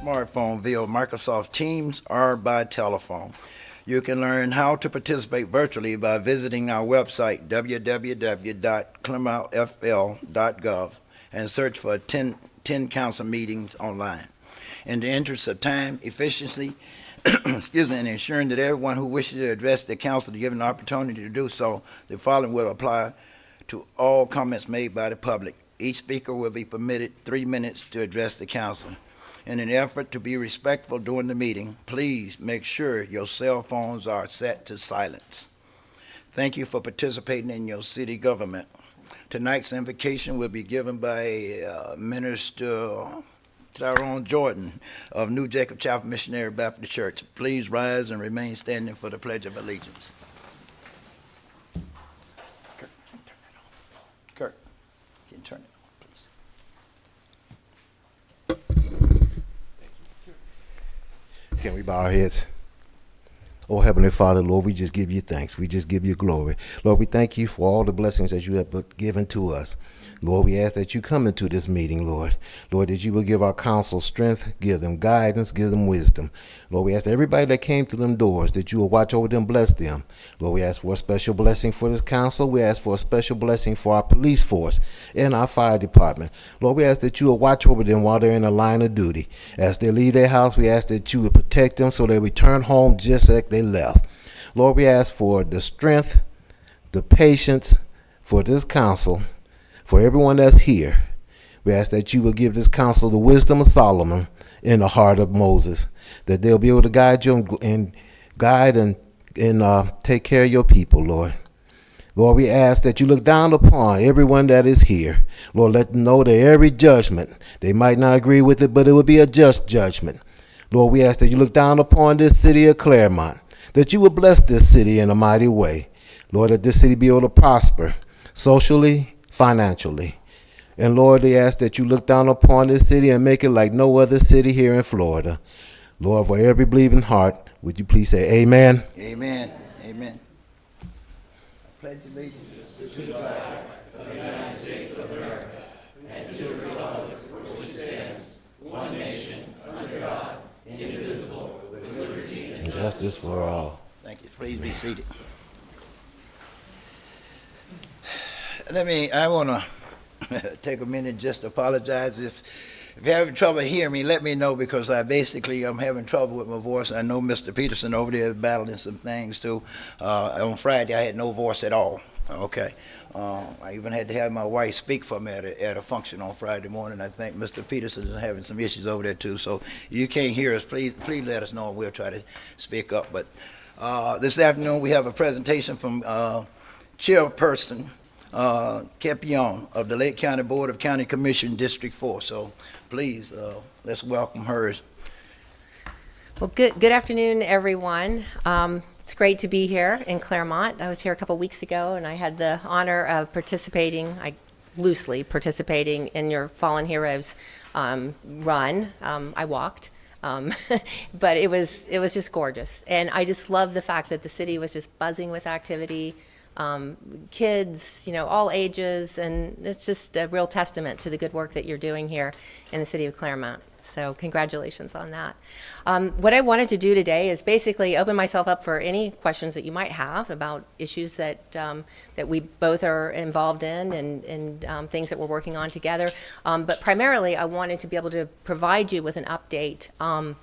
smartphone via Microsoft Teams or by telephone. You can learn how to participate virtually by visiting our website, www.clermontfl.gov, and search for 10 council meetings online. In the interest of time, efficiency, and ensuring that everyone who wishes to address the council is given the opportunity to do so, the following will apply to all comments made by the public. Each speaker will be permitted 3 minutes to address the council. In an effort to be respectful during the meeting, please make sure your cell phones are set to silence. Thank you for participating in your city government. Tonight's invocation will be given by Minister Tyrone Jordan of New Jacob Chapel Missionary Baptist Church. Please rise and remain standing for the Pledge of Allegiance. Kirk, can you turn it on, please? Can we bow our heads? Oh, Heavenly Father, Lord, we just give you thanks. We just give you glory. Lord, we thank you for all the blessings that you have given to us. Lord, we ask that you come into this meeting, Lord. Lord, that you will give our council strength, give them guidance, give them wisdom. Lord, we ask everybody that came through them doors that you will watch over them, bless them. Lord, we ask for a special blessing for this council. We ask for a special blessing for our police force and our fire department. Lord, we ask that you will watch over them while they're in the line of duty. As they leave their house, we ask that you will protect them so they return home just like they left. Lord, we ask for the strength, the patience for this council, for everyone that's here. We ask that you will give this council the wisdom of Solomon in the heart of Moses, that they'll be able to guide you and take care of your people, Lord. Lord, we ask that you look down upon everyone that is here. Lord, let them know that every judgment, they might not agree with it, but it will be a just judgment. Lord, we ask that you look down upon this city of Clermont, that you will bless this city in a mighty way. Lord, that this city be able to prosper socially, financially. And Lord, they ask that you look down upon this city and make it like no other city here in Florida. Lord, for every believing heart, would you please say amen? Amen. Amen. I pledge allegiance to the flag of the United States of America and to the republic for which it stands, one nation, under God, indivisible, with liberty and Justice for all. Thank you. Please be seated. I want to take a minute just to apologize. If you're having trouble hearing me, let me know, because I'm having trouble with my voice. I know Mr. Peterson over there is battling some things too. On Friday, I had no voice at all. Okay. I even had to have my wife speak for me at a function on Friday morning. I think Mr. Peterson is having some issues over there too. So if you can't hear us, please let us know, and we'll try to speak up. But this afternoon, we have a presentation from Chairperson Kep Young of the Lake County Board of County Commission, District 4. So please, let's welcome her. Well, good afternoon, everyone. It's great to be here in Clermont. I was here a couple weeks ago, and I had the honor of loosely participating in your Fallen Heroes run. I walked. But it was just gorgeous. And I just love the fact that the city was just buzzing with activity. Kids, all ages, and it's just a real testament to the good work that you're doing here in the city of Clermont. So congratulations on that. What I wanted to do today is basically open myself up for any questions that you might have about issues that we both are involved in and things that we're working on together. But primarily, I wanted to be able to provide you with an update on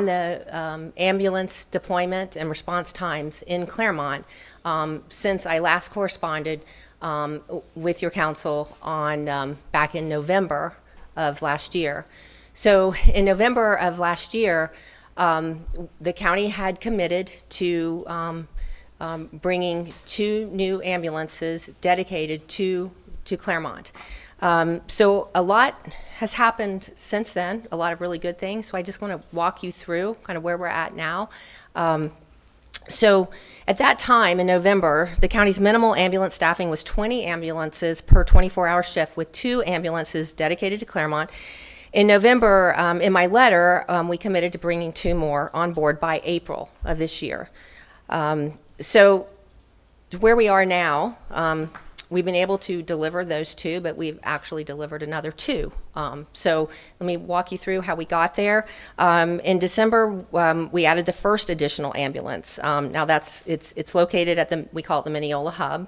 the ambulance deployment and response times in Clermont since I last corresponded with your council on back in November of last year. So in November of last year, the county had committed to bringing 2 new ambulances dedicated to Clermont. So a lot has happened since then, a lot of really good things. So I just want to walk you through kind of where we're at now. So at that time in November, the county's minimal ambulance staffing was 20 ambulances per 24-hour shift, with 2 ambulances dedicated to Clermont. In November, in my letter, we committed to bringing 2 more on board by April of this year. So where we are now, we've been able to deliver those 2, but we've actually delivered another 2. So let me walk you through how we got there. In December, we added the first additional ambulance. Now it's located at we call it the Mineola Hub.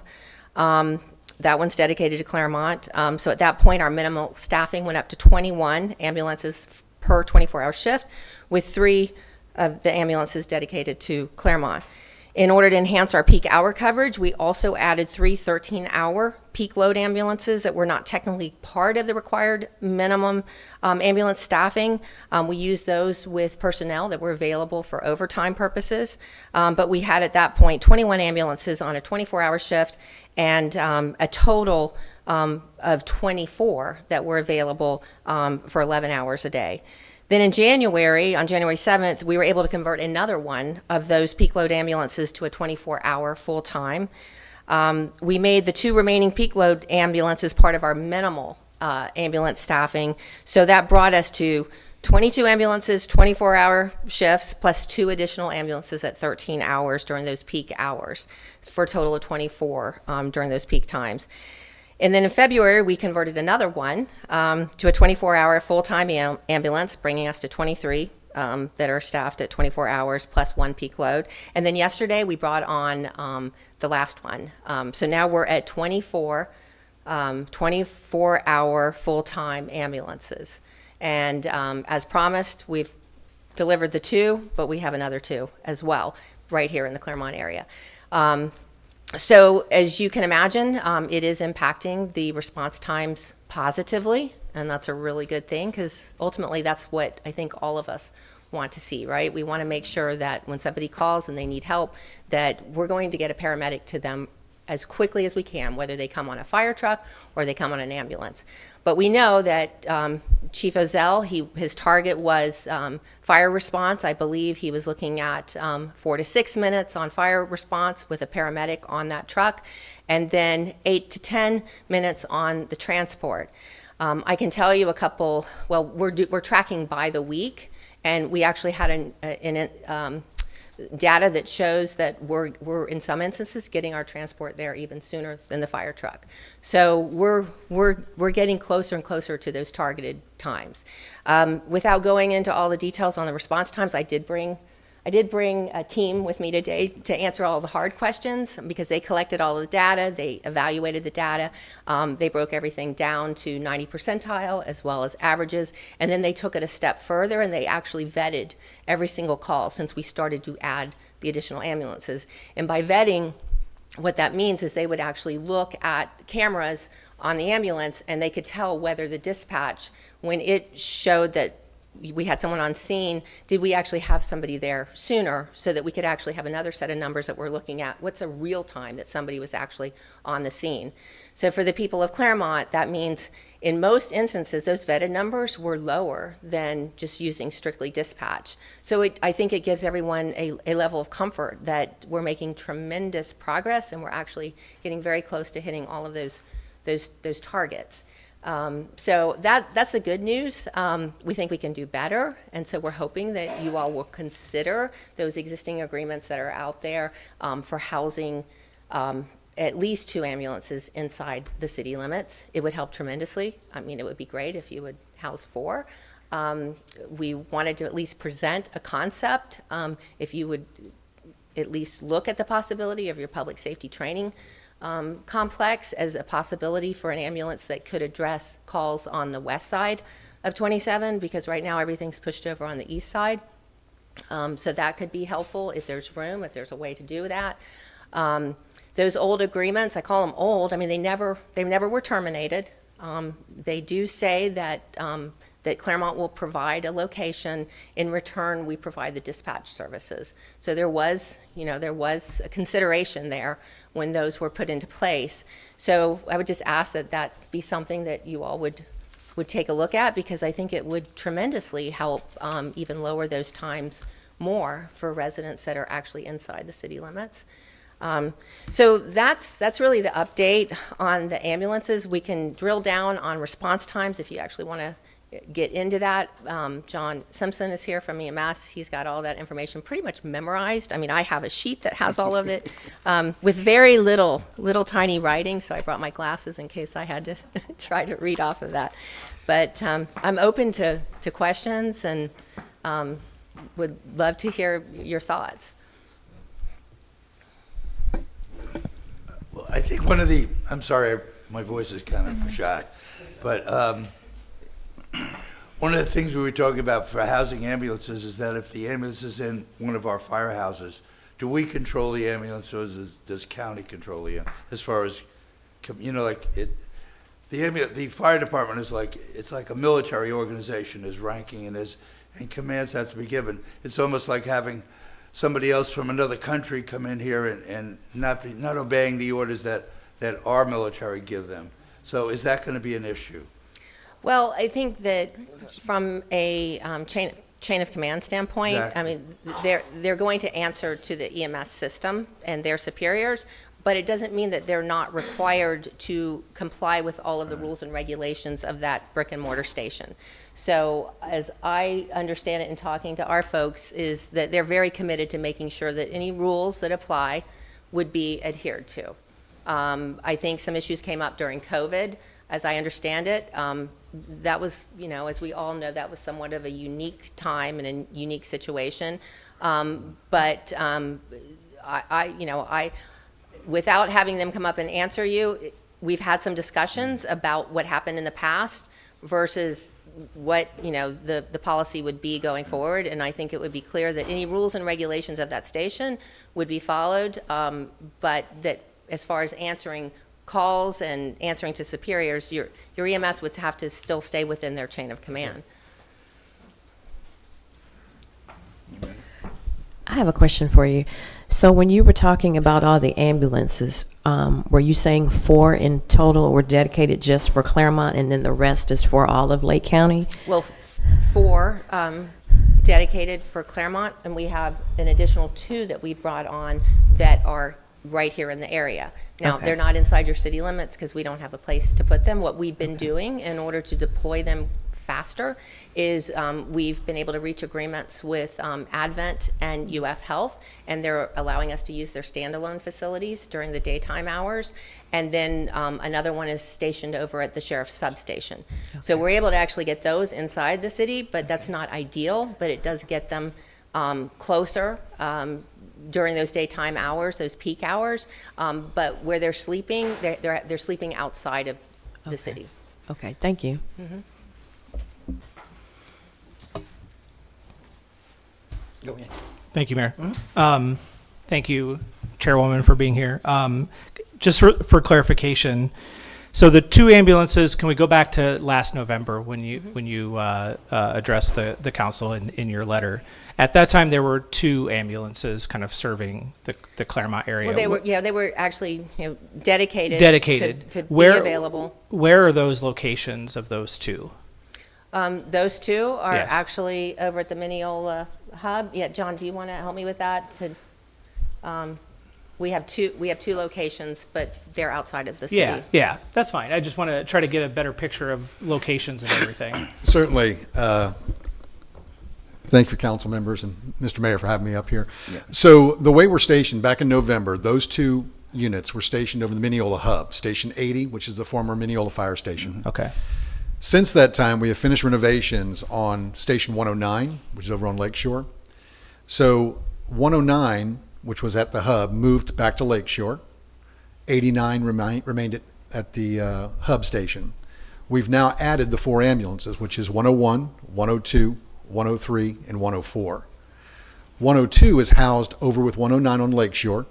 That one's dedicated to Clermont. So at that point, our minimal staffing went up to 21 ambulances per 24-hour shift, with 3 of the ambulances dedicated to Clermont. In order to enhance our peak hour coverage, we also added 3 13-hour peak load ambulances that were not technically part of the required minimum ambulance staffing. We used those with personnel that were available for overtime purposes. But we had at that point 21 ambulances on a 24-hour shift, and a total of 24 that were available for 11 hours a day. Then in January, on January 7th, we were able to convert another one of those peak load ambulances to a 24-hour full-time. We made the 2 remaining peak load ambulances part of our minimal ambulance staffing. So that brought us to 22 ambulances, 24-hour shifts, plus 2 additional ambulances at 13 hours during those peak hours, for a total of 24 during those peak times. And then in February, we converted another one to a 24-hour full-time ambulance, bringing us to 23 that are staffed at 24 hours plus 1 peak load. And then yesterday, we brought on the last one. So now we're at 24 24-hour full-time ambulances. And as promised, we've delivered the 2, but we have another 2 as well right here in the Clermont area. So as you can imagine, it is impacting the response times positively, and that's a really good thing, because ultimately that's what I think all of us want to see, right? We want to make sure that when somebody calls and they need help, that we're going to get a paramedic to them as quickly as we can, whether they come on a fire truck or they come on an ambulance. But we know that Chief Ozell, his target was fire response. I believe he was looking at 4 to 6 minutes on fire response with a paramedic on that truck, and then 8 to 10 minutes on the transport. I can tell you a couple, well, we're tracking by the week, and we actually had data that shows that we're in some instances getting our transport there even sooner than the fire truck. So we're getting closer and closer to those targeted times. Without going into all the details on the response times, I did bring a team with me today to answer all the hard questions, because they collected all the data, they evaluated the data, they broke everything down to 90 percentile as well as averages, and then they took it a step further and they actually vetted every single call since we started to add the additional ambulances. And by vetting, what that means is they would actually look at cameras on the ambulance, and they could tell whether the dispatch, when it showed that we had someone on scene, did we actually have somebody there sooner, so that we could actually have another set of numbers that we're looking at. What's a real time that somebody was actually on the scene? So for the people of Clermont, that means in most instances, those vetted numbers were lower than just using strictly dispatch. So I think it gives everyone a level of comfort that we're making tremendous progress, and we're actually getting very close to hitting all of those targets. So that's the good news. We think we can do better, and so we're hoping that you all will consider those existing agreements that are out there for housing at least 2 ambulances inside the city limits. It would help tremendously. I mean, it would be great if you would house 4. We wanted to at least present a concept. If you would at least look at the possibility of your public safety training complex as a possibility for an ambulance that could address calls on the west side of 27, because right now everything's pushed over on the east side. So that could be helpful if there's room, if there's a way to do that. Those old agreements, I call them old, I mean, they never were terminated. They do say that that Clermont will provide a location. In return, we provide the dispatch services. So there was a consideration there when those were put into place. So I would just ask that that be something that you all would take a look at, because I think it would tremendously help even lower those times more for residents that are actually inside the city limits. So that's really the update on the ambulances. We can drill down on response times if you actually want to get into that, John Simpson is here from EMS. He's got all that information pretty much memorized. I mean, I have a sheet that has all of it with very little tiny writing, so I brought my glasses in case I had to try to read off of that. But I'm open to questions and would love to hear your thoughts. Well, I think one of the, I'm sorry, my voice is kind of shot, but one of the things we were talking about for housing ambulances is that if the ambulance is in one of our firehouses, do we control the ambulance or does county control the ambulance? As far as, like the fire department is like, it's like a military organization. There's ranking and commands have to be given. It's almost like having somebody else from another country come in here and not obeying the orders that our military give them. So is that going to be an issue? Well, I think that from a chain of command standpoint, Exactly. I mean, they're going to answer to the EMS system and their superiors, but it doesn't mean that they're not required to comply with all of the rules and regulations of that brick and mortar station. So as I understand it in talking to our folks is that they're very committed to making sure that any rules that apply would be adhered to. I think some issues came up during COVID, as I understand it. That was, as we all know, that was somewhat of a unique time and a unique situation. But without having them come up and answer you, we've had some discussions about what happened in the past versus what, the policy would be going forward. And I think it would be clear that any rules and regulations of that station would be followed, but that as far as answering calls and answering to superiors, your EMS would have to still stay within their chain of command. I have a question for you. So when you were talking about all the ambulances, were you saying 4 in total were dedicated just for Clermont and then the rest is for all of Lake County? Well, 4 dedicated for Clermont, and we have an additional 2 that we brought on that are right here in the area. Now, Okay. they're not inside your city limits because we don't have a place to put them. What we've been doing in order to deploy them faster is we've been able to reach agreements with Advent and UF Health, and they're allowing us to use their standalone facilities during the daytime hours. And then another one is stationed over at the sheriff's substation. So we're able to actually get those inside the city, but that's not ideal, but it does get them closer during those daytime hours, those peak hours. But where they're sleeping, they're sleeping outside of the city. Okay, thank you. Go ahead. Thank you, Mayor. Thank you, Chairwoman, for being here. Just for clarification, so the 2 ambulances, can we go back to last November when you addressed the council in your letter? At that time, there were 2 ambulances kind of serving the Clermont area. Well, they were actually dedicated. Dedicated. to Where- be available. Where are those locations of those 2? Those 2 are Yes. actually over at the Mineola hub. Yeah, John, do you want to help me with that? We have 2 locations, but they're outside of the city. Yeah, that's fine. I just want to try to get a better picture of locations and everything. Certainly. Thank you, council members and Mr. Mayor for having me up here. Yeah. So the way we're stationed, back in November, those 2 units were stationed over the Mineola hub, Station 80, which is the former Mineola Fire Station. Okay. Since that time, we have finished renovations on Station 109, which is over on Lakeshore. So 109, which was at the hub, moved back to Lakeshore. 89 remained at the hub station. We've now added the 4 ambulances, which is 101, 102, 103, and 104. 102 is housed over with 109 on Lakeshore,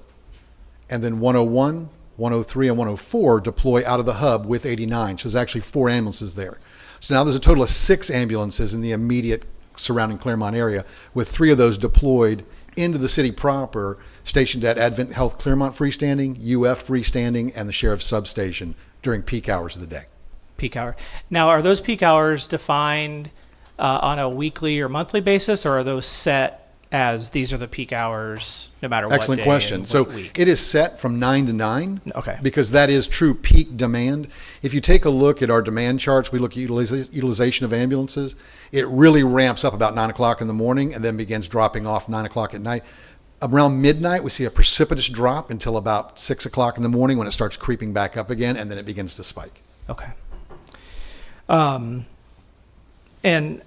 and then 101, 103, and 104 deploy out of the hub with 89. So there's actually 4 ambulances there. So now there's a total of 6 ambulances in the immediate surrounding Clermont area, with 3 of those deployed into the city proper, stationed at Advent Health Clermont freestanding, UF freestanding, and the sheriff's substation during peak hours of the day. Peak hour. Now, are those peak hours defined on a weekly or monthly basis, or are those set as these are the peak hours, no matter what Excellent day question. and So what week? it is set from 9 to 9. Okay. Because that is true peak demand. If you take a look at our demand charts, we look at utilization of ambulances. It really ramps up about 9 o'clock in the morning and then begins dropping off 9 o'clock at night. Around midnight, we see a precipitous drop until about 6 o'clock in the morning when it starts creeping back up again, and then it begins to spike. Okay. And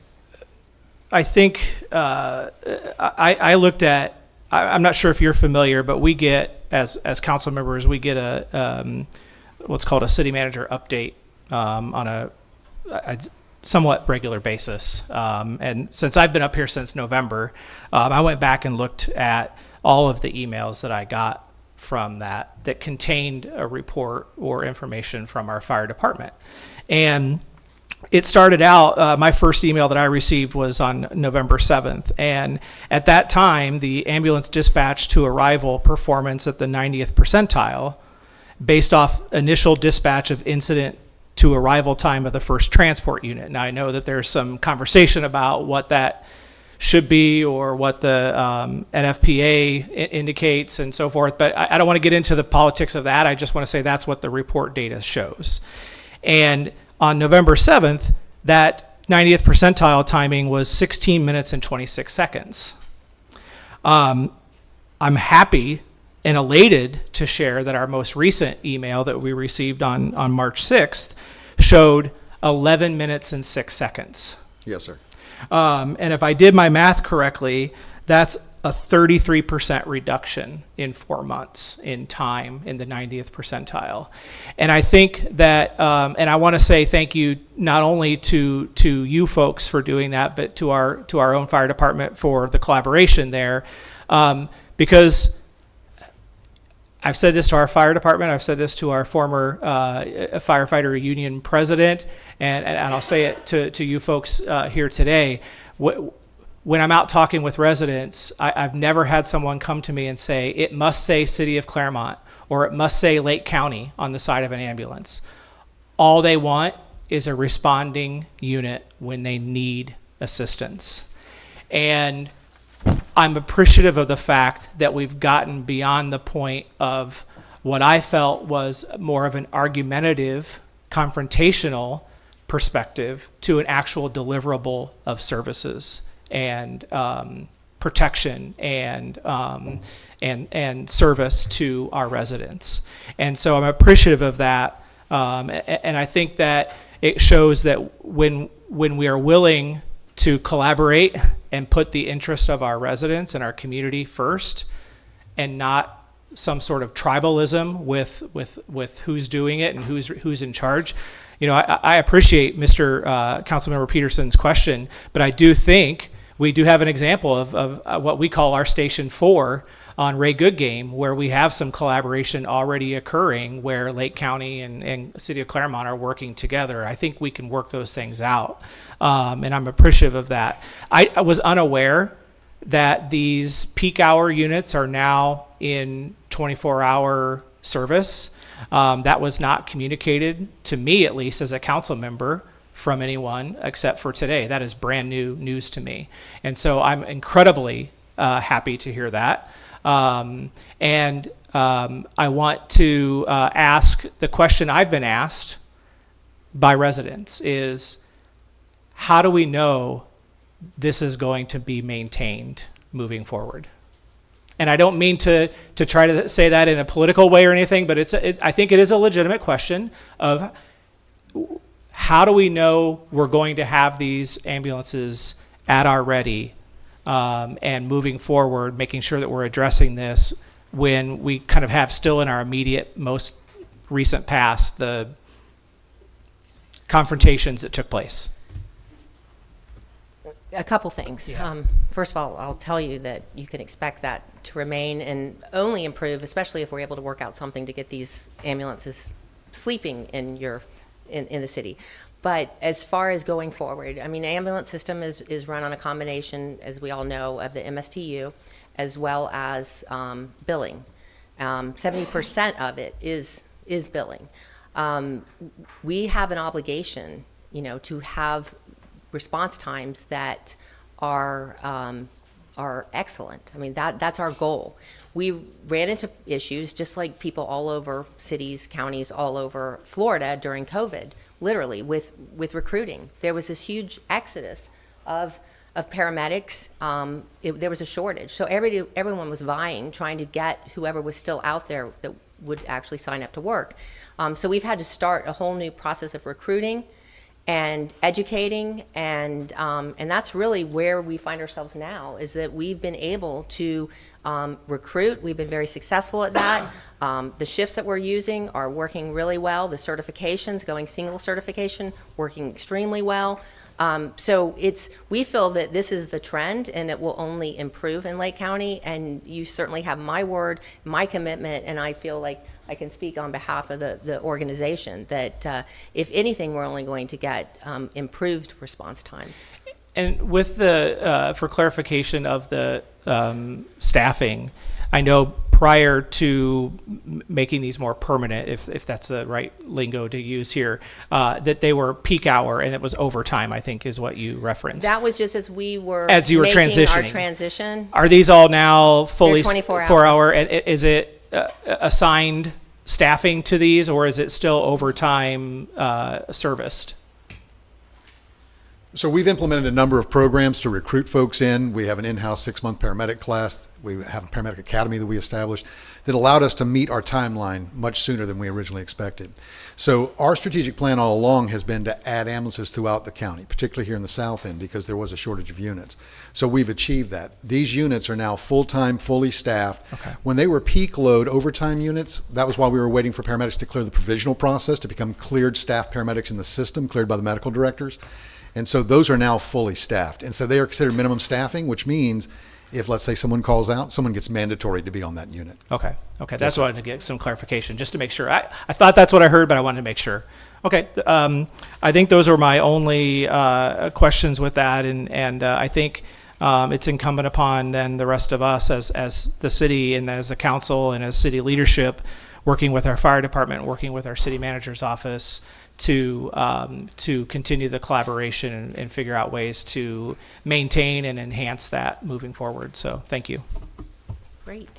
I think I looked at. I'm not sure if you're familiar, but we get as council members, we get a what's called a city manager update on a somewhat regular basis. And since I've been up here since November, I went back and looked at all of the emails that I got from that contained a report or information from our fire department. And it started out, my first email that I received was on November 7th. And at that time, the ambulance dispatch to arrival performance at the 90th percentile, based off initial dispatch of incident to arrival time of the first transport unit. Now, I know that there's some conversation about what that should be or what the NFPA indicates and so forth, but I don't want to get into the politics of that. I just want to say that's what the report data shows. And on November 7th, that 90th percentile timing was 16 minutes and 26 seconds. I'm happy and elated to share that our most recent email that we received on March 6th showed 11 minutes and 6 seconds. Yes, sir. And if I did my math correctly, that's a 33% reduction in 4 months in time in the 90th percentile. And I think that, and I want to say thank you not only to you folks for doing that, but to our own fire department for the collaboration there, because I've said this to our fire department, I've said this to our former firefighter union president, and I'll say it to you folks here today. When I'm out talking with residents, I've never had someone come to me and say, it must say City of Clermont, or it must say Lake County on the side of an ambulance. All they want is a responding unit when they need assistance. And I'm appreciative of the fact that we've gotten beyond the point of what I felt was more of an argumentative, confrontational perspective to an actual deliverable of services and protection and service to our residents. And so I'm appreciative of that. And I think that it shows that when we are willing to collaborate and put the interest of our residents and our community first, and not some sort of tribalism with who's doing it and who's in charge. You know, I appreciate Mr. Councilmember Peterson's question, but I do think we do have an example of what we call our Station 4 on Ray Good Game, where we have some collaboration already occurring where Lake County and City of Clermont are working together. I think we can work those things out, and I'm appreciative of that. I was unaware that these peak hour units are now in 24-hour service. That was not communicated to me, at least as a council member, from anyone except for today. That is brand new news to me. And so I'm incredibly happy to hear that. And I want to ask the question I've been asked by residents is, how do we know this is going to be maintained moving forward? And I don't mean to try to say that in a political way or anything, but I think it is a legitimate question of how do we know we're going to have these ambulances at our ready and moving forward, making sure that we're addressing this when we kind of have still in our immediate, most recent past the confrontations that took place. A couple things. Yeah. First of all, I'll tell you that you can expect that to remain and only improve, especially if we're able to work out something to get these ambulances sleeping in the city. But as far as going forward, I mean, ambulance system is run on a combination, as we all know, of the MSTU as well as billing. 70% of it is billing. We have an obligation, you know, to have response times that are are excellent. I mean, that's our goal. We ran into issues just like people all over cities, counties, all over Florida during COVID, literally with recruiting. There was this huge exodus of paramedics. There was a shortage. So everyone was vying, trying to get whoever was still out there that would actually sign up to work. So we've had to start a whole new process of recruiting and educating, and that's really where we find ourselves now, is that we've been able to recruit. We've been very successful at that. The shifts that we're using are working really well. The certifications, going single certification, working extremely well. So we feel that this is the trend, and it will only improve in Lake County, and you certainly have my word, my commitment, and I feel like I can speak on behalf of the organization that if anything, we're only going to get improved response times. And with for clarification of the staffing, I know prior to making these more permanent, if that's the right lingo to use here, that they were peak hour and it was overtime, I think is what you referenced. That was just as you were making our transition. Are these all now fully 24 4-hour? And is it assigned staffing to these, or is it still overtime serviced? So we've implemented a number of programs to recruit folks in. We have an in-house 6-month paramedic class. We have a paramedic academy that we established that allowed us to meet our timeline much sooner than we originally expected. So our strategic plan all along has been to add ambulances throughout the county, particularly here in the south end, because there was a shortage of units. So we've achieved that. These units are now full-time, fully staffed. Okay. When they were peak load overtime units, that was while we were waiting for paramedics to clear the provisional process to become cleared staff paramedics in the system, cleared by the medical directors. And so those are now fully staffed. And so they are considered minimum staffing, which means if, let's say, someone calls out, someone gets mandatory to be on that unit. Okay. That's what I wanted to get some clarification, just to make sure. I thought that's what I heard, but I wanted to make sure. Okay. I think those are my only questions with that. And I think it's incumbent upon then the rest of us as the city and as the council and as city leadership, working with our fire department, working with our city manager's office, to continue the collaboration and figure out ways to maintain and enhance that moving forward. So thank you. Great.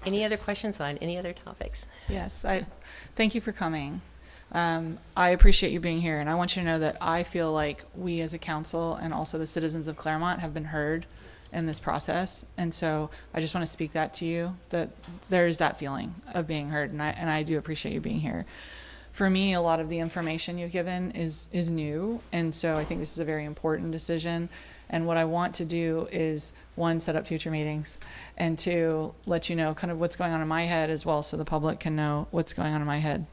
Any other questions on any other topics? Yes, thank you for coming. I appreciate you being here, and I want you to know that I feel like we as a council and also the citizens of Clermont have been heard in this process, and so I just want to speak that to you, that there is that feeling of being heard, and I do appreciate you being here. For me, a lot of the information you've given is new, and so I think this is a very important decision. And what I want to do is, one, set up future meetings, and two, let you know kind of what's going on in my head as well, so the public can know what's going on in my head.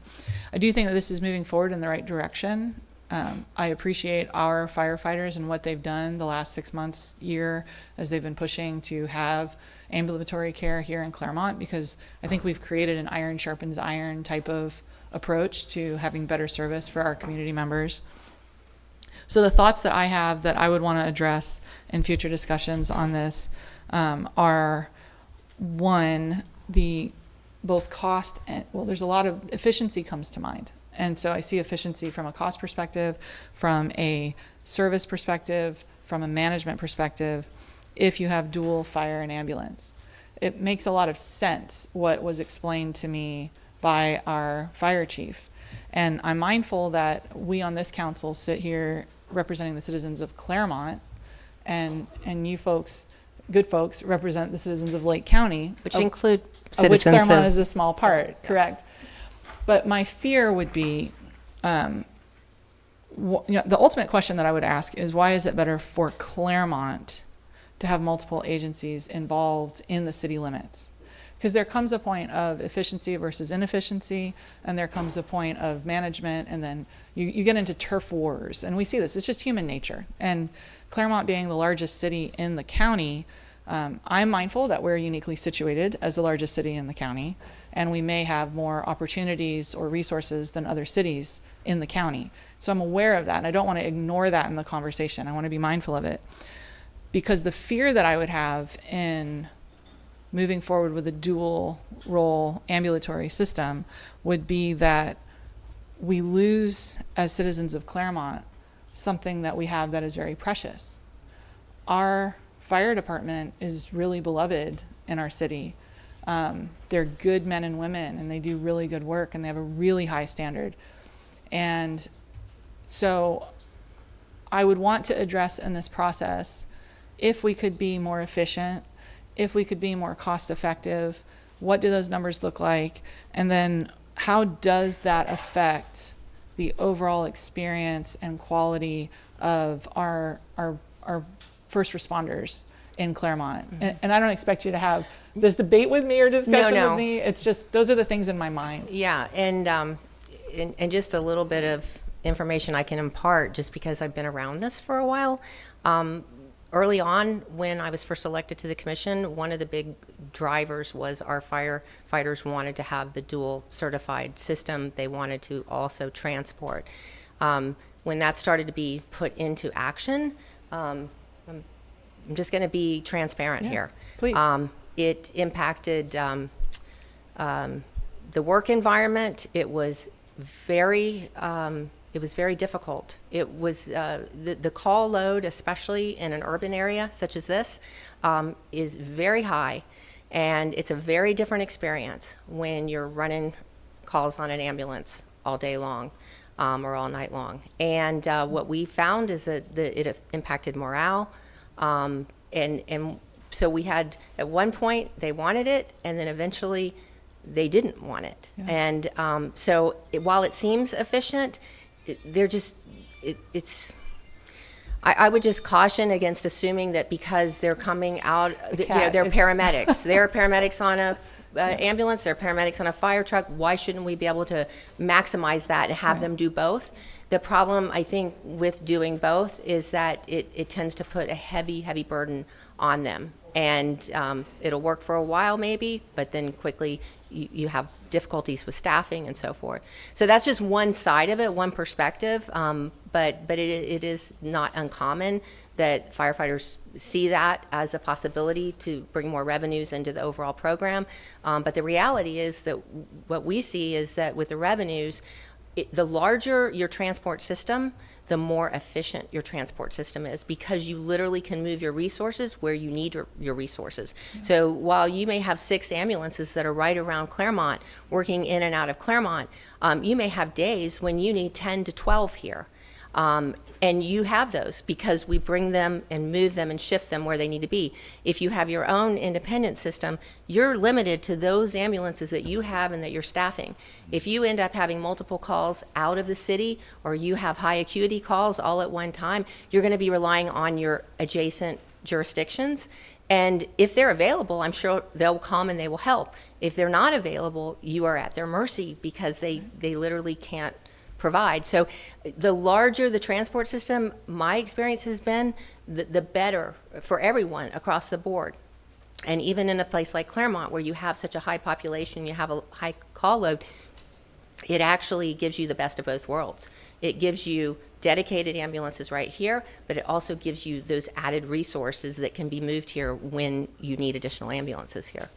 I do think that this is moving forward in the right direction. I appreciate our firefighters and what they've done the last 6 months, year, as they've been pushing to have ambulatory care here in Clermont, because I think we've created an iron sharpens iron type of approach to having better service for our community members. So the thoughts that I have that I would want to address in future discussions on this are, one, the both cost and, well, there's a lot of efficiency comes to mind. And so I see efficiency from a cost perspective, from a service perspective, from a management perspective, if you have dual fire and ambulance. It makes a lot of sense what was explained to me by our fire chief. And I'm mindful that we on this council sit here representing the citizens of Clermont, and you folks, good folks, represent the citizens of Lake County. Which include of which citizens Clermont of- is a small part, correct. But my fear would be, the ultimate question that I would ask is, why is it better for Clermont to have multiple agencies involved in the city limits? Because there comes a point of efficiency versus inefficiency, and there comes a point of management, and then you get into turf wars. And we see this, it's just human nature. And Clermont being the largest city in the county, I'm mindful that we're uniquely situated as the largest city in the county, and we may have more opportunities or resources than other cities in the county. So I'm aware of that, and I don't want to ignore that in the conversation. I want to be mindful of it. Because the fear that I would have in moving forward with a dual role ambulatory system would be that we lose, as citizens of Clermont, something that we have that is very precious. Our fire department is really beloved in our city. They're good men and women, and they do really good work, and they have a really high standard. And so I would want to address in this process if we could be more efficient, if we could be more cost effective, what do those numbers look like? And then how does that affect the overall experience and quality of our first responders in Clermont? And I don't expect you to have this debate with me or discussion No. with me. It's just, those are the things in my mind. Yeah, and just a little bit of information I can impart, just because I've been around this for a while. Early on, when I was first elected to the commission, one of the big drivers was our firefighters wanted to have the dual certified system. They wanted to also transport. When that started to be put into action, I'm just going to be transparent Yeah, here. please. It impacted the work environment. It was very difficult. It was the call load, especially in an urban area such as this, is very high, and it's a very different experience when you're running calls on an ambulance all day long or all night long. And what we found is that it impacted morale, and so we had, at one point they wanted it, and then eventually they didn't want it. Yeah. And so while it seems efficient, I would just caution against assuming that because they're coming out, they're paramedics. They're paramedics on a ambulance, they're paramedics on a fire truck. Why shouldn't we be able to maximize that and have them do both? The problem, I think, with doing both is that it tends to put a heavy burden on them. And it'll work for a while maybe, but then quickly you have difficulties with staffing and so forth. So that's just one side of it, one perspective, but it is not uncommon that firefighters see that as a possibility to bring more revenues into the overall program. But the reality is that what we see is that with the revenues, the larger your transport system, the more efficient your transport system is, because you literally can move your resources where you need your resources. Yeah. So while you may have 6 ambulances that are right around Clermont, working in and out of Clermont, you may have days when you need 10 to 12 here. And you have those because we bring them and move them and shift them where they need to be. If you have your own independent system, you're limited to those ambulances that you have and that you're staffing. If you end up having multiple calls out of the city, or you have high acuity calls all at one time, you're going to be relying on your adjacent jurisdictions. And if they're available, I'm sure they'll come and they will help. If they're not available, you are at their mercy because they literally can't provide. So the larger the transport system, my experience has been, the better for everyone across the board. And even in a place like Clermont, where you have such a high population, you have a high call load, it actually gives you the best of both worlds. It gives you dedicated ambulances right here, but it also gives you those added resources that can be moved here when you need additional ambulances here.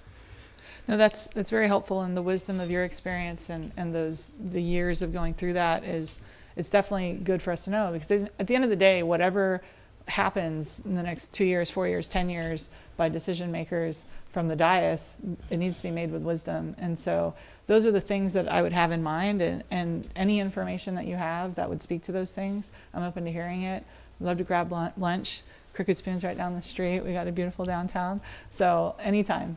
No, that's very helpful, and the wisdom of your experience and the years of going through that it's definitely good for us to know, because at the end of the day, whatever happens in the next 2 years, 4 years, 10 years by decision makers from the dais, it needs to be made with wisdom. And so those are the things that I would have in mind, and any information that you have that would speak to those things, I'm open to hearing it. I'd love to grab lunch. Crooked Spoon's right down the street. We got a beautiful downtown. So anytime,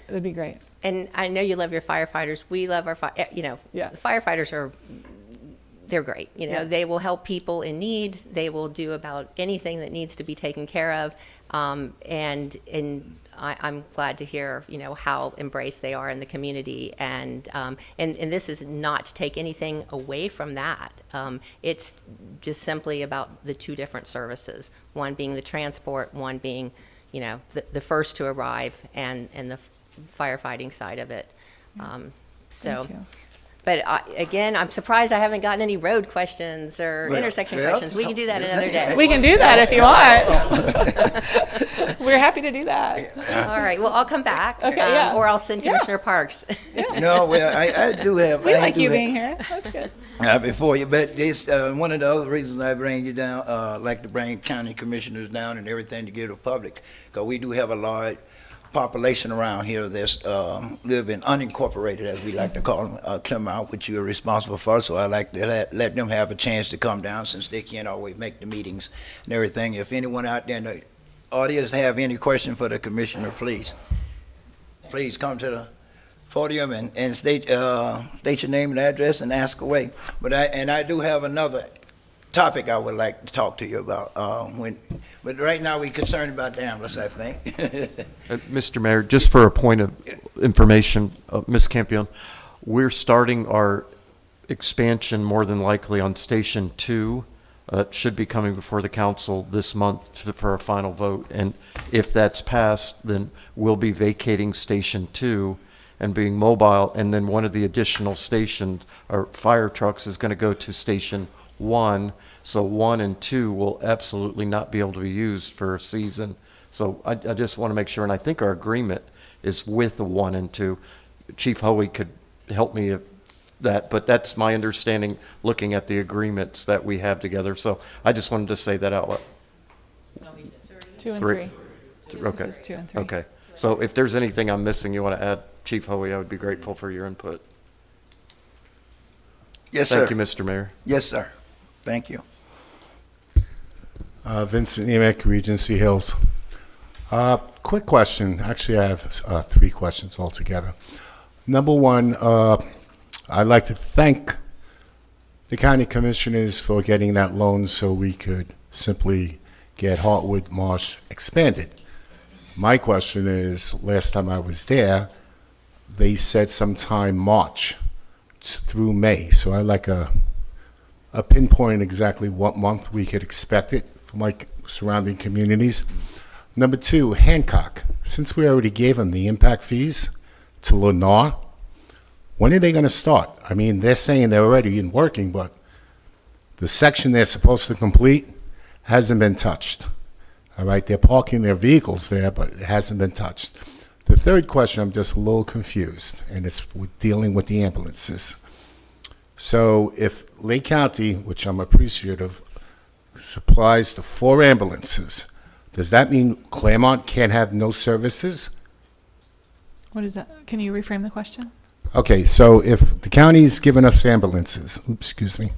it'd be great. And I know you love your firefighters. We love our Yeah. The firefighters they're great. Yeah. They will help people in need. They will do about anything that needs to be taken care of. And I'm glad to hear, how embraced they are in the community. And this is not to take anything away from that. It's just simply about the two different services, one being the transport, one being, the first to arrive, and the firefighting side of it. Thank you. But again, I'm surprised I haven't gotten any road questions or intersection questions. We can do that another day. We can do that if you want. We're happy to do that. All right. Well, I'll come back. Okay, yeah. Or I'll send Commissioner Parks. No, well, I do have. We I like do you have- being here. That's good. Before you, but this, one of the other reasons I bring you down, like to bring county commissioners down and everything to give the public, because we do have a large population around here that's live in unincorporated, as we like to call them, Clermont, which you're responsible for. So I like to let them have a chance to come down, since they can't always make the meetings and everything. If anyone out there in the audience have any question for the commissioner, please come to the podium and state your name and address and ask away. But I do have another topic I would like to talk to you about. But right now we're concerned about the ambulance, I think. Mr. Mayor, just for a point of information, Ms. Campion, we're starting our expansion more than likely on Station 2. It should be coming before the council this month for a final vote. And if that's passed, then we'll be vacating Station 2 and being mobile. And then one of the additional stations, or fire trucks, is going to go to Station 1. So 1 and 2 will absolutely not be able to be used for a season. So I just want to make sure, and I think our agreement is with the 1 and 2. Chief Hoey could help me if that, but that's my understanding looking at the agreements that we have together. So I just wanted to say that out loud. 2 and Three. 3. Okay. This is 2 and 3. Okay. So if there's anything I'm missing you want to add, Chief Hoey, I would be grateful for your input. Yes, sir. Thank you, Mr. Mayor. Yes, sir. Thank you. Vincent Emick, Regency Hills. Quick question. Actually, I have 3 questions altogether. Number one, I'd like to thank the county commissioners for getting that loan so we could simply get Hartwood Marsh expanded. My question is, last time I was there, they said sometime March through May. So I'd like a pinpoint exactly what month we could expect it from like surrounding communities. Number 2, Hancock. Since we already gave them the impact fees to Lennar, when are they going to start? I mean, they're saying they're already in working, but the section they're supposed to complete hasn't been touched. All right, they're parking their vehicles there, but it hasn't been touched. The third question, I'm just a little confused, and it's dealing with the ambulances. So if Lake County, which I'm appreciative, supplies the 4 ambulances, does that mean Clermont can't have no services? What is that? Can you reframe the question? Okay, so if the county's giving us ambulances, excuse me,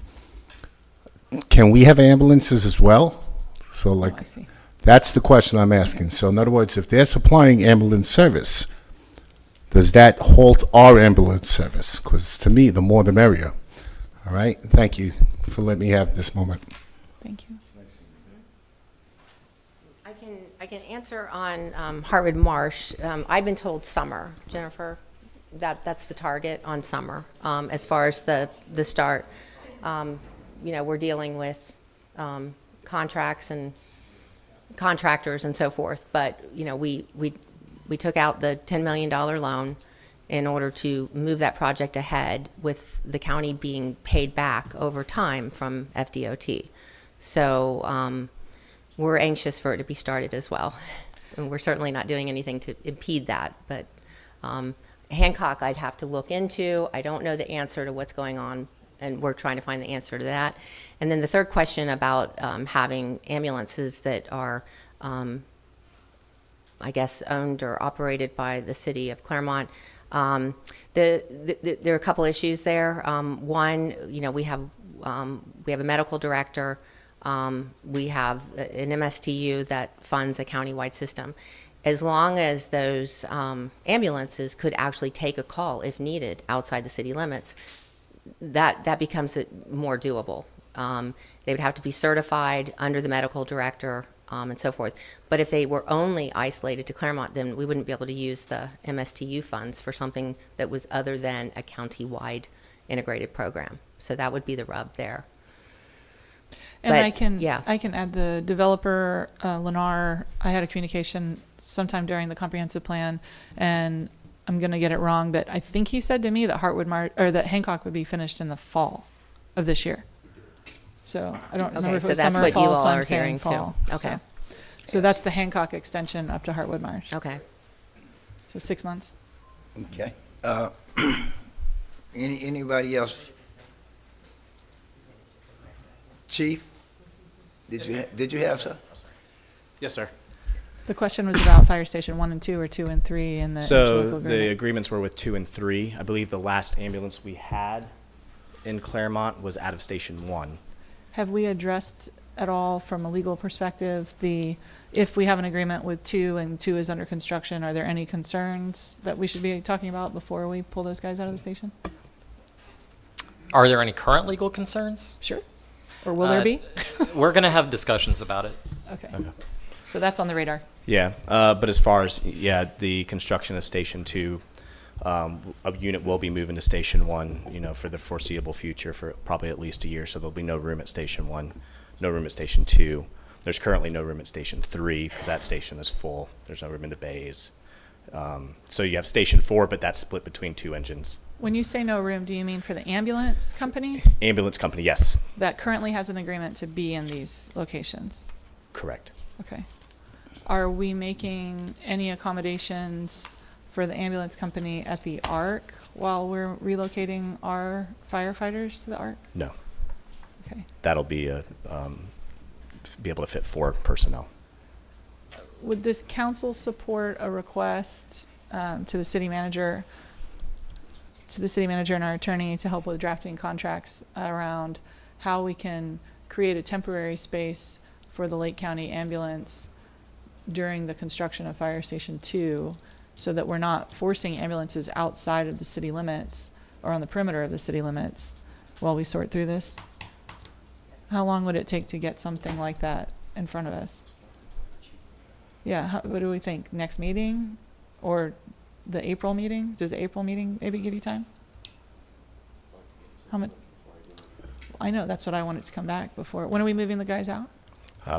can we have ambulances as well? So Oh, I like, see. that's the question I'm asking. So in other words, if they're supplying ambulance service, does that halt our ambulance service? Because to me, the more the merrier. All right, thank you for letting me have this moment. Thank you. I can answer on Hartwood Marsh. I've been told summer, Jennifer. That's the target on summer. As far as the start, we're dealing with contracts and contractors and so forth. But we took out the $10 million loan in order to move that project ahead, with the county being paid back over time from FDOT. So we're anxious for it to be started as well. And we're certainly not doing anything to impede that. But Hancock, I'd have to look into. I don't know the answer to what's going on, and we're trying to find the answer to that. And then the third question about having ambulances that are, I guess, owned or operated by the city of Clermont. There are a couple issues there. One, we have a medical director. We have an MSTU that funds a countywide system. As long as those ambulances could actually take a call if needed outside the city limits, that becomes more doable. They would have to be certified under the medical director and so forth. But if they were only isolated to Clermont, then we wouldn't be able to use the MSTU funds for something that was other than a county-wide integrated program. So that would be the rub there. And But, I can yeah. add the developer, Lennar. I had a communication sometime during the comprehensive plan, and I'm going to get it wrong, but I think he said to me that that Hancock would be finished in the fall of this year. So I don't remember if it so was that's summer or what you fall, all so I'm are saying hearing too. fall. Okay. So that's the Hancock extension up to Hartwood Marsh. Okay. So 6 months. Okay. Anybody else? Chief, did you have some? Yes, sir. The question was about Fire Station 1 and 2 or 2 and 3 in the So interlocal the agreement. agreements were with 2 and 3. I believe the last ambulance we had in Clermont was out of Station 1. Have we addressed at all from a legal perspective if we have an agreement with 2 and 2 is under construction, are there any concerns that we should be talking about before we pull those guys out of the station? Are there any current legal concerns? Sure. Or will there be? We're going to have discussions about it. Okay. So that's on the radar. Yeah, but as far as, the construction of Station 2, a unit will be moving to Station 1, for the foreseeable future for probably at least a year. So there'll be no room at Station 1, no room at Station 2. There's currently no room at Station 3 because that station is full. There's no room in the bays. So you have Station 4, but that's split between 2 engines. When you say no room, do you mean for the ambulance company Ambulance company, yes, that currently has an agreement to be in these locations? correct. Okay. Are we making any accommodations for the ambulance company at the ARC while we're relocating our firefighters to the ARC? No, Okay. that'll be be able to fit 4 personnel. Would this council support a request to the city manager and our attorney to help with drafting contracts around how we can create a temporary space for the Lake County ambulance during the construction of Fire Station 2 so that we're not forcing ambulances outside of the city limits or on the perimeter of the city limits while we sort through this? How long would it take to get something like that in front of us? Yeah, what do we think? Next meeting or the April meeting? Does the April meeting maybe give you time? How much? I know, that's what I wanted to come back before. When are we moving the guys out?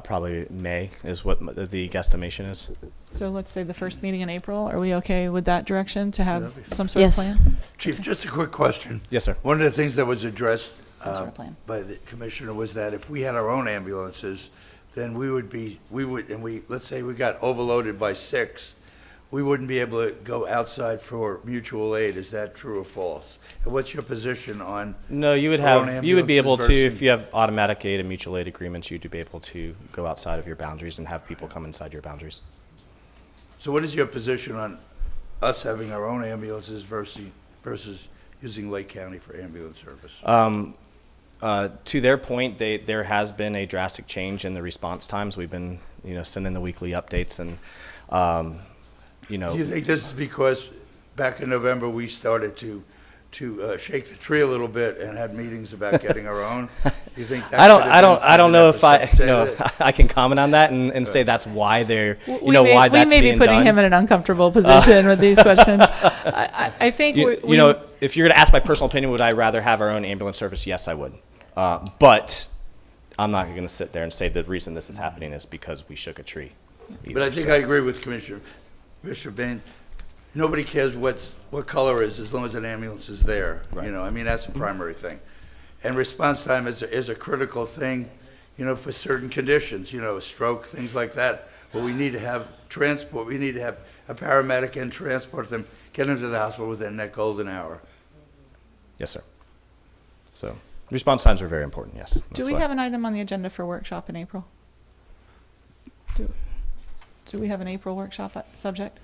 Probably May is what the guesstimation is. So let's say the first meeting in April. Are we okay with that direction to have some sort Yes. of plan? Chief, just a quick question. Yes, sir. One of the things that was addressed Some sort of plan. by the commissioner was that if we had our own ambulances, then let's say we got overloaded by 6, we wouldn't be able to go outside for mutual aid. Is that true or false? And what's your position on? No, you would Our own have, you would be able to, ambulances if versus- you have automatic aid and mutual aid agreements, you'd be able to go outside of your boundaries and have people come inside your boundaries. So what is your position on us having our own ambulances versus using Lake County for ambulance service? To their point, there has been a drastic change in the response times. We've been, sending the weekly updates and, Do you think this is because back in November, we started to shake the tree a little bit and had meetings about getting our own? Do you think that I don't, could have I don't, been I don't know if I, something that I can comment on that and say that's why they're, We may, why we that's may be being putting done. him in an uncomfortable position with these questions. I think If you're going to ask my personal opinion, would I rather have our own ambulance service? Yes, I would. But I'm not going to sit there and say the reason this is happening is because we shook a tree. But I either, think so. I agree with Commissioner Bain. Nobody cares what color is as long as an ambulance is there. Right. That's the primary thing. And response time is a critical thing, for certain conditions, a stroke, things like that. But we need to have transport. We need to have a paramedic and transport them, get them to the hospital within that golden hour. Yes, sir. So response times are very important, yes. Do That's we why. have an item on the agenda for workshop in April? Do we have an April workshop subject?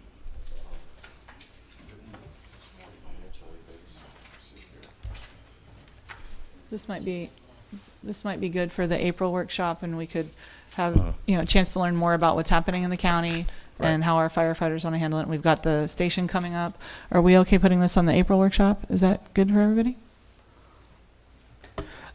This might be good for the April workshop, and we could have, a chance to learn more about what's happening in the county and how our firefighters want to handle it. And we've got the station coming up. Are we okay putting this on the April workshop? Is that good for everybody?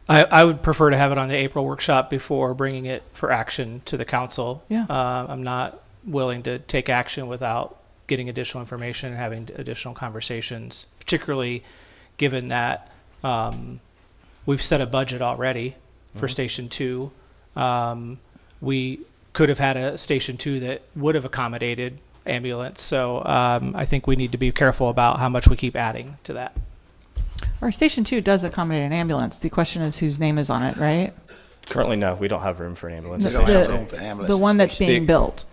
I would prefer to have it on the April workshop before bringing it for action to the council. Yeah. I'm not willing to take action without getting additional information and having additional conversations, particularly given that we've set a budget already for Station 2. We could have had a Station 2 that would have accommodated ambulance. So I think we need to be careful about how much we keep adding to that. Our Station 2 does accommodate an ambulance. The question is whose name is on it, right? Currently, no, we don't have room for an ambulance. The- at don't have Station room for ambulance The at one that's Station being built.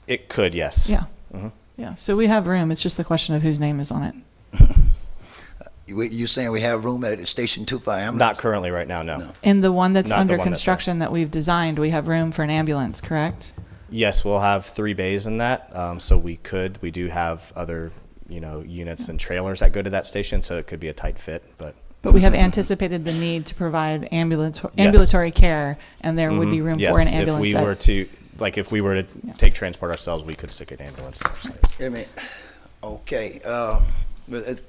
It could, yes. Yeah. Mhm. Yeah. So we have room. It's just the question of whose name is on it. You saying we have room at Station 2 for ambulance? Not currently right now, no. No. In the one that's Not the under one that's construction that we've designed, we have room for an ambulance, correct? Yes, we'll have 3 bays in that, so we do have other, units and trailers that go to that station, so it could be a tight fit, but. But we have anticipated the need to provide ambulatory care, and there would be room for an ambulance. If we were to take transport ourselves, we could stick an ambulance at our sites. I mean, okay, but,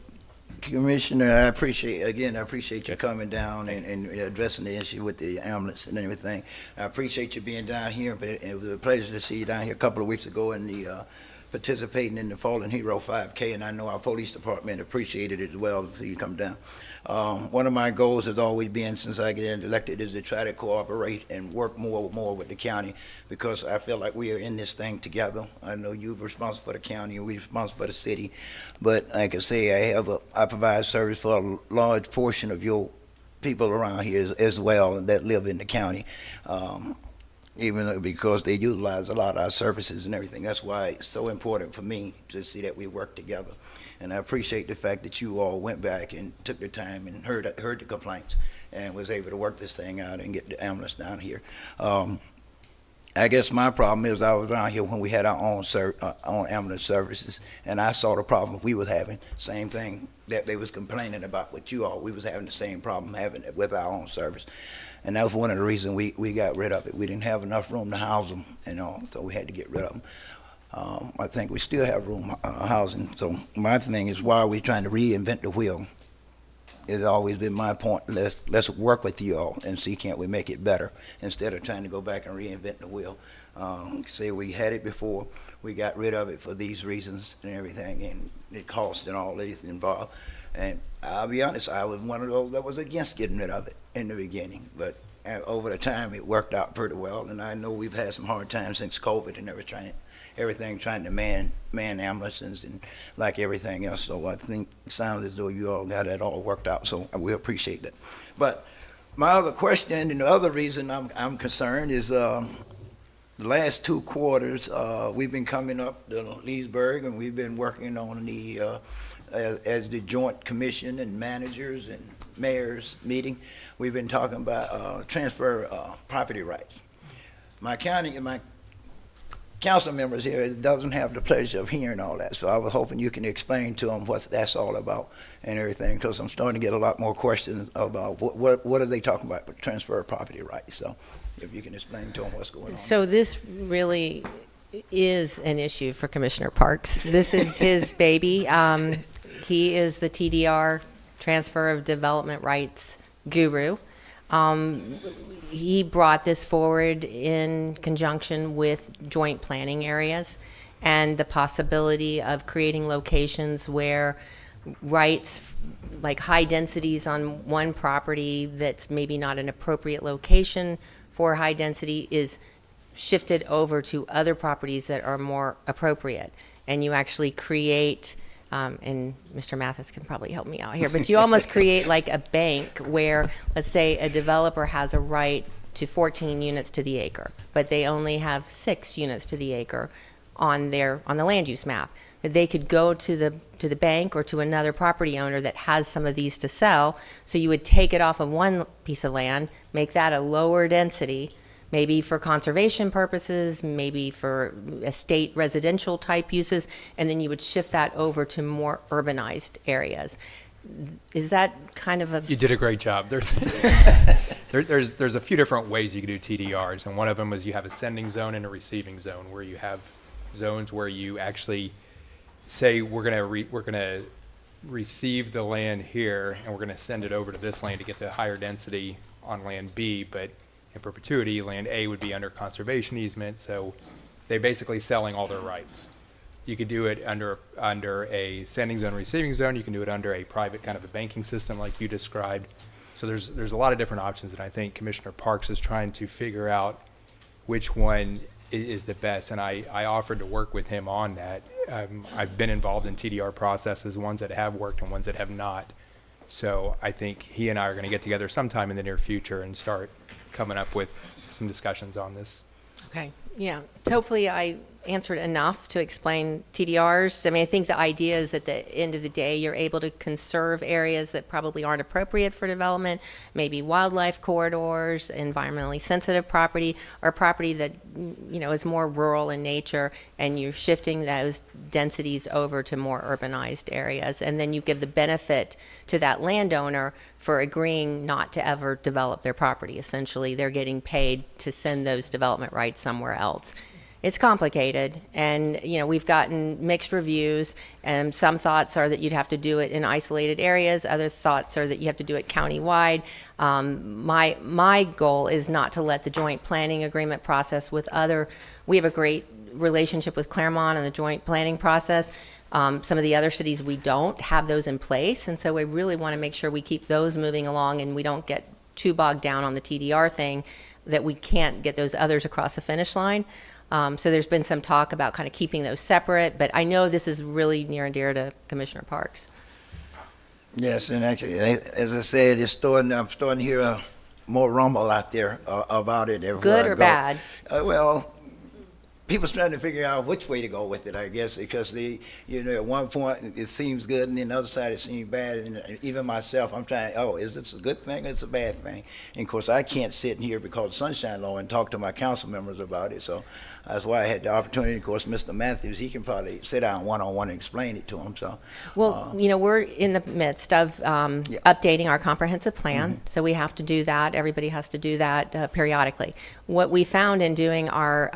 Commissioner, I appreciate you coming down and addressing the issue with the ambulance and everything. I appreciate you being down here, but it was a pleasure to see you down here a couple of weeks ago in the, participating in the Fallen Hero 5K, and I know our police department appreciated it as well to see you come down. One of my goals has always been, since I get elected, is to try to cooperate and work more with the county, because I feel like we are in this thing together. I know you're responsible for the county and we're responsible for the city, but like I say, I provide service for a large portion of your people around here as well that live in the county. Even though, because they utilize a lot of our services and everything. That's why it's so important for me to see that we work together. And I appreciate the fact that you all went back and took the time and heard the complaints and was able to work this thing out and get the ambulance down here. I guess my problem is I was around here when we had our own ambulance services, and I saw the problem we was having. Same thing that they was complaining about with you all. We was having the same problem having it with our own service. And that was one of the reasons we got rid of it. We didn't have enough room to house them, so we had to get rid of them. I think we still have room housing. So my thing is, why are we trying to reinvent the wheel? It's always been my point. Let's work with you all and see, can't we make it better instead of trying to go back and reinvent the wheel. Say we had it before, we got rid of it for these reasons and everything, and it cost and all these involved. And I'll be honest, I was one of those that was against getting rid of it in the beginning, but over the time it worked out pretty well. And I know we've had some hard times since COVID and everything trying to man ambulances and like everything else. So I think it sounds as though you all got it all worked out, so we appreciate that. But my other question and the other reason I'm concerned is the last 2 quarters we've been coming up to Leesburg, and we've been working on the as the joint commission and managers and mayors meeting. We've been talking about transfer property rights. My council members here doesn't have the pleasure of hearing all that, so I was hoping you can explain to them what that's all about and everything, because I'm starting to get a lot more questions about what are they talking about with transfer of property rights. So if you can explain to them what's going on. So this really is an issue for Commissioner Parks. This is his baby. He is the TDR, Transfer of Development Rights guru. He brought this forward in conjunction with joint planning areas and the possibility of creating locations where rights, like high densities on one property that's maybe not an appropriate location for high density, is shifted over to other properties that are more appropriate. And you actually create, and Mr. Mathis can probably help me out here, but you almost create like a bank where, let's say, a developer has a right to 14 units to the acre, but they only have 6 units to the acre on the land use map. That they could go to the bank or to another property owner that has some of these to sell. So you would take it off of one piece of land, make that a lower density, maybe for conservation purposes, maybe for estate residential type uses, and then you would shift that over to more urbanized areas. Is that kind of a... You did a great job. There's a few different ways you can do TDRs, and one of them is you have a sending zone and a receiving zone, where you have zones where you actually say we're gonna receive the land here and we're gonna send it over to this land to get the higher density on land B, but in perpetuity, land A would be under conservation easement, so they're basically selling all their rights. You could do it under a sending zone, receiving zone. You can do it under a private kind of a banking system like you described. So there's a lot of different options, and I think Commissioner Parks is trying to figure out which one is the best, and I offered to work with him on that. I've been involved in TDR processes, ones that have worked and ones that have not. So I think he and I are going to get together sometime in the near future and start coming up with some discussions on this. Okay, yeah. Hopefully I answered enough to explain TDRs. I mean, I think the idea is at the end of the day, you're able to conserve areas that probably aren't appropriate for development, maybe wildlife corridors, environmentally sensitive property, or property that, you know, is more rural in nature, and you're shifting those densities over to more urbanized areas. And then you give the benefit to that landowner for agreeing not to ever develop their property. Essentially, they're getting paid to send those development rights somewhere else. It's complicated, and you know, we've gotten mixed reviews, and some thoughts are that you'd have to do it in isolated areas. Other thoughts are that you have to do it countywide. My goal is not to let the joint planning agreement process with other. We have a great relationship with Clermont and the joint planning process. Some of the other cities, we don't have those in place, and so we really want to make sure we keep those moving along and we don't get too bogged down on the TDR thing that we can't get those others across the finish line. So there's been some talk about kind of keeping those separate, but I know this is really near and dear to Commissioner Parks. Yes, and actually, as I said, I'm starting to hear more rumble out there about it everywhere Good I or go. bad? Well, people's trying to figure out which way to go with it, I guess, because at one point it seems good, and then the other side it seems bad. And even myself, I'm trying. Oh, is this a good thing? Or it's a bad thing? And of course, I can't sit in here because of Sunshine Law and talk to my council members about it. So that's why I had the opportunity. Of course, Mr. Matthews, he can probably sit down one-on-one and explain it to them. So, Well, you know, we're in the midst of updating our comprehensive plan, so we have to do that. Everybody has to do that periodically. What we found in doing our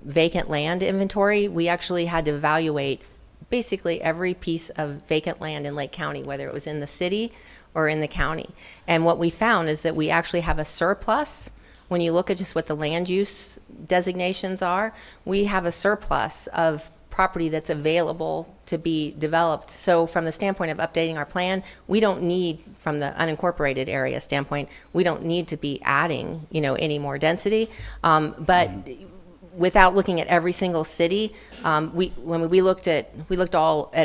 vacant land inventory, we actually had to evaluate basically every piece of vacant land in Lake County, whether it was in the city or in the county. And what we found is that we actually have a surplus. When you look at just what the land use designations are, we have a surplus of property that's available to be developed. So from the standpoint of updating our plan, we don't need, from the unincorporated area standpoint, we don't need to be adding, you know, any more density. But without looking at every single city, when we looked at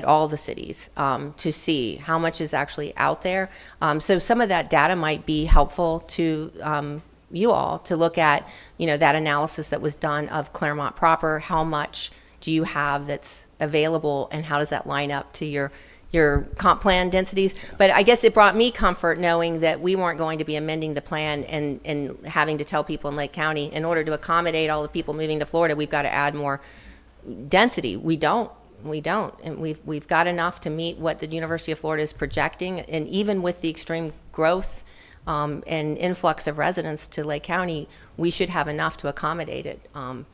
all the cities to see how much is actually out there. So some of that data might be helpful to you all to look at, you know, that analysis that was done of Clermont proper. How much do you have that's available, and how does that line up to your comp plan densities? But I guess it brought me comfort knowing that we weren't going to be amending the plan and having to tell people in Lake County, in order to accommodate all the people moving to Florida, we've got to add more density. We don't, and we've got enough to meet what the University of Florida is projecting, and even with the extreme growth and influx of residents to Lake County, we should have enough to accommodate it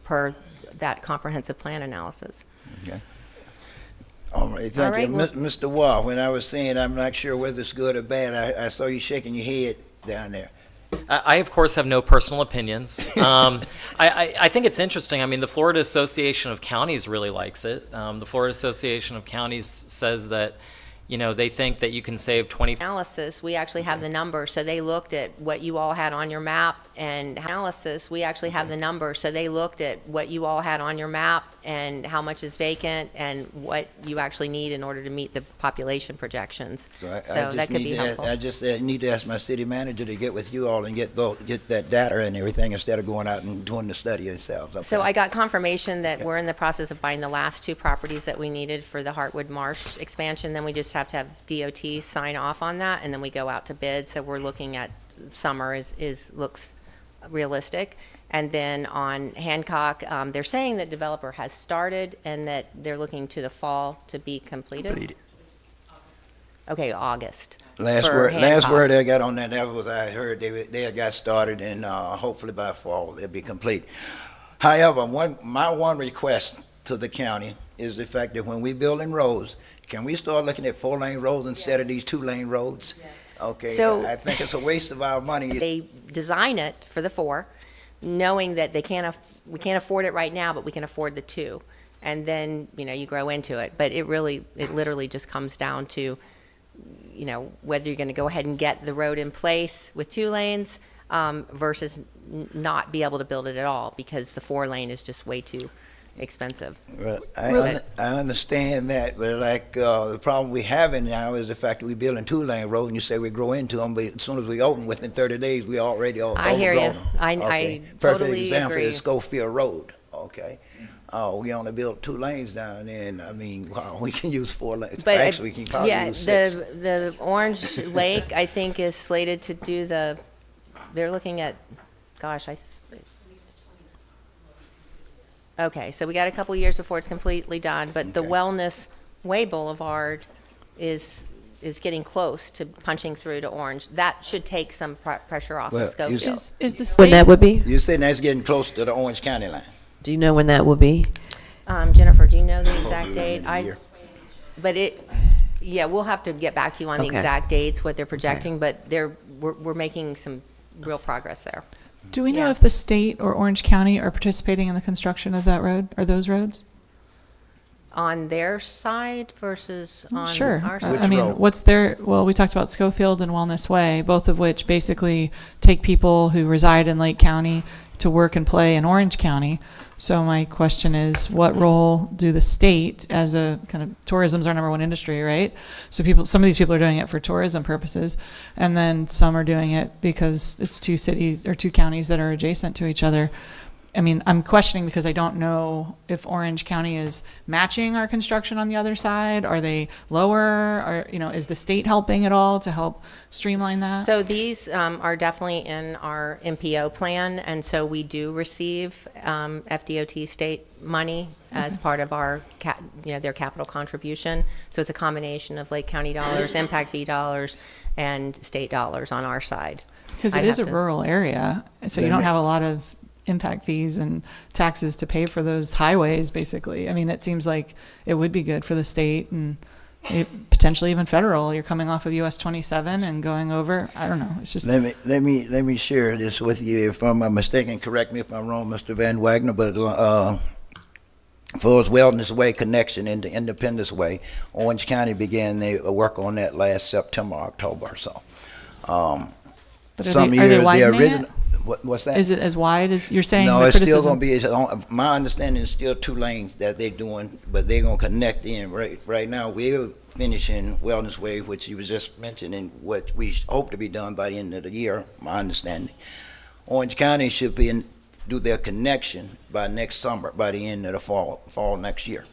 per that comprehensive plan analysis. okay. All right, thank you. well- Mr. Wall, when I was saying I'm not sure whether it's good or bad, I saw you shaking your head down there. I, of course, have no personal opinions. I think it's interesting. I mean, the Florida Association of Counties really likes it. The Florida Association of Counties says that, you know, they think that you can save 20. Analysis, we actually have the numbers, so they looked at what you all had on your map, and analysis, we actually have the numbers, so they looked at what you all had on your map and how much is vacant and what you actually need in order to meet the population projections. So I So just that could need be to, helpful. I just need to ask my city manager to get with you all and get that data and everything instead of going out and doing the study yourselves. So okay? I got confirmation that we're in the process of buying the last two properties that we needed for the Heartwood Marsh expansion. Then we just have to have DOT sign off on that, and then we go out to bid. So we're looking at summer looks realistic. And then on Hancock, they're saying that developer has started and that they're looking to the fall to be completed. Completed. Okay, August. Last for word Hancock. I got on that was I heard they had got started, and hopefully by fall they'll be complete. However, my one request to the county is the fact that when we building roads, can we start looking at 4-lane roads instead of these 2-lane roads? Okay, So- I think it's a waste of our money. They design it for the 4, knowing that we can't afford it right now, but we can afford the 2. And then, you know, you grow into it. But it literally just comes down to, you know, whether you're going to go ahead and get the road in place with 2 lanes versus not be able to build it at all because the 4-lane is just way too expensive. Well, I understand that, but like the problem we having now is the fact that we building 2-lane roads, and you say we grow into them, but as soon as we open, within 30 days, we already I hear you. overgrown them. I Okay. totally Perfect example agree. is Schofield Road. Okay, oh, we only built 2 lanes down there, and I mean, wow, we can use 4 lanes. But Actually, we can probably yeah, use 6. the Orange Lake, I think, is slated to do they're looking at, gosh, okay, so we got a couple years before it's completely done, but the Okay. Wellness Way Boulevard is getting close to punching through to Orange. That should take some pressure off Well, of Schofield. Is the When state, that would be? You're saying that's getting close to the Orange County line? Do you know when that will be? Jennifer, do you know the exact Probably date? in a year. But yeah, we'll have to get back to you on the Okay. exact dates, what they're projecting, but we're making some real progress there. do we know Yeah. if the state or Orange County are participating in the construction of that road, or those roads? On their side versus on Sure. our I side? Which mean, road? what's their, well, we talked about Schofield and Wellness Way, both of which basically take people who reside in Lake County to work and play in Orange County. So my question is, what role do the state, as a kind of, tourism's our number one industry, right? So some of these people are doing it for tourism purposes, and then some are doing it because it's 2 cities or 2 counties that are adjacent to each other. I mean, I'm questioning because I don't know if Orange County is matching our construction on the other side. Are they lower? Or, is the state helping at all to help streamline that? So these are definitely in our MPO plan, and so we do receive FDOT state money as part of our, their capital contribution. So it's a combination of Lake County dollars, impact fee dollars, and state dollars on our side. Because it I'd is a have to- rural area, so you don't have a lot of impact fees and taxes to pay for those highways, basically. I mean, it seems like it would be good for the state and potentially even federal. You're coming off of US 27 and going over. I don't know. It's just, Let me share this with you. If I'm mistaken, correct me if I'm wrong, Mr. Van Wagner, but for its Wellness Way connection into Independence Way, Orange County began their work on that last September, October or so. but Some are they years, the widening original. it? What's that? Is it as wide as you're saying? No, the it's still criticism- going to be, my understanding is still 2 lanes that they're doing, but they're going to connect in. Right now, we're finishing Wellness Way, which you was just mentioning, what we hope to be done by the end of the year, my understanding. Orange County should do their connection by next summer, by the end of the fall next year.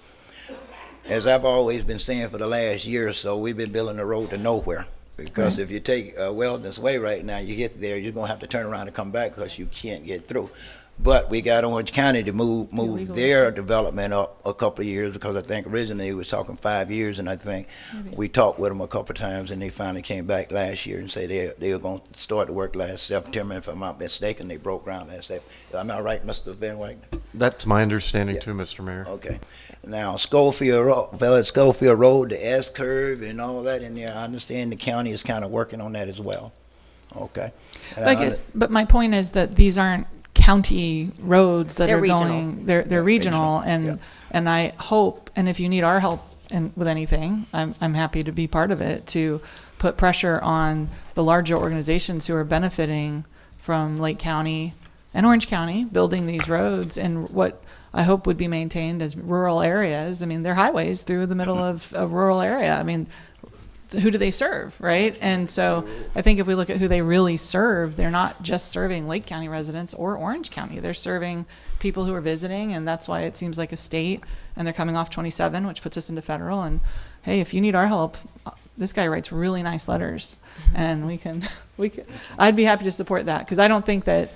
As I've always been saying for the last year or so, we've been building a road to nowhere. Because if you take Wellness Way right now, you get there, you're going to have to turn around and come back because you can't get through. But we got Orange County to move their development up a couple of years, because I think originally it was talking 5 years, and I think we talked with them a couple of times, and they finally came back last year and said they were going to start the work last September. If I'm not mistaken, they broke ground last September. Am I right, Mr. Van Wagner? That's my understanding Yeah. too, Mr. Mayor. Okay. Now, Schofield Road, the S curve and all that in there, I understand the county is kind of working on that as well. Okay. And I guess, but my point is that these aren't county roads that They're are regional. going, they're Yeah, regional, regional, and I hope, and if you need our help with anything, I'm happy to be part of it, to put pressure on the larger organizations who are benefiting from Lake County and Orange County building these roads and what I hope would be maintained as rural areas. I mean, they're highways through the middle of a rural area. I mean, who do they serve, right? And so I think if we look at who they really serve, they're not just serving Lake County residents or Orange County. They're serving people who are visiting, and that's why it seems like a state, and they're coming off 27, which puts us into federal. And hey, if you need our help, this guy writes really nice letters, and we can, I'd be happy to support that, because I don't think that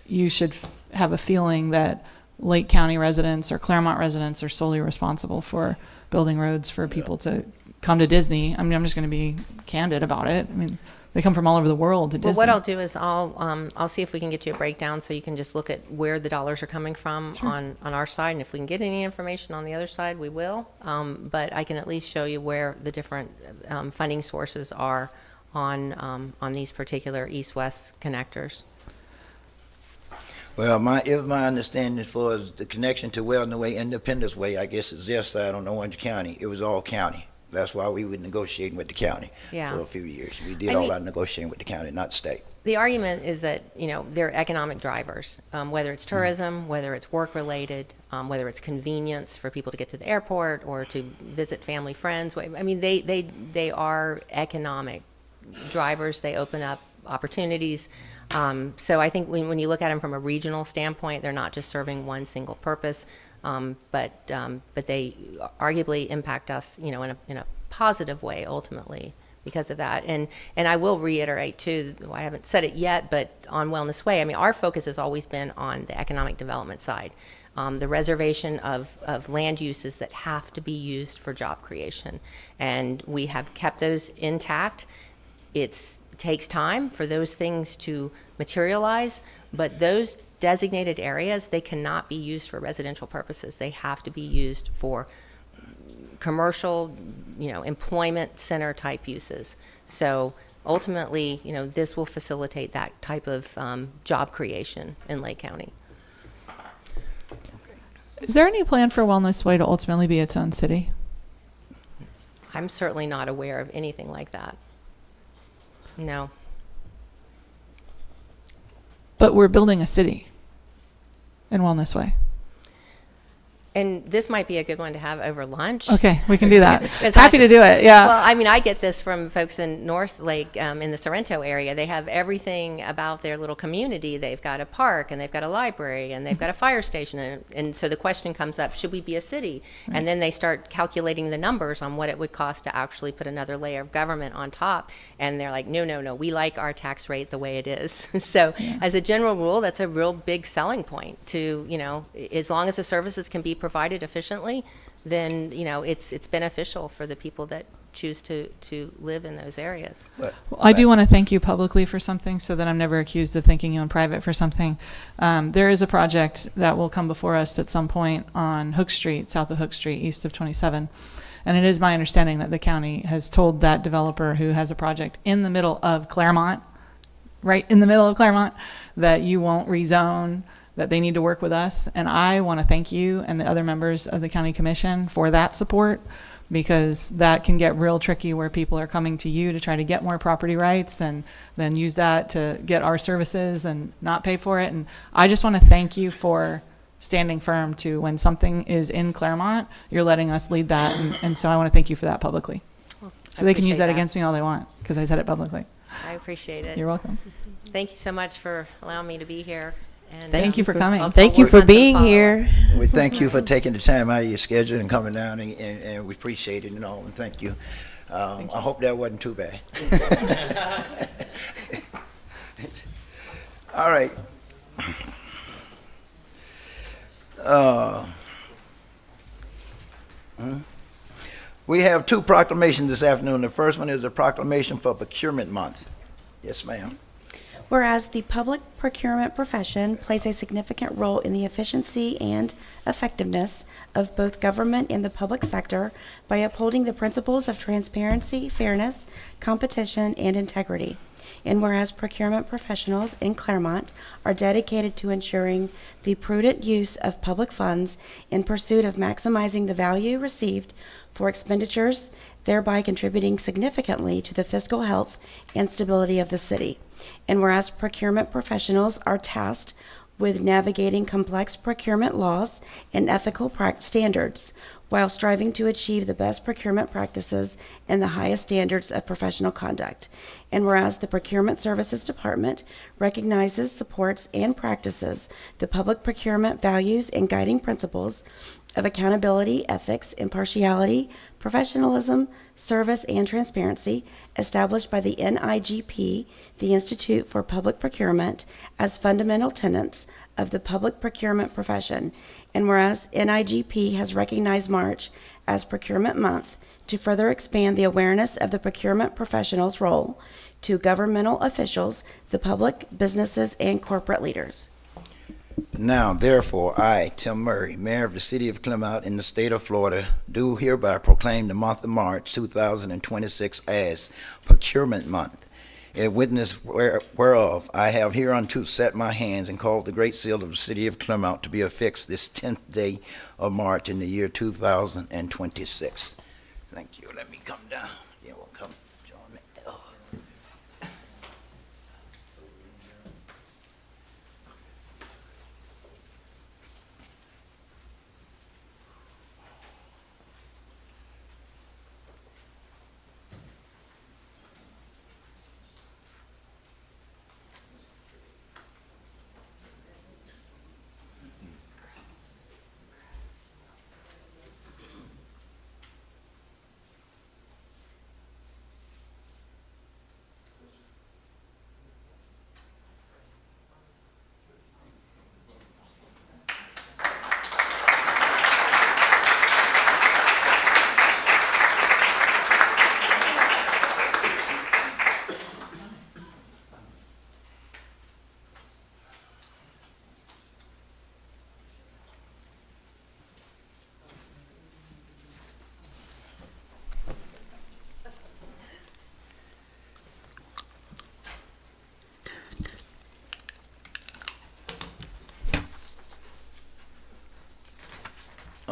you should have a feeling that Lake County residents or Clermont residents are solely responsible for building roads for people to come to Disney. I mean, I'm just going to be candid about it. I mean, they come from all over the world to Disney. Well, what I'll do is I'll see if we can get you a breakdown so you can just look at where the dollars are coming from on our side, and if we can get any information on the other side, we will. But I can at least show you where the different funding sources are on these particular east-west connectors. Well, my understanding for the connection to Wellness Way, Independence Way, I guess is their side on Orange County. It was all county. That's why we were negotiating with the county for a few years. We did all our negotiating with the county, not state. The argument is that, they're economic drivers, whether it's tourism, whether it's work-related, whether it's convenience for people to get to the airport or to visit family, friends. I mean, they are economic drivers. They open up opportunities. So I think when you look at them from a regional standpoint, they're not just serving one single purpose. but they arguably impact us, you know, in a positive way ultimately because of that. And I will reiterate too, I haven't said it yet, but on Wellness Way, I mean, our focus has always been on the economic development side. The reservation of land uses that have to be used for job creation. And we have kept those intact. It takes time for those things to materialize, but those designated areas, they cannot be used for residential purposes. They have to be used for commercial, you know, employment center type uses. So ultimately, you know, this will facilitate that type of job creation in Lake County. Is there any plan for Wellness Way to ultimately be its own city? I'm certainly not aware of anything like that. No. But we're building a city in Wellness Way. And this might be a good one to have over lunch. Okay, we can do that. 'Cause Happy to do it, yeah. Well, I mean, I get this from folks in North Lake, in the Sorrento area. They have everything about their little community. They've got a park, and they've got a library, and they've got a fire station. And so the question comes up, should we be a city? Right. And then they start calculating the numbers on what it would cost to actually put another layer of government on top. And they're like, no, we like our tax rate the way it is. So as a general rule, that's a real big selling point to, you know, as long as the services can be provided efficiently, then, you know, it's beneficial for the people that choose to live in those areas. Well, I do want to thank you publicly for something so that I'm never accused of thanking you in private for something. There is a project that will come before us at some point on Hook Street, south of Hook Street, east of 27. And it is my understanding that the county has told that developer who has a project in the middle of Clermont, right in the middle of Clermont, that you won't rezone, that they need to work with us. And I want to thank you and the other members of the county commission for that support, because that can get real tricky where people are coming to you to try to get more property rights and then use that to get our services and not pay for it. And I just want to thank you for standing firm to when something is in Clermont, you're letting us lead that. And so I want to thank you for that publicly. So they can use that against me all they want because I said it publicly. I appreciate it. You're welcome. Thank you so much for allowing me to be here. And thank you for coming. Thank you for being here. We thank you for taking the time out of your schedule and coming down, and we appreciate it and all, and thank you. I hope that wasn't too bad. All right. We have two proclamations this afternoon. The first one is a proclamation for Procurement Month. Yes, ma'am. Whereas the public procurement profession plays a significant role in the efficiency and effectiveness of both government and the public sector by upholding the principles of transparency, fairness, competition, and integrity. And whereas procurement professionals in Clermont are dedicated to ensuring the prudent use of public funds in pursuit of maximizing the value received for expenditures, thereby contributing significantly to the fiscal health and stability of the city. And whereas procurement professionals are tasked with navigating complex procurement laws and ethical standards while striving to achieve the best procurement practices and the highest standards of professional conduct. And whereas the Procurement Services Department recognizes, supports, and practices the public procurement values and guiding principles of accountability, ethics, impartiality, professionalism, service, and transparency established by the NIGP, the Institute for Public Procurement, as fundamental tenets of the public procurement profession. And whereas NIGP has recognized March as Procurement Month to further expand the awareness of the procurement professional's role to governmental officials, the public, businesses, and corporate leaders. Now, therefore, I, Tim Murray, Mayor of the City of Clermont in the state of Florida, do hereby proclaim the month of March 2026 as Procurement Month. In witness whereof I have hereunto set my hands and called the great seal of the City of Clermont to be affixed this 10th day of March in the year 2026. Thank you. Let me come down. Yeah, we'll come join me. Oh.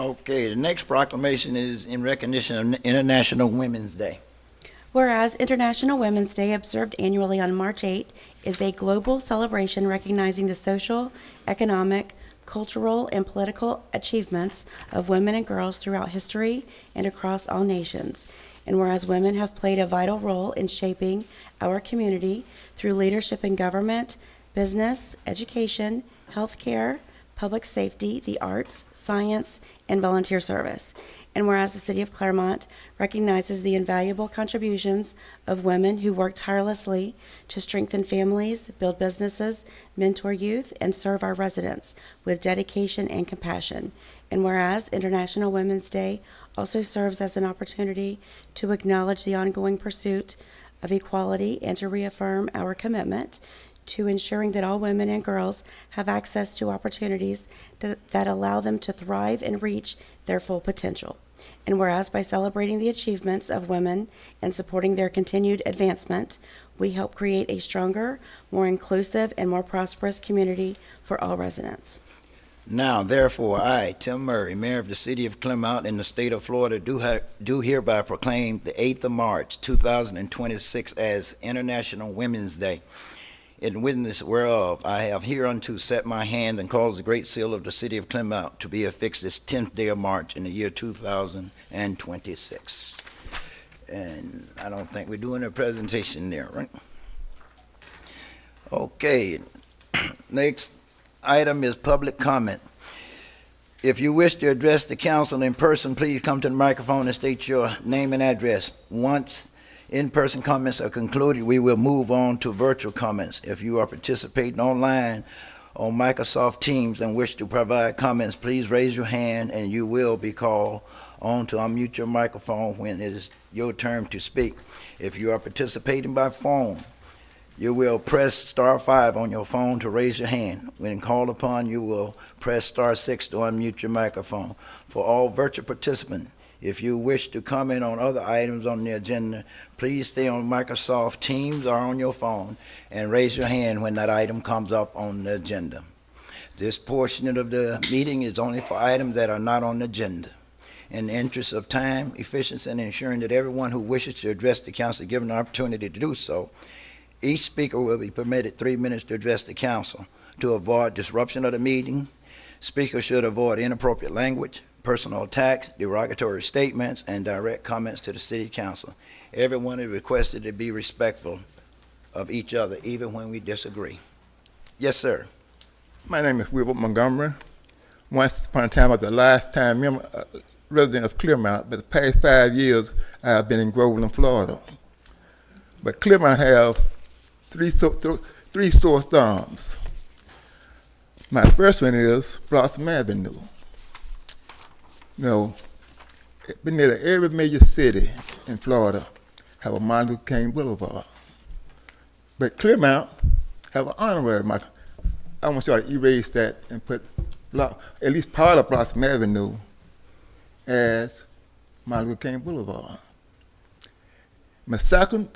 Okay, the next proclamation is in recognition of International Women's Day. Whereas International Women's Day, observed annually on March 8, is a global celebration recognizing the social, economic, cultural, and political achievements of women and girls throughout history and across all nations. And whereas women have played a vital role in shaping our community through leadership in government, business, education, healthcare, public safety, the arts, science, and volunteer service. And whereas the City of Clermont recognizes the invaluable contributions of women who work tirelessly to strengthen families, build businesses, mentor youth, and serve our residents with dedication and compassion. And whereas International Women's Day also serves as an opportunity to acknowledge the ongoing pursuit of equality and to reaffirm our commitment to ensuring that all women and girls have access to opportunities that allow them to thrive and reach their full potential. And whereas by celebrating the achievements of women and supporting their continued advancement, we help create a stronger, more inclusive, and more prosperous community for all residents. Now, therefore, I, Tim Murray, Mayor of the City of Clermont in the state of Florida, do hereby proclaim the 8th of March, 2026 as International Women's Day. In witness whereof, I have hereunto set my hand and caused the great seal of the City of Clermont to be affixed this 10th day of March in the year 2026. And I don't think we're doing a presentation there, right? Okay, next item is public comment. If you wish to address the council in person, please come to the microphone and state your name and address. Once in-person comments are concluded, we will move on to virtual comments. If you are participating online on Microsoft Teams and wish to provide comments, please raise your hand and you will be called on to unmute your microphone when it is your turn to speak. If you are participating by phone, you will press star 5 on your phone to raise your hand. When called upon, you will press star 6 to unmute your microphone. For all virtual participants, if you wish to comment on other items on the agenda, please stay on Microsoft Teams or on your phone and raise your hand when that item comes up on the agenda. This portion of the meeting is only for items that are not on the agenda. In the interest of time, efficiency, and ensuring that everyone who wishes to address the council is given an opportunity to do so, each speaker will be permitted 3 minutes to address the council. To avoid disruption of the meeting, speakers should avoid inappropriate language, personal attacks, derogatory statements, and direct comments to the city council. Everyone is requested to be respectful of each other, even when we disagree. Yes, sir. My name is Wilbert Montgomery. Once upon a time, I was the last-time resident of Clermont, but the past 5 years, I have been in Groveland, Florida. But Clermont have three sore thumbs. My first one is Blossom Avenue. You know, been near every major city in Florida have a Martin Luther King Boulevard. But Clermont have an honorary. I want y'all to erase that and put at least part of Blossom Avenue as Martin Luther King Boulevard. My second,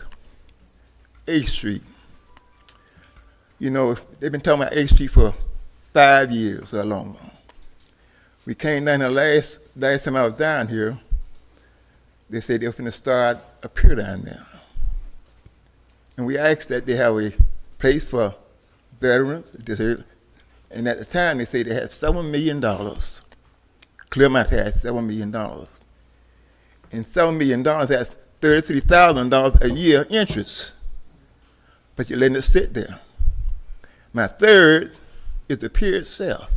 8th Street. You know, they've been talking about 8th Street for 5 years or longer. We came down here last time I was down here, they said they were going to start a pier down there. And we asked that they have a place for veterans, and at the time they said they had $7 million. Clermont had $7 million. And $7 million, that's $33,000 a year interest. But you're letting it sit there. My third is the pier itself.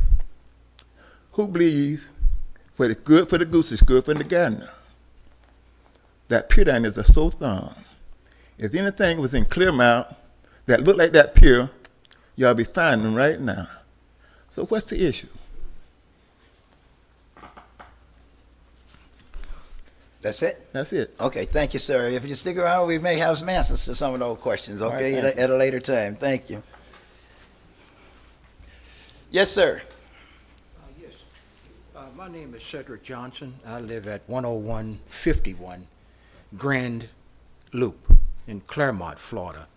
Who believes what is good for the goose is good for the gander? That pier down is a sore thumb. If anything was in Clermont that looked like that pier, y'all be finding them right now. So what's the issue? That's it? That's it. Okay, thank you, sir. If you stick around, we may have some answers to some of those questions, okay, All right, at a later time. Thank you. Yes, sir. Yes. My name is Cedric Johnson. I live at 10151 Grand Loop in Clermont, Florida,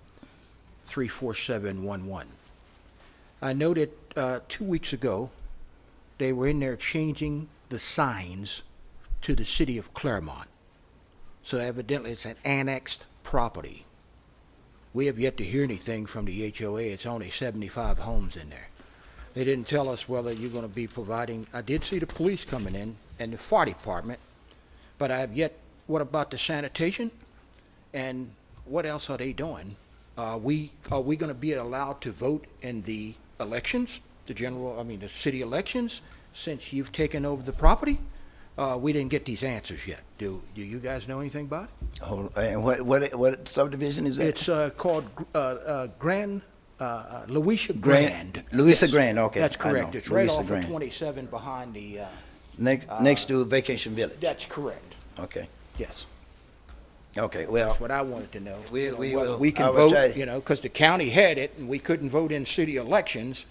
34711. I noted 2 weeks ago they were in there changing the signs to the city of Clermont. So evidently it's an annexed property. We have yet to hear anything from the HOA. It's only 75 homes in there. They didn't tell us whether you're going to be providing, I did see the police coming in and the fire department, but I have yet, what about the sanitation? And what else are they doing? Are we going to be allowed to vote in the elections, the city elections, since you've taken over the property? We didn't get these answers yet. Do you guys know anything about it? Oh, and what subdivision is that? It's called Louisa Grand. Louisa Yes, Grand, okay. That's I know. correct. It's right Louisa off Grand. of 27 behind the, Next to Vacation Village. that's correct. Okay. Yes. Okay, well, That's what I wanted to know. We- You know, we whether will- we I can will tell vote, you. because the county had it, and we couldn't vote in city elections,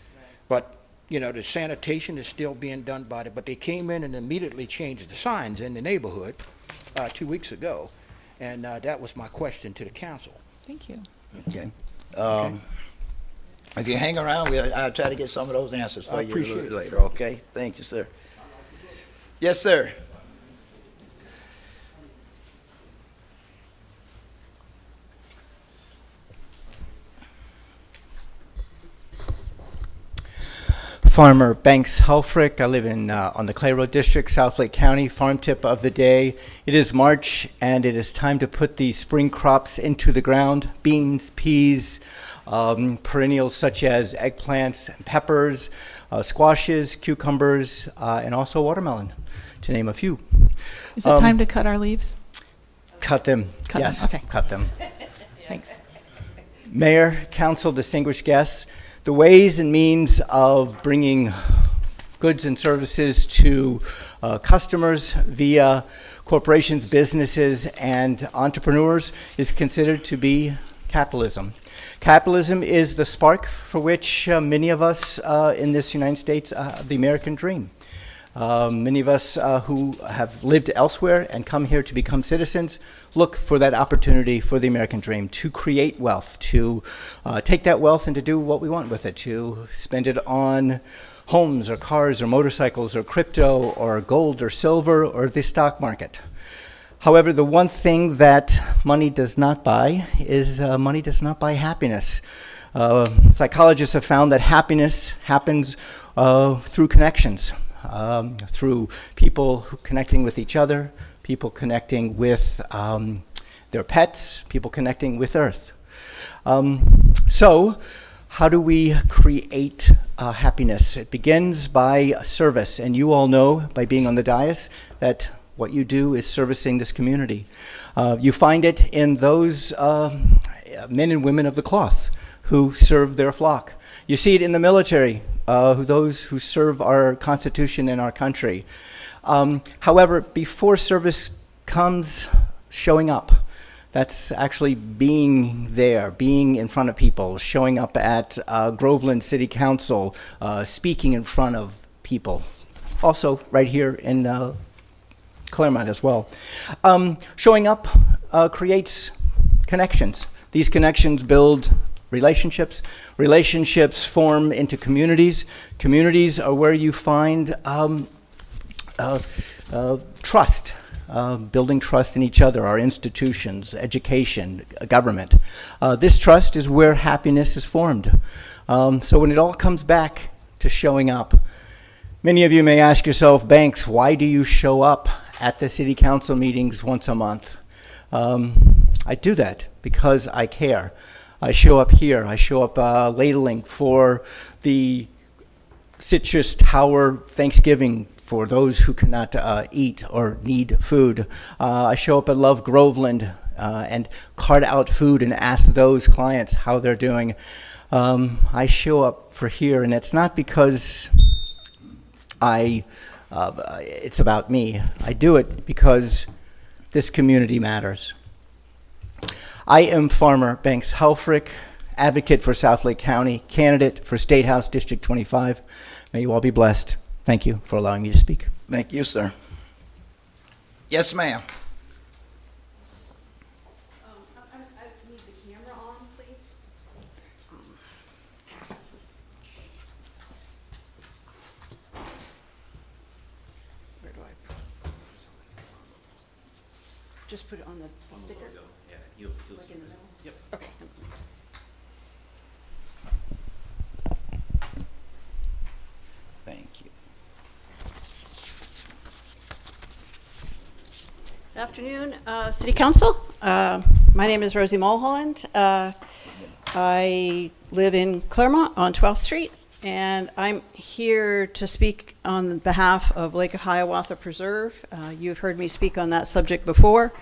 but, the sanitation is still being done by but they came in and immediately changed the signs in the neighborhood 2 weeks ago, and that was my question to the council. Thank you. okay. If you hang around, I'll try to get some of those answers for I you a appreciate little it, later, sir. okay? Thank you, sir. Yes, sir. Farmer Banks Helfrich. I live on the Clay Road District, South Lake County. Farm tip of the day. It is March, and it is time to put the spring crops into the ground. Beans, peas, perennials such as eggplants, and peppers, squashes, cucumbers, and also watermelon, to name a few. Is it time to cut our leaves? Cut them. Cut them, Yes, okay. cut them. Thanks. Mayor, council, distinguished guests, the ways and means of bringing goods and services to customers via corporations, businesses, and entrepreneurs is considered to be capitalism. Capitalism is the spark for which many of us in this United States, the American dream. Many of us who have lived elsewhere and come here to become citizens look for that opportunity for the American dream, to create wealth, to take that wealth and to do what we want with it, to spend it on homes or cars or motorcycles or crypto or gold or silver or the stock market. However, the one thing that money does not buy is money does not buy happiness. Psychologists have found that happiness happens through connections. Through people connecting with each other, people connecting with their pets, people connecting with Earth. So, how do we create happiness? It begins by service, and you all know, by being on the dais, that what you do is servicing this community. You find it in those men and women of the cloth who serve their flock. You see it in the military, those who serve our Constitution and our country. However, before service comes showing up. That's actually being there, being in front of people, showing up at Groveland City Council, speaking in front of people. Also, right here in Clermont as well. Showing up creates connections. These connections build relationships. Relationships form into communities. Communities are where you find trust, building trust in each other, our institutions, education, government. This trust is where happiness is formed. So when it all comes back to showing up, many of you may ask yourself, Banks, why do you show up at the city council meetings once a month? I do that because I care. I show up here. I show up ladling for the Citrus Tower Thanksgiving for those who cannot eat or need food. I show up at Love Groveland and cart out food and ask those clients how they're doing. I show up for here, and it's not because it's about me. I do it because this community matters. I am Farmer Banks Helfrich, advocate for South Lake County, candidate for State House District 25. May you all be blessed. Thank you for allowing me to speak. Thank you, sir. Yes, ma'am. I need the camera on, please. Where do just put it on the sticker? Yeah, Like in the middle? Yep. Okay. Thank you. Good afternoon, City Council. My name is Rosie Mulholland. I live in Clermont on 12th Street, and I'm here to speak on behalf of Lake Hiawatha Preserve. You've heard me speak on that subject before.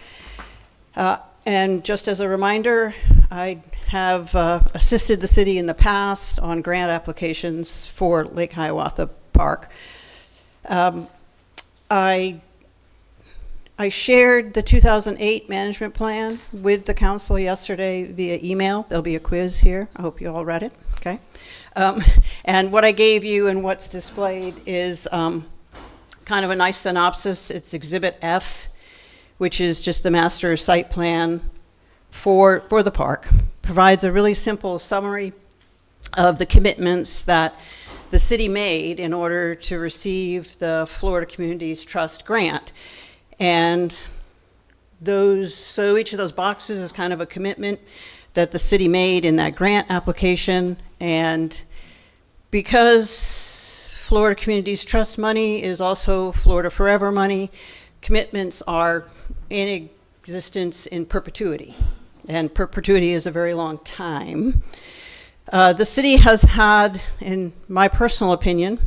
And just as a reminder, I have assisted the city in the past on grant applications for Lake Hiawatha Park. I shared the 2008 management plan with the council yesterday via email. There'll be a quiz here. I hope you all read it, okay? And what I gave you and what's displayed is kind of a nice synopsis. It's Exhibit F, which is just the master site plan for the park. Provides a really simple summary of the commitments that the city made in order to receive the Florida Communities Trust grant. And so each of those boxes is kind of a commitment that the city made in that grant application. And because Florida Communities Trust money is also Florida Forever money, commitments are in existence in perpetuity. And perpetuity is a very long time. The city has had, in my personal opinion,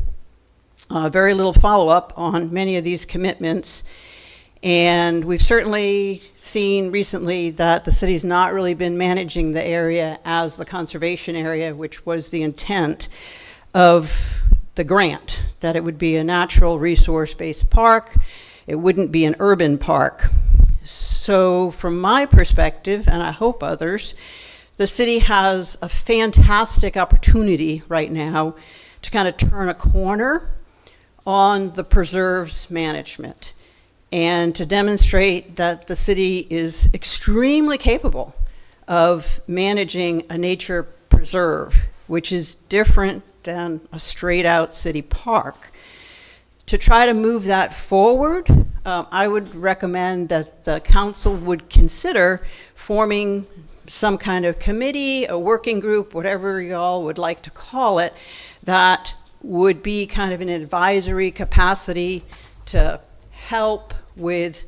very little follow-up on many of these commitments. And we've certainly seen recently that the city's not really been managing the area as the conservation area, which was the intent of the grant, that it would be a natural resource-based park. It wouldn't be an urban park. So from my perspective, and I hope others, the city has a fantastic opportunity right now to kind of turn a corner on the preserve's management and to demonstrate that the city is extremely capable of managing a nature preserve, which is different than a straight out city park. To try to move that forward, I would recommend that the council would consider forming some kind of committee, a working group, whatever y'all would like to call it, that would be kind of an advisory capacity to help with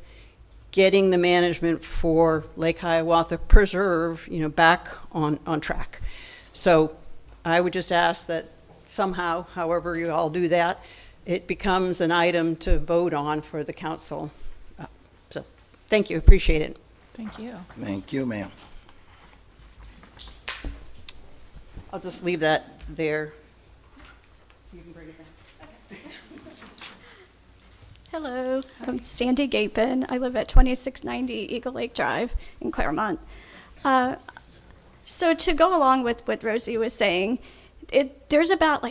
getting the management for Lake Hiawatha Preserve, back on track. So I would just ask that somehow, however you all do that, it becomes an item to vote on for the council. So thank you, appreciate it. Thank you. Thank you, ma'am. I'll just leave that there. You can bring it back. Hello, I'm Sandy Gapin. I live at 2690 Eagle Lake Drive in Clermont. So to go along with what Rosie was saying, there's about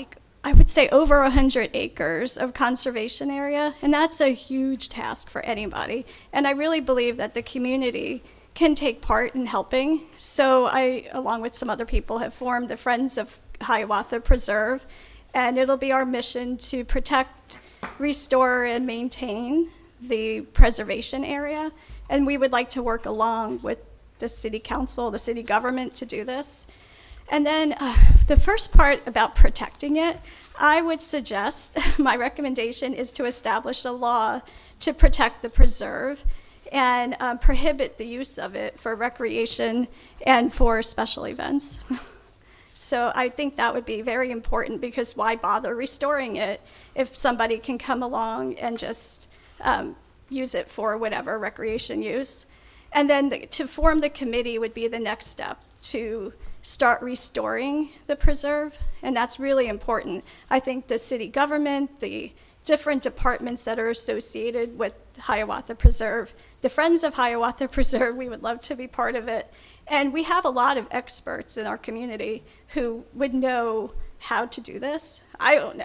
I would say over 100 acres of conservation area, and that's a huge task for anybody. And I really believe that the community can take part in helping. So I, along with some other people, have formed the Friends of Hiawatha Preserve, and it'll be our mission to protect, restore, and maintain the preservation area. And we would like to work along with the city council, the city government to do this. And then the first part about protecting it, I would suggest, my recommendation is to establish a law to protect the preserve and prohibit the use of it for recreation and for special events. So I think that would be very important, because why bother restoring it if somebody can come along and just use it for whatever recreation use. And then to form the committee would be the next step to start restoring the preserve, and that's really important. I think the city government, the different departments that are associated with Hiawatha Preserve, the Friends of Hiawatha Preserve, we would love to be part of it. And we have a lot of experts in our community who would know how to do this. I don't know,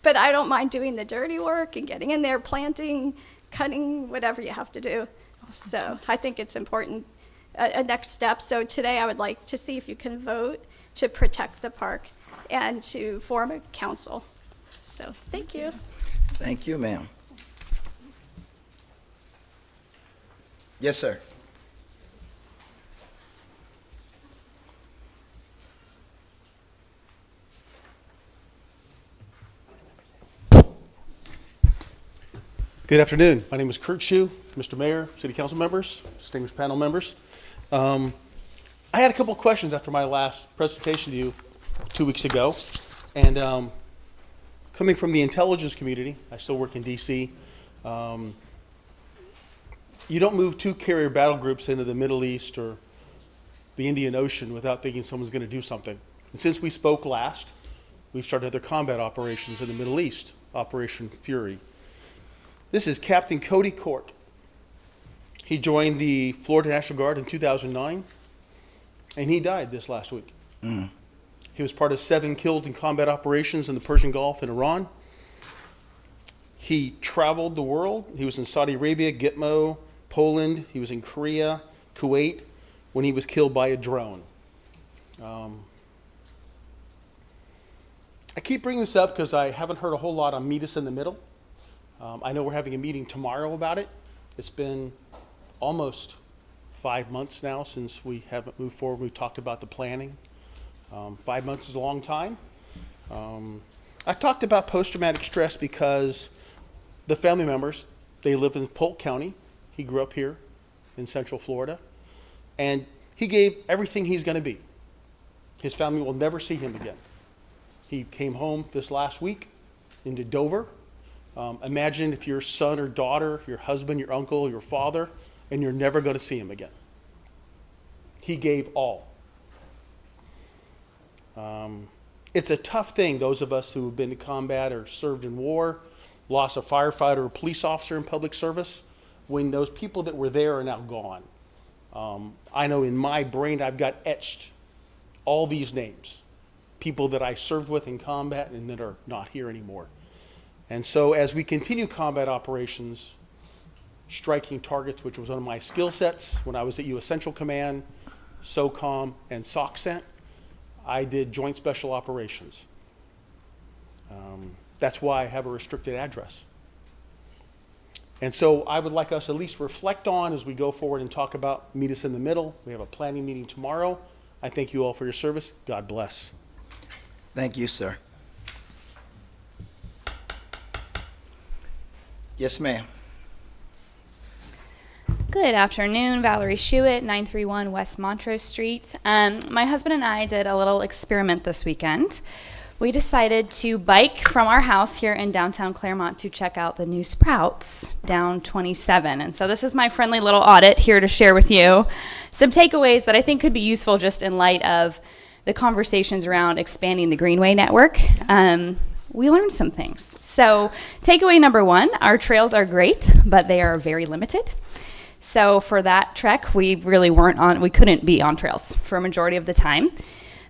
but I don't mind doing the dirty work and getting in there, planting, cutting, whatever you have to do. So I think it's important, a next step. So today I would like to see if you can vote to protect the park and to form a council. So thank you. Thank you, ma'am. Yes, sir. Good afternoon. My name is Kurt Shue, Mr. Mayor, City Council members, distinguished panel members. I had a couple of questions after my last presentation to you 2 weeks ago. And coming from the intelligence community, I still work in DC, you don't move 2 carrier battle groups into the Middle East or the Indian Ocean without thinking someone's going to do something. And since we spoke last, we've started other combat operations in the Middle East, Operation Fury. This is Captain Cody Court. He joined the Florida National Guard in 2009, and he died this last week. He was part of 7 killed in combat operations in the Persian Gulf and Iran. He traveled the world. He was in Saudi Arabia, Gitmo, Poland. He was in Korea, Kuwait, when he was killed by a drone. I keep bringing this up because I haven't heard a whole lot on Meet Us in the Middle. I know we're having a meeting tomorrow about it. It's been almost 5 months now since we haven't moved forward. We've talked about the planning. 5 months is a long time. I talked about post-traumatic stress because the family members, they live in Polk County. He grew up here in Central Florida. And he gave everything he's going to be. His family will never see him again. He came home this last week into Dover. Imagine if your son or daughter, your husband, your uncle, your father, and you're never going to see him again. He gave all. It's a tough thing, those of us who have been to combat or served in war, lost a firefighter or police officer in public service, when those people that were there are now gone. I know in my brain I've got etched all these names, people that I served with in combat and that are not here anymore. And so as we continue combat operations, striking targets, which was one of my skill sets when I was at U.S. Central Command, SOCOM, and SOCCENT, I did Joint Special Operations. That's why I have a restricted address. And so I would like us at least reflect on as we go forward and talk about Meet Us in the Middle. We have a planning meeting tomorrow. I thank you all for your service. God bless. Thank you, sir. Yes, ma'am. Good afternoon, Valerie Shewitt, 931 West Montrose Street. My husband and I did a little experiment this weekend. We decided to bike from our house here in downtown Clermont to check out the new Sprouts down 27. And so this is my friendly little audit here to share with you some takeaways that I think could be useful just in light of the conversations around expanding the Greenway network. We learned some things. So takeaway number 1, our trails are great, but they are very limited. So for that trek, we couldn't be on trails for a majority of the time.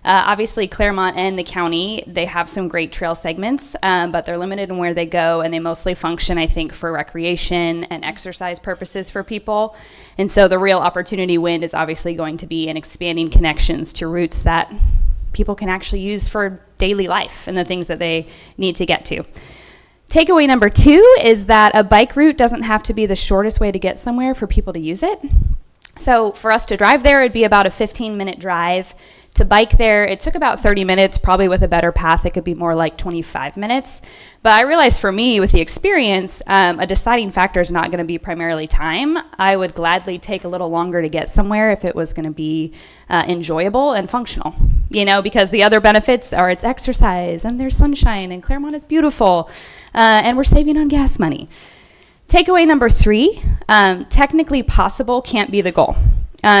Obviously, Clermont and the county, they have some great trail segments, but they're limited in where they go, and they mostly function, I think, for recreation and exercise purposes for people. And so the real opportunity win is obviously going to be in expanding connections to routes that people can actually use for daily life and the things that they need to get to. Takeaway number 2 is that a bike route doesn't have to be the shortest way to get somewhere for people to use it. So for us to drive there, it'd be about a 15-minute drive. To bike there, it took about 30 minutes. Probably with a better path, it could be more like 25 minutes. But I realized for me, with the experience, a deciding factor is not going to be primarily time. I would gladly take a little longer to get somewhere if it was going to be enjoyable and functional, because the other benefits are it's exercise and there's sunshine and Clermont is beautiful and we're saving on gas money. Takeaway number 3, technically possible can't be the goal.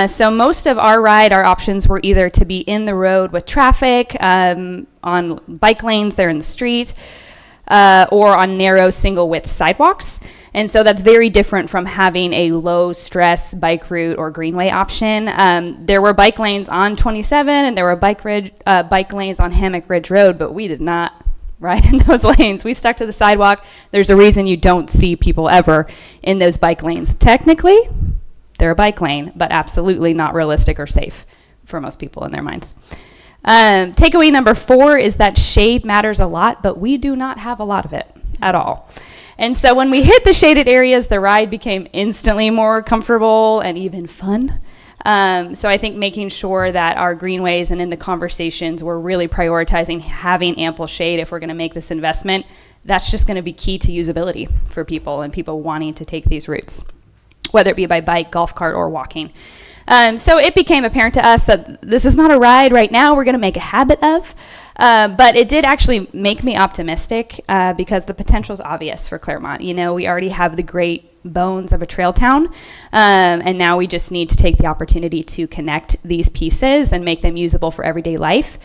So most of our options were either to be in the road with traffic, on bike lanes there in the street, or on narrow single-width sidewalks. And so that's very different from having a low-stress bike route or greenway option. There were bike lanes on 27, and there were bike lanes on Hammock Ridge Road, but we did not ride in those lanes. We stuck to the sidewalk. There's a reason you don't see people ever in those bike lanes. Technically, they're a bike lane, but absolutely not realistic or safe for most people in their minds. Takeaway number 4 is that shade matters a lot, but we do not have a lot of it at all. And so when we hit the shaded areas, the ride became instantly more comfortable and even fun. So I think making sure that our greenways and in the conversations, we're really prioritizing having ample shade if we're going to make this investment. That's just going to be key to usability for people and people wanting to take these routes, whether it be by bike, golf cart, or walking. So it became apparent to us that this is not a ride right now we're going to make a habit of. But it did actually make me optimistic because the potential is obvious for Clermont. You know, we already have the great bones of a trail town, and now we just need to take the opportunity to connect these pieces and make them usable for everyday life.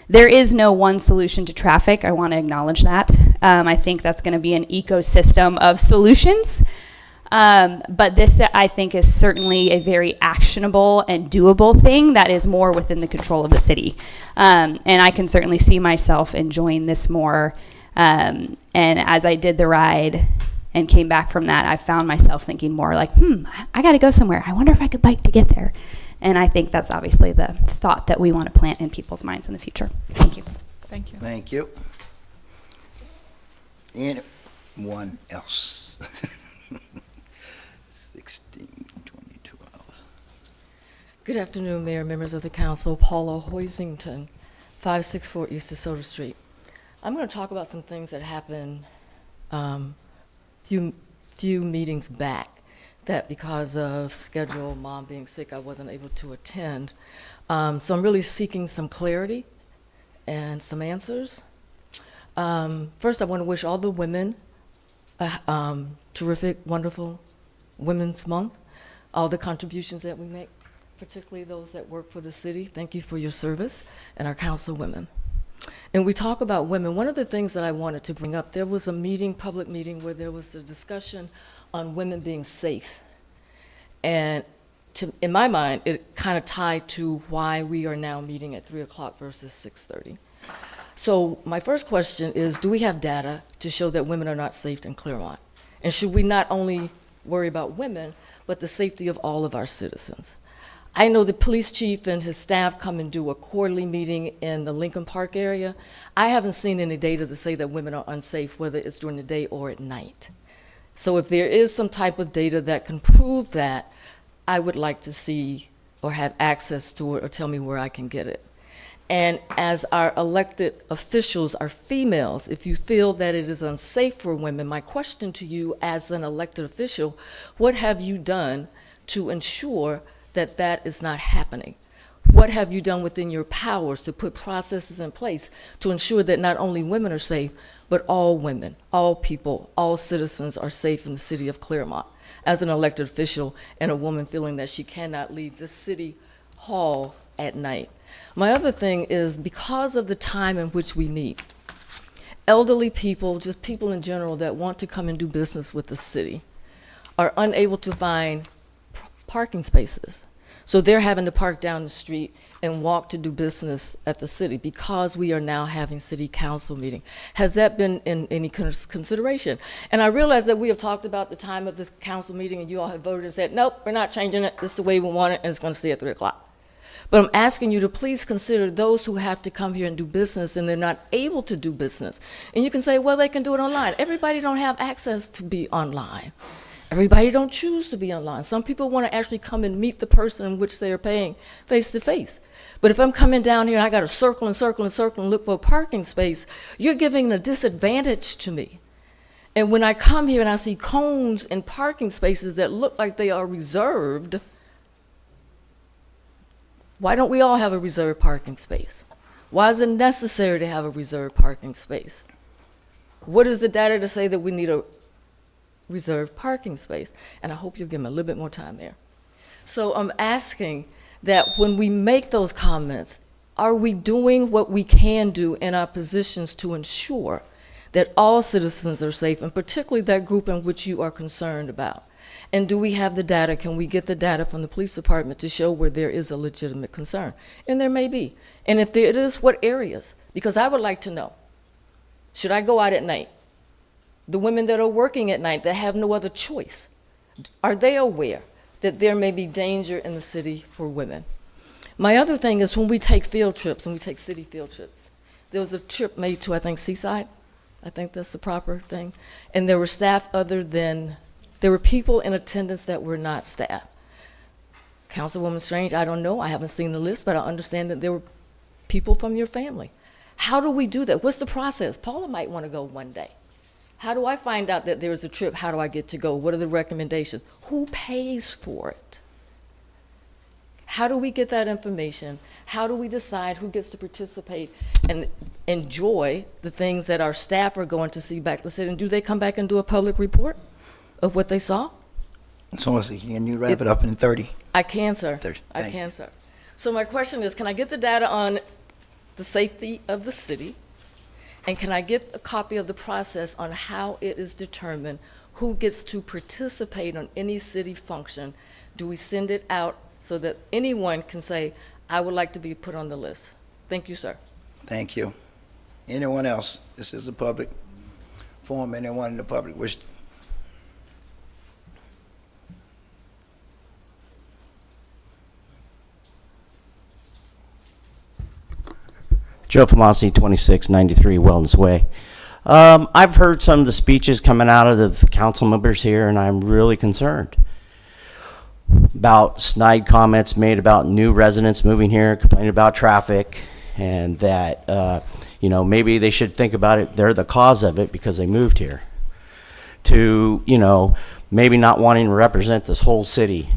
There is no one solution to traffic. I want to acknowledge that. I think that's going to be an ecosystem of solutions. But this, I think, is certainly a very actionable and doable thing that is more within the control of the city. And I can certainly see myself enjoying this more. And as I did the ride and came back from that, I found myself thinking more like, I got to go somewhere. I wonder if I could bike to get there. And I think that's obviously the thought that we want to plant in people's minds in the future. Thank you. Thank you. Thank you. Anyone else? 16, 22 hours. Good afternoon, Mayor, members of the council. Paula Hoisington, 564 East DeSoto Street. I'm going to talk about some things that happened few meetings back that because of schedule, mom being sick, I wasn't able to attend. So I'm really seeking some clarity and some answers. First, I want to wish all the women a terrific, wonderful Women's Month, all the contributions that we make, particularly those that work for the city. Thank you for your service, and our councilwomen. And we talk about women. One of the things that I wanted to bring up, there was a meeting, public meeting, where there was a discussion on women being safe. And in my mind, it kind of tied to why we are now meeting at 3 o'clock versus 6:30. So my first question is, do we have data to show that women are not safe in Clermont? And should we not only worry about women, but the safety of all of our citizens? I know the police chief and his staff come and do a quarterly meeting in the Lincoln Park area. I haven't seen any data to say that women are unsafe, whether it's during the day or at night. So if there is some type of data that can prove that, I would like to see or have access to it, or tell me where I can get it. And as our elected officials are females, if you feel that it is unsafe for women, my question to you as an elected official, what have you done to ensure that that is not happening? What have you done within your powers to put processes in place to ensure that not only women are safe, but all women, all people, all citizens are safe in the city of Clermont? As an elected official and a woman feeling that she cannot leave the city hall at night. My other thing is, because of the time in which we meet, elderly people, just people in general that want to come and do business with the city, are unable to find parking spaces. So they're having to park down the street and walk to do business at the city because we are now having city council meeting. Has that been in any consideration? And I realize that we have talked about the time of the council meeting and you all have voted and said, nope, we're not changing it. This is the way we want it, and it's going to stay at 3 o'clock. But I'm asking you to please consider those who have to come here and do business and they're not able to do business. And you can say, well, they can do it online. Everybody don't have access to be online. Everybody don't choose to be online. Some people want to actually come and meet the person in which they are paying face to face. But if I'm coming down here and I got to circle and circle and circle and look for a parking space, you're giving a disadvantage to me. And when I come here and I see cones and parking spaces that look like they are reserved, why don't we all have a reserved parking space? Why is it necessary to have a reserved parking space? What is the data to say that we need a reserved parking space? And I hope you'll give me a little bit more time there. So I'm asking that when we make those comments, are we doing what we can do in our positions to ensure that all citizens are safe, and particularly that group in which you are concerned about? And do we have the data? Can we get the data from the police department to show where there is a legitimate concern? And there may be. And if there is, what areas? Because I would like to know, should I go out at night? The women that are working at night that have no other choice, are they aware that there may be danger in the city for women? My other thing is when we take field trips, and we take city field trips, there was a trip made to, I think, Seaside, I think that's the proper thing. And there were staff there were people in attendance that were not staff. Councilwoman Strange, I don't know, I haven't seen the list, but I understand that there were people from your family. How do we do that? What's the process? Paula might want to go one day. How do I find out that there's a trip? How do I get to go? What are the recommendations? Who pays for it? How do we get that information? How do we decide who gets to participate and enjoy the things that our staff are going to see back to the city? And do they come back and do a public report of what they saw? So, can you wrap it up in 30? I can, sir. 30. I can, sir. So my question is, can I get the data on the safety of the city? And can I get a copy of the process on how it is determined who gets to participate on any city function? Do we send it out so that anyone can say, I would like to be put on the list? Thank you, sir. Thank you. Anyone else? This is a public forum. Anyone in the public wish? Joe Pomasi, 2693 Wellness Way. I've heard some of the speeches coming out of the council members here, and I'm really concerned about snide comments made about new residents moving here, complaining about traffic, and that, maybe they should think about it. They're the cause of it because they moved here. To, maybe not wanting to represent this whole city.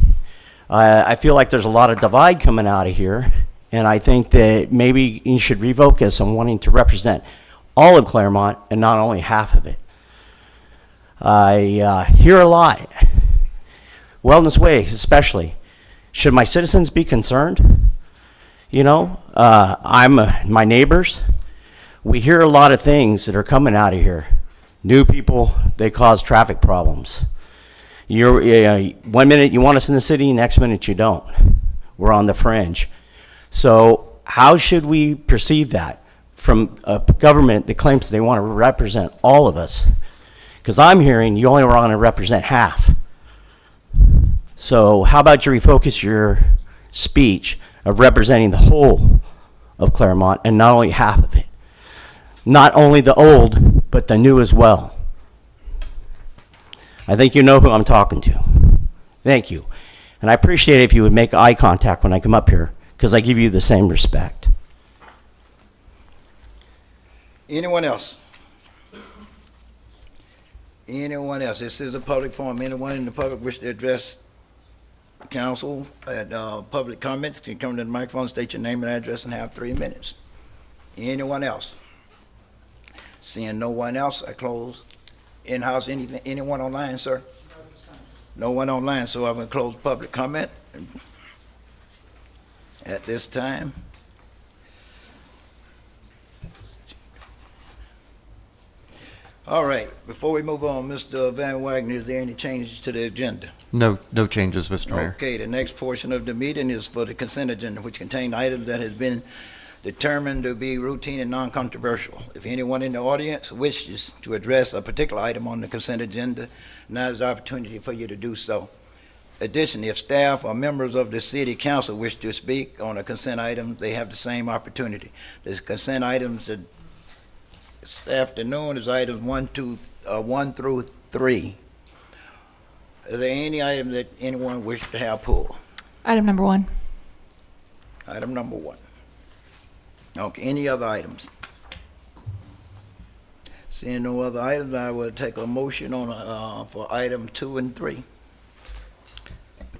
I feel like there's a lot of divide coming out of here. And I think that maybe you should refocus on wanting to represent all of Clermont and not only half of it. I hear a lot. Wellness Way, especially. Should my citizens be concerned? My neighbors. We hear a lot of things that are coming out of here. New people, they cause traffic problems. One minute you want us in the city, next minute you don't. We're on the fringe. So how should we perceive that from a government that claims they want to represent all of us? Because I'm hearing you only want to represent half. So how about you refocus your speech of representing the whole of Clermont and not only half of it? Not only the old, but the new as well. I think you know who I'm talking to. Thank you. And I appreciate it if you would make eye contact when I come up here, because I give you the same respect. Anyone else? Anyone else? This is a public forum. Anyone in the public wish to address the council at public comments can come to the microphone, state your name and address, and have 3 minutes. Anyone else? Seeing no one else, I close. In-house, anyone online, sir? No one online, so I'm going to close public comment at this time. All right, before we move on, Mr. Van Wagner, is there any changes to the agenda? No changes, Mr. Mayor. Okay, the next portion of the meeting is for the consent agenda, which contain items that has been determined to be routine and non-controversial. If anyone in the audience wishes to address a particular item on the consent agenda, now is the opportunity for you to do so. Additionally, if staff or members of the city council wish to speak on a consent item, they have the same opportunity. The consent items this afternoon is items 1 through 3. Is there any item that anyone wish to have pulled? Item number 1. Item number 1. Okay, any other items? Seeing no other items, I will take a motion on for item 2 and 3.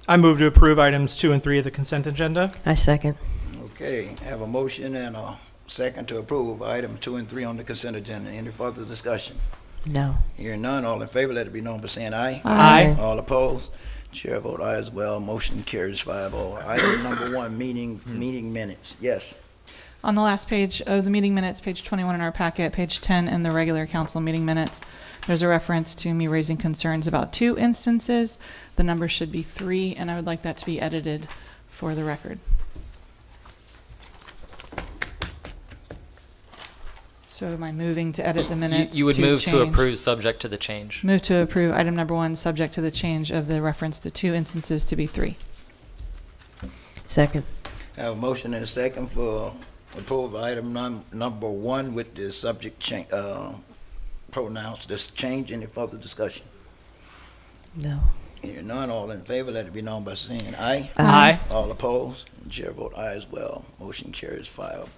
I move to approve items 2 and 3 of the consent agenda. I second. Okay, have a motion and a second to approve item 2 and 3 on the consent agenda. Any further discussion? No. Hearing none, all in favor, let it be known by saying aye. Aye. All opposed? Chair vote aye as well. Motion carries 5-0. Item number 1, meeting minutes. Yes. On the last page of the meeting minutes, page 21 in our packet, page 10 in the regular council meeting minutes, there's a reference to me raising concerns about 2 instances. The number should be 3, and I would like that to be edited for the record. So am I moving to edit the minutes? You would to move to change- approve subject to the change. Move to approve item number 1, subject to the change of the reference to 2 instances to be 3. Second. Have a motion and a second for approve item number 1 with the subject change, pronounce this change. Any further discussion? No. Hearing none, all in favor, let it be known by saying aye. Aye. All opposed? And chair vote aye as well. Motion carries 5-0.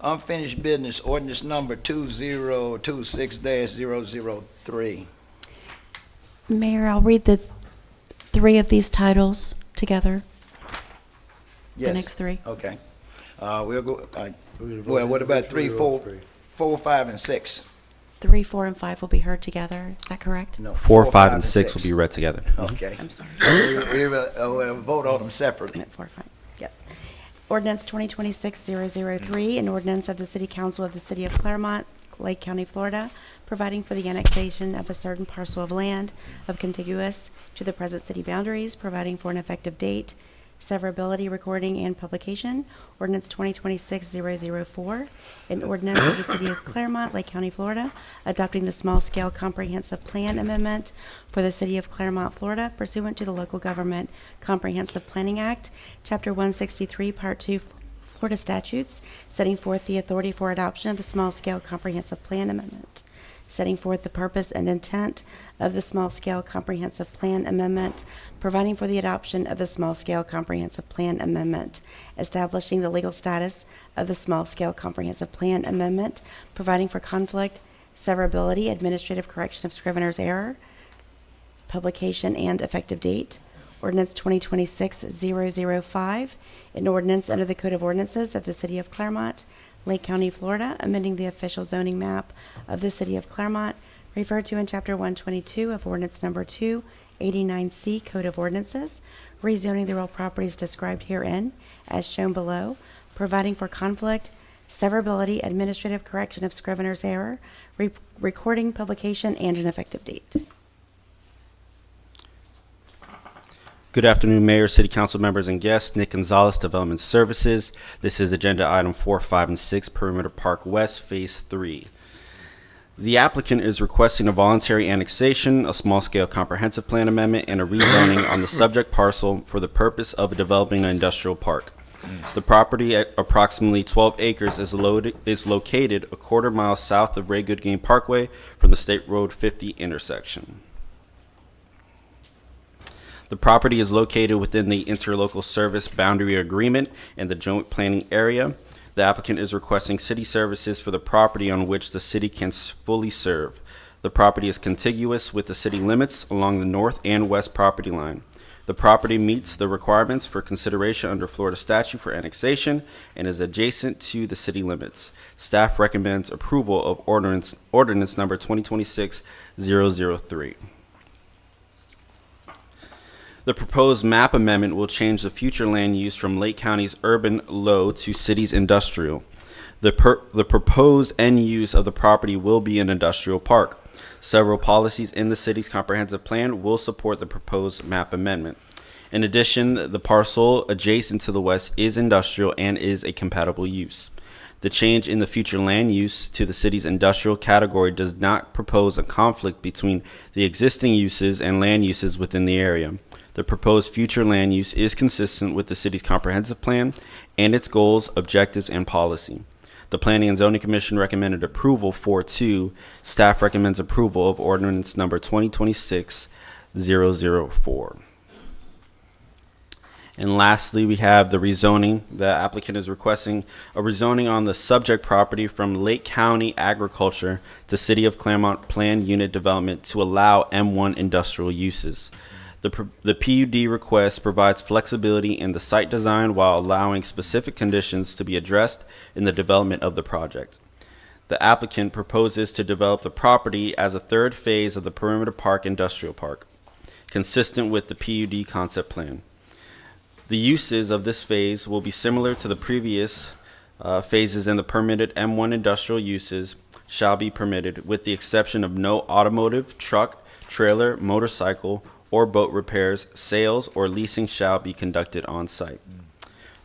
Unfinished business, ordinance number 2026-003. Mayor, I'll read the three of these titles together. Yes. The next three. Okay. We'll go, well, what about 3, 4, 5, and 6? 3, 4, and 5 will be heard together. Is that correct? No, 4, 5, and 6 will be read together. Okay. I'm sorry. We'll vote on them separately. 4, 5. Yes. Ordinance 2026-003, an ordinance of the City Council of the City of Clermont, Lake County, Florida, providing for the annexation of a certain parcel of land of contiguous to the present city boundaries, providing for an effective date, severability, recording, and publication. Ordinance 2026-004, an ordinance of the City of Clermont, Lake County, Florida, adopting the small-scale comprehensive plan amendment for the City of Clermont, Florida, pursuant to the Local Government Comprehensive Planning Act, Chapter 163, Part 2, Florida statutes, setting forth the authority for adoption of the small-scale comprehensive plan amendment, setting forth the purpose and intent of the small-scale comprehensive plan amendment, providing for the adoption of the small-scale comprehensive plan amendment, establishing the legal status of the small-scale comprehensive plan amendment, providing for conflict, severability, administrative correction of scrivener's error, publication, and effective date. Ordinance 2026-005, an ordinance under the Code of Ordinances of the City of Clermont, Lake County, Florida, amending the official zoning map of the City of Clermont, referred to in Chapter 122 of Ordinance Number 289C Code of Ordinances, rezoning the real properties described herein, as shown below, providing for conflict, severability, administrative correction of scrivener's error, recording, publication, and an effective date. Good afternoon, Mayor, City Council members, and guests. Nick Gonzalez, Development Services. This is Agenda Item 4, 5, and 6, Perimeter Park West, Phase 3. The applicant is requesting a voluntary annexation, a small-scale comprehensive plan amendment, and a rezoning on the subject parcel for the purpose of developing an industrial park. The property at approximately 12 acres is located a quarter-mile south of Ray Goodgame Parkway from the State Road 50 intersection. The property is located within the interlocal service boundary agreement and the joint planning area. The applicant is requesting city services for the property on which the city can fully serve. The property is contiguous with the city limits along the north and west property line. The property meets the requirements for consideration under Florida statute for annexation and is adjacent to the city limits. Staff recommends approval of ordinance number 2026-003. The proposed map amendment will change the future land use from Lake County's urban low to city's industrial. The proposed end use of the property will be an industrial park. Several policies in the city's comprehensive plan will support the proposed map amendment. In addition, the parcel adjacent to the west is industrial and is a compatible use. The change in the future land use to the city's industrial category does not propose a conflict between the existing uses and land uses within the area. The proposed future land use is consistent with the city's comprehensive plan and its goals, objectives, and policy. The Planning and Zoning Commission recommended approval 4-2. Staff recommends approval of ordinance number 2026-004. And lastly, we have the rezoning. The applicant is requesting a rezoning on the subject property from Lake County Agriculture to City of Clermont Planned Unit Development to allow M1 industrial uses. The PUD request provides flexibility in the site design while allowing specific conditions to be addressed in the development of the project. The applicant proposes to develop the property as a third phase of the Perimeter Park Industrial Park, consistent with the PUD concept plan. The uses of this phase will be similar to the previous phases, and the permitted M1 industrial uses shall be permitted with the exception of no automotive, truck, trailer, motorcycle, or boat repairs, sales, or leasing shall be conducted on site.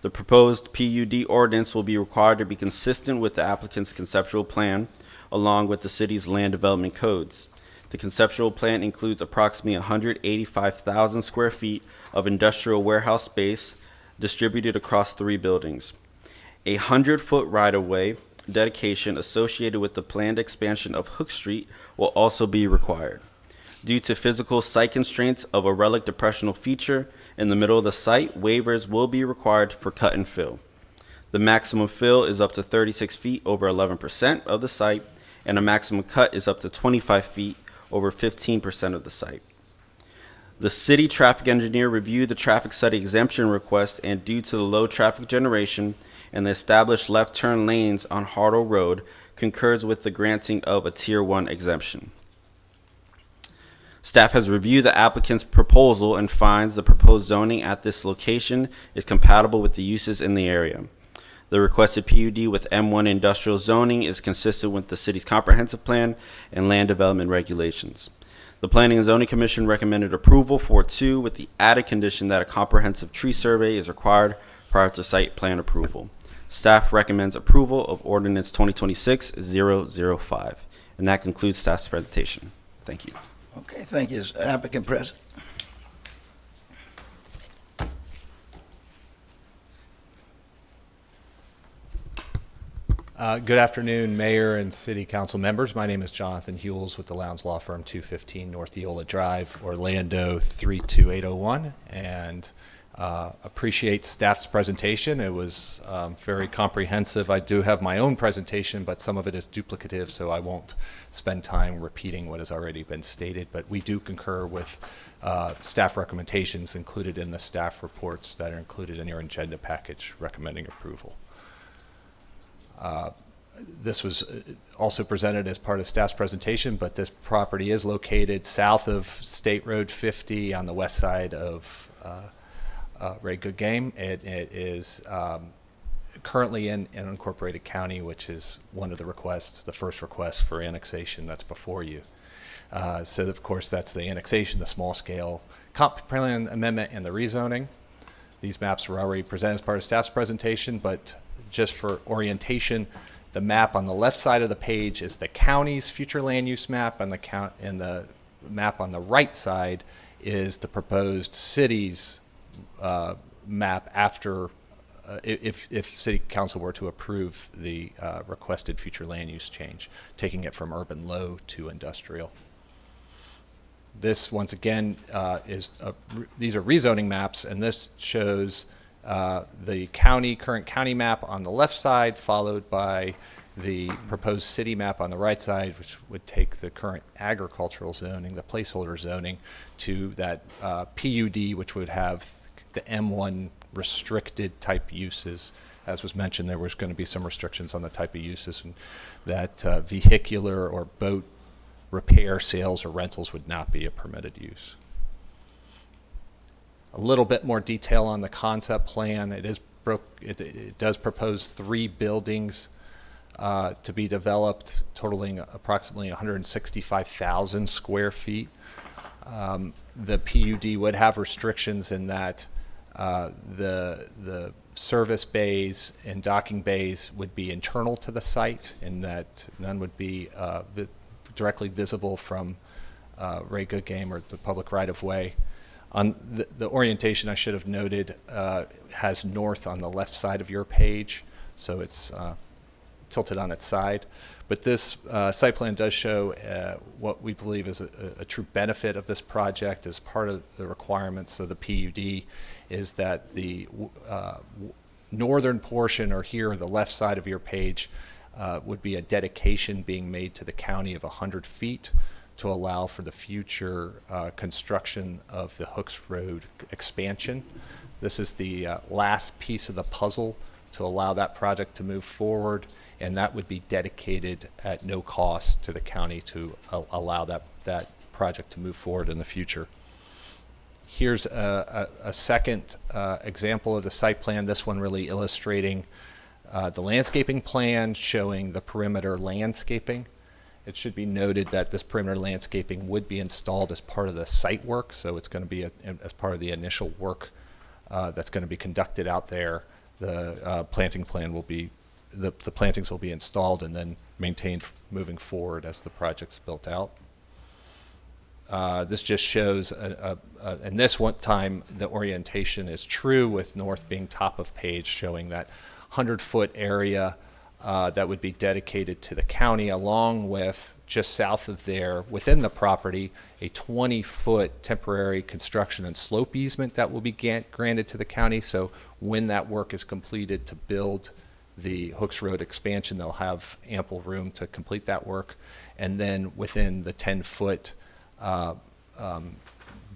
The proposed PUD ordinance will be required to be consistent with the applicant's conceptual plan, along with the city's land development codes. The conceptual plan includes approximately 185,000 square feet of industrial warehouse space distributed across 3 buildings, a 100-foot right-of-way, dedication associated with the planned expansion of Hook Street will also be required. Due to physical site constraints of a relic depressional feature in the middle of the site, waivers will be required for cut and fill. The maximum fill is up to 36 feet over 11% of the site, and a maximum cut is up to 25 feet over 15% of the site. The city traffic engineer reviewed the traffic study exemption request, and due to the low traffic generation and the established left turn lanes on Hartle Road, concurs with the granting of a Tier 1 exemption. Staff has reviewed the applicant's proposal and finds the proposed zoning at this location is compatible with the uses in the area. The requested PUD with M1 industrial zoning is consistent with the city's comprehensive plan and land development regulations. The Planning and Zoning Commission recommended approval for 2 with the added condition that a comprehensive tree survey is required prior to site plan approval. Staff recommends approval of Ordinance 2026-005. And that concludes staff's presentation. Thank you. Okay, thank you. Is the applicant present? Good afternoon, Mayor and City Council members. My name is Jonathan Hewells with the Lowndes Law Firm, 215 North Eola Drive, Orlando 32801, and appreciate staff's presentation. It was very comprehensive. I do have my own presentation, but some of it is duplicative, so I won't spend time repeating what has already been stated, but we do concur with staff recommendations included in the staff reports that are included in your agenda package recommending approval. This was also presented as part of staff's presentation, but this property is located south of State Road 50 on the west side of Ray Good Game. It is currently in an unincorporated county, which is one of the requests, the first request for annexation that's before you. So of course that's the annexation, the small scale comp plan amendment, and the rezoning. These maps were already presented as part of staff's presentation, but just for orientation, the map on the left side of the page is the county's future land use map, and the map on the right side is the proposed city's map after, if City Council were to approve the requested future land use change, taking it from urban low to industrial. This, once again, these are rezoning maps, and this shows the current county map on the left side, followed by the proposed city map on the right side, which would take the current agricultural zoning, the placeholder zoning, to that PUD, which would have the M1 restricted type uses. As was mentioned, there was going to be some restrictions on the type of uses, and that vehicular or boat repair, sales, or rentals would not be a permitted use. A little bit more detail on the concept plan. It does propose 3 buildings to be developed, totaling approximately 165,000 square feet. The PUD would have restrictions in that the service bays and docking bays would be internal to the site, and that none would be directly visible from Ray Good Game or the public right-of-way. On the orientation, I should have noted, has north on the left side of your page, so it's tilted on its side. But this site plan does show what we believe is a true benefit of this project as part of the requirements of the PUD, is that the northern portion, or here the left side of your page, would be a dedication being made to the county of 100 feet to allow for the future construction of the Hooks Road expansion. This is the last piece of the puzzle to allow that project to move forward, and that would be dedicated at no cost to the county to allow that project to move forward in the future. Here's a second example of the site plan, this one really illustrating the landscaping plan, showing the perimeter landscaping. It should be noted that this perimeter landscaping would be installed as part of the site work, so it's going to be as part of the initial work that's going to be conducted out there. The planting plan will be, the plantings will be installed and then maintained moving forward as the project's built out. This just shows, and this one time the orientation is true, with north being top of page, showing that 100-foot area that would be dedicated to the county, along with, just south of there, within the property, a 20-foot temporary construction and slope easement that will be granted to the county. So when that work is completed to build the Hooks Road expansion, they'll have ample room to complete that work. And then within the 10-foot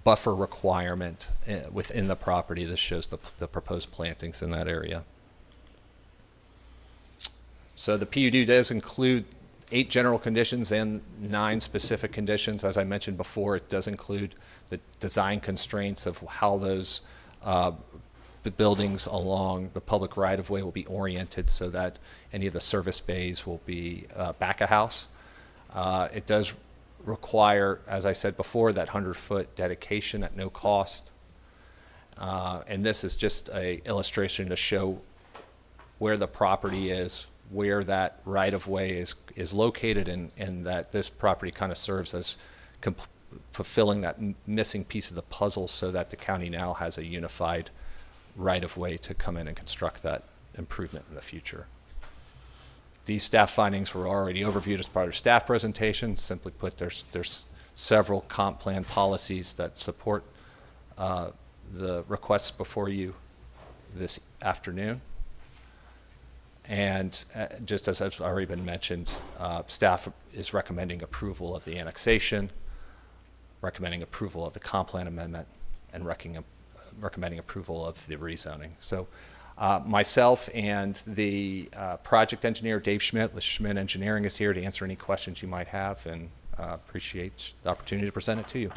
buffer requirement within the property, this shows the proposed plantings in that area. So the PUD does include 8 general conditions and 9 specific conditions. As I mentioned before, it does include the design constraints of how those the buildings along the public right-of-way will be oriented so that any of the service bays will be back of house. It does require, as I said before, that 100-foot dedication at no cost. And this is just an illustration to show where the property is, where that right-of-way is located, and that this property kind of serves as fulfilling that missing piece of the puzzle so that the county now has a unified right-of-way to come in and construct that improvement in the future. These staff findings were already overviewed as part of staff presentation. Simply put, there's several comp plan policies that support the requests before you this afternoon. And just as has already been mentioned, staff is recommending approval of the annexation, recommending approval of the comp plan amendment, and recommending approval of the rezoning. So myself and the project engineer, Dave Schmidt with Schmidt Engineering, is here to answer any questions you might have, and appreciate the opportunity to present it to you.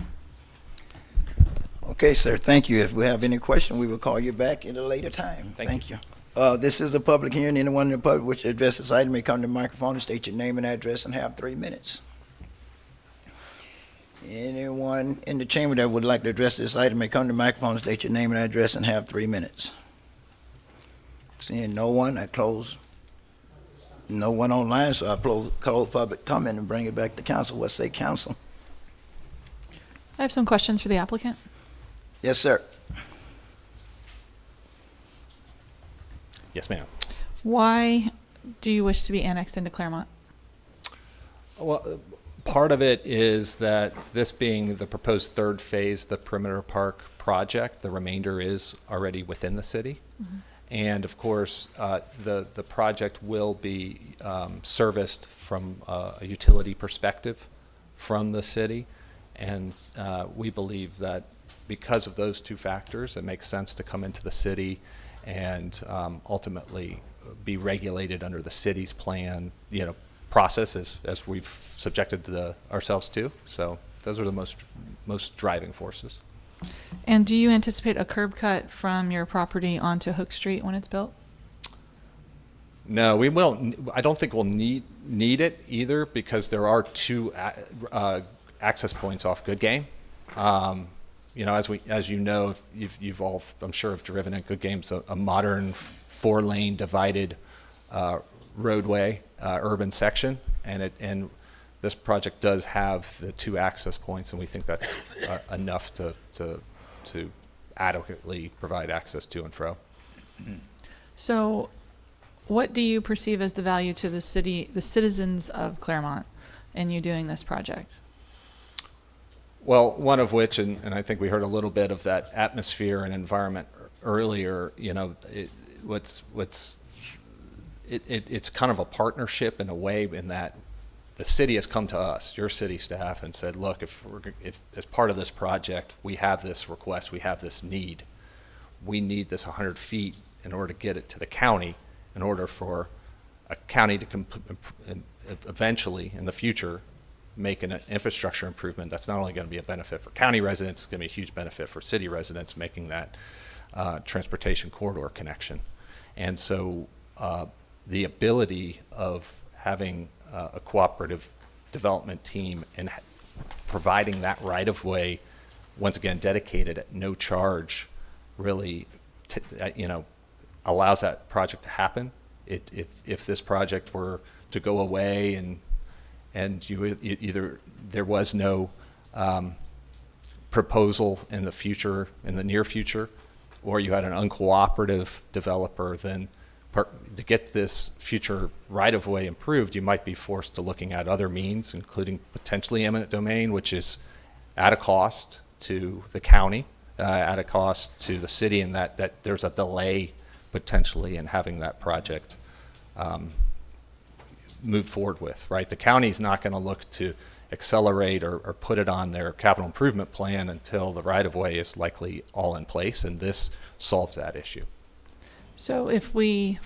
Okay, sir, thank you. If we have any question, we will call you back at a later time. Thank you. This is a public hearing. Anyone in the public which address this item may come to the microphone and state your name and address and have 3 minutes. Anyone in the chamber that would like to address this item may come to the microphone and state your name and address and have 3 minutes. Seeing no one, I close. No one online, so I close public comment and bring it back to council. What say council? I have some questions for the applicant. Yes, sir. Yes, ma'am. Why do you wish to be annexed into Clermont? Well, part of it is that this being the proposed third phase, the Perimeter Park project, the remainder is already within the city. Mm-hmm. And of course, the project will be serviced from a utility perspective from the city. And we believe that because of those 2 factors, it makes sense to come into the city and ultimately be regulated under the city's plan, process as we've subjected ourselves to. So those are the most driving forces. And do you anticipate a curb cut from your property onto Hook Street when it's built? No, we won't. I don't think we'll need it either, because there are 2 access points off Good Game. As you know, you've all, I'm sure, have driven at Good Game's a modern 4-lane divided roadway, urban section, and this project does have the 2 access points, and we think that's enough to adequately provide access to and fro. So, what do you perceive as the value to the city, the citizens of Clermont, in you doing this project? Well, one of which, and I think we heard a little bit of that atmosphere and environment earlier, it's kind of a partnership in a way, in that the city has come to us, your city staff, and said, look, if as part of this project, we have this request, we have this need, we need this 100 feet in order to get it to the county, in order for a county to eventually, in the future, make an infrastructure improvement that's not only going to be a benefit for county residents, it's going to be a huge benefit for city residents, making that transportation corridor connection. And so the ability of having a cooperative development team and providing that right-of-way, once again dedicated at no charge, really allows that project to happen. If this project were to go away and you either there was no proposal in the near future, or you had an uncooperative developer, then to get this future right-of-way improved, you might be forced to looking at other means, including potentially eminent domain, which is at a cost to the county, at a cost to the city, and that there's a delay potentially in having that project move forward with, right? The county's not going to look to accelerate or put it on their capital improvement plan until the right-of-way is likely all in place, and this solves that issue. So if we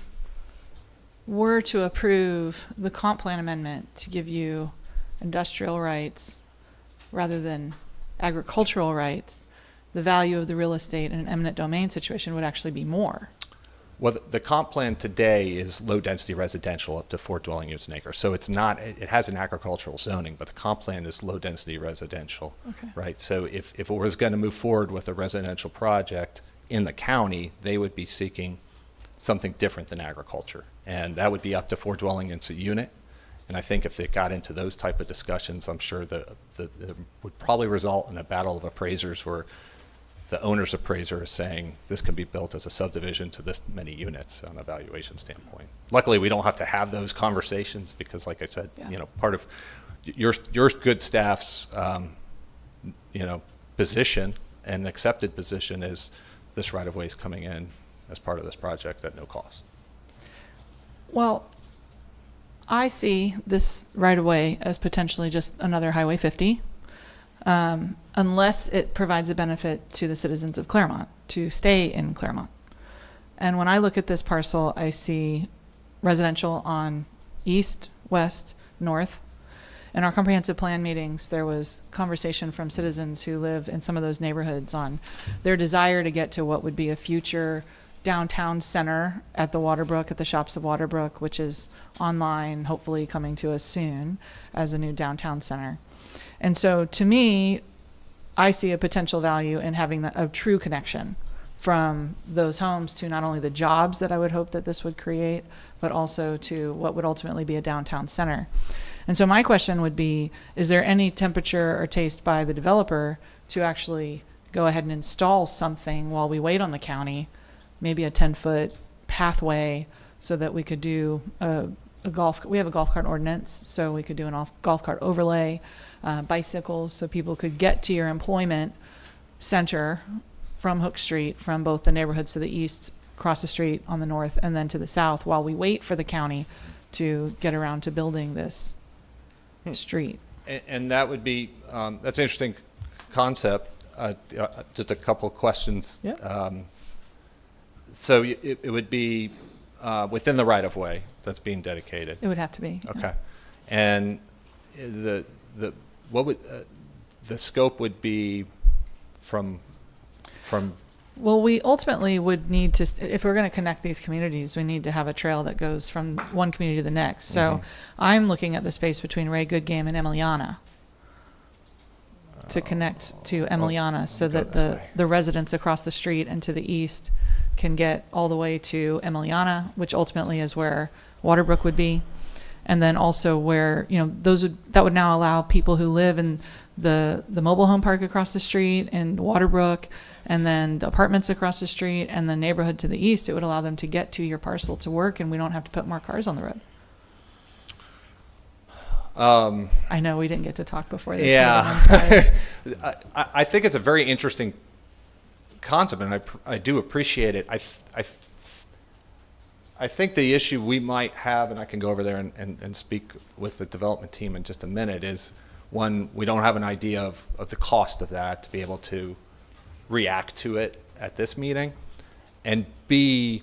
were to approve the comp plan amendment to give you industrial rights rather than agricultural rights, the value of the real estate in an eminent domain situation would actually be more. Well, the comp plan today is low-density residential up to 4 dwelling units an acre. So it's not, it has an agricultural zoning, but the comp plan is low-density residential, Okay. right? So if it was going to move forward with a residential project in the county, they would be seeking something different than agriculture. And that would be up to 4 dwelling units a unit. And I think if they got into those type of discussions, I'm sure that it would probably result in a battle of appraisers where the owner's appraiser is saying this can be built as a subdivision to this many units on a valuation standpoint. Luckily, we don't have to have those conversations because, like I said, Yeah. Part of your good staff's, position and accepted position is this right-of-way is coming in as part of this project at no cost. Well, I see this right away as potentially just another Highway 50, unless it provides a benefit to the citizens of Clermont to stay in Clermont. And when I look at this parcel, I see residential on east, west, north. In our comprehensive plan meetings, there was conversation from citizens who live in some of those neighborhoods on their desire to get to what would be a future downtown center at the Waterbrook, at the Shops of Waterbrook, which is online, hopefully coming to us soon as a new downtown center. And so to me, I see a potential value in having a true connection from those homes to not only the jobs that I would hope that this would create, but also to what would ultimately be a downtown center. And so my question would be, is there any temperature or taste by the developer to actually go ahead and install something while we wait on the county, maybe a 10-foot pathway so that we could do we have a golf cart ordinance, so we could do an golf cart overlay, bicycles, so people could get to your employment center from Hook Street, from both the neighborhoods to the east, across the street on the north, and then to the south, while we wait for the county to get around to building this street. And that would be, that's an interesting concept. Just a couple of questions. Yep. So it would be within the right-of-way that's being dedicated? It would have to be. Okay. And what would the scope would be from Well, we ultimately would need to, if we're going to connect these communities, we need to have a trail that goes from one community to the next. So I'm looking at the space between Ray Goodgame and Emiliana to connect to Emiliana so that the residents across the street and to the east can get all the way to Emiliana, which ultimately is where Waterbrook would be. And then also where, that would now allow people who live in the mobile home park across the street and Waterbrook, and then the apartments across the street and the neighborhood to the east, it would allow them to get to your parcel to work, and we don't have to put more cars on the road. I know we didn't get to talk before this. Yeah. Meeting, I'm sorry. I think it's a very interesting concept, and I do appreciate it. I think the issue we might have, and I can go over there and speak with the development team in just a minute, is one, we don't have an idea of the cost of that to be able to react to it at this meeting. And B,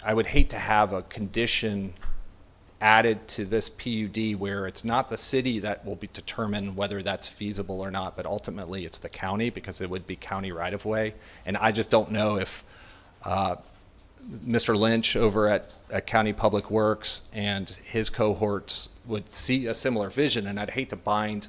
I would hate to have a condition added to this PUD where it's not the city that will be determine whether that's feasible or not, but ultimately it's the county, because it would be county right-of-way. And I just don't know if Mr. Lynch over at County Public Works and his cohorts would see a similar vision, and I'd hate to bind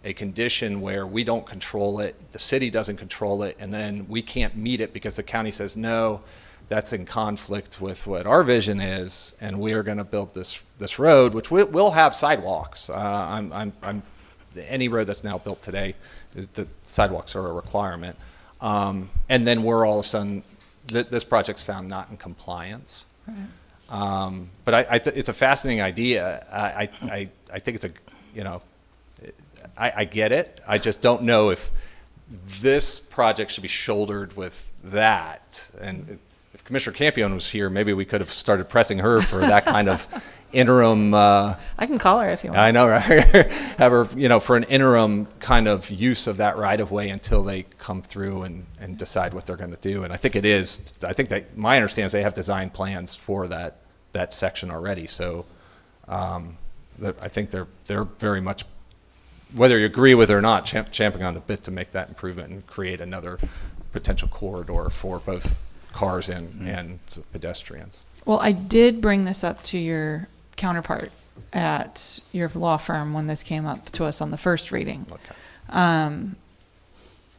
a condition where we don't control it, the city doesn't control it, and then we can't meet it because the county says, no, that's in conflict with what our vision is, and we are going to build this road, which will have sidewalks. Any road that's now built today, the sidewalks are a requirement. And then we're all of a sudden, this project's found not in compliance. Right. But it's a fascinating idea. I think it's a, you know, I get it. I just don't know if this project should be shouldered with that. And if Commissioner Campion was here, maybe we could have started pressing her for that kind of interim. I can call her if you want. I know, right? Have her, you know, for an interim kind of use of that right of way until they come through and decide what they're going to do. And I think it is. I think that my understanding is they have design plans for that section already. So I think they're very much, whether you agree with it or not, champing on the bit to make that improvement and create another potential corridor for both cars and pedestrians. Well, I did bring this up to your counterpart at your law firm when this came up to us on the first reading. Okay.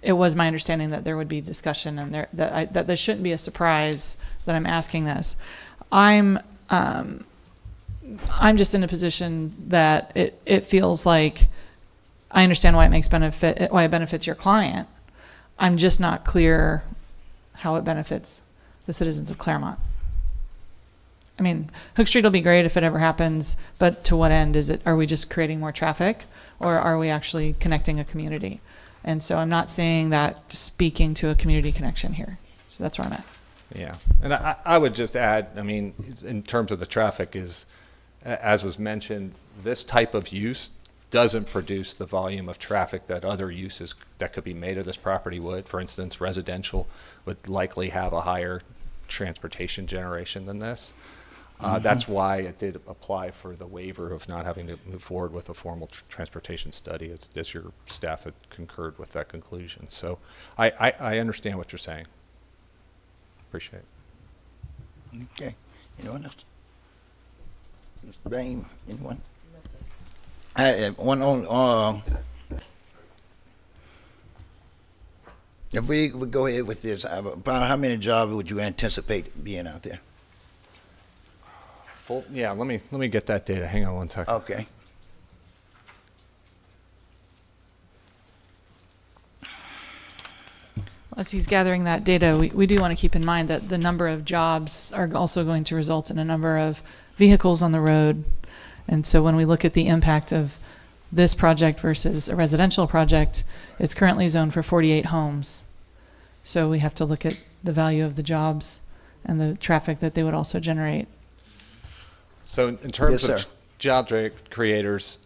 It was my understanding that there would be discussion and that this shouldn't be a surprise that I'm asking this. I'm just in a position that it feels like I understand why why it benefits your client. I'm just not clear how it benefits the citizens of Clermont. I mean, Hook Street will be great if it ever happens, but to what end is it? Are we just creating more traffic, or are we actually connecting a community? And so I'm not saying that speaking to a community connection here. So that's where I'm at. Yeah, and I would just add, I mean, in terms of the traffic is, as was mentioned, this type of use doesn't produce the volume of traffic that other uses that could be made of this property would. For instance, residential would likely have a higher transportation generation than this. That's why it did apply for the waiver of not having to move forward with a formal transportation study. It's just your staff had concurred with that conclusion. So I understand what you're saying. Appreciate it. Okay. Anyone else? Mr. Bain, anyone? I have one on, if we would go ahead with this, about how many jobs would you anticipate being out there? Yeah, let me get that data. Hang on one second. Okay. As he's gathering that data, we do want to keep in mind that the number of jobs are also going to result in a number of vehicles on the road. And so when we look at the impact of this project versus a residential project, it's currently zoned for 48 homes. So we have to look at the value of the jobs and the traffic that they would also generate. So in terms Yes, of job creators,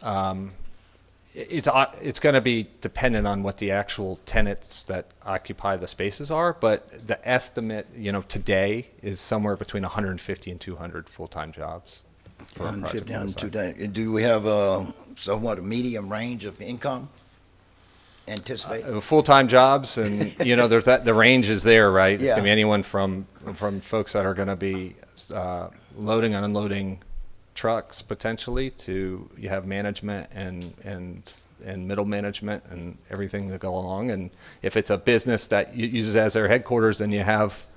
it's going to be dependent on what the actual tenants that occupy the spaces are, but the estimate, you know, today is somewhere between 150 and 200 full-time jobs. For a project of this size. Do we have somewhat a medium range of income anticipate? Full-time jobs, and you know, there's the range is there, right? It's Yeah. going to be anyone from folks that are going to be loading and unloading trucks potentially to you have management and middle management and everything that go along. And if it's a business that uses as their headquarters, then you have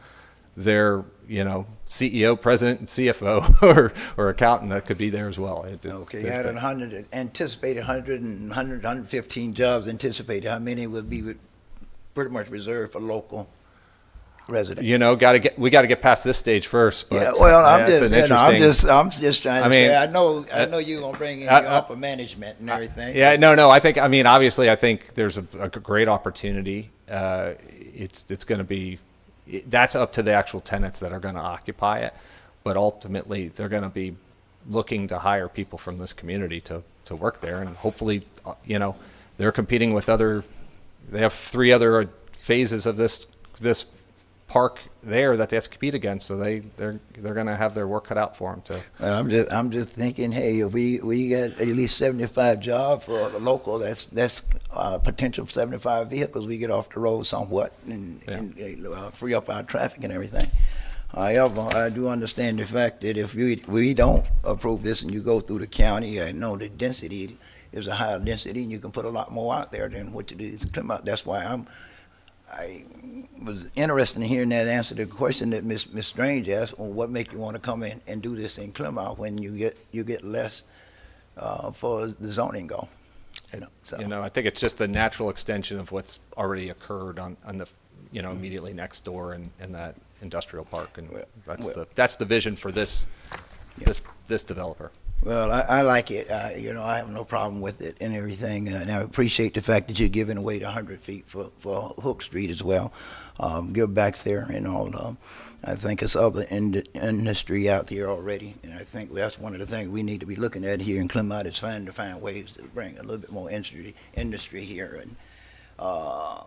their, you know, CEO, president, and CFO or accountant that could be there as well. Okay, you had 100, anticipated 115 jobs anticipated. How many would be pretty much reserved for local residents? You know, we got to get past this stage first. But yeah, well, I'm it's just, an you know, I'm interesting- just trying to say. I know you're gonna bring in your upper management and everything. Yeah, no. I mean, obviously, I think there's a great opportunity. It's going to be. That's up to the actual tenants that are going to occupy it, but ultimately they're going to be looking to hire people from this community to work there, and hopefully, you know, they're competing with they have 3 other phases of this park there that they have to compete against, so they're going to have their work cut out for them too. Well, I'm just thinking, hey, if we get at least 75 jobs for the local, that's potential 75 vehicles we get off the road somewhat and free up our traffic and everything. However, I do understand the fact that if we don't approve this and you go through the county, I know the density is a higher density and you can put a lot more out there than what you do is Clermont. That's why I was interested in hearing that answer to the question that Ms. Strange asked, well, what make you want to come in and do this in Clermont when you get less for the zoning go? You know, I think it's just the natural extension of what's already occurred on the immediately next door in that industrial park. And that's the vision for this developer. Well, I like it. I have no problem with it and everything. And I appreciate the fact that you're giving away the 100 feet for Hook Street as well. Give back there and all. I think it's other industry out there already. And I think that's one of the things we need to be looking at here in Clermont is trying to find ways to bring a little bit more industry here. And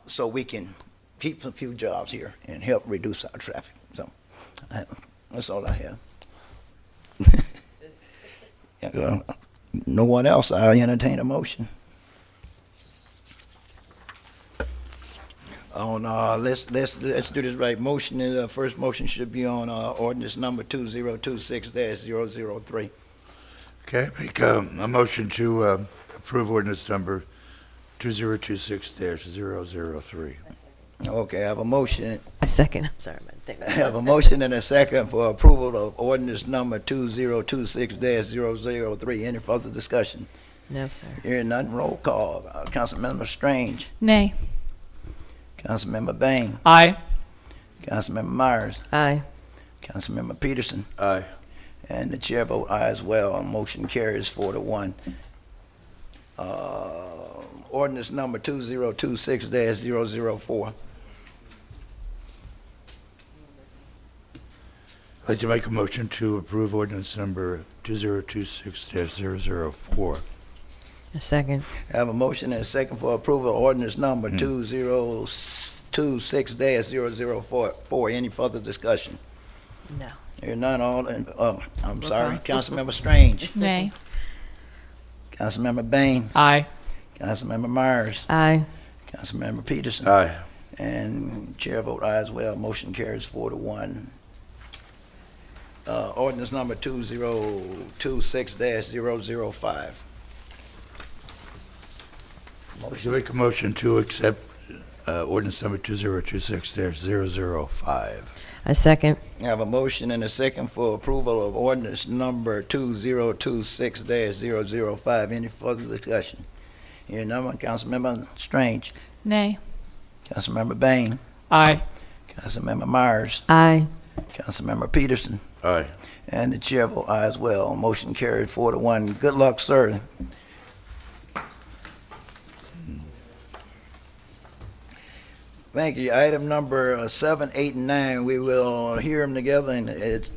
so we can keep a few jobs here and help reduce our traffic. So that's all I have. No one else, I'll entertain a motion. Let's do this right. Motion, the first motion should be on ordinance number 2026-003. Okay, make a motion to approve ordinance number 2026-003. Okay, I have a motion. A second. Sorry about that. I have a motion and a second for approval of ordinance number 2026-003. Any further discussion? No, sir. Hearing none, roll call. Councilmember Strange. Nay. Councilmember Bain. Aye. Councilmember Myers. Aye. Councilmember Peterson. Aye. And the chair vote aye as well. Motion carries 4-1. Ordinance number 2026-004. I'd like to make a motion to approve ordinance number 2026-004. A second. I have a motion and a second for approval of ordinance number 2026-004. Any further discussion? No. Hearing none, I'm sorry. Councilmember Strange. Nay. Councilmember Bain. Aye. Councilmember Myers. Aye. Councilmember Peterson. Aye. And chair vote aye as well. Motion carries 4-1. Ordinance number 2026-005. I'd like to make a motion to accept ordinance number 2026-005. A second. I have a motion and a second for approval of ordinance number 2026-005. Any further discussion? Hearing none, Councilmember Strange. Nay. Councilmember Bain. Aye. Councilmember Myers. Aye. Councilmember Peterson. Aye. And the chair vote aye as well. Motion carried 4-1. Good luck, sir. Thank you. Item number 7, 8, and 9, we will hear them together, and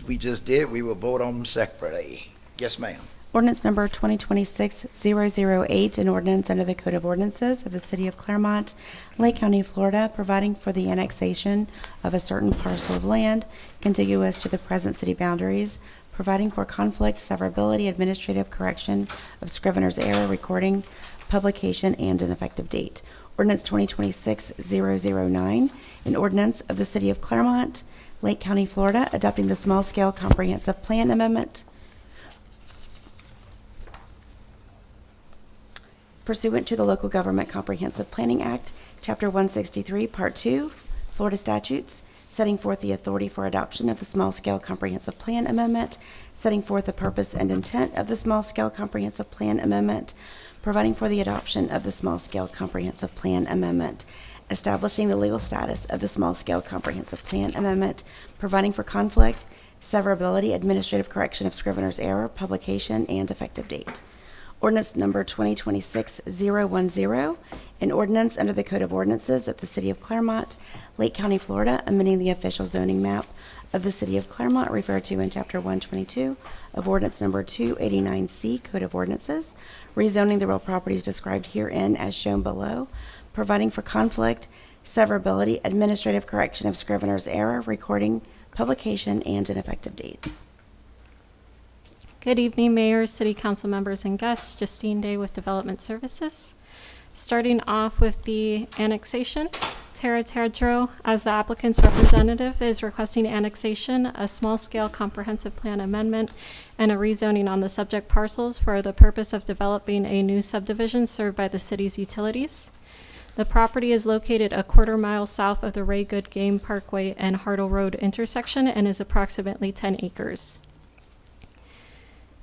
we just did. We will vote on them separately. Yes, ma'am. Ordinance number 2026-008, an ordinance under the Code of Ordinances of the City of Clermont, Lake County, Florida, providing for the annexation of a certain parcel of land contiguous to the present city boundaries, providing for conflict, severability, administrative correction of scrivener's error, recording, publication, and an effective date. Ordinance 2026-009, an ordinance of the City of Clermont, Lake County, Florida, adopting the small-scale comprehensive plan amendment pursuant to the Local Government Comprehensive Planning Act, Chapter 163, Part 2, Florida statutes, setting forth the authority for adoption of the small-scale comprehensive plan amendment, setting forth the purpose and intent of the small-scale comprehensive plan amendment, providing for the adoption of the small-scale comprehensive plan amendment, establishing the legal status of the small-scale comprehensive plan amendment, providing for conflict, severability, administrative correction of scrivener's error, publication, and effective date. Ordinance number 2026-010, an ordinance under the Code of Ordinances of the City of Clermont, Lake County, Florida, amending the official zoning map of the City of Clermont referred to in Chapter 122 of Ordinance number 289C, Code of Ordinances, rezoning the real properties described herein as shown below, providing for conflict, severability, administrative correction of scrivener's error, recording, publication, and an effective date. Good evening, Mayor, City Council members, and guests. Justine Day with Development Services. Starting off with the annexation, Tara Terdro, as the applicant's representative, is requesting annexation, a small-scale comprehensive plan amendment, and a rezoning on the subject parcels for the purpose of developing a new subdivision served by the city's utilities. The property is located a quarter-mile south of the Ray Good Game Parkway and Hartle Road intersection and is approximately 10 acres.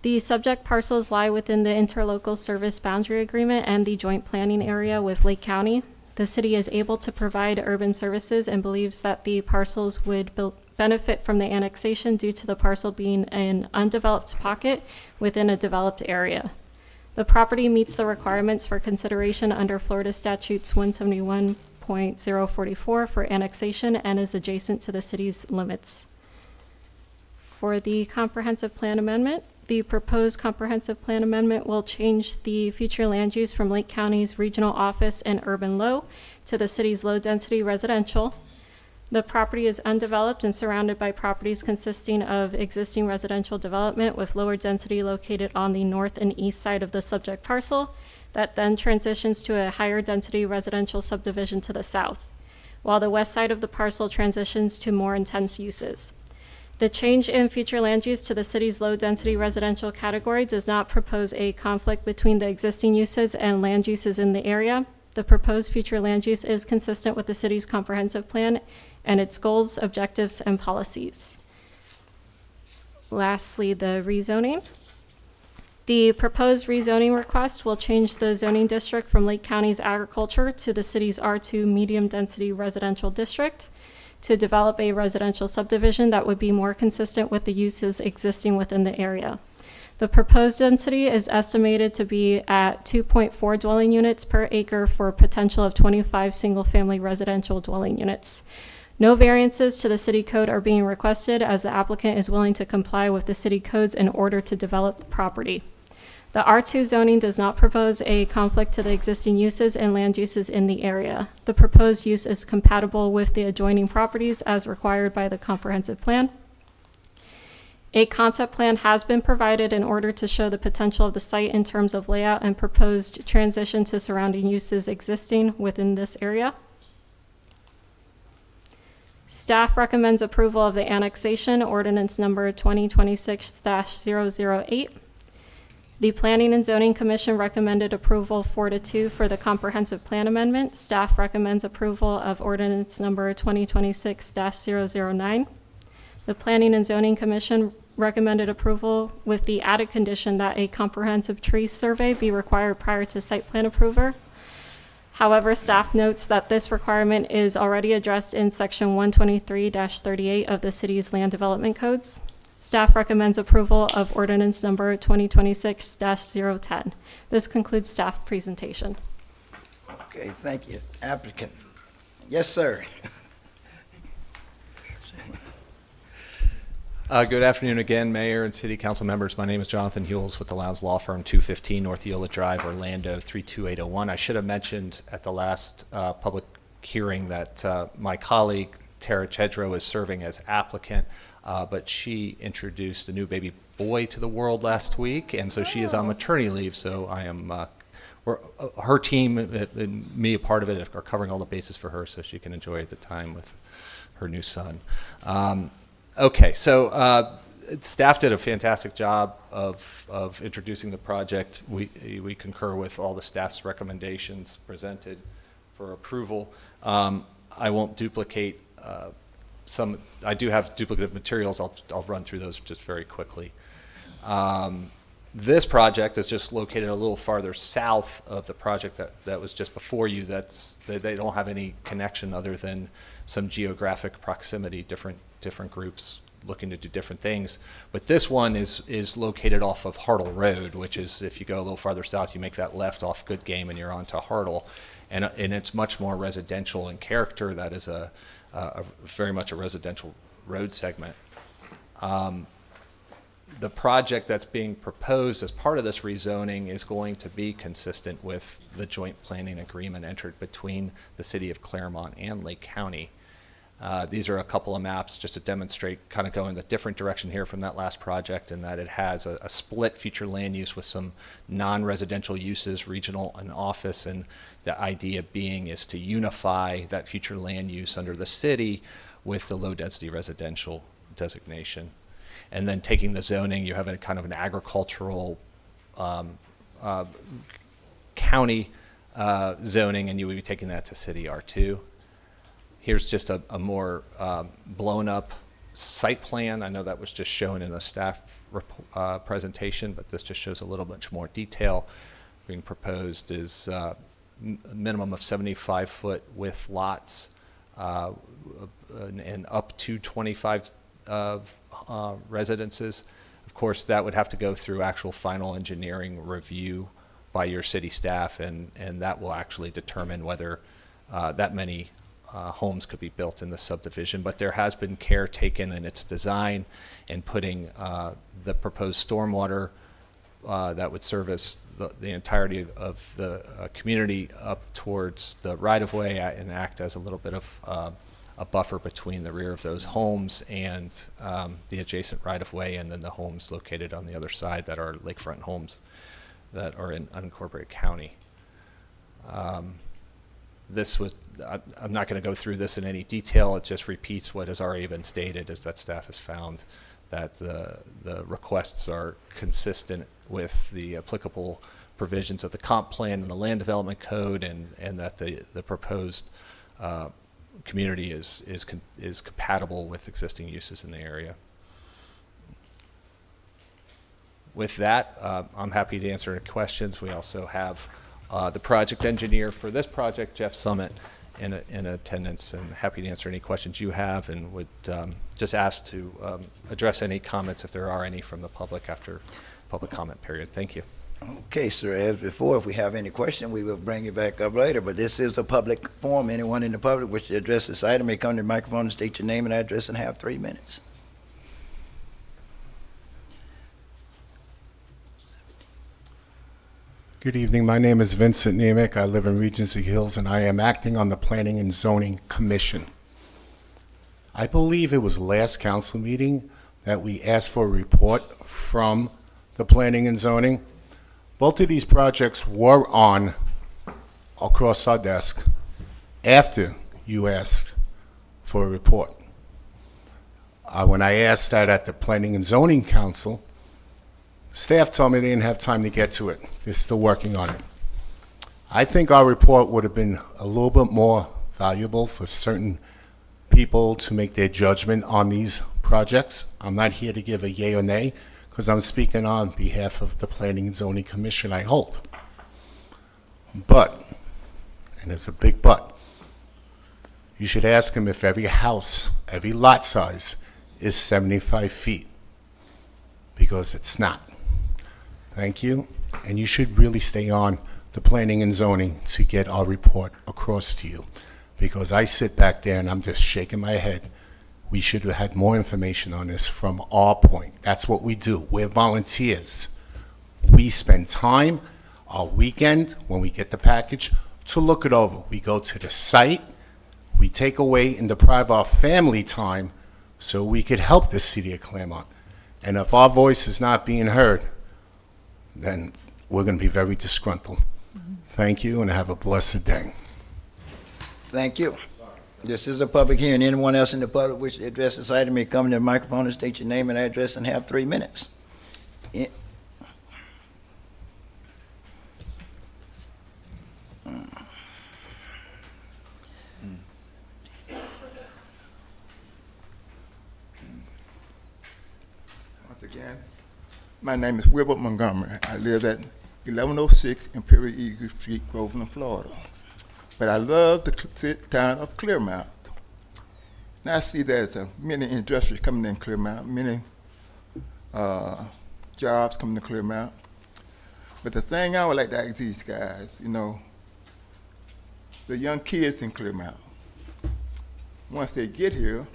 The subject parcels lie within the interlocal service boundary agreement and the joint planning area with Lake County. the city is able to provide urban services and believes that the parcels would benefit from the annexation due to the parcel being an undeveloped pocket within a developed area. The property meets the requirements for consideration under Florida Statutes 171.044 for annexation and is adjacent to the city's limits. For the comprehensive plan amendment, the proposed comprehensive plan amendment will change the future land use from Lake County's regional office and urban low to the city's low-density residential. The property is undeveloped and surrounded by properties consisting of existing residential development with lower density located on the north and east side of the subject parcel that then transitions to a higher density residential subdivision to the south, while the west side of the parcel transitions to more intense uses. The change in future land use to the city's low-density residential category does not propose a conflict between the existing uses and land uses in the area. The proposed future land use is consistent with the city's comprehensive plan and its goals, objectives, and policies. Lastly, the rezoning. The proposed rezoning request will change the zoning district from Lake County's agriculture to the city's R2 medium-density residential district to develop a residential subdivision that would be more consistent with the uses existing within the area. The proposed density is estimated to be at 2.4 dwelling units per acre for a potential of 25 single-family residential dwelling units. No variances to the city code are being requested as the applicant is willing to comply with the city codes in order to develop the property. The R2 zoning does not propose a conflict to the existing uses and land uses in the area. The proposed use is compatible with the adjoining properties as required by the comprehensive plan. A concept plan has been provided in order to show the potential of the site in terms of layout and proposed transition to surrounding uses existing within this area. Staff recommends approval of the annexation ordinance number 2026-008. The Planning and Zoning Commission recommended approval 4-2 for the comprehensive plan amendment. Staff recommends approval of ordinance number 2026-009. The Planning and Zoning Commission recommended approval with the added condition that a comprehensive tree survey be required prior to site plan approval. However, staff notes that this requirement is already addressed in section 123-38 of the city's land development codes. Staff recommends approval of ordinance number 2026-010. This concludes staff presentation. Okay, thank you. Applicant. Yes, sir. Good afternoon again, Mayor and City Council members. My name is Jonathan Hewells with the Lowndes Law Firm, 215 North Eola Drive, Orlando, 32801. I should have mentioned at the last public hearing that my colleague, Tara Chedro, is serving as applicant, but she introduced a new baby boy to the world last week, and so she is on maternity leave, so I am, her team and me, a part of it, are covering all the bases for her so she can enjoy the time with her new son. Okay, so staff did a fantastic job of introducing the project. We concur with all the staff's recommendations presented for approval. I won't duplicate some. I do have duplicative materials. I'll run through those just very quickly. This project is just located a little farther south of the project that was just before you. They don't have any connection other than some geographic proximity, different groups looking to do different things. But this one is located off of Hartle Road, which is, if you go a little farther south, you make that left off Good Game and you're onto Hartle. And it's much more residential in character. That is a very much a residential road segment. The project that's being proposed as part of this rezoning is going to be consistent with the joint planning agreement entered between the city of Clermont and Lake County. These are a couple of maps just to demonstrate kind of going the different direction here from that last project, in that it has a split future land use with some non-residential uses, regional and office, and the idea being is to unify that future land use under the city with the low-density residential designation. And then taking the zoning, you have a kind of an agricultural county zoning, and you would be taking that to city R2. Here's just a more blown up site plan. I know that was just shown in the staff presentation, but this just shows a little bit more detail. Being proposed is minimum of 75-foot width lots and up to 25 residences. Of course, that would have to go through actual final engineering review by your city staff, and that will actually determine whether that many homes could be built in the subdivision. But there has been care taken in its design in putting the proposed stormwater that would service the entirety of the community up towards the right-of-way and act as a little bit of a buffer between the rear of those homes and the adjacent right-of-way, and then the homes located on the other side that are lakefront homes that are in unincorporated county. This was, I'm not going to go through this in any detail. It just repeats what has already been stated, is that staff has found that the requests are consistent with the applicable provisions of the comp plan and the land development code, and that the proposed community is compatible with existing uses in the area. With that, I'm happy to answer any questions. We also have the project engineer for this project, Jeff Summit, in attendance, and happy to answer any questions you have, and would just ask to address any comments if there are any from the public after public comment period. Thank you. Okay, sir, as before, if we have any question, we will bring you back up later, but this is a public forum. Anyone in the public wish to address this item may come to the microphone and state your name and address and have 3 minutes. Good evening. My name is Vincent Nemec. I live in Regency Hills, and I am acting on the Planning and Zoning Commission. I believe it was last council meeting that we asked for a report from the Planning and Zoning. Both of these projects were on across our desk after you asked for a report. When I asked that at the Planning and Zoning Council, staff told me they didn't have time to get to it. They're still working on it. I think our report would have been a little bit more valuable for certain people to make their judgment on these projects. I'm not here to give a yay or nay, because I'm speaking on behalf of the Planning and Zoning Commission I hold. But, and it's a big but, you should ask them if every house, every lot size is 75 feet, because it's not. Thank you, and you should really stay on the Planning and Zoning to get our report across to you, because I sit back there and I'm just shaking my head. We should have had more information on this from our point. That's what we do. We're volunteers. We spend time, our weekend, when we get the package, to look it over. We go to the site. We take away and deprive our family time so we could help the city of Clermont. And if our voice is not being heard, then we're going to be very disgruntled. Thank you, and have a blessed day. Thank you. This is a public hearing. Anyone else in the public wish to address this item may come to the microphone and state your name and address and have 3 minutes. Once again, my name is Wilbert Montgomery. I live at 1106 Imperial Eagle Street, Groveland, Florida. But I love the town of Clermont. Now I see there's many industries coming in Clermont, many jobs coming to Clermont. But the thing I would like to ask these guys, you know, the young kids in Clermont, once they get here,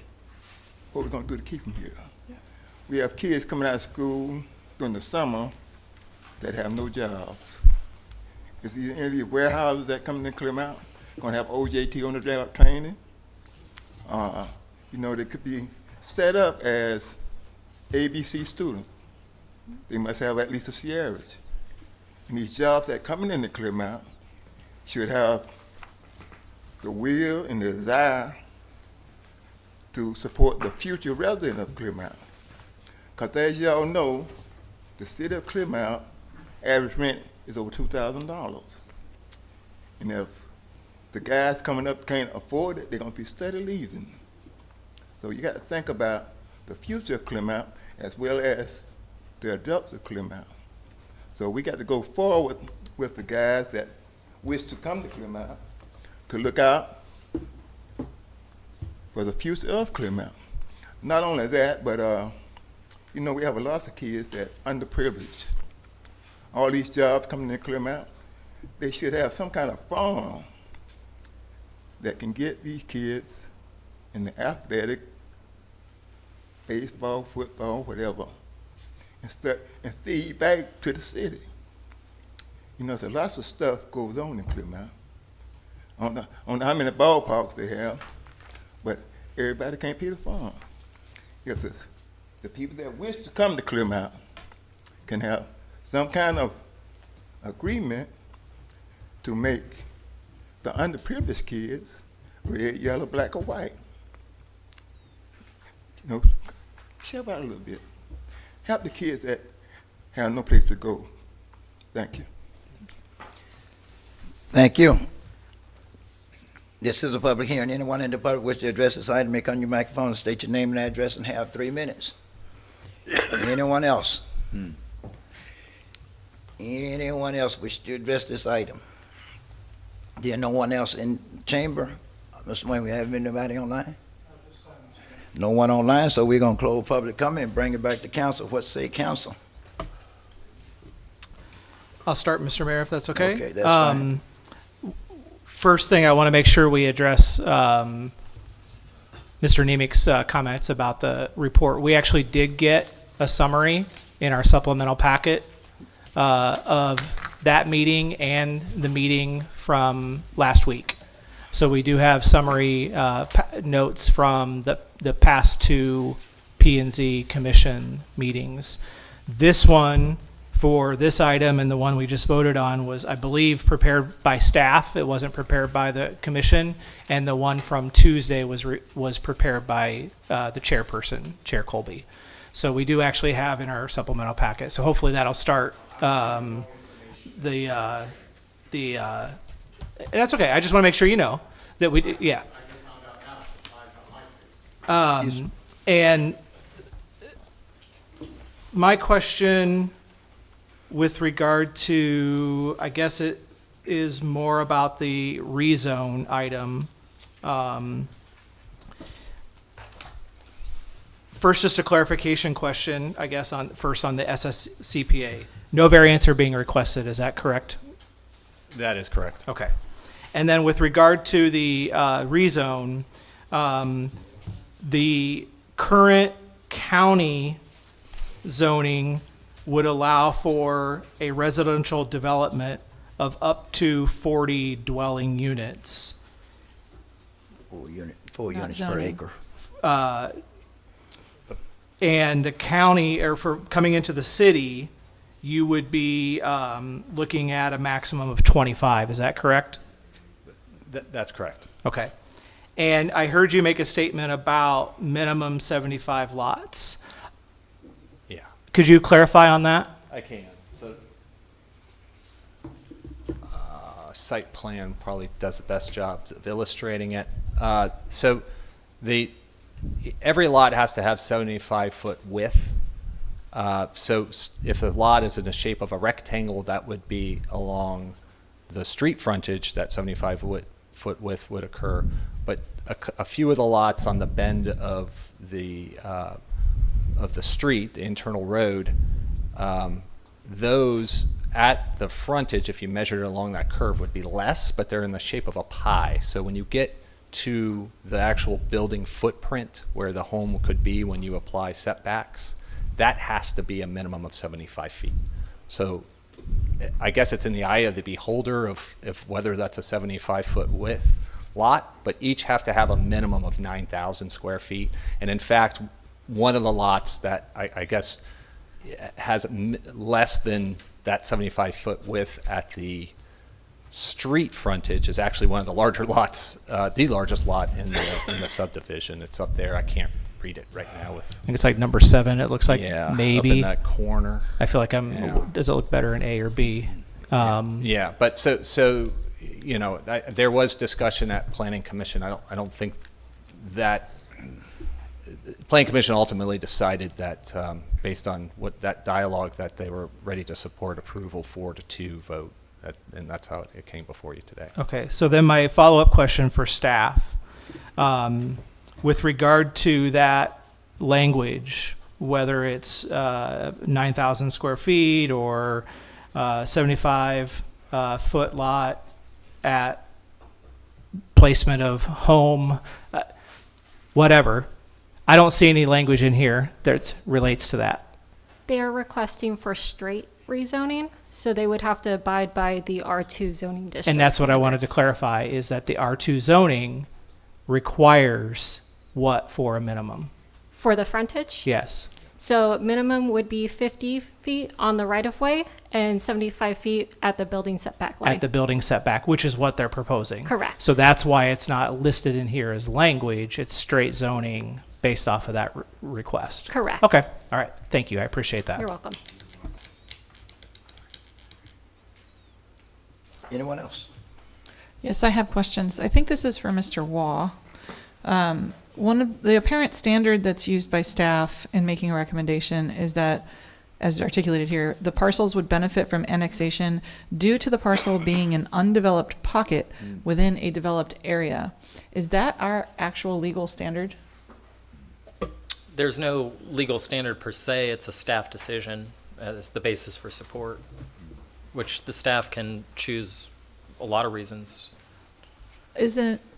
what are we going to do to keep them here? We have kids coming out of school during the summer that have no jobs. Is there any of these warehouses that come in Clermont going to have OJT on the job training? You know, they could be set up as ABC students. They must have at least a Sierras. And these jobs that coming into Clermont should have the will and the desire to support the future resident of Clermont. Because as y'all know, the city of Clermont average rent is over $2,000. And if the guys coming up can't afford it, they're going to be steady leaving. So you got to think about the future of Clermont as well as the adults of Clermont. So we got to go forward with the guys that wish to come to Clermont to look out for the future of Clermont. Not only that, but you know, we have a lot of kids that underprivileged. All these jobs coming in Clermont, they should have some kind of farm that can get these kids in the athletic, baseball, football, whatever, and feed back to the city. You know, there's lots of stuff goes on in Clermont. I don't know how many ballparks they have, but everybody can't pay the farm. If the people that wish to come to Clermont can have some kind of agreement to make the underprivileged kids red, yellow, black, or white. You know, shove out a little bit. Help the kids that have no place to go. Thank you. Thank you. This is a public hearing. Anyone in the public wish to address this item may come to your microphone and state your name and address and have 3 minutes. Anyone else? Anyone else wish to address this item? There no one else in chamber? Mr. Wayne, we have anybody online? No one online, so we're gonna close public comment and bring it back to council. What say council? I'll start, Mr. Mayor, if that's okay. Okay, that's fine. First thing, I want to make sure we address Mr. Nemec's comments about the report. We actually did get a summary in our supplemental packet of that meeting and the meeting from last week. So we do have summary notes from the past 2 P&Z Commission meetings. This one, for this item and the one we just voted on, was, I believe, prepared by staff. It wasn't prepared by the commission. And the one from Tuesday was prepared by the chairperson, Chair Colby. So we do actually have in our supplemental packet. So hopefully that'll start and that's okay. I just want to make sure you know that we did, yeah. And my question with regard to, I guess it is more about the rezone item. First, just a clarification question, I guess, first on the SSCPA. No variants are being requested, is that correct? That is correct. Okay. And then with regard to the rezone, the current county zoning would allow for a residential development of up to 40 dwelling units. 4 units per acre. And the county, or for coming into the city, you would be looking at a maximum of 25. Is that correct? That's correct. Okay. And I heard you make a statement about minimum 75 lots. Yeah. Could you clarify on that? I can. So, site plan probably does the best job of illustrating it. So, every lot has to have 75-foot width. So, if the lot is in the shape of a rectangle, that would be along the street frontage. That 75-foot width would occur. But a few of the lots on the bend of the street, the internal road, those at the frontage, if you measured it along that curve, would be less, but they're in the shape of a pie. So when you get to the actual building footprint where the home could be when you apply setbacks, that has to be a minimum of 75 feet. So I guess it's in the eye of the beholder of whether that's a 75-foot width lot, but each have to have a minimum of 9,000 square feet. And in fact, one of the lots that I guess has less than that 75-foot width at the street frontage is actually one of the larger lots, the largest lot in the subdivision. It's up there. I can't read it right now. I think it's like number 7. It looks like maybe up in that corner. I feel like does it look better in A or B? Yeah, but so you know, there was discussion at Planning Commission. I don't think that Planning Commission ultimately decided that based on what that dialogue that they were ready to support approval 4-2 vote And that's how it came before you today. Okay, so then my follow-up question for staff, with regard to that language, whether it's 9,000 square feet or 75 foot lot at placement of home, whatever, I don't see any language in here that relates to that. They are requesting for straight rezoning, so they would have to abide by the R2 zoning district. And that's what I wanted to standards. clarify, is that the R2 zoning requires what for a minimum? For the frontage? Yes. So minimum would be 50 feet on the right-of-way and 75 feet at the building setback line. At the building setback, which is what they're proposing. Correct. So that's why it's not listed in here as language. It's straight zoning based off of that request. Correct. Okay. All right. Thank you. I appreciate that. You're welcome. Anyone else? Yes, I have questions. I think this is for Mr. Waugh. One of the apparent standard that's used by staff in making a recommendation is that, as articulated here, the parcels would benefit from annexation due to the parcel being an undeveloped pocket within a developed area. Is that our actual legal standard? There's no legal standard per se. It's a staff decision as the basis for support, which the staff can choose a lot of reasons.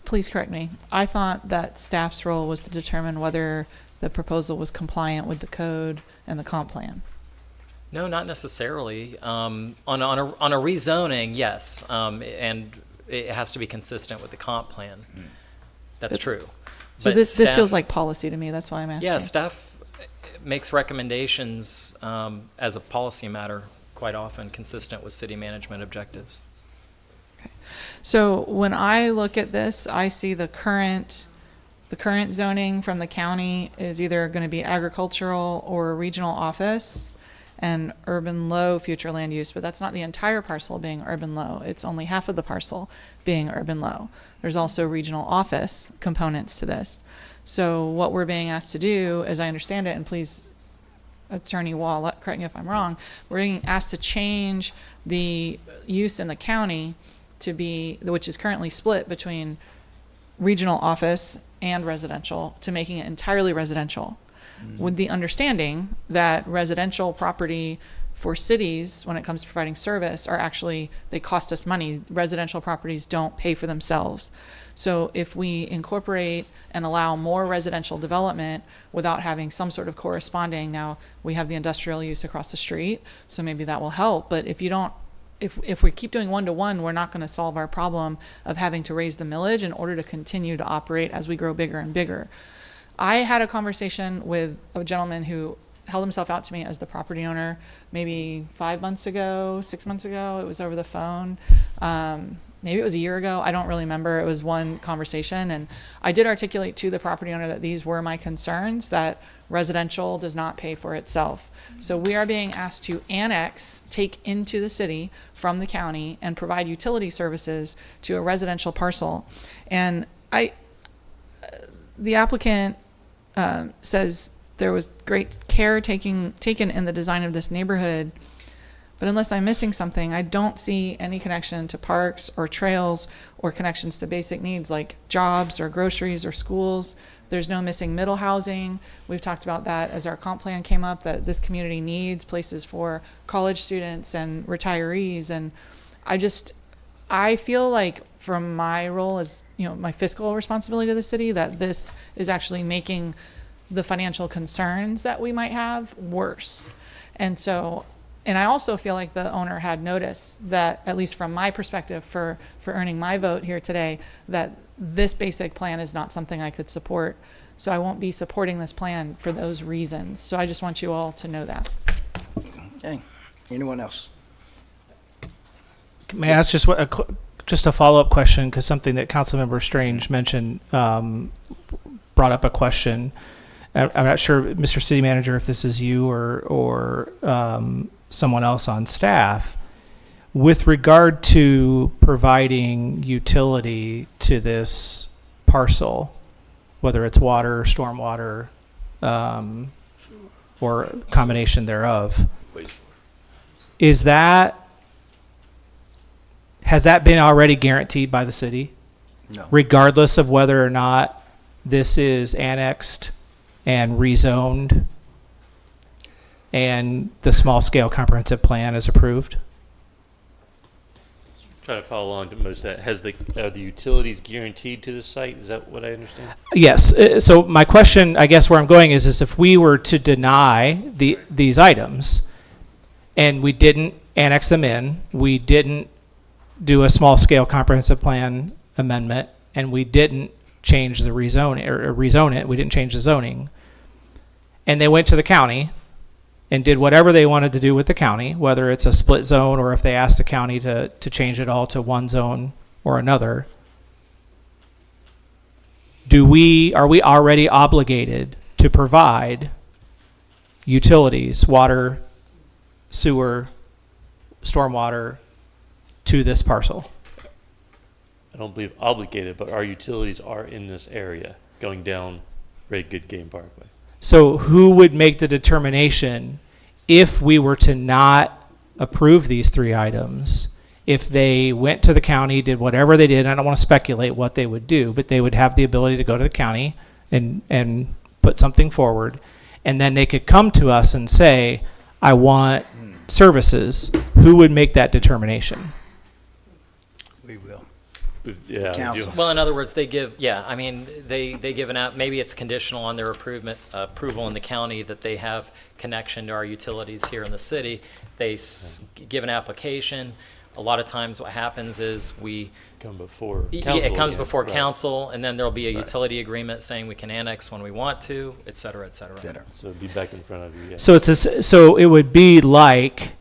Please correct me, I thought that staff's role was to determine whether the proposal was compliant with the code and the comp plan. No, not necessarily. On a rezoning, yes, and it has to be consistent with the comp plan. That's true. So But this staff- feels like policy to me, that's why I'm asking. Yeah, staff makes recommendations as a policy matter quite often, consistent with city management objectives. So when I look at this, I see the current zoning from the county is either going to be agricultural or regional office and urban low future land use, but that's not the entire parcel being urban low. It's only half of the parcel being urban low. There's also regional office components to this. So what we're being asked to do, as I understand it, and please, Attorney Wall, correct me if I'm wrong, we're being asked to change the use in the county to be, which is currently split between regional office and residential, to making it entirely residential, with the understanding that residential property for cities, when it comes to providing service, are actually, they cost us money. Residential properties don't pay for themselves. So if we incorporate and allow more residential development without having some sort of corresponding, now we have the industrial use across the street, so maybe that will help. But if you don't, if we keep doing one-to-one, we're not going to solve our problem of having to raise the millage in order to continue to operate as we grow bigger and bigger. I had a conversation with a gentleman who held himself out to me as the property owner maybe 5 months ago, 6 months ago. It was over the phone. Maybe it was a year ago. I don't really remember. It was one conversation. And I did articulate to the property owner that these were my concerns, that residential does not pay for itself. So we are being asked to annex, take into the city from the county, and provide utility services to a residential parcel. And the applicant says there was great care taken in the design of this neighborhood. But unless I'm missing something, I don't see any connection to parks or trails or connections to basic needs like jobs or groceries or schools. There's no missing middle housing. We've talked about that as our comp plan came up, that this community needs places for college students and retirees. And I feel like from my role as, my fiscal responsibility to the city, that this is actually making the financial concerns that we might have worse. And I also feel like the owner had notice that, at least from my perspective, for earning my vote here today, that this basic plan is not something I could support. So I won't be supporting this plan for those reasons. So I just want you all to know that. Okay. Anyone else? May I ask just a follow-up question, because something that Councilmember Strange mentioned brought up a question. I'm not sure, Mr. City Manager, if this is you or someone else on staff, with regard to providing utility to this parcel, whether it's water, stormwater, or a combination thereof, is that has that been already guaranteed by the city? No. Regardless of whether or not this is annexed and rezoned and the small scale comprehensive plan is approved? Trying to follow along to most of that. Are the utilities guaranteed to the site? Is that what I understand? Yes. So my question, I guess where I'm going is if we were to deny these items and we didn't annex them in, we didn't do a small scale comprehensive plan amendment, and we didn't change the rezone or rezone it, we didn't change the zoning, and they went to the county and did whatever they wanted to do with the county, whether it's a split zone or if they asked the county to change it all to one zone or another, are we already obligated to provide utilities, water, sewer, stormwater to this parcel? I don't believe obligated, but our utilities are in this area going down Ray Good Game Parkway. So who would make the determination if we were to not approve these three items? If they went to the county, did whatever they did, I don't want to speculate what they would do, but they would have the ability to go to the county and put something forward, and then they could come to us and say, I want services. Who would make that determination? We will. Yeah. Council. Well, in other words, they give, they give an app, maybe it's conditional on their approval in the county that they have connection to our utilities here in the city. They give an application. A lot of times what happens is we come before council. It comes before right. council, and then there'll be a utility agreement saying we can annex when we want to, et cetera, et cetera. So it'd be back in front of you. Yeah. So it would be like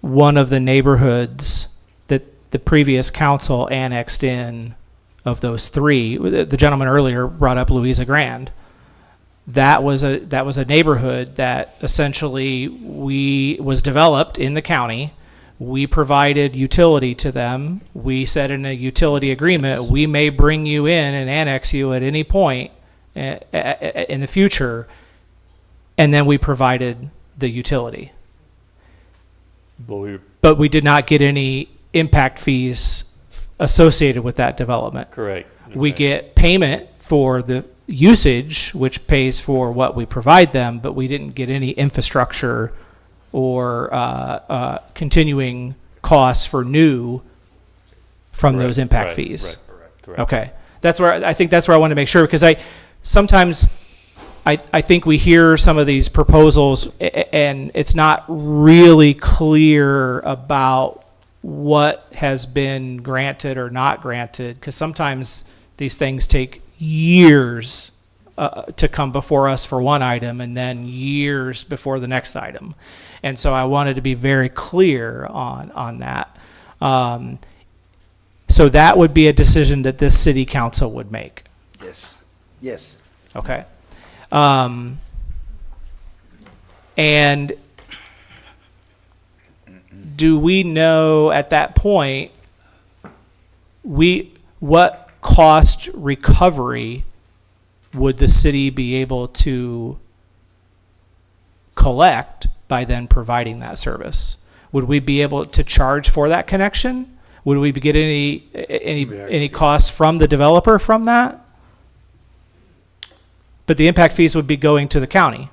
one of the neighborhoods that the previous council annexed in of those three. The gentleman earlier brought up Louisa Grand. That was a neighborhood that essentially was developed in the county. We provided utility to them. We said in a utility agreement, we may bring you in and annex you at any point in the future, and then we provided the utility. But we did not get any impact fees associated with that development. Correct. We get payment for the usage, which pays for what we provide them, but we didn't get any infrastructure or continuing costs for new from those impact fees. Correct. Okay, that's where I think that's where I want to make sure, because sometimes I think we hear some of these proposals and it's not really clear about what has been granted or not granted, because sometimes these things take years to come before us for one item and then years before the next item. And so I wanted to be very clear on that. So that would be a decision that this city council would make. Yes. Okay. And do we know at that point what cost recovery would the city be able to collect by then providing that service? Would we be able to charge for that connection? Would we get any costs from the developer from that? But the impact fees would be going to the county.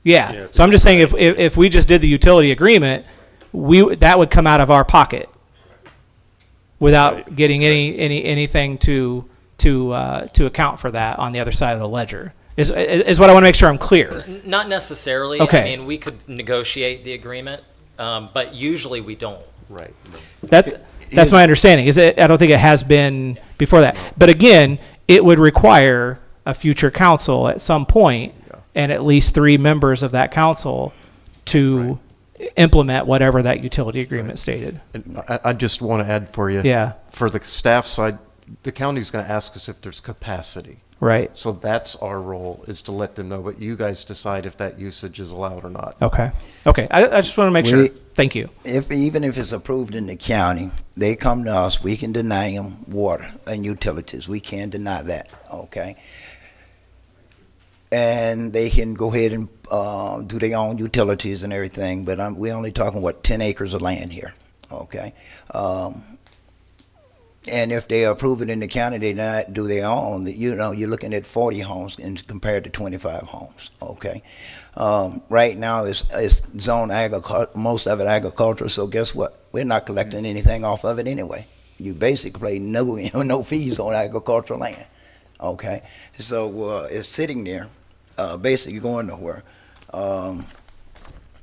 Yeah. So I'm just saying if we just did the utility agreement, that would come out of our pocket without getting anything to account for that on the other side of the ledger. Is what I want to make sure I'm clear. Not necessarily. Okay. I mean, we could negotiate the agreement, but usually we don't. Right. That's my understanding. I don't think it has been before that. But again, it would require a future council at some point and at least 3 members of that council to implement whatever that utility agreement stated. And I just want to add for you. Yeah. For the staff side, the county's going to ask us if there's capacity. Right. So that's our role, is to let them know, but you guys decide if that usage is allowed or not. Okay. I just want to make sure. Thank you. Even if it's approved in the county, they come to us, we can deny them water and utilities. We can't deny that, okay? and they can go ahead and do their own utilities and everything, but we're only talking, 10 acres of land here, okay? And if they approve it in the county, they not do their own, you're looking at 40 homes compared to 25 homes, okay? Right now, it's zone most of it agricultural, so guess what? We're not collecting anything off of it anyway. You basically pay no fees on agricultural land, okay? So it's sitting there, basically going nowhere.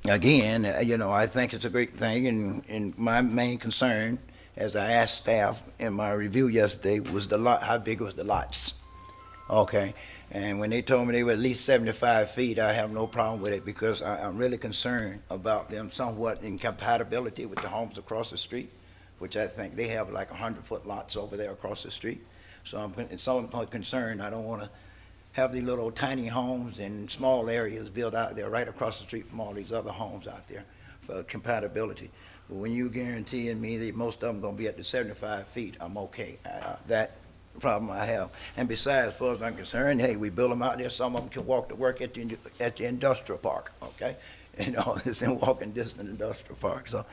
Again, I think it's a great thing, and my main concern, as I asked staff in my review yesterday, was the lot. How big was the lots? Okay, and when they told me they were at least 75 feet, I have no problem with it, because I'm really concerned about them somewhat in compatibility with the homes across the street, which I think they have like 100-foot lots over there across the street. So I'm so concerned. I don't want to have these little tiny homes in small areas built out there right across the street from all these other homes out there for compatibility. But when you guaranteeing me that most of them going to be at the 75 feet, I'm okay. That problem I have. And besides, as far as I'm concerned, hey, we build them out there. Some of them can walk to work at the industrial park, okay? It's in walking distance industrial park. So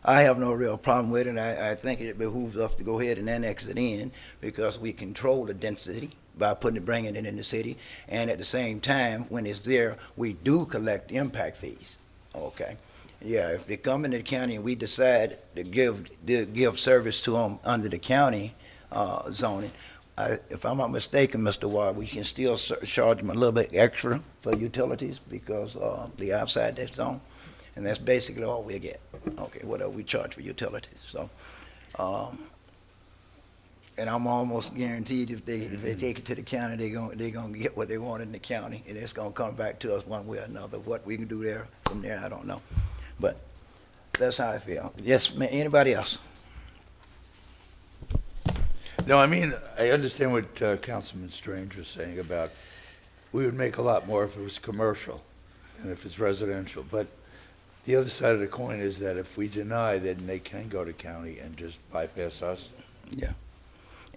I have no real problem with it. I think it behooves us to go ahead and annex it in, because we control the density by bringing it in the city, and at the same time, when it's there, we do collect impact fees, okay? Yeah, if they come into the county and we decide to give service to them under the county zoning, if I'm not mistaken, Mr. Ward, we can still charge them a little bit extra for utilities, because the outside that zone, and that's basically all we get, okay, whatever we charge for utilities. So, and I'm almost guaranteed if they take it to the county, they're gonna get what they want in the county, and it's gonna come back to us one way or another. What we can do there from there, I don't know, but that's how I feel. Yes, man, anybody else? No, I mean, I understand what Councilman Strange was saying about we would make a lot more if it was commercial than if it's residential. But the other side of the coin is that if we deny, then they can go to county and just bypass us. Yeah.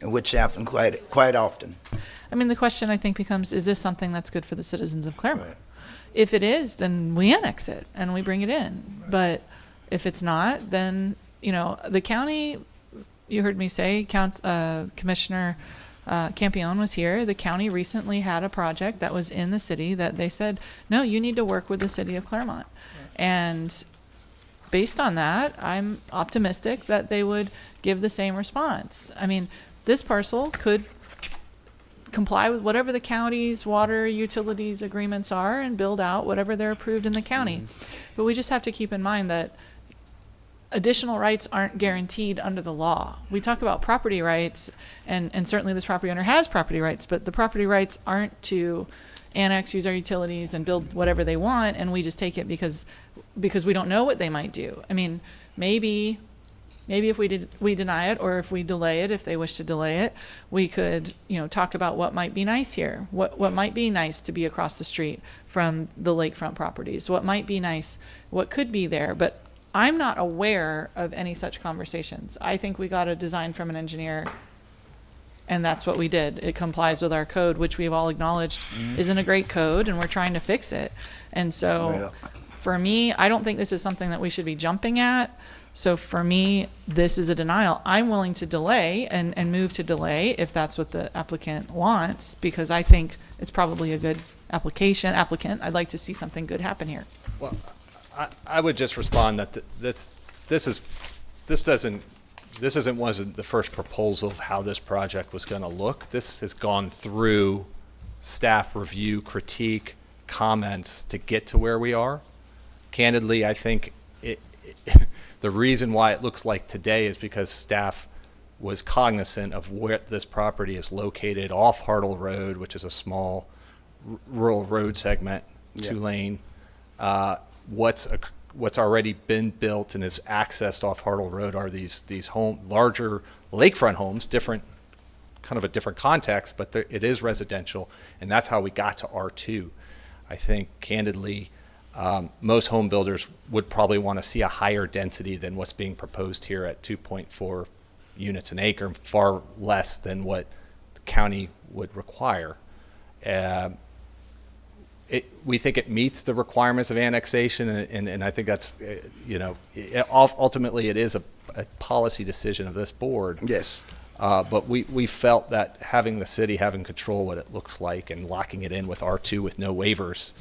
And which happens quite often. I mean, the question I think becomes, is this something that's good for the citizens of Clermont? Right. If it is, then we annex it and we bring it in. Right. But if it's not, then, the county, you heard me say, Commissioner Campione was here. The county recently had a project that was in the city that they said, no, you need to work with the city of Clermont. Right. And based on that, I'm optimistic that they would give the same response. I mean, this parcel could comply with whatever the county's water utilities agreements are and build out whatever they're approved in the county. Mm-hmm. But we just have to keep in mind that additional rights aren't guaranteed under the law. We talk about property rights, and certainly this property owner has property rights, but the property rights aren't to annex, use our utilities, and build whatever they want, and we just take it because we don't know what they might do. I mean, maybe if we deny it, or if we delay it, if they wish to delay it, we could, talk about what might be nice here. What might be nice to be across the street from the lakefront properties? What might be nice? What could be there? But I'm not aware of any such conversations. I think we got a design from an engineer, and that's what we did. It complies with our code, which we've all acknowledged isn't a great code, and we're trying to fix it. And so for me, I don't think this is something that we should be jumping at. So for me, this is a denial. I'm willing to delay and move to delay if that's what the applicant wants, because I think it's probably a good applicant. I'd like to see something good happen here. Well, I would just respond that this wasn't the first proposal of how this project was going to look. This has gone through staff review, critique, comments to get to where we are. Candidly, I think the reason why it looks like today is because staff was cognizant of where this property is located off Hartle Road, which is a small rural road segment, 2-lane. What's already been built and is accessed off Hartle Road are these larger lakefront homes, kind of a different context, but it is residential, and that's how we got to R2. I think, candidly, most home builders would probably want to see a higher density than what's being proposed here at 2.4 units an acre, far less than what the county would require. we think it meets the requirements of annexation, and I think that's, ultimately it is a policy decision of this board. Yes. But we felt that having the city having control what it looks like and locking it in with R2 with no waivers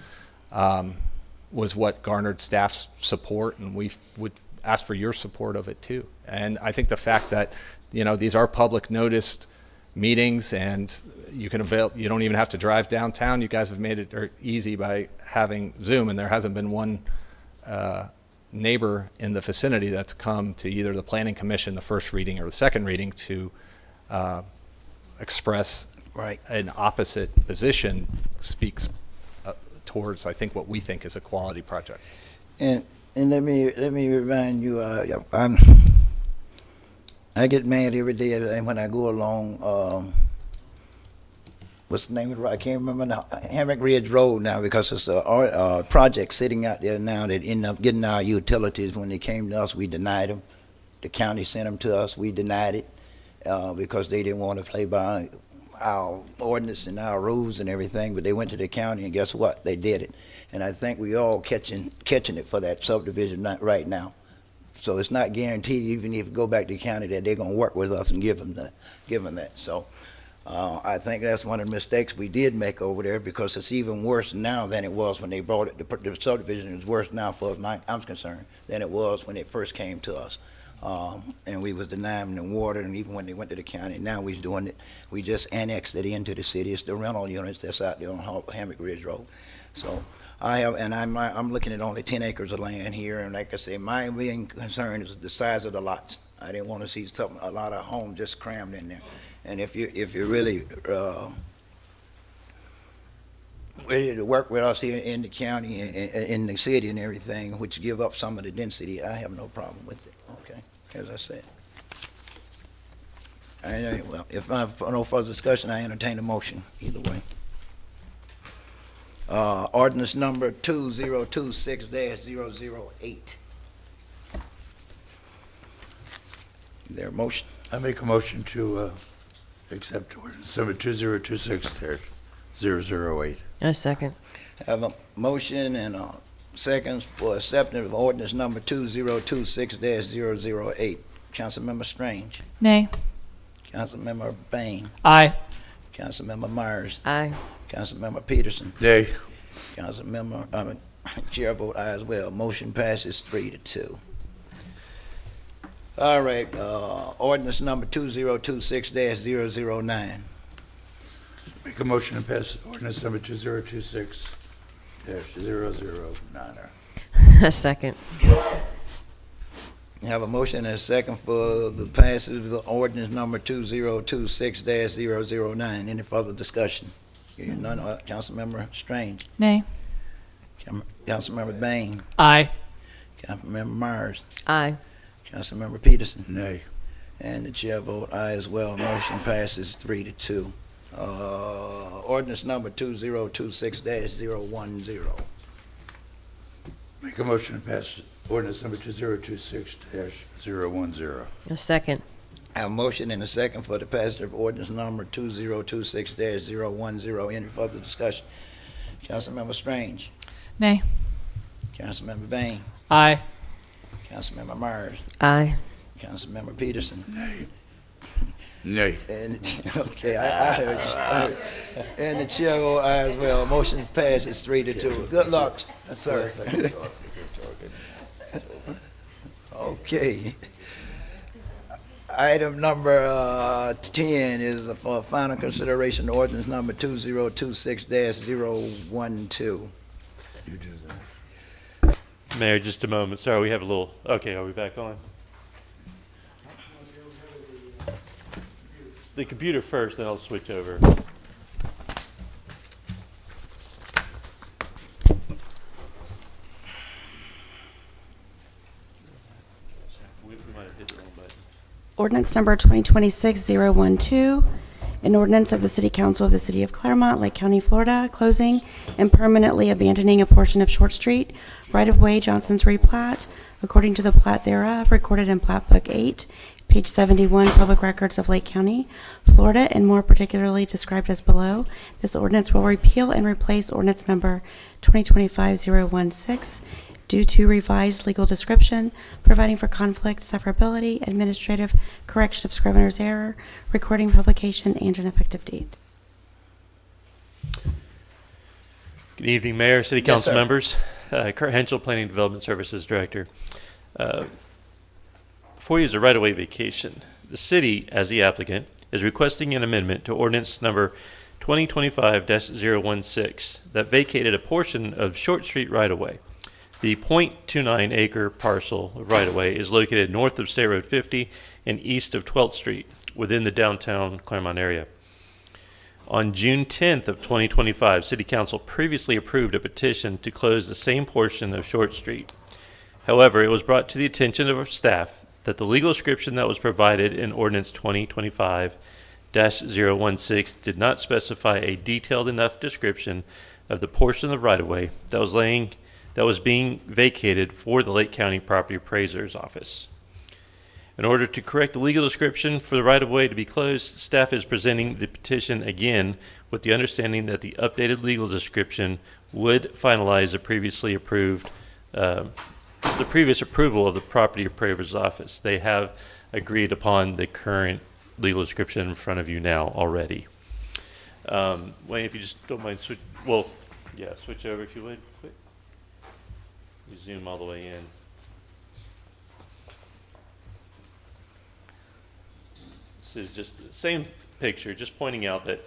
was what garnered staff's support, and we would ask for your support of it too. And I think the fact that, these are public noticed meetings, and you don't even have to drive downtown. You guys have made it easy by having Zoom, and there hasn't been one neighbor in the vicinity that's come to either the Planning Commission, the first reading, or the second reading to express an opposite position. Speaks towards, I think, what we think is a quality project. And let me remind you, I get mad every day when I go along. What's the name of the road? I can't remember now. Hammock Ridge Road now, because it's a project sitting out there now that ended up getting our utilities. When they came to us, we denied them. The county sent them to us. We denied it because they didn't want to play by our ordinance and our rules and everything. But they went to the county, and guess what? They did it. And I think we all catching it for that subdivision right now. So it's not guaranteed, even if you go back to the county, that they're going to work with us and give them that. So I think that's one of the mistakes we did make over there, because it's even worse now than it was when they brought it. The subdivision is worse now, as far as I'm concerned, than it was when it first came to us. And we was denying them water, and even when they went to the county, now we're doing it. We just annexed it into the city. It's the rental units that's out there on Hammock Ridge Road. So I'm looking at only 10 acres of land here, and like I say, my main concern is the size of the lots. I didn't want to see a lot of homes just crammed in there. And if you're really ready to work with us here in the county, in the city and everything, which give up some of the density, I have no problem with it, okay, as I said. Well, if for no further discussion, I entertain a motion, either way. Ordinance number 2026-008. Is there a motion? I make a motion to accept ordinance number 2026-008. A second. Have a motion and a second for acceptance of ordinance number 2026-008. Councilmember Strange. Nay. Councilmember Bain. Aye. Councilmember Myers. Aye. Councilmember Peterson. Nay. Chair vote aye as well. Motion passes 3-2. All right, ordinance number 2026-009. Make a motion to pass ordinance number 2026-009. A second. Have a motion and a second for the passage of ordinance number 2026-009. Any further discussion? Hearing none. Councilmember Strange. Nay. Councilmember Bain. Aye. Councilmember Myers. Aye. Councilmember Peterson. Nay. And the chair vote aye as well. Motion passes 3-2. Ordinance number 2026-010. Make a motion to pass ordinance number 2026-010. A second. I have a motion and a second for the passage of ordinance number 2026-010. Any further discussion? Councilmember Strange. Nay. Councilmember Bain. Aye. Councilmember Myers. Aye. Councilmember Peterson. Nay. Nay. And, okay, I heard you. And the chair will aye as well. Motion passes 3-2. Good luck, sir. Okay. Item number 10 is for final consideration ordinance number 2026-012. Mayor, just a moment. Sorry, we have a little, okay, are we back on? The computer first, then I'll switch over. We might have hit the wrong button. Ordinance number 2026-012, an ordinance of the City Council of the City of Clermont, Lake County, Florida, closing and permanently abandoning a portion of Short Street, right-of-way Johnson's replat, according to the plat thereof, recorded in Plat Book 8, page 71, Public Records of Lake County, Florida, and more particularly described as below. This ordinance will repeal and replace ordinance number 2025-016 due to revised legal description, providing for conflict, severability, administrative correction of scrivener's error, recording publication, and an effective date. Good evening, Mayor, City Yes, Council sir. members. Kurt Henschel, Planning and Development Services Director. Before you is a right-of-way vacation. The city, as the applicant, is requesting an amendment to ordinance number 2025-016 that vacated a portion of Short Street right-of-way. The .29 acre parcel of right-of-way is located north of State Road 50 and east of 12th Street within the downtown Clermont area. On June 10th of 2025, City Council previously approved a petition to close the same portion of Short Street. However, it was brought to the attention of our staff that the legal description that was provided in Ordinance 2025-016 did not specify a detailed enough description of the portion of the right-of-way that was being vacated for the Lake County Property Appraiser's Office. In order to correct the legal description for the right-of-way to be closed, staff is presenting the petition again with the understanding that the updated legal description would finalize the previously approved the previous approval of the Property Appraiser's Office. They have agreed upon the current legal description in front of you now already. Wayne, if you just don't mind, switch over if you would, quick. You zoom all the way in. This is just the same picture, just pointing out that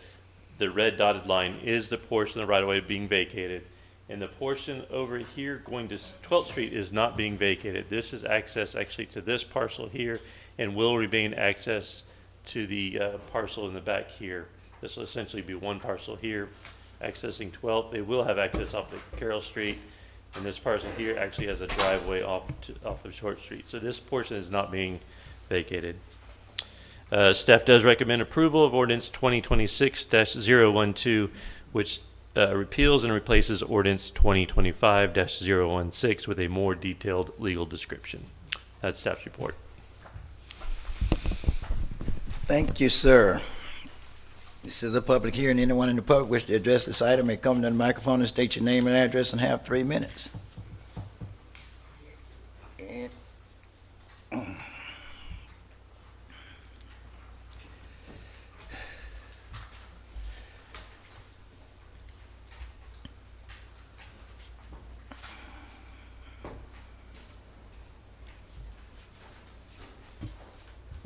the red dotted line is the portion of the right-of-way being vacated. And the portion over here going to 12th Street is not being vacated. This is access actually to this parcel here and will remain access to the parcel in the back here. This will essentially be one parcel here accessing 12th. They will have access off of Carroll Street, and this parcel here actually has a driveway off of Short Street. So this portion is not being vacated. Staff does recommend approval of ordinance 2026-012, which repeals and replaces ordinance 2025-016 with a more detailed legal description. That's staff's report. Thank you, sir. This is a public hearing. Anyone in the public wish to address this item may come to the microphone and state your name and address and have 3 minutes.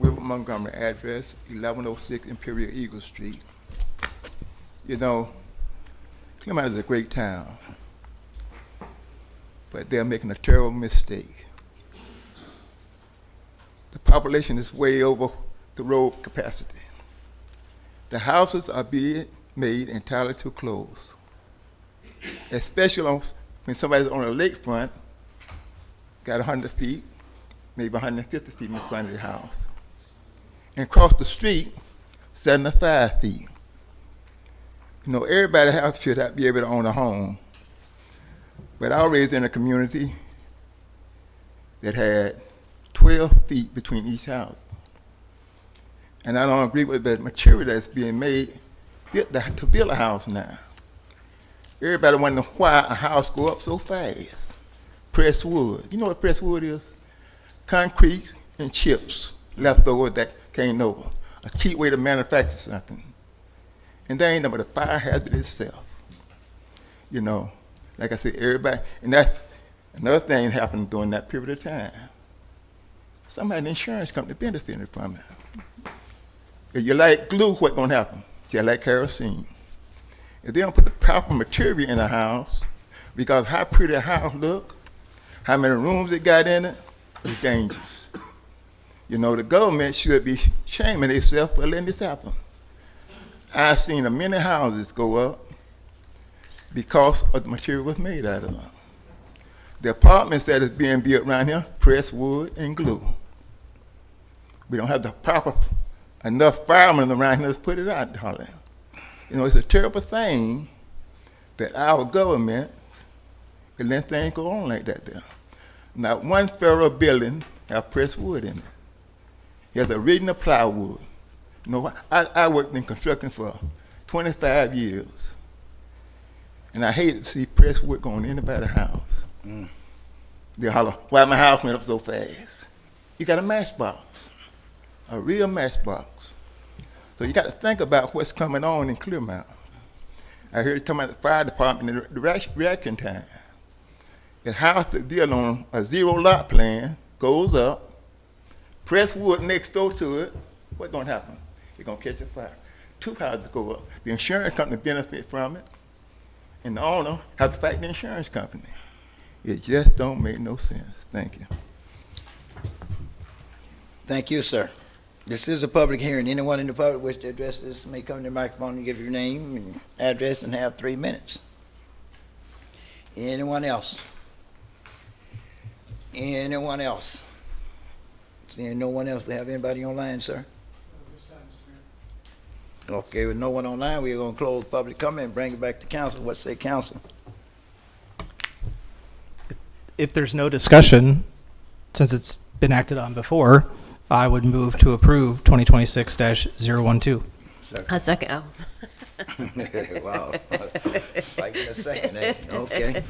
Wilbur Montgomery, address 1106 Imperial Eagle Street. You know, Clermont is a great town, but they're making a terrible mistake. The population is way over the road capacity. The houses are being made entirely too close, especially when somebody's on a lakefront, got 100 feet, maybe 150 feet in front of the house. And across the street, 75 feet. You know, everybody should be able to own a home. But I was raised in a community that had 12 feet between each house. And I don't agree with the material that's being made to build a house now. Everybody wondering why a house go up so fast. Pressed wood. You know what pressed wood is? Concrete and chips left over that came over. A cheap way to manufacture something. And that ain't nothing but a fire hazard itself. You know, like I said, everybody, and that's another thing happened during that period of time. Somebody in the insurance company benefited from it. If you like glue, what's gonna happen? Just like kerosene. If they don't put the proper material in a house, because how pretty a house look, how many rooms it got in it, it's dangerous. You know, the government should be shaming itself for letting this happen. I've seen many houses go up because of the material was made out of them. The apartments that is being built around here, pressed wood and glue. We don't have the proper enough firemen around here to put it out, darling. You know, it's a terrible thing that our government can let things go on like that there. Not one federal building have pressed wood in it. There's original plywood. You know, I worked in construction for 25 years, and I hated to see press wood on anybody's house. They holler, why my house went up so fast? You got a matchbox, a real matchbox. So you got to think about what's coming on in Clermont. I heard you talking about the fire department and the reaction time. The house that deal on a zero lot plan goes up, press wood next door to it, what's gonna happen? It's gonna catch a fire. 2 houses go up. The insurance company benefit from it, and the owner has to fight the insurance company. It just don't make no sense. Thank you. Thank you, sir. This is a public hearing. Anyone in the public wish to address this may come to the microphone and give your name and address and have 3 minutes. Anyone else? Anyone else? Seeing no one else, we have anybody online, sir? Okay, with no one online, we're going to close public comment and bring it back to council. What say council? If there's no discussion, since it's been acted on before, I would move to approve 2026-012. A second. Wow. Fighting a second, eh? Okay.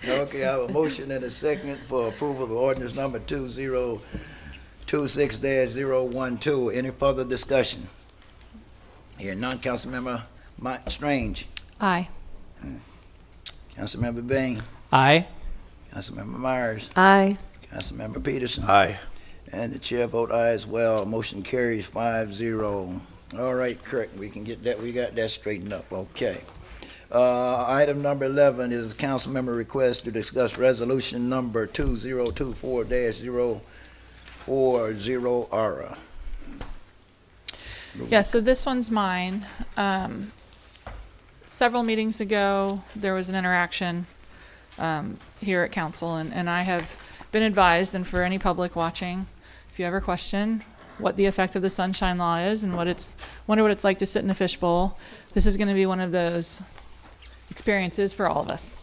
Okay, I have a motion and a second for approval of ordinance number 2026-012. Any further discussion? Here, none. Councilmember Strange. Aye. Councilmember Bain. Aye. Councilmember Myers. Aye. Councilmember Peterson. Aye. And the chair vote aye as well. Motion carries 5-0. All right, Kirk, we can get that. We got that straightened up. Okay. Item number 11 is council member request to discuss resolution number 2024-040R. Yeah, so this one's mine. Several meetings ago, there was an interaction here at council, and I have been advised, and for any public watching, if you ever question what the effect of the sunshine law is and wonder what it's like to sit in a fishbowl, this is going to be one of those experiences for all of us.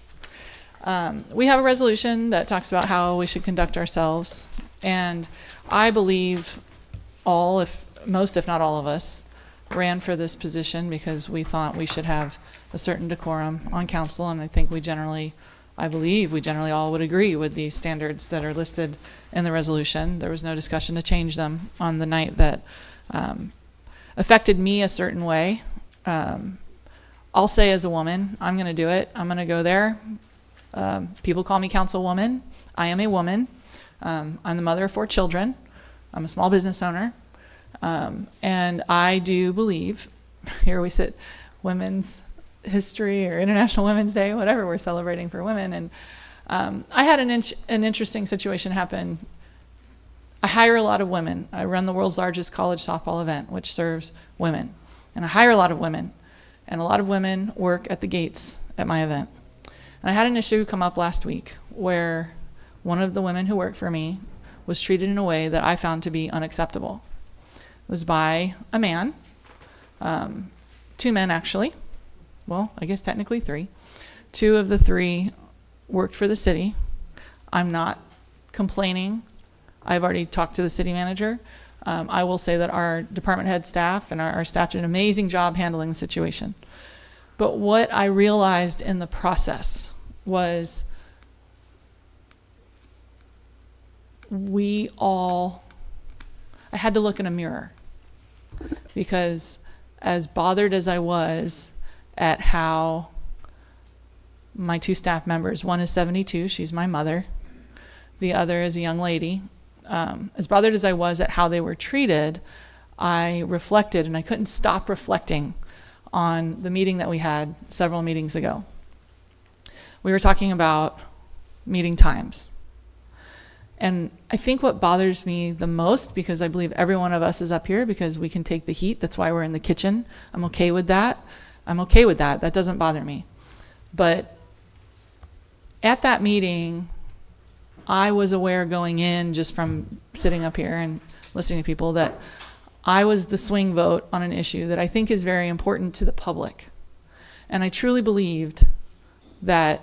We have a resolution that talks about how we should conduct ourselves, and I believe most, if not all of us, ran for this position because we thought we should have a certain decorum on council, and I believe we generally all would agree with these standards that are listed in the resolution. There was no discussion to change them on the night that affected me a certain way. I'll say as a woman, I'm going to do it. I'm going to go there. People call me councilwoman. I am a woman. I'm the mother of 4 children. I'm a small business owner. And I do believe, here we sit, Women's History or International Women's Day, whatever we're celebrating for women. And I had an interesting situation happen. I hire a lot of women. I run the world's largest college softball event, which serves women. And I hire a lot of women. And a lot of women work at the gates at my event. And I had an issue come up last week where one of the women who worked for me was treated in a way that I found to be unacceptable. It was by a man, 2 men actually. Well, I guess technically 3. 2 of the 3 worked for the city. I'm not complaining. I've already talked to the city manager. I will say that our department head staff and our staff did an amazing job handling the situation. But what I realized in the process was I had to look in a mirror, because as bothered as I was at how my 2 staff members, one is 72, she's my mother, the other is a young lady, as bothered as I was at how they were treated, I reflected, and I couldn't stop reflecting on the meeting that we had several meetings ago. We were talking about meeting times. And I think what bothers me the most, because I believe every one of us is up here because we can take the heat, that's why we're in the kitchen. I'm okay with that. That doesn't bother me. But at that meeting, I was aware going in, just from sitting up here and listening to people, that I was the swing vote on an issue that I think is very important to the public. And I truly believed that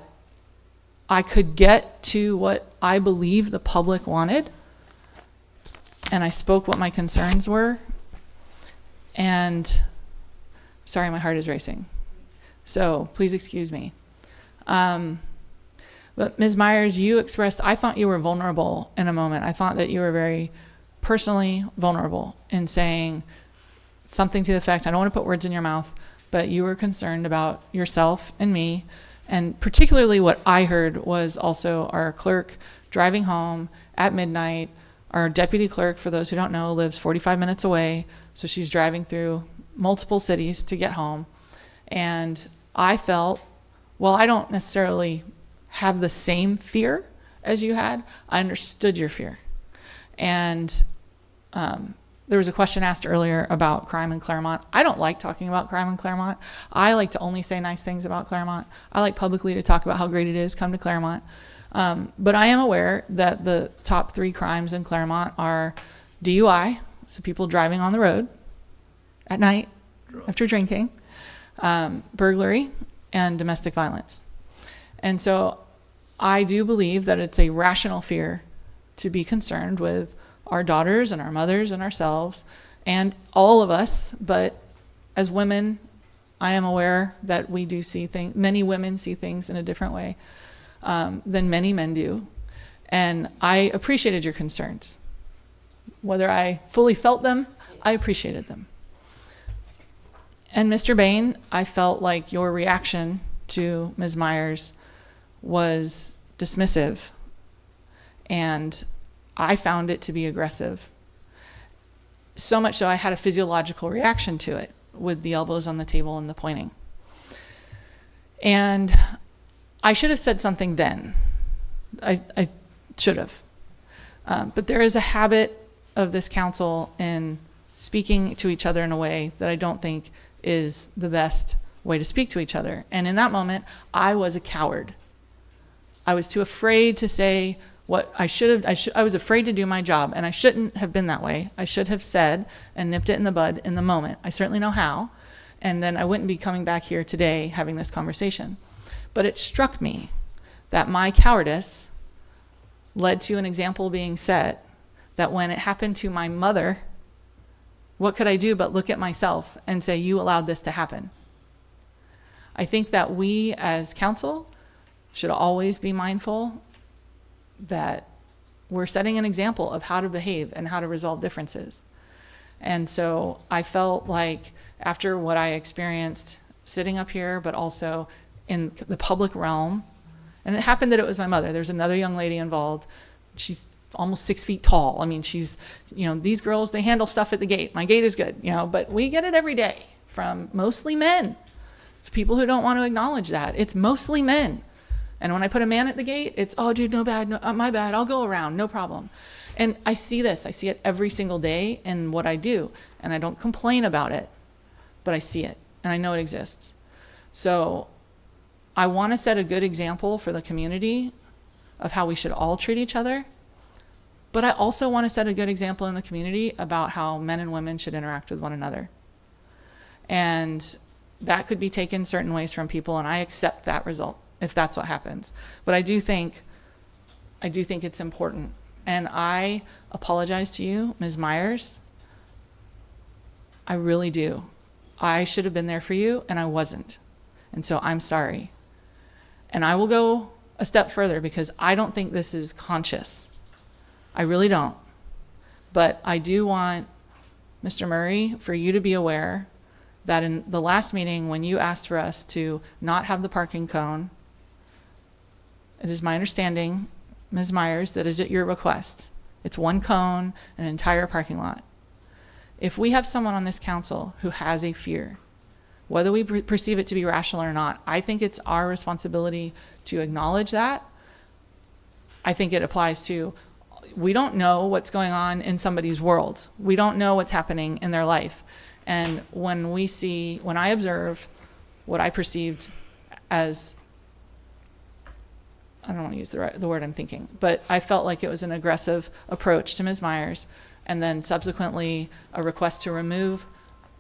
I could get to what I believe the public wanted and I spoke what my concerns were. And sorry, my heart is racing. So please excuse me. But Ms. Myers, you expressed, I thought you were vulnerable in a moment. I thought that you were very personally vulnerable in saying something to the effect, I don't want to put words in your mouth, but you were concerned about yourself and me. And particularly what I heard was also our clerk driving home at midnight. Our deputy clerk, for those who don't know, lives 45 minutes away. So she's driving through multiple cities to get home. And I felt, well, I don't necessarily have the same fear as you had. I understood your fear. And there was a question asked earlier about crime in Clermont. I don't like talking about crime in Clermont. I like to only say nice things about Clermont. I like publicly to talk about how great it is, come to Clermont. But I am aware that the top 3 crimes in Clermont are DUI, so people driving on the road at night after drinking, burglary, and domestic violence. And so I do believe that it's a rational fear to be concerned with our daughters and our mothers and ourselves and all of us. But as women, I am aware that we do see things, many women see things in a different way than many men do. And I appreciated your concerns. Whether I fully felt them, I appreciated them. And Mr. Bain, I felt like your reaction to Ms. Myers was dismissive, and I found it to be aggressive. So much so I had a physiological reaction to it with the elbows on the table and the pointing. And I should have said something then. I should have. But there is a habit of this council in speaking to each other in a way that I don't think is the best way to speak to each other. And in that moment, I was a coward. I was too afraid to say what I should have. I was afraid to do my job, and I shouldn't have been that way. I should have said and nipped it in the bud in the moment. I certainly know how, and then I wouldn't be coming back here today having this conversation. But it struck me that my cowardice led to an example being set that when it happened to my mother, what could I do but look at myself and say, you allowed this to happen? I think that we as council should always be mindful that we're setting an example of how to behave and how to resolve differences. And so I felt like after what I experienced sitting up here, but also in the public realm, and it happened that it was my mother. There's another young lady involved. She's almost 6 feet tall. I mean, she's, these girls, they handle stuff at the gate. My gate is good, but we get it every day from mostly men. People who don't want to acknowledge that. It's mostly men. And when I put a man at the gate, it's, oh, dude, no bad, no, my bad, I'll go around, no problem. And I see this. I see it every single day in what I do. And I don't complain about it, but I see it, and I know it exists. So I want to set a good example for the community of how we should all treat each other. But I also want to set a good example in the community about how men and women should interact with one another. And that could be taken certain ways from people, and I accept that result if that's what happens. But I do think it's important. And I apologize to you, Ms. Myers. I really do. I should have been there for you, and I wasn't. And so I'm sorry. And I will go a step further because I don't think this is conscious. I really don't. But I do want, Mr. Murray, for you to be aware that in the last meeting when you asked for us to not have the parking cone, it is my understanding, Ms. Myers, that is at your request. It's one cone, an entire parking lot. If we have someone on this council who has a fear, whether we perceive it to be rational or not, I think it's our responsibility to acknowledge that. I think it applies to, we don't know what's going on in somebody's world. We don't know what's happening in their life. And when I observe what I perceived as, I don't want to use the word I'm thinking, but I felt like it was an aggressive approach to Ms. Myers, and then subsequently a request to remove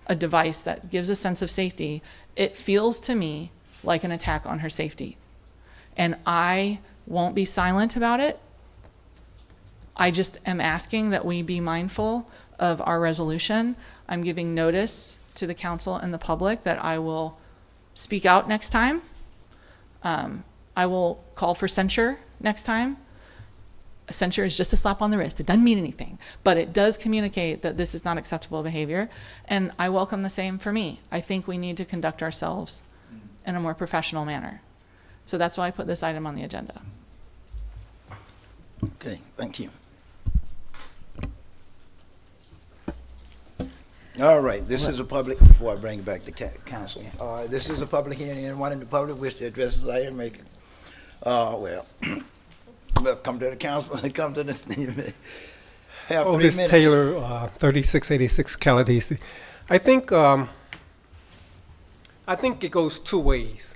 a device that gives a sense of safety. It feels to me like an attack on her safety. And I won't be silent about it. I just am asking that we be mindful of our resolution. I'm giving notice to the council and the public that I will speak out next time. I will call for censure next time. Censure is just a slap on the wrist. It doesn't mean anything, but it does communicate that this is not acceptable behavior. And I welcome the same for me. I think we need to conduct ourselves in a more professional manner. So that's why I put this item on the agenda. Okay, thank you. All right, this is a public, before I bring it back to council, this is a public hearing. Anyone in the public wish to address this item, make it, well, come to the council, come to this, have 3 Otis minutes. Taylor, 3686 Caladesi. I think it goes 2 ways.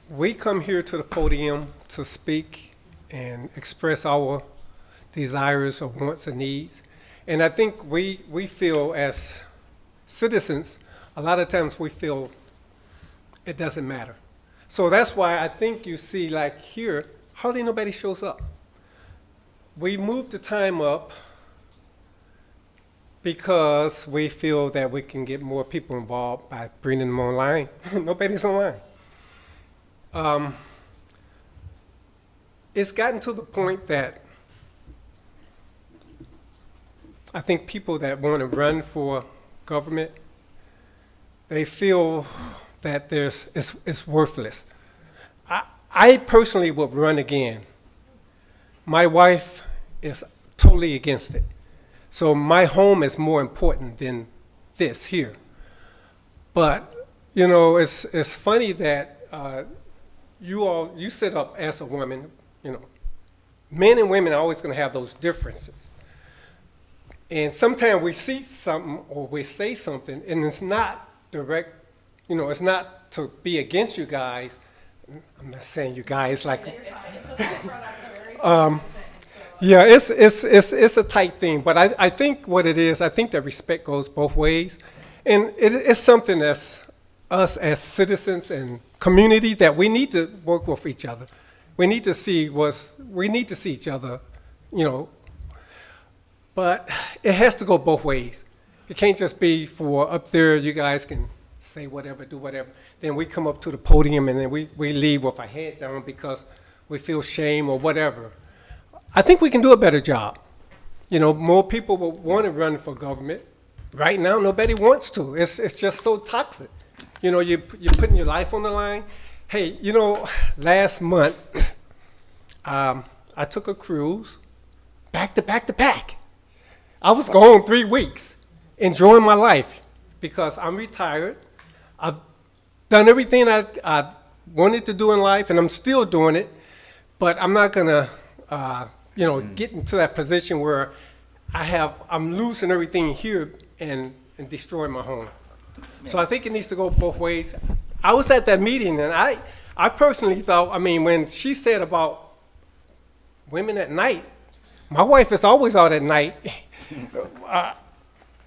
We come here to the podium to speak and express our desires or wants and needs. And I think we feel as citizens, a lot of times we feel it doesn't matter. So that's why I think you see, like here, hardly nobody shows up. We moved the time up because we feel that we can get more people involved by bringing them online. Nobody's online. It's gotten to the point that I think people that want to run for government, they feel that it's worthless. I personally would run again. My wife is totally against it. So my home is more important than this here. But, you know, it's funny that you sit up as a woman, you know. Men and women are always going to have those differences. And sometimes we see something or we say something, and it's not direct, you know, it's not to be against you guys. I'm not saying you guys like, yeah, it's a tight thing. But I think what it is, I think that respect goes both ways. And it's something that's us as citizens and community that we need to work with each other. We need to see each other, you know. But it has to go both ways. It can't just be for up there, you guys can say whatever, do whatever. Then we come up to the podium and then we leave with our head down because we feel shame or whatever. I think we can do a better job. You know, more people will want to run for government. Right now, nobody wants to. It's just so toxic. You know, you're putting your life on the line. Hey, you know, last month, I took a cruise back to back to back. I was gone 3 weeks, enjoying my life because I'm retired. I've done everything I wanted to do in life, and I'm still doing it. But I'm not gonna, you know, get into that position where I'm losing everything here and destroying my home. So I think it needs to go both ways. I was at that meeting, and I personally thought, I mean, when she said about women at night, my wife is always out at night.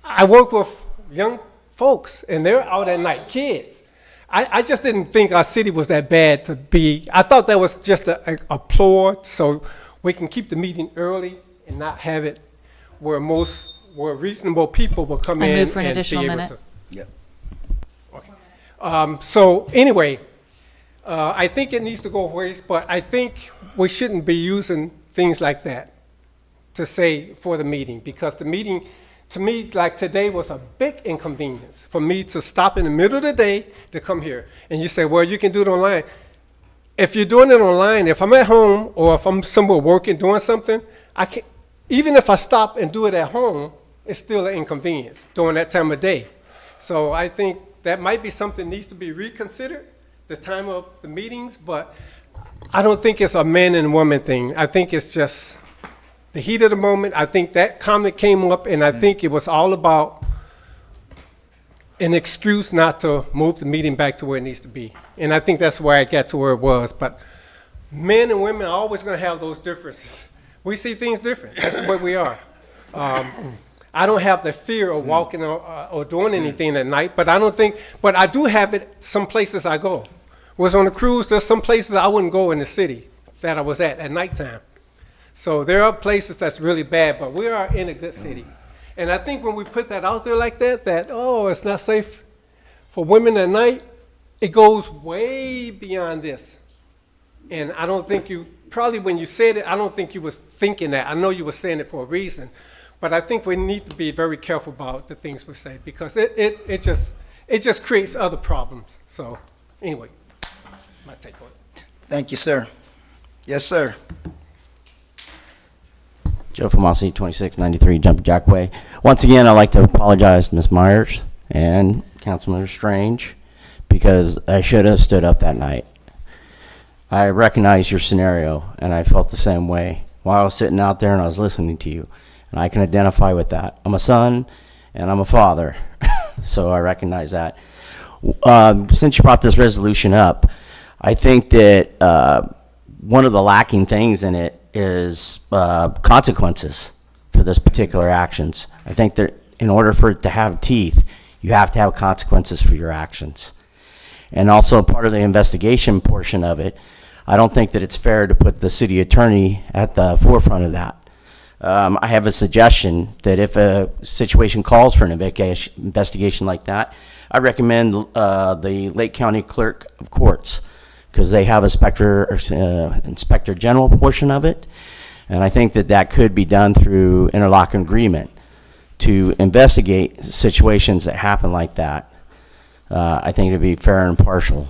I work with young folks, and they're out at night, kids. I just didn't think our city was that bad to be. I thought that was just a ploy, so we can keep the meeting early and not have it where reasonable people will come in I move for an and additional be able minute. to. Yep. Okay. So anyway, I think it needs to go ways, but I think we shouldn't be using things like that to say for the meeting, because the meeting, to me, like today was a big inconvenience for me to stop in the middle of the day to come here. And you say, well, you can do it online. If you're doing it online, if I'm at home or if I'm somewhere working, doing something, I can, even if I stop and do it at home, it's still an inconvenience during that time of day. So I think that might be something that needs to be reconsidered, the time of the meetings, but I don't think it's a man and woman thing. I think it's just the heat of the moment. I think that comment came up, and I think it was all about an excuse not to move the meeting back to where it needs to be. And I think that's why I got to where it was. But men and women are always going to have those differences. We see things different. That's the way we are. I don't have the fear of walking or doing anything at night, but I do have it some places I go. Was on a cruise, there's some places I wouldn't go in the city that I was at nighttime. So there are places that's really bad, but we are in a good city. And I think when we put that out there like that, oh, it's not safe for women at night, it goes way beyond this. And I don't think you, probably when you said it, I don't think you was thinking that. I know you were saying it for a reason. But I think we need to be very careful about the things we say, because it just creates other problems. So anyway, my take on it. Thank you, sir. Yes, sir. Joe Famasi, 2693 Jump Jack Way. Once again, I'd like to apologize to Ms. Myers and Councilman Strange, because I should have stood up that night. I recognize your scenario, and I felt the same way while I was sitting out there and I was listening to you, and I can identify with that. I'm a son, and I'm a father, so I recognize that. Since you brought this resolution up, I think that one of the lacking things in it is consequences for this particular actions. I think that in order for it to have teeth, you have to have consequences for your actions. And also part of the investigation portion of it, I don't think that it's fair to put the city attorney at the forefront of that. I have a suggestion that if a situation calls for an investigation like that, I recommend the Lake County Clerk of Courts, because they have a inspector general portion of it, and I think that that could be done through interlock agreement to investigate situations that happen like that. I think it'd be fair and impartial.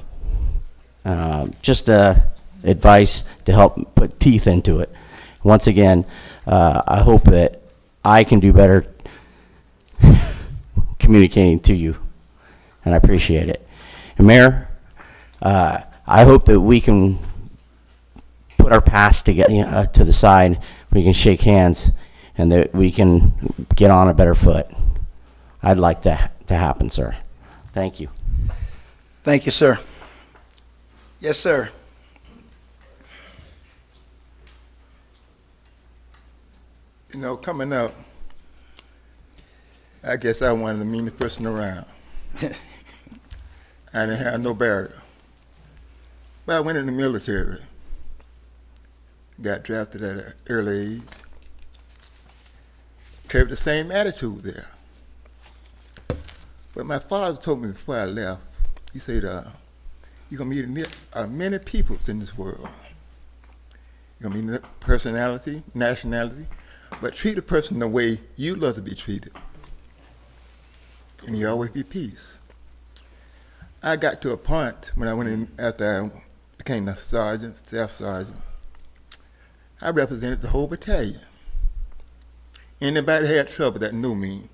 Just advice to help put teeth into it. Once again, I hope that I can do better communicating to you, and I appreciate it. And Mayor, I hope that we can put our past together to the side. We can shake hands, and that we can get on a better foot. I'd like that to happen, sir. Thank you. Thank you, sir. Yes, sir. You know, coming up, I guess I wanted the meanest person around. I didn't have no barrier. But I went in the military, got drafted at an early age, carried the same attitude there. But my father told me before I left, he said, you're going to meet many peoples in this world. You're going to meet personality, nationality, but treat a person the way you love to be treated. And you always be peace. I got to a point when I went in after I became a sergeant, staff sergeant, I represented the whole battalion. Anybody had trouble that knew me,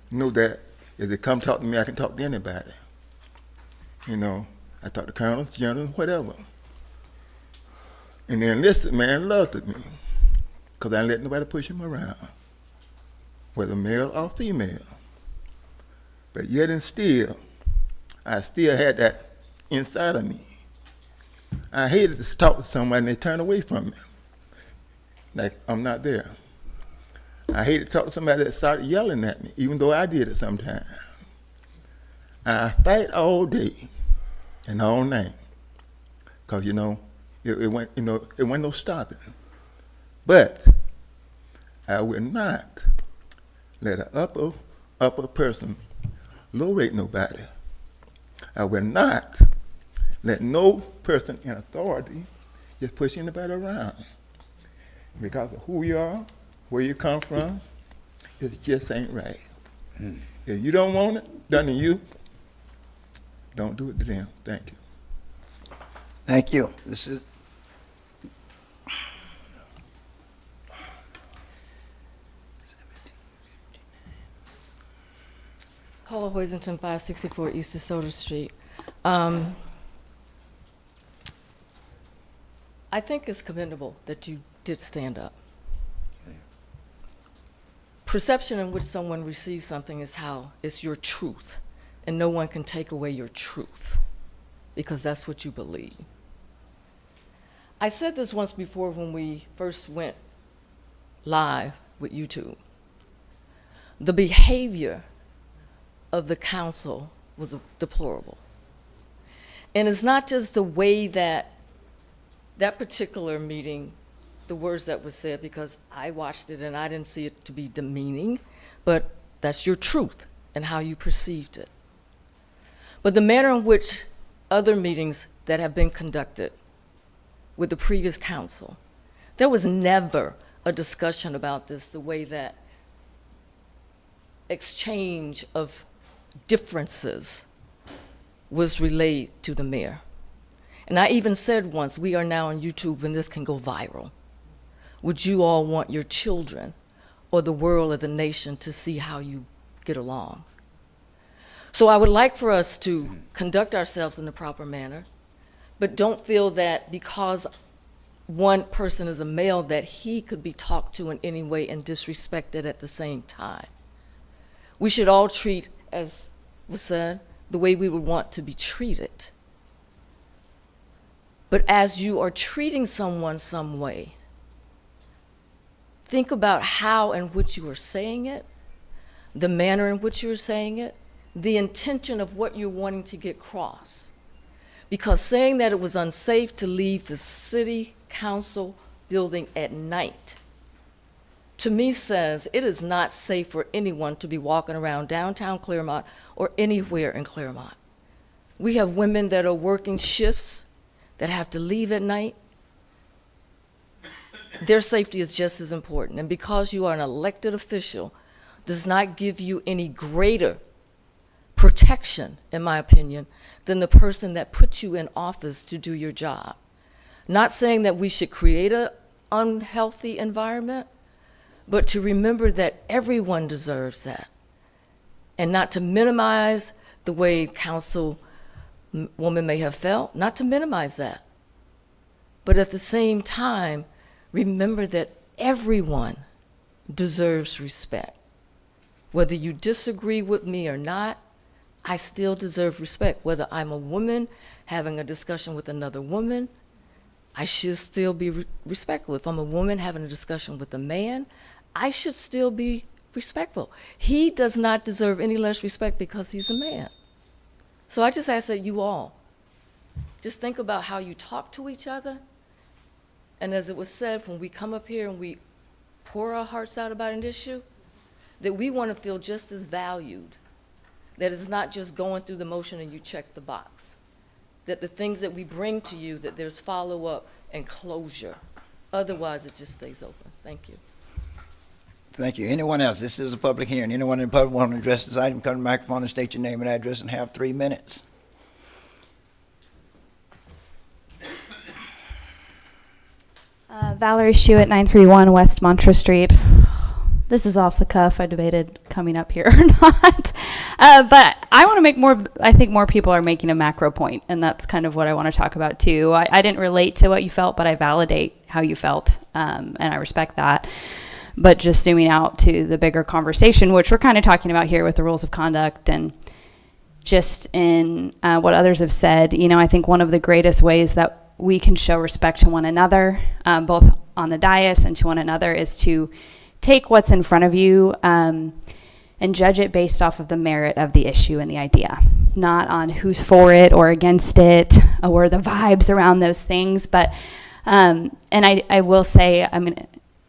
knew that if they come talk to me, I can talk to anybody. You know, I talked to colonels, generals, whatever. And the enlisted man loved me, because I didn't let nobody push him around, whether male or female. But yet and still, I still had that inside of me. I hated to talk to somebody and they turn away from me, like I'm not there. I hated to talk to somebody that started yelling at me, even though I did it sometimes. I fight all day and all night, cause you know it wasn't no stopping. But I will not let an upper person low rate nobody. I will not let no person in authority just push anybody around. Because of who you are, where you come from, it just ain't right. If you don't want it done to you, don't do it to them. Thank you. Thank you. This is Paula Hoisington, 564 East DeSoto Street. I think it's commendable that you did stand up. Perception in which someone receives something is how it's your truth, and no one can take away your truth because that's what you believe. I said this once before when we first went live with YouTube. The behavior of the council was deplorable. And it's not just the way that that particular meeting the words that were said because I watched it and I didn't see it to be demeaning, but that's your truth and how you perceived it. But the manner in which other meetings that have been conducted with the previous council, there was never a discussion about this the way that exchange of differences was relayed to the mayor. And I even said once, we are now on YouTube and this can go viral. Would you all want your children or the world or the nation to see how you get along? So I would like for us to conduct ourselves in the proper manner, but don't feel that because one person is a male that he could be talked to in any way and disrespected at the same time. We should all treat, as was said, the way we would want to be treated. But as you are treating someone some way, think about how in which you are saying it, the manner in which you're saying it, the intention of what you're wanting to get across. Because saying that it was unsafe to leave the city council building at night, to me says it is not safe for anyone to be walking around downtown Clermont or anywhere in Clermont. We have women that are working shifts that have to leave at night. Their safety is just as important. And because you are an elected official does not give you any greater protection, in my opinion, than the person that put you in office to do your job. Not saying that we should create an unhealthy environment, but to remember that everyone deserves that. And not to minimize the way Councilwoman may have felt, not to minimize that. But at the same time, remember that everyone deserves respect. Whether you disagree with me or not, I still deserve respect. Whether I'm a woman having a discussion with another woman, I should still be respectful. If I'm a woman having a discussion with a man, I should still be respectful. He does not deserve any less respect because he's a man. So I just ask that you all just think about how you talk to each other. And as it was said, when we come up here and we pour our hearts out about an issue, that we want to feel just as valued. That it's not just going through the motion and you check the box. That the things that we bring to you, that there's follow-up and closure. Otherwise, it just stays open. Thank you. Thank you. Anyone else? This is a public hearing. Anyone in the public want to address this item, come to the microphone and state your name and address and have 3 minutes. Valerie Schuett, 931 West Montrose Street. This is off the cuff. I debated coming up here or not. But I want to make more, I think more people are making a macro point, and that's kind of what I want to talk about too. I didn't relate to what you felt, but I validate how you felt, and I respect that. But just zooming out to the bigger conversation, which we're kind of talking about here with the rules of conduct and just in what others have said, you know, I think one of the greatest ways that we can show respect to one another, both on the dais and to one another, is to take what's in front of you and judge it based off of the merit of the issue and the idea, not on who's for it or against it or the vibes around those things. But and I will say, I mean,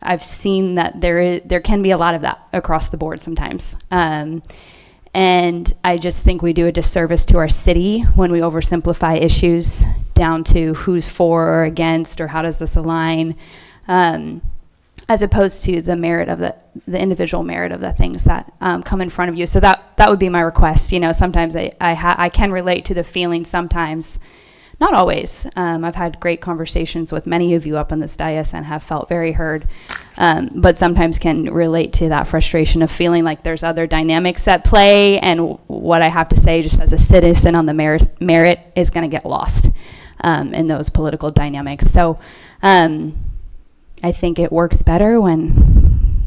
I've seen that there can be a lot of that across the board sometimes. And I just think we do a disservice to our city when we oversimplify issues down to who's for or against or how does this align, as opposed to the merit of the individual merit of the things that come in front of you. So that would be my request. You know, sometimes I can relate to the feeling sometimes, not always. I've had great conversations with many of you up on this dais and have felt very heard, but sometimes can relate to that frustration of feeling like there's other dynamics at play, and what I have to say just as a citizen on the merit is going to get lost in those political dynamics. So I think it works better when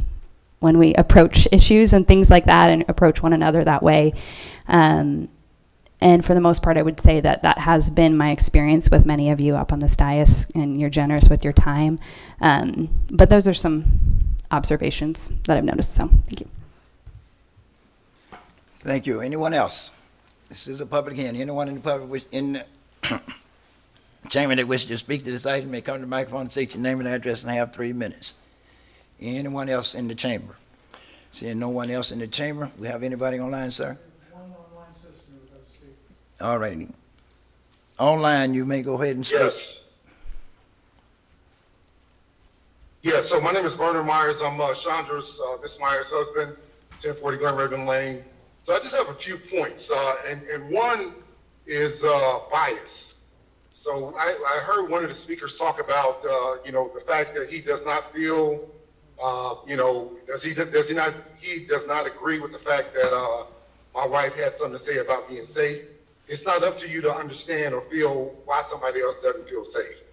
we approach issues and things like that and approach one another that way. And for the most part, I would say that that has been my experience with many of you up on this dais, and you're generous with your time. But those are some observations that I've noticed, so thank you. Thank you. Anyone else? This is a public hearing. Anyone in the public Chamber that wishes to speak to this item may come to the microphone and state your name and address and have 3 minutes. Anyone else in the chamber? Seeing no one else in the chamber, we have anybody online, sir? All righty. Online, you may go ahead and speak. Yes. Yeah, so my name is Vernon Myers. I'm Chandra's, Miss Myers' husband, 1040 Glen Raven Lane. So I just have a few points, and one is bias. So I heard one of the speakers talk about, the fact that he does not feel, he does not agree with the fact that my wife had something to say about being safe. It's not up to you to understand or feel why somebody else doesn't feel safe.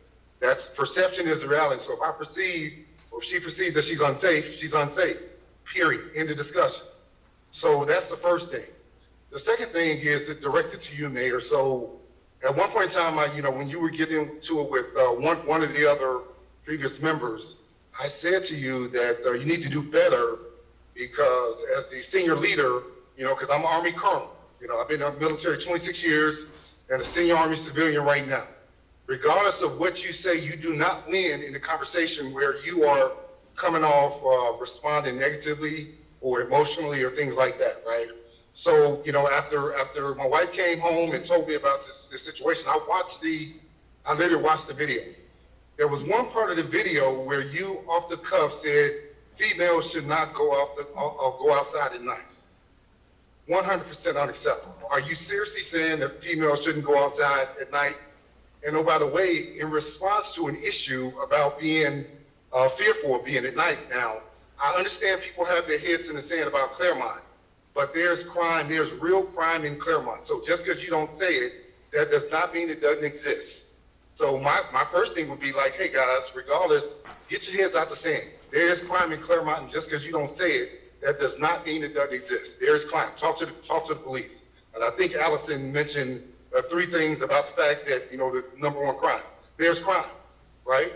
That's perception is the reality. So if I perceive, or if she perceives that she's unsafe, period, end of discussion. So that's the first thing. The second thing is it directed to you, Mayor. So at one point in time, when you were getting to it with one of the other previous members, I said to you that you need to do better because as the senior leader, because I'm an Army colonel, I've been in the military 26 years and a senior Army civilian right now. Regardless of what you say, you do not win in the conversation where you are coming off responding negatively or emotionally or things like that, right? So, after my wife came home and told me about this situation, I literally watched the video. There was one part of the video where you off the cuff said females should not go outside at night. 100% unacceptable. Are you seriously saying that females shouldn't go outside at night? And oh, by the way, in response to an issue about being fearful of being at night now, I understand people have their heads in the sand about Clermont, but there's crime, there's real crime in Clermont. So just because you don't say it, that does not mean it doesn't exist. So my first thing would be like, hey guys, regardless, get your heads out the sand. There is crime in Clermont, and just because you don't say it, that does not mean it doesn't exist. There is crime. Talk to the police. And I think Allison mentioned 3 things about the fact that, the number one crimes. There's crime, right?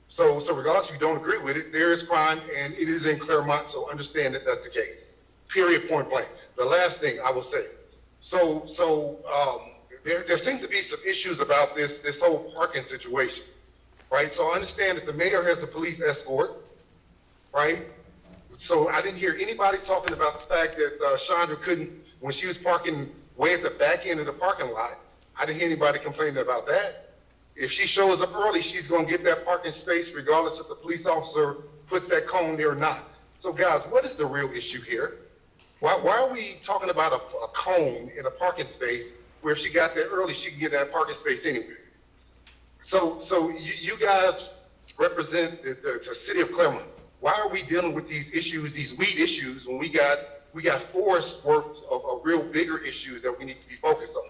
So regardless if you don't agree with it, there is crime, and it is in Clermont, so understand that that's the case. Period, point blank. The last thing I will say. There seems to be some issues about this whole parking situation, right? So I understand that the mayor has a police escort, right? So I didn't hear anybody talking about the fact that Chandra couldn't, when she was parking way at the back end of the parking lot, I didn't hear anybody complaining about that. If she shows up early, she's going to get that parking space regardless if the police officer puts that cone there or not. So guys, what is the real issue here? Why are we talking about a cone in a parking space where if she got there early, she can get that parking space anywhere? So you guys represent the city of Clermont. Why are we dealing with these issues, these weed issues, when we got forests worth of real bigger issues that we need to be focused on?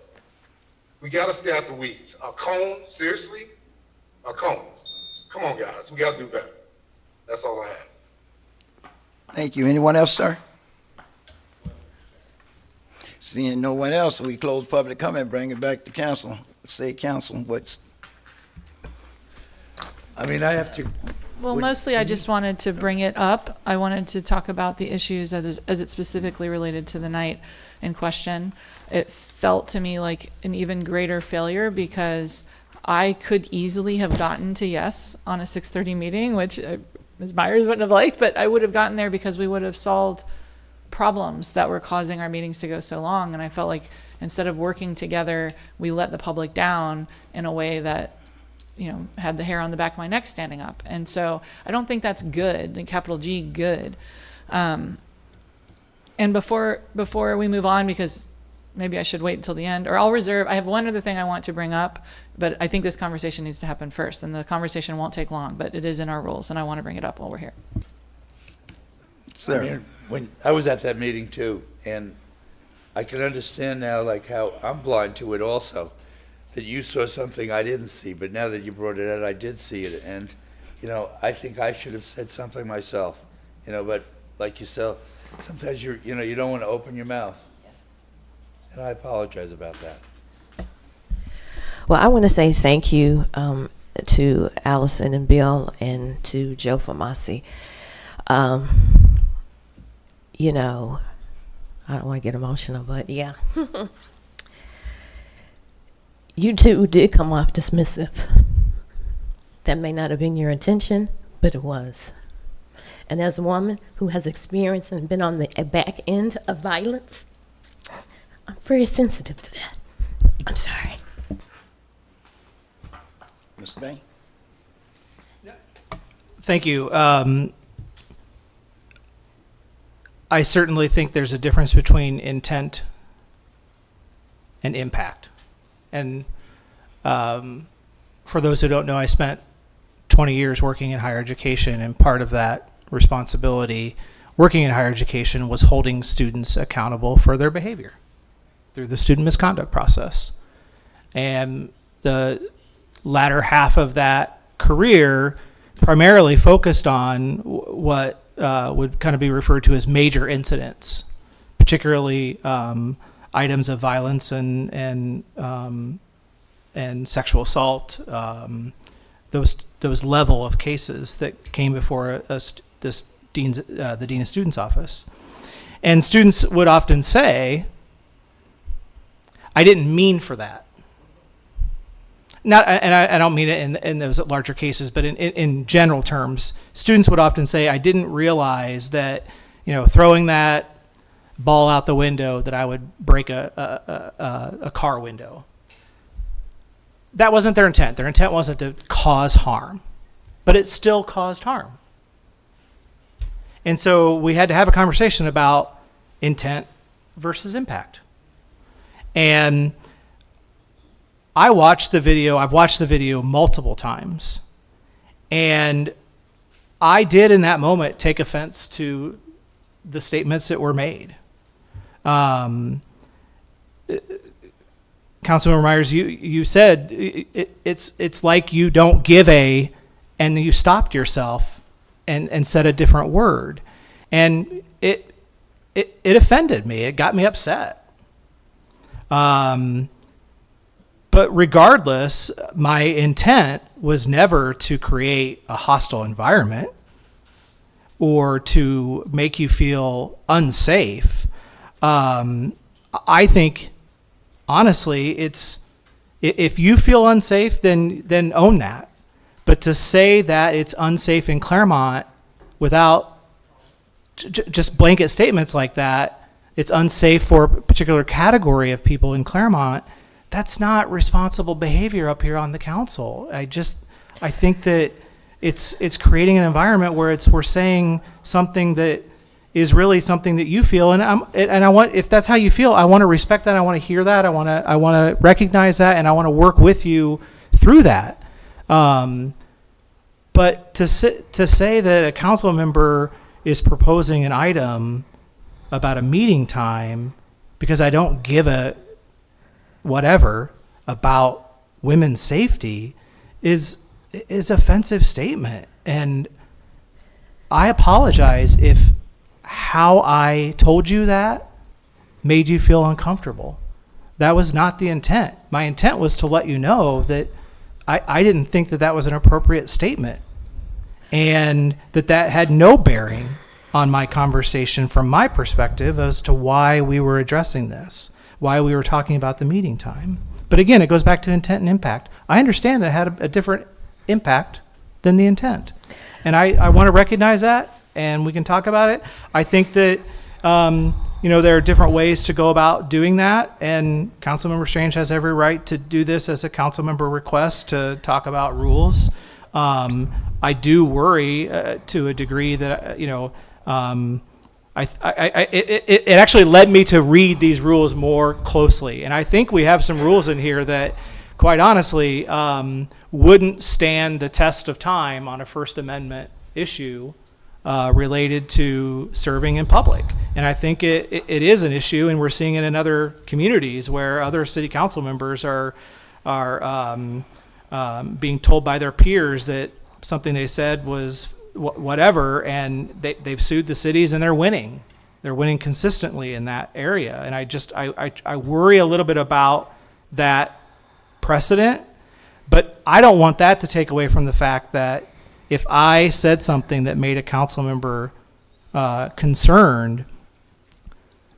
We got to stay out the weeds. A cone, seriously? A cone. Come on, guys. We got to do better. That's all I have. Thank you. Anyone else, sir? Seeing no one else, we close public comment, bring it back to council. State council, I have to. Well, mostly I just wanted to bring it up. I wanted to talk about the issues as it specifically related to the night in question. It felt to me like an even greater failure because I could easily have gotten to yes on a 6:30 meeting, which Ms. Myers wouldn't have liked, but I would have gotten there because we would have solved problems that were causing our meetings to go so long. And I felt like instead of working together, we let the public down in a way that had the hair on the back of my neck standing up. And so I don't think that's good, the capital G good. And before we move on, because maybe I should wait until the end, or I'll reserve, I have one other thing I want to bring up, but I think this conversation needs to happen first, and the conversation won't take long, but it is in our rules, and I want to bring it up while we're here. Sir. When I was at that meeting too, and I can understand now, like how I'm blind to it also, that you saw something I didn't see, but now that you brought it out, I did see it. And, I think I should have said something myself, but like you said, sometimes you don't want to open your mouth. And I apologize about that. Well, I want to say thank you to Allison and Bill and to Joe Famasi. I don't want to get emotional, but yeah. You two did come off dismissive. That may not have been your intention, but it was. And as a woman who has experienced and been on the back end of violence, I'm very sensitive to that. I'm sorry. Mr. Bain? Thank you. I certainly think there's a difference between intent and impact. And for those who don't know, I spent 20 years working in higher education, and part of that responsibility working in higher education was holding students accountable for their behavior through the student misconduct process. And the latter half of that career primarily focused on what would kind of be referred to as major incidents, particularly items of violence and sexual assault, those level of cases that came before the dean of students office. And students would often say, I didn't mean for that. I don't mean it in those larger cases, but in general terms, students would often say, I didn't realize that, throwing that ball out the window, that I would break a car window. That wasn't their intent. Their intent wasn't to cause harm, but it still caused harm. And so we had to have a conversation about intent versus impact. And I've watched the video multiple times, and I did in that moment take offense to the statements that were made. Councilmember Myers, you said it's like you don't give and then you stopped yourself and said a different word, and it offended me. It got me upset. But regardless, my intent was never to create a hostile environment or to make you feel unsafe. I think, honestly, if you feel unsafe, then own that. But to say that it's unsafe in Clermont without just blanket statements like that, it's unsafe for a particular category of people in Clermont, that's not responsible behavior up here on the council. I think that it's creating an environment where we're saying something that is really something that you feel, and I want, if that's how you feel, I want to respect that. I want to hear that. I want to recognize that, and I want to work with you through that. But to say that a council member is proposing an item about a meeting time because I don't give a whatever about women's safety is offensive statement. And I apologize if how I told you that made you feel uncomfortable. That was not the intent. My intent was to let you know that I didn't think that was an appropriate statement, and that had no bearing on my conversation from my perspective as to why we were addressing this, why we were talking about the meeting time. But again, it goes back to intent and impact. I understand it had a different impact than the intent. And I want to recognize that, and we can talk about it. I think that, there are different ways to go about doing that, and Councilmember Strange has every right to do this as a council member request to talk about rules. I do worry to a degree that, it actually led me to read these rules more closely. And I think we have some rules in here that, quite honestly, wouldn't stand the test of time on a First Amendment issue related to serving in public. And I think it is an issue, and we're seeing it in other communities where other city council members are being told by their peers that something they said was whatever, and they've sued the cities, and they're winning. They're winning consistently in that area. And I worry a little bit about that precedent, but I don't want that to take away from the fact that if I said something that made a council member concerned,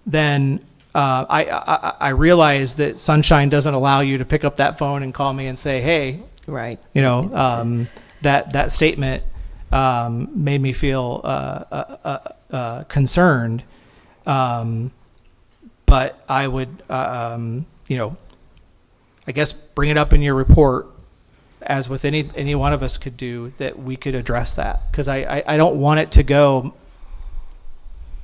then I realize that Sunshine doesn't allow you to pick up that phone and call me and say, hey, Right. you know, that statement made me feel concerned. But I would, you know, I guess bring it up in your report, as with any one of us could do, that we could address that. Because I don't want it to go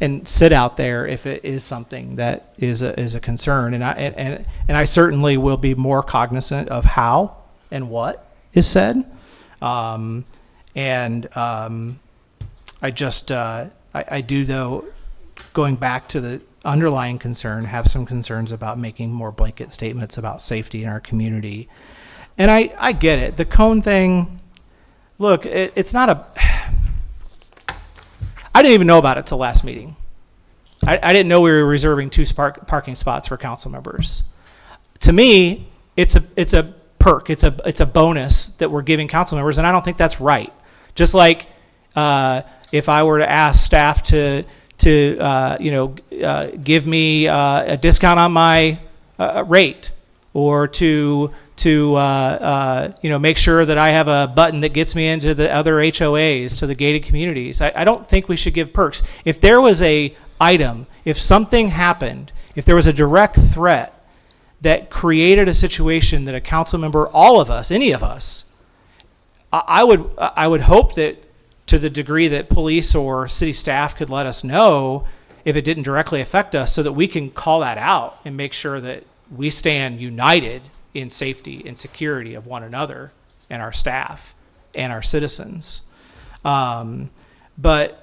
and sit out there if it is something that is a concern. And I certainly will be more cognizant of how and what is said. I do, though, going back to the underlying concern, have some concerns about making more blanket statements about safety in our community. And I get it. The cone thing, look, it's not a... I didn't even know about it till last meeting. I didn't know we were reserving 2 parking spots for council members. To me, it's a perk. It's a bonus that we're giving council members, and I don't think that's right. Just like if I were to ask staff to give me a discount on my rate, or to make sure that I have a button that gets me into the other HOAs, to the gated communities. I don't think we should give perks. If there was a item, if something happened, if there was a direct threat that created a situation that a council member, all of us, any of us, I would hope that, to the degree that police or city staff could let us know if it didn't directly affect us, so that we can call that out and make sure that we stand united in safety and security of one another and our staff and our citizens. But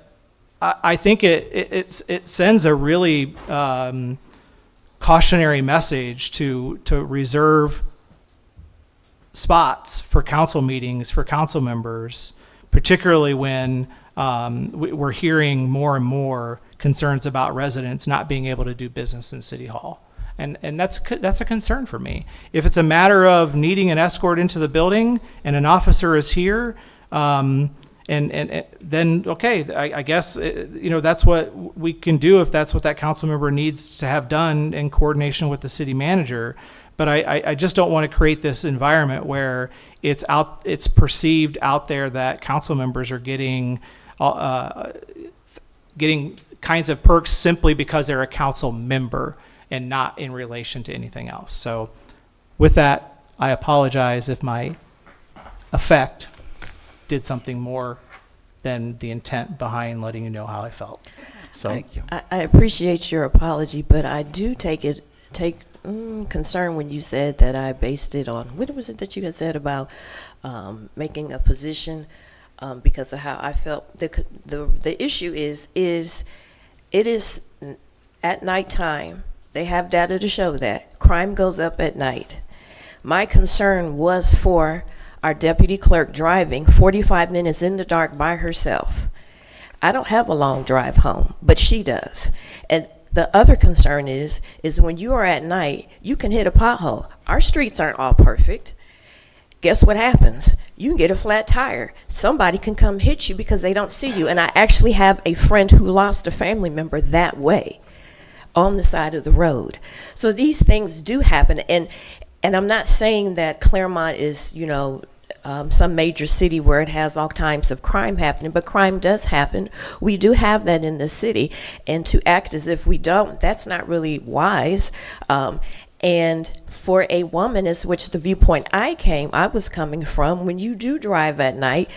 I think it sends a really cautionary message to reserve spots for council meetings, for council members, particularly when we're hearing more and more concerns about residents not being able to do business in City Hall. And that's a concern for me. If it's a matter of needing an escort into the building and an officer is here, and then, okay, I guess, that's what we can do if that's what that council member needs to have done in coordination with the city manager. But I just don't want to create this environment where it's perceived out there that council members are getting kinds of perks simply because they're a council member and not in relation to anything else. So with that, I apologize if my effect did something more than the intent behind letting you know how I felt. So Thank you. I appreciate your apology, but I do take concern when you said that I based it on, what was it that you had said about making a position because of how I felt. The issue is it is at nighttime. They have data to show that crime goes up at night. My concern was for our deputy clerk driving 45 minutes in the dark by herself. I don't have a long drive home, but she does. And the other concern is when you are at night, you can hit a pothole. Our streets aren't all perfect. Guess what happens? You can get a flat tire. Somebody can come hit you because they don't see you. And I actually have a friend who lost a family member that way, on the side of the road. So these things do happen. And I'm not saying that Clermont is, some major city where it has all kinds of crime happening, but crime does happen. We do have that in the city, and to act as if we don't, that's not really wise. And for a woman, is which the viewpoint I was coming from, when you do drive at night,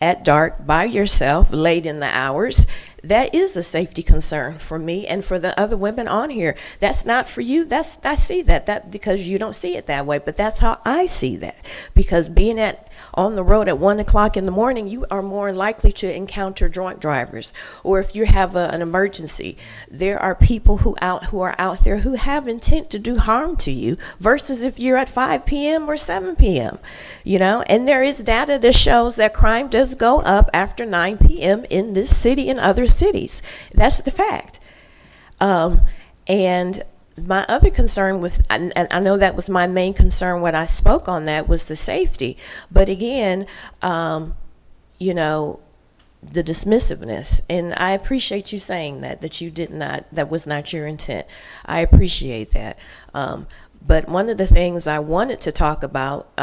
at dark, by yourself, late in the hours, that is a safety concern for me and for the other women on here. That's not for you. I see that because you don't see it that way, but that's how I see that. Because being on the road at 1 o'clock in the morning, you are more likely to encounter drunk drivers. Or if you have an emergency, there are people who are out there who have intent to do harm to you, versus if you're at 5 p.m. or 7 p.m. And there is data that shows that crime does go up after 9 p.m. in this city and other cities. That's the fact. And my other concern and I know that was my main concern when I spoke on that, was the safety. But again, the dismissiveness, and I appreciate you saying that you did not, that was not your intent. I appreciate that. But one of the things I wanted to talk about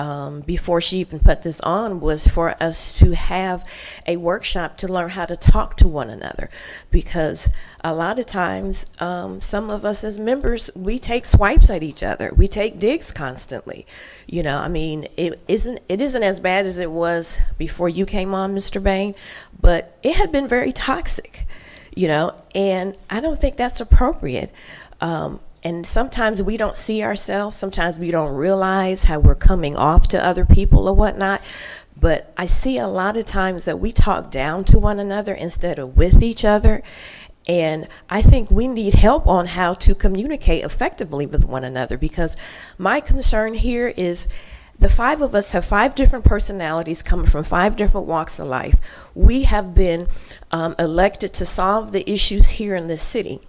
before she even put this on was for us to have a workshop to learn how to talk to one another, because a lot of times some of us as members, we take swipes at each other. We take digs constantly. You know, I mean, it isn't as bad as it was before you came on, Mr. Bain, but it had been very toxic, you know, and I don't think that's appropriate. And sometimes we don't see ourselves. Sometimes we don't realize how we're coming off to other people or whatnot. But I see a lot of times that we talk down to one another instead of with each other. And I think we need help on how to communicate effectively with one another, because my concern here is the five of us have 5 different personalities coming from 5 different walks of life. We have been elected to solve the issues here in this city.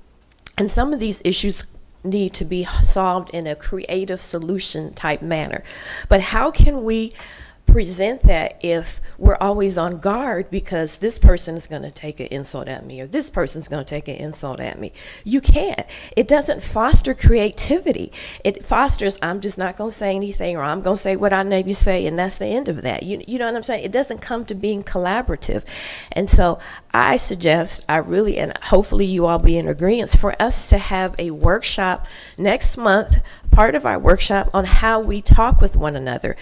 And some of these issues need to be solved in a creative solution type manner. But how can we present that if we're always on guard because this person is going to take an insult at me or this person's going to take an insult at me? You can't. It doesn't foster creativity. It fosters, I'm just not going to say anything, or I'm going to say what I need to say, and that's the end of that. You know what I'm saying? It doesn't come to being collaborative. And so I suggest, and hopefully you all be in agreement, for us to have a workshop next month, part of our workshop on how we talk with one another.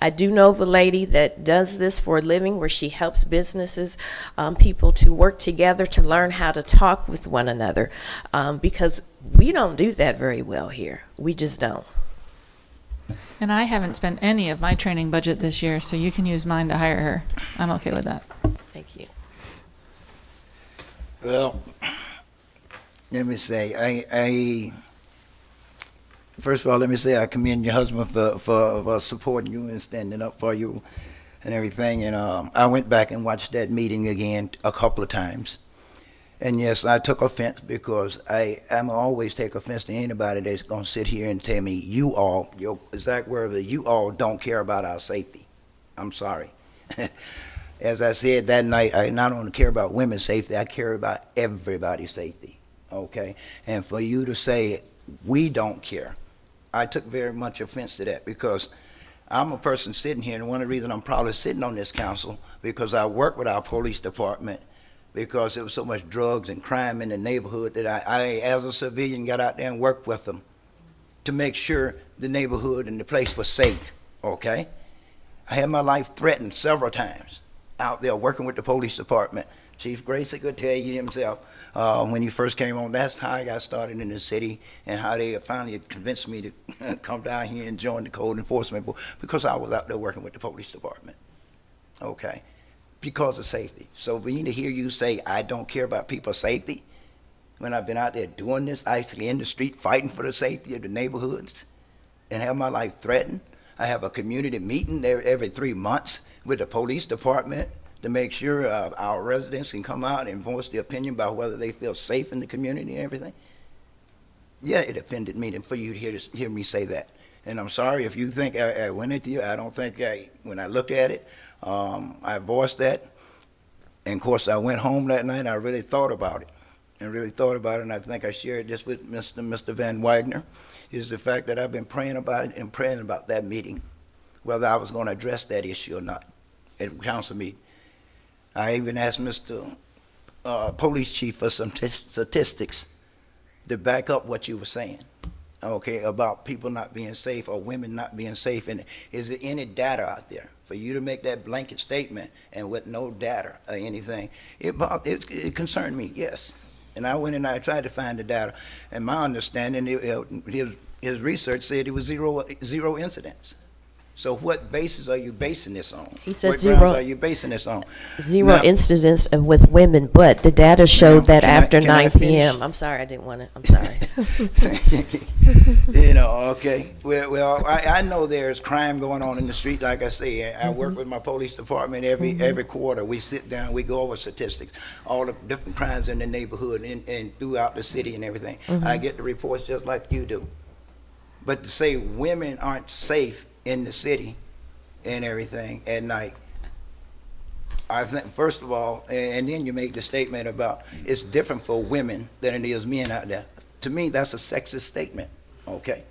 I do know of a lady that does this for a living, where she helps businesses, people to work together to learn how to talk with one another, because we don't do that very well here. We just don't. And I haven't spent any of my training budget this year, so you can use mine to hire her. I'm okay with that. Thank you. Well, let me say, first of all, let me say I commend your husband for supporting you and standing up for you and everything. And I went back and watched that meeting again a couple of times. And yes, I took offense, because I'm always take offense to anybody that's going to sit here and tell me, you all, your exact word is, you all don't care about our safety. I'm sorry. As I said that night, I not only care about women's safety, I care about everybody's safety, okay? And for you to say, we don't care, I took very much offense to that, because I'm a person sitting here, and one of the reasons I'm probably sitting on this council, because I work with our police department, because there was so much drugs and crime in the neighborhood that I, as a civilian, got out there and worked with them to make sure the neighborhood and the place was safe, okay? I had my life threatened several times out there working with the police department. Chief Gracie could tell you himself, when he first came on, that's how I got started in the city, and how they finally convinced me to come down here and join the code enforcement board, because I was out there working with the police department, okay, because of safety. So for me to hear you say, I don't care about people's safety, when I've been out there doing this, actually in the street, fighting for the safety of the neighborhoods, and have my life threatened. I have a community meeting every 3 months with the police department to make sure our residents can come out and voice their opinion about whether they feel safe in the community and everything. Yeah, it offended me for you to hear me say that. And I'm sorry if you think I went at you. I don't think when I looked at it, I voiced that. And of course, I went home that night and I really thought about it. And I think I shared this with Mr. Van Wagner, is the fact that I've been praying about it and praying about that meeting, whether I was going to address that issue or not at council meeting. I even asked Mr. Police Chief for some statistics to back up what you were saying, okay, about people not being safe or women not being safe. And is there any data out there for you to make that blanket statement and with no data or anything? It concerned me, yes. And I went and I tried to find the data. And my understanding, his research said it was zero incidents. So what basis are you basing this on? He said what zero. grounds are you basing this on? Zero Now, incidents with women, but the data showed that can I after 9 finish? p.m. I'm sorry, I didn't want to. I'm sorry. You know, okay. Well, I know there's crime going on in the street. Like I say, I work with my police department every quarter. We sit down, we go over statistics, all the different crimes in the neighborhood and throughout the city and everything. I get the reports just like you do. But to say women aren't safe in the city and everything at night, I think, first of all, and then you make the statement about it's different for women than it is men out there. To me, that's a sexist statement, okay?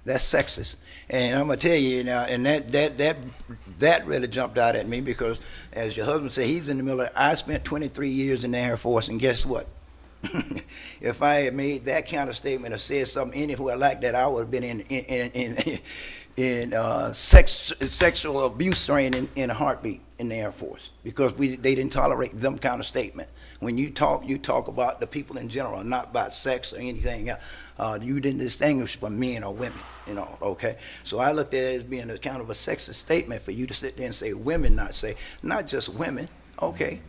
That's sexist. And I'm gonna tell you now, and that really jumped out at me because, as your husband said, he's in the military. I spent 23 years in the Air Force, and guess what? If I had made that kind of statement or said something anywhere like that, I would have been in sexual abuse training in a heartbeat in the Air Force because they didn't tolerate them kind of statement. When you talk about the people in general, not about sex or anything else. You didn't distinguish from men or women, okay? So I looked at it as being a kind of a sexist statement for you to sit there and say women, not just women, okay?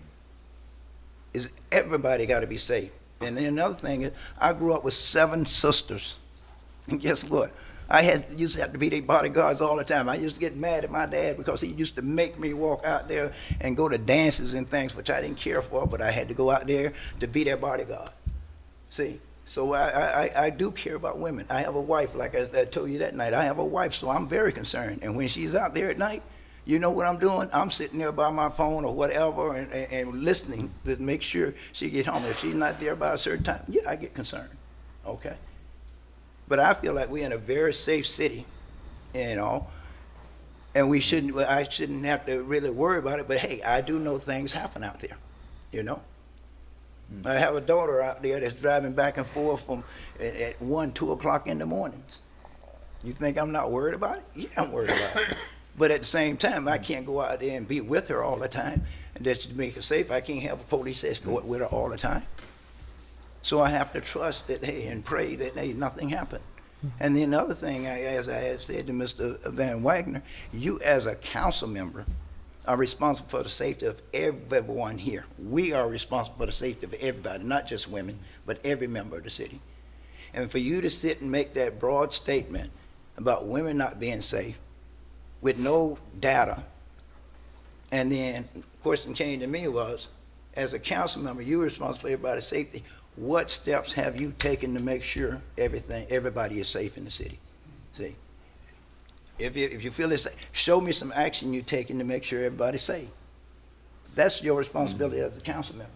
Is everybody got to be safe. And then another thing is, I grew up with 7 sisters. And guess what? Used to have to be their bodyguards all the time. I used to get mad at my dad because he used to make me walk out there and go to dances and things, which I didn't care for, but I had to go out there to be their bodyguard. See? So I do care about women. I have a wife, like I told you that night. I have a wife, so I'm very concerned. And when she's out there at night, you know what I'm doing? I'm sitting there by my phone or whatever and listening to make sure she get home. If she's not there by a certain time, yeah, I get concerned, okay? But I feel like we're in a very safe city, and I shouldn't have to really worry about it, but hey, I do know things happen out there, I have a daughter out there that's driving back and forth from at 1, 2 o'clock in the mornings. You think I'm not worried about it? Yeah, I'm worried about it. But at the same time, I can't go out there and be with her all the time. And just to make her safe, I can't have a police escort with her all the time. So I have to trust that, hey, and pray that, hey, nothing happened. And then the other thing, as I had said to Mr. Van Wagner, you as a council member are responsible for the safety of everyone here. We are responsible for the safety of everybody, not just women, but every member of the city. And for you to sit and make that broad statement about women not being safe with no data, and then the question came to me was, as a council member, you're responsible for everybody's safety. What steps have you taken to make sure everybody is safe in the city? See? If you feel it's safe, show me some action you're taking to make sure everybody's safe. That's your responsibility as a council member.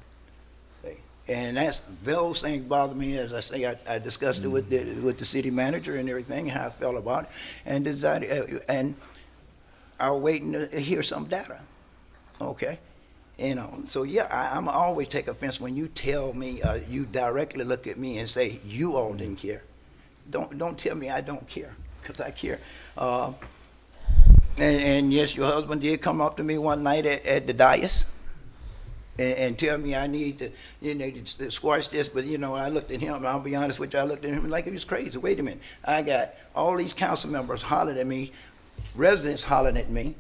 See? And those things bother me. As I say, I discussed it with the city manager and everything, how I felt about it, and I'm waiting to hear some data. Okay. So yeah, I'm always take offense when you tell me, you directly look at me and say, you all didn't care. Don't tell me I don't care, because I care. And yes, your husband did come up to me one night at the dais and tell me I need to squash this, but I looked at him, and I'll be honest with you, I looked at him like he was crazy. Wait a minute, I got all these council members hollering at me, residents hollering at me,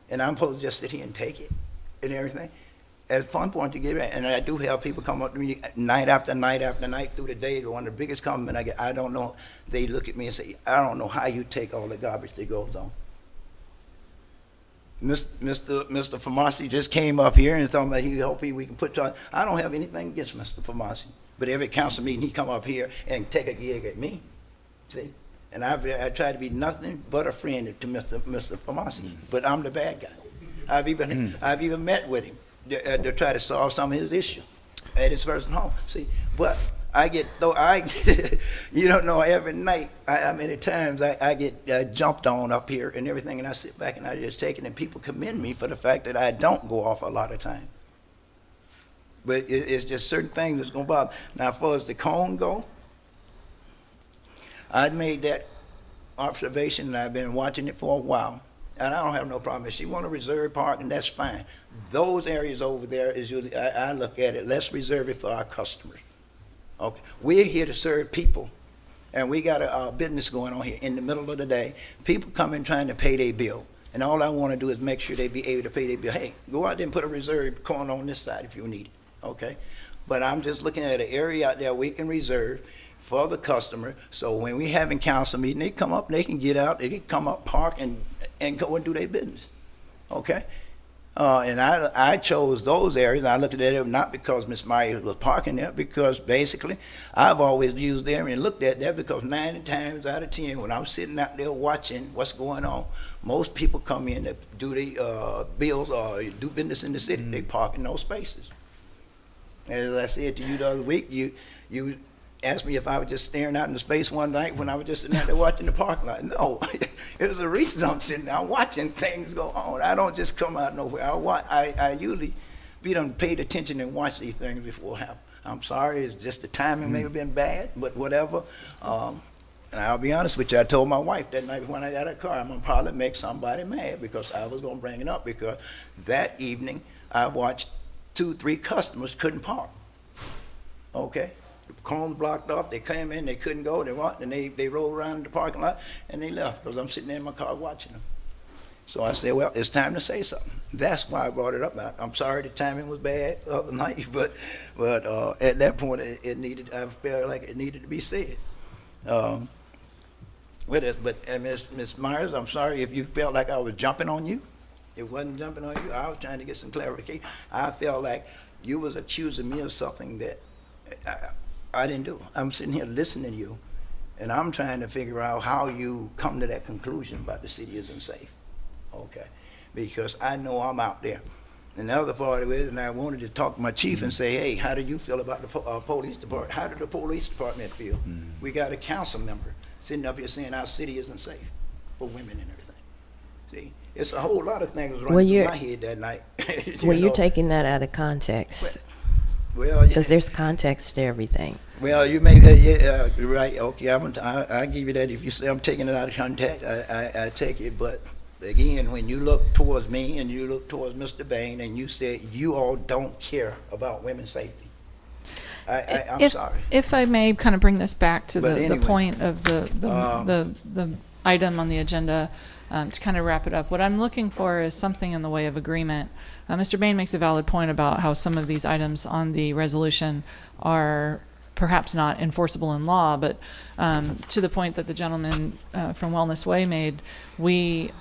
and I'm supposed to just sit here and take it and everything. At one point to get back, and I do have people come up to me night after night after night through the day. One of the biggest compliments I get, I don't know, they look at me and say, I don't know how you take all the garbage that goes on. Mr. Famasi just came up here and thought about he hope we can put. I don't have anything against Mr. Famasi, but every council meeting he come up here and take a gig at me. See, and I try to be nothing but a friend to Mr. Famasi, but I'm the bad guy. I've even met with him to try to solve some of his issues at his personal home. See, but you don't know, every night, how many times I get jumped on up here and everything, and I sit back and I just take it, and people commend me for the fact that I don't go off a lot of time. But it's just certain things that's going to bother. Now, as far as the cone go, I made that observation, and I've been watching it for a while. And I don't have no problem. If she want to reserve parking, that's fine. Those areas over there is usually, I look at it, let's reserve it for our customers. Okay, we're here to serve people, and we got a business going on here in the middle of the day. People come in trying to pay their bill, and all I want to do is make sure they be able to pay their bill. Hey, go out there and put a reserve corner on this side if you need it, okay? But I'm just looking at an area out there we can reserve for the customer, so when we having council meeting, they come up, they can get out, they can come up, park, and go and do their business, okay? And I chose those areas. I looked at it not because Miss Myers was parking there, because basically I've always used them and looked at that because 90 times out of 10, when I'm sitting out there watching what's going on, most people come in to do the bills or do business in the city. They park in those spaces. As I said to you the other week, you asked me if I was just staring out into space one night when I was just sitting out there watching the parking lot. No, there's a reason I'm sitting there watching things go on. I don't just come out nowhere. I usually be done paid attention and watch these things before it happen. I'm sorry, it's just the timing may have been bad, but whatever. And I'll be honest with you, I told my wife that night when I got a car, I'm gonna probably make somebody mad because I was gonna bring it up because that evening I watched 2-3 customers couldn't park. Okay? The cones blocked off, they came in, they couldn't go, they walked, and they rolled around the parking lot, and they left, because I'm sitting there in my car watching them. So I said, well, it's time to say something. That's why I brought it up. I'm sorry the timing was bad the other night, but at that point, I felt like it needed to be said. Ms. Myers, I'm sorry if you felt like I was jumping on you. It wasn't jumping on you. I was trying to get some clarification. I felt like you was accusing me of something that I didn't do. I'm sitting here listening to you, and I'm trying to figure out how you come to that conclusion about the city isn't safe. Okay, because I know I'm out there. And the other part of it is, and I wanted to talk to my chief and say, hey, how did you feel about the police department? How did the police department feel? We got a council member sitting up here saying our city isn't safe for women and everything. See, it's a whole lot of things running through my head that night. You're taking that out of context. Well, because there's context to everything. Well, you may, you're right. Okay, I give you that. If you say I'm taking it out of context, I take it. But again, when you look towards me and you look towards Mr. Bain and you say you all don't care about women's safety, I'm sorry. If I may kind of bring this back to the anyway, point of the item on the agenda, to kind of wrap it up, what I'm looking for is something in the way of agreement. Mr. Bain makes a valid point about how some of these items on the resolution are perhaps not enforceable in law, but to the point that the gentleman from Wellness Way made, we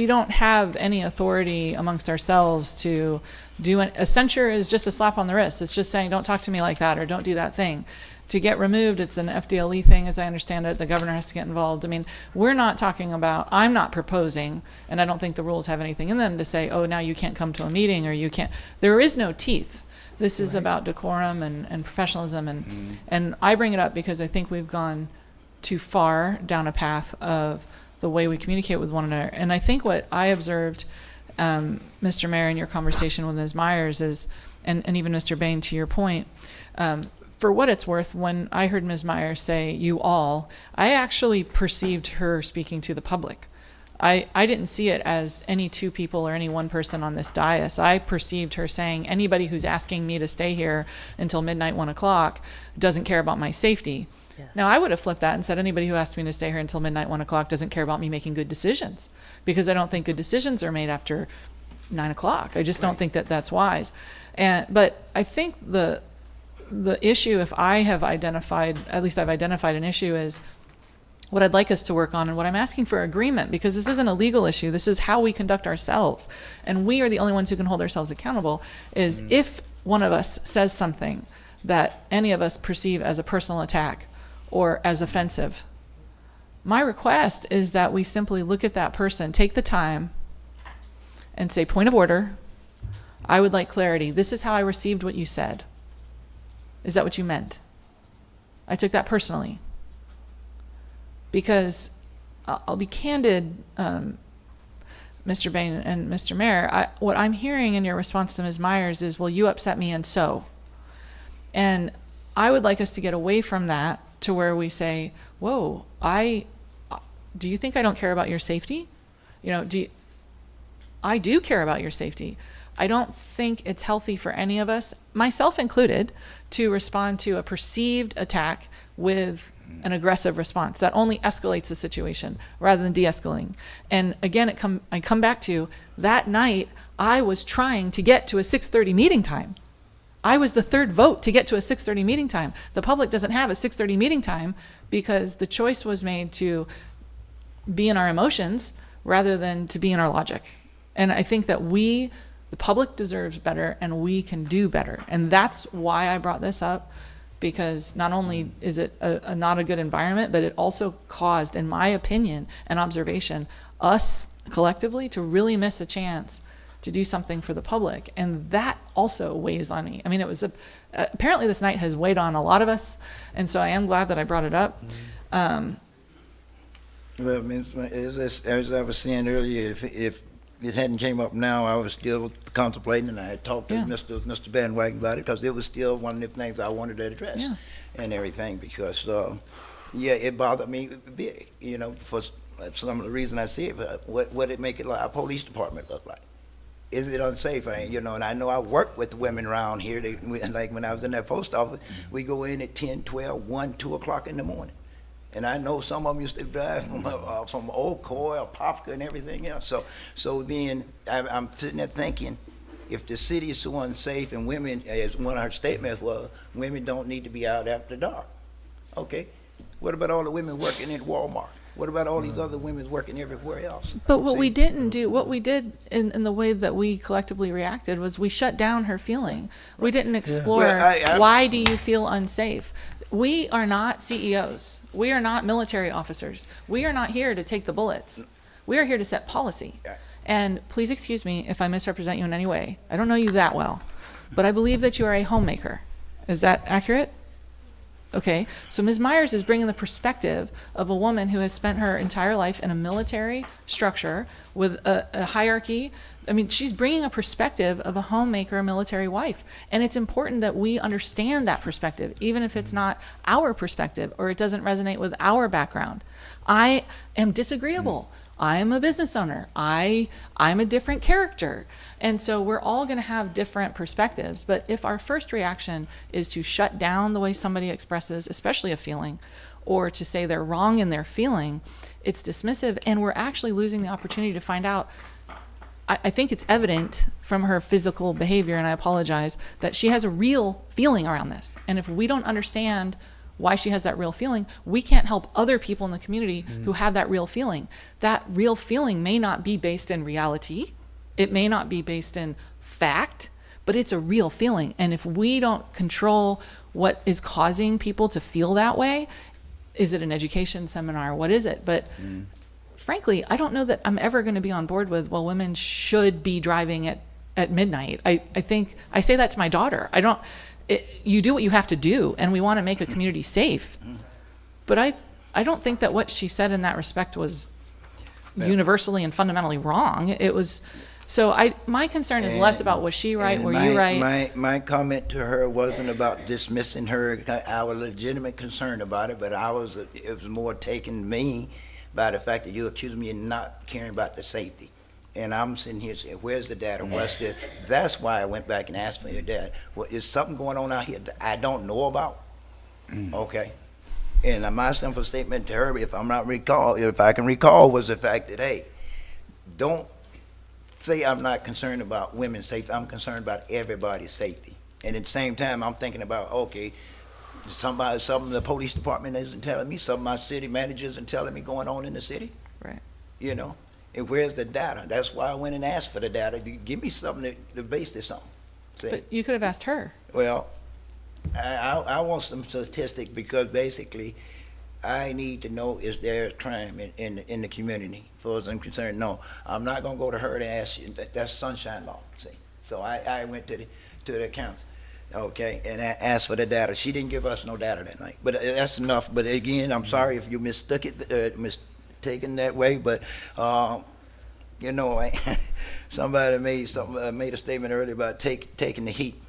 don't have any authority amongst ourselves to do a censure is just a slap on the wrist. It's just saying, don't talk to me like that or don't do that thing. To get removed, it's an FDLE thing, as I understand it. The governor has to get involved. I mean, we're not talking about, I'm not proposing, and I don't think the rules have anything in them to say, oh, now you can't come to a meeting or you can't. There is no teeth. This is about decorum and professionalism. And I bring it up because I think we've gone too far down a path of the way we communicate with one another. And I think what I observed, Mr. Mayor, in your conversation with Ms. Myers is, and even Mr. Bain, to your point, for what it's worth, when I heard Ms. Myers say, you all, I actually perceived her speaking to the public. I didn't see it as any two people or any one person on this dais. I perceived her saying, anybody who's asking me to stay here until midnight, 1 o'clock, doesn't care about my safety. Yes. Now, I would have flipped that and said, anybody who asks me to stay here until midnight, 1 o'clock, doesn't care about me making good decisions, because I don't think good decisions are made after 9 o'clock. I just don't think that that's wise. But I think the issue, if I have identified, at least I've identified an issue, is what I'd like us to work on and what I'm asking for agreement, because this isn't a legal issue. This is how we conduct ourselves. And we are the only ones who can hold ourselves accountable, is if one of us says something that any of us perceive as a personal attack or as offensive, my request is that we simply look at that person, take the time and say, point of order, I would like clarity. This is how I received what you said. Is that what you meant? I took that personally. Because I'll be candid, Mr. Bain and Mr. Mayor, what I'm hearing in your response to Ms. Myers is, well, you upset me and so. And I would like us to get away from that to where we say, whoa, do you think I don't care about your safety? You know, I do care about your safety. I don't think it's healthy for any of us, myself included, to respond to a perceived attack with an aggressive response. That only escalates the situation rather than de-escalating. And again, I come back to that night, I was trying to get to a 6:30 meeting time. I was the third vote to get to a 6:30 meeting time. The public doesn't have a 6:30 meeting time because the choice was made to be in our emotions rather than to be in our logic. And I think that the public deserves better, and we can do better. And that's why I brought this up, because not only is it not a good environment, but it also caused, in my opinion and observation, us collectively to really miss a chance to do something for the public. And that also weighs on me. I mean, it was apparently this night has weighed on a lot of us, and so I am glad that I brought it up. Well, as I was saying earlier, if it hadn't came up now, I was still contemplating, and I had talked to Mr. Van Wagen about it, because it was still one of the things I wanted to address and everything, because, it bothered me big, for some of the reason I see it. What it make it like a police department look like? Is it unsafe? And I know I work with women around here. Like when I was in that post office, we go in at 10, 12, 1, 2 o'clock in the morning. And I know some of them used to drive from Old Coy or Popka and everything else. So then I'm sitting there thinking, if the city is so unsafe and women, as one of her statements was, women don't need to be out after dark. Okay. What about all the women working at Walmart? What about all these other women working everywhere else? But what we did in the way that we collectively reacted was we shut down her feeling. We didn't explore, why do you feel unsafe? We are not CEOs. We are not military officers. We are not here to take the bullets. We are here to set policy. And please excuse me if I misrepresent you in any way. I don't know you that well, but I believe that you are a homemaker. Is that accurate? Okay, so Ms. Myers is bringing the perspective of a woman who has spent her entire life in a military structure with a hierarchy. I mean, she's bringing a perspective of a homemaker, a military wife. And it's important that we understand that perspective, even if it's not our perspective or it doesn't resonate with our background. I am disagreeable. I am a business owner. I'm a different character. And so we're all going to have different perspectives. But if our first reaction is to shut down the way somebody expresses, especially a feeling, or to say they're wrong in their feeling, it's dismissive, and we're actually losing the opportunity to find out. I think it's evident from her physical behavior, and I apologize, that she has a real feeling around this. And if we don't understand why she has that real feeling, we can't help other people in the community who have that real feeling. That real feeling may not be based in reality. It may not be based in fact, but it's a real feeling. And if we don't control what is causing people to feel that way, is it an education seminar? What is it? But frankly, I don't know that I'm ever going to be on board with, well, women should be driving at midnight. I think, I say that to my daughter. You do what you have to do, and we want to make a community safe. But I don't think that what she said in that respect was universally and fundamentally wrong. It was, so my concern is less about was she right, were you right? My comment to her wasn't about dismissing her, our legitimate concern about it, but it was more taking me by the fact that you accused me of not caring about the safety. And I'm sitting here saying, where's the data? What's this? That's why I went back and asked for your data. Well, is something going on out here that I don't know about? Okay. And my simple statement to her, if I can recall, was the fact that, hey, don't say I'm not concerned about women's safety. I'm concerned about everybody's safety. And at the same time, I'm thinking about, okay, something the police department isn't telling me, some of my city managers isn't telling me going on in the city. Right. And where's the data? That's why I went and asked for the data. Give me something to base this on. See? But you could have asked her. Well, I want some statistics, because basically I need to know, is there crime in the community? As far as I'm concerned, no. I'm not going to go to her to ask you. That's sunshine law, see? So I went to the council, okay, and I asked for the data. She didn't give us no data that night. But that's enough. But again, I'm sorry if you mistook it, taken that way, but somebody made a statement earlier about taking the heat.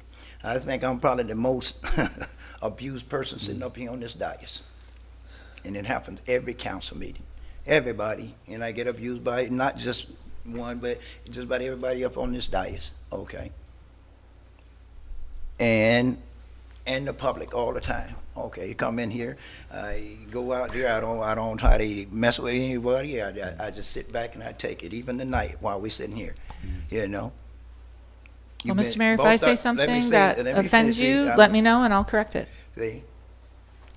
I think I'm probably the most abused person sitting up here on this dais, and it happens every council meeting. Everybody, and I get abused by not just one, but just about everybody up on this dais. Okay, and the public all the time. Okay, you come in here, you go out there. I don't try to mess with anybody. I just sit back and I take it, even the night while we sitting here. Well, Mr. Mayor, if I say something that offends you, let me know and I'll correct it. See,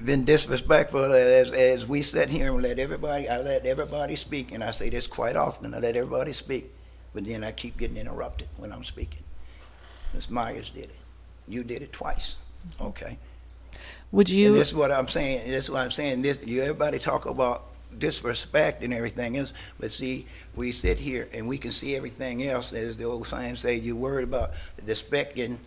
been disrespectful as we sit here and I let everybody speak, and I say this quite often. I let everybody speak. but then I keep getting interrupted when I'm speaking. Ms. Myers did it. You did it twice. Okay. Would you? And this is what I'm saying. This is what I'm saying. Everybody talk about disrespect and everything else, but see, we sit here and we can see everything else. As the old saying say, you're worried about the speck in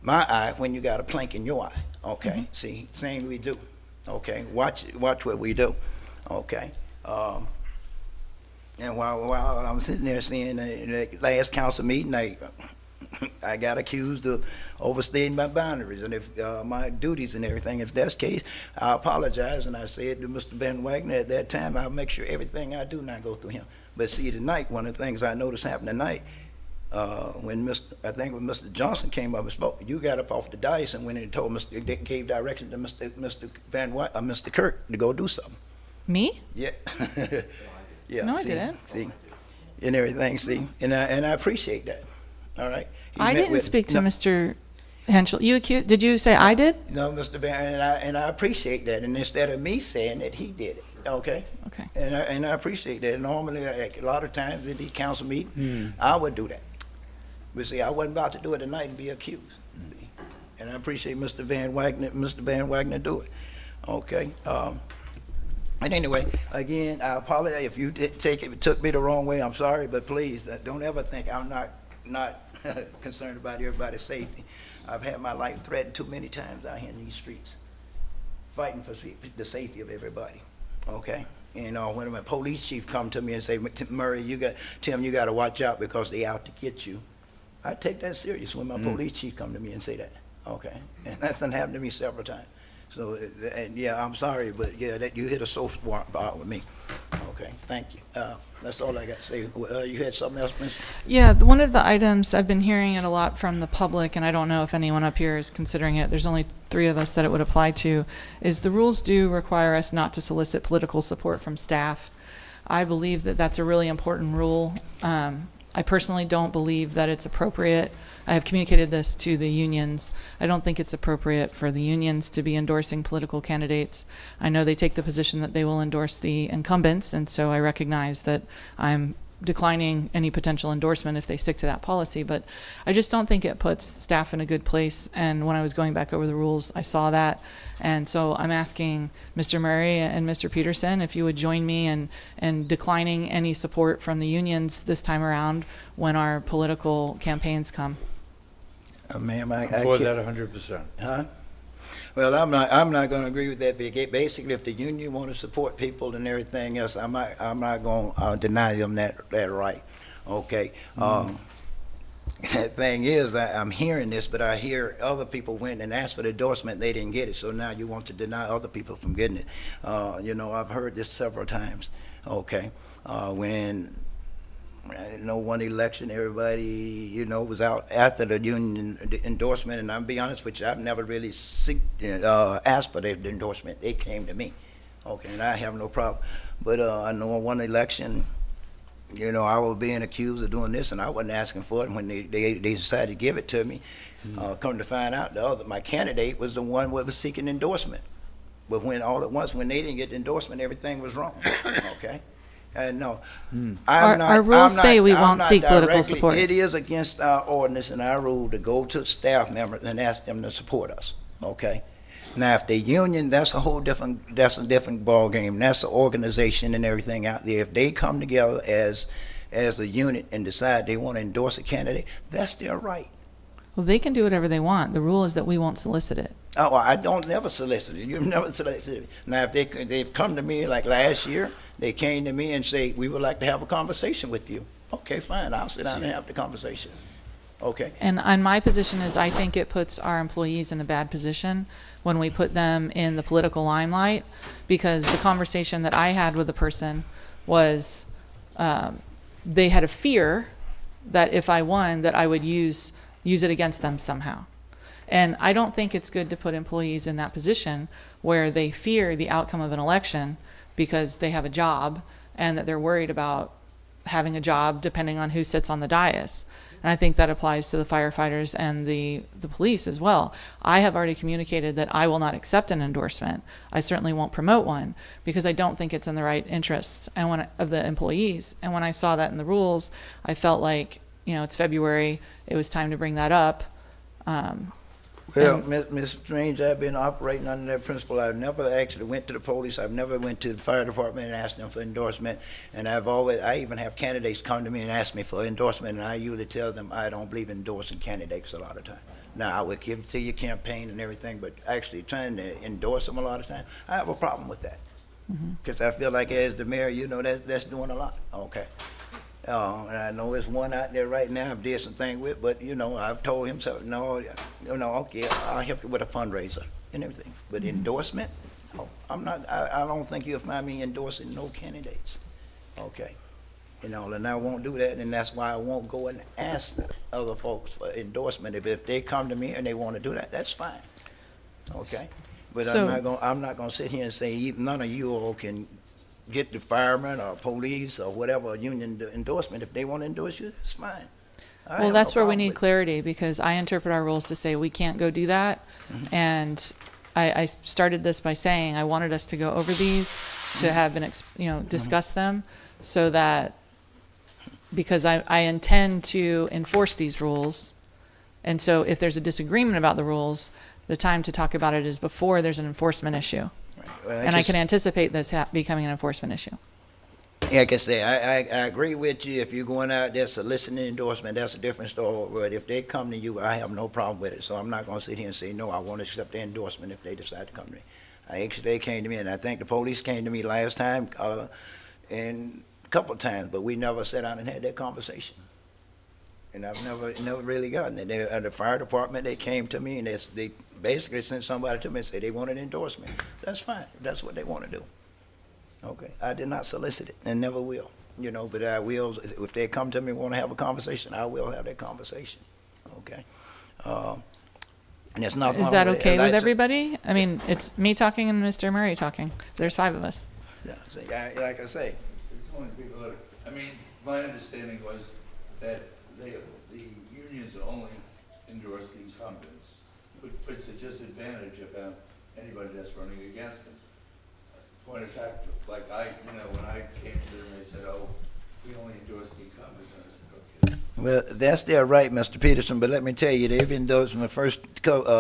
my eye when you got a plank in your eye. Okay. See, same we do. Okay. Watch what we do. Okay. And while I'm sitting there seeing the last council meeting, I got accused of overstating my boundaries and if my duties and everything. If that's the case, I apologize, and I said to Mr. Van Wagner at that time, I'll make sure everything I do not go through him. But see, tonight, one of the things I noticed happened tonight, when Mr. Johnson came up and spoke, you got up off the dais and went in and told gave direction to Mr. Kirk to go do something. Me? Yeah. Yeah. No, I see, didn't. See, and everything. See, and I appreciate that. All right. I didn't speak to Mr. Henschel. Did you say I did? No, Mr. Van, and I appreciate that. And instead of me saying that, he did it. Okay. Okay. And I appreciate that. Normally, a lot of times at the council meeting, I would do that. But see, I wasn't about to do it tonight and be accused. See? And I appreciate Mr. Van Wagner do it. Okay. And anyway, again, I apologize if you took me the wrong way. I'm sorry, but please don't ever think I'm not concerned about everybody's safety. I've had my life threatened too many times out here in these streets, fighting for the safety of everybody. Okay. And when my police chief come to me and say, Murray, Tim, you got to watch out because they out to get you. I take that serious when my police chief come to me and say that. Okay. And that's done happened to me several times. So, and yeah, I'm sorry, but yeah, that you hit a soft spot with me. Okay, thank you. That's all I got to say. You had something else, Ms.? Yeah, one of the items, I've been hearing it a lot from the public, and I don't know if anyone up here is considering it. There's only 3 of us that it would apply to, is the rules do require us not to solicit political support from staff. I believe that that's a really important rule. I personally don't believe that it's appropriate. I have communicated this to the unions. I don't think it's appropriate for the unions to be endorsing political candidates. I know they take the position that they will endorse the incumbents, and so I recognize that I'm declining any potential endorsement if they stick to that policy, but I just don't think it puts staff in a good place. And when I was going back over the rules, I saw that. And so I'm asking Mr. Murray and Mr. Peterson if you would join me in declining any support from the unions this time around when our political campaigns come. Ma'am, I For can't- that 100%. Huh? Well, I'm not going to agree with that. Basically, if the union want to support people and everything else, I'm not going to deny them that right. Okay. The thing is, I'm hearing this, but I hear other people went and asked for the endorsement, they didn't get it. So now you want to deny other people from getting it. I've heard this several times. Okay. When one election, everybody, was out after the union endorsement, and I'll be honest with you, I've never really asked for the endorsement. They came to me, okay, and I have no problem. But I know in one election, I was being accused of doing this, and I wasn't asking for it. And when they decided to give it to me, come to find out, my candidate was the one that was seeking endorsement. But when all at once, when they didn't get the endorsement, everything was wrong. Okay. No, Our rules say we won't seek political support. It is against our ordinance and our rule to go to staff members and ask them to support us. Okay. Now, if the union, that's a different ballgame. That's an organization and everything out there. If they come together as a unit and decide they want to endorse a candidate, that's their right. Well, they can do whatever they want. The rule is that we won't solicit it. Oh, I don't never solicit it. You've never solicited it. Now, if they've come to me like last year, they came to me and say, we would like to have a conversation with you. Okay, fine. I'll sit down and have the conversation. Okay. And my position is I think it puts our employees in a bad position when we put them in the political limelight, because the conversation that I had with the person was they had a fear that if I won, that I would use it against them somehow. And I don't think it's good to put employees in that position where they fear the outcome of an election because they have a job and that they're worried about having a job depending on who sits on the dais. And I think that applies to the firefighters and the police as well. I have already communicated that I will not accept an endorsement. I certainly won't promote one because I don't think it's in the right interests of the employees. And when I saw that in the rules, I felt like, it's February, it was time to bring that up. Well, Ms. Strange, I've been operating under that principle. I've never actually went to the police. I've never went to the fire department and asked them for endorsement. And I even have candidates come to me and ask me for endorsement, and I usually tell them I don't believe in endorsing candidates a lot of time. Now, I would give it to your campaign and everything, but actually trying to endorse them a lot of time, I have a problem with that. Because I feel like as the mayor, that's doing a lot. Okay. And I know there's one out there right now I've did some things with, but I've told him so. No, okay, I'll help you with a fundraiser and everything. But endorsement, no, I'm not. I don't think you'll find me endorsing no candidates. Okay, and I won't do that, and that's why I won't go and ask other folks for endorsement. If they come to me and they want to do that, that's fine. Okay, but I'm not gonna sit here and say none of you all can get the firemen or police or whatever union endorsement. If they want to endorse you, it's fine. Well, that's where we need clarity, because I interpret our rules to say we can't go do that. And I started this by saying I wanted us to go over these, to have discuss them, so that, because I intend to enforce these rules. And so if there's a disagreement about the rules, the time to talk about it is before there's an enforcement issue. And I can anticipate this becoming an enforcement issue. Like I say, I agree with you. If you're going out there soliciting endorsement, that's a different story. But if they come to you, I have no problem with it. So I'm not going to sit here and say, no, I won't accept their endorsement if they decide to come to me. Actually, they came to me, and I think the police came to me last time and a couple of times, but we never sat down and had that conversation. And I've never really gotten it. The fire department, they came to me, and they basically sent somebody to me and said they want an endorsement. That's fine, if that's what they want to do. Okay, I did not solicit it and never will, but I will, if they come to me and want to have a conversation, I will have that conversation, okay? And it's not. Is that okay with everybody? I mean, it's me talking and Mr. Murray talking. There's 5 of us. Yeah, see, like I say. My understanding was that the unions only endorse the incumbents, which puts a disadvantage about anybody that's running against them. Point of fact, like when I came to them, they said, "Oh, we only endorse the incumbents," and I said, "Okay." Well, that's their right, Mr. Peterson, but let me tell you, they've endorsed from the first couple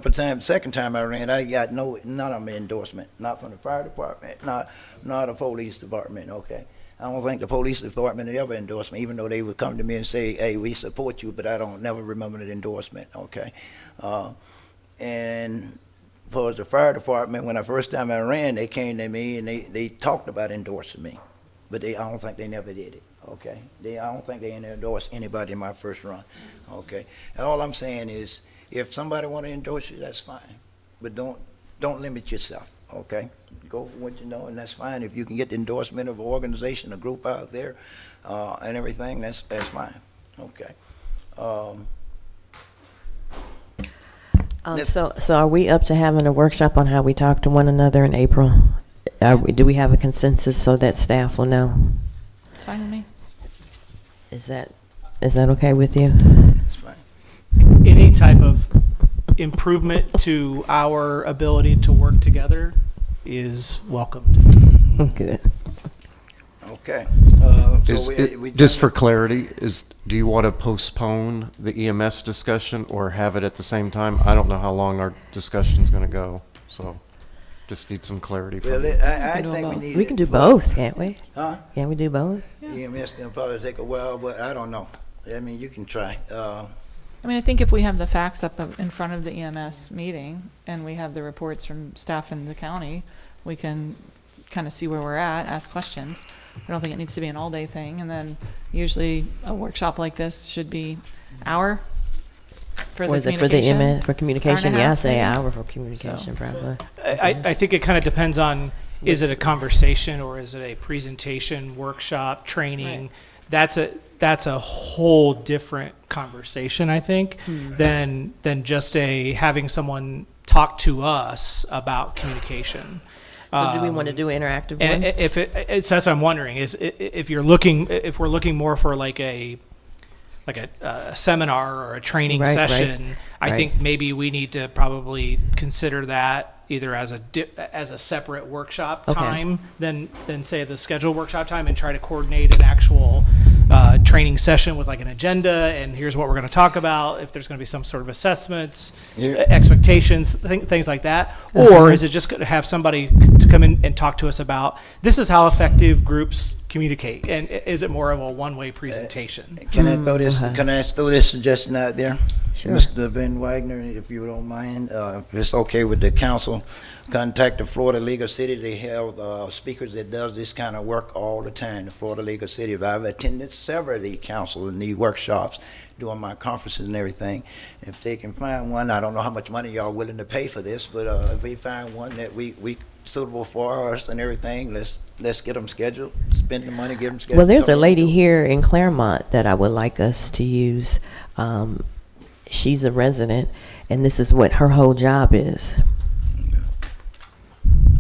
of times. Second time I ran, I got none of them endorsement, not from the fire department, not the police department. Okay. I don't think the police department had ever endorsed me, even though they would come to me and say, hey, we support you, but I don't never remember the endorsement, okay? And for the fire department, when the first time I ran, they came to me and they talked about endorsing me, but I don't think they never did it, okay? I don't think they endorsed anybody in my first run, okay? And all I'm saying is, if somebody want to endorse you, that's fine, but don't limit yourself, okay? Go for what you know, and that's fine. If you can get the endorsement of an organization, a group out there, and everything, that's fine. Okay. So are we up to having a workshop on how we talk to one another in April? Do we have a consensus so that staff will know? It's fine with me. Is that okay with you? That's fine. Any type of improvement to our ability to work together is welcomed. Good. Okay. Just for clarity, do you want to postpone the EMS discussion or have it at the same time? I don't know how long our discussion's going to go, so just need some clarity. Well, I think we can do both, can't we? Huh? Can we do both? EMS can probably take a while, but I don't know. I mean, you can try. I think if we have the facts up in front of the EMS meeting and we have the reports from staff in the county, we can kind of see where we're at, ask questions. I don't think it needs to be an all-day thing. And then usually a workshop like this should be hour for the communication. For communication, hour and a half, say maybe. hour for communication, probably. I think it kind of depends on, is it a conversation or is it a presentation, workshop, training? Right. That's a whole different conversation, I think, than just having someone talk to us about communication. So do we want to do an interactive And one? so that's what I'm wondering is if we're looking more for like a seminar or a training Right, right, session, I right. think maybe we need to probably consider that either as a separate workshop Okay. time than say the scheduled workshop time, and try to coordinate an actual training session with like an agenda and here's what we're going to talk about, if there's going to be some sort of assessments, expectations, things like that. Or is it just going to have somebody to come in and talk to us about this is how effective groups communicate, and is it more of a one-way presentation? Can I throw this? Can I throw this suggestion out there, Mr. Van Wagner, if you don't mind, if it's okay with the council? Contact the Florida League of Cities. They have speakers that does this kind of work all the time. The Florida League of Cities. I've attended several of these council and these workshops, doing my conferences and everything. If they can find one, I don't know how much money y'all willing to pay for this, but if we find one that we suitable for us and everything, let's get them scheduled. Spend the money, get them scheduled. Well, there's Come a in. lady here in Clermont that I would like us to use. She's a resident, and this is what her whole job is.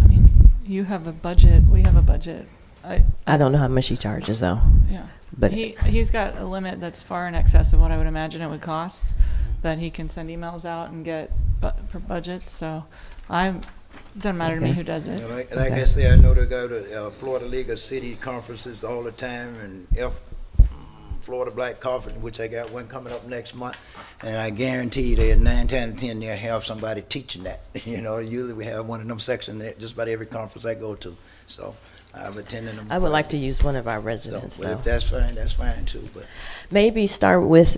I mean, you have a budget, we have a budget. I don't know how much she charges, though. Yeah. But He's got a limit that's far in excess of what I would imagine it would cost, that he can send emails out and get for budgets, so doesn't matter to me who does it. Like I say, I know they go to Florida League of City conferences all the time, and Florida Black Conference, which I got one coming up next month, and I guarantee you that 9 times out of 10 they'll have somebody teaching that. Usually we have one of them sections at just about every conference I go to, so I've attended them. I would like to use one of our residents, But though. if that's fine too, but. Maybe start with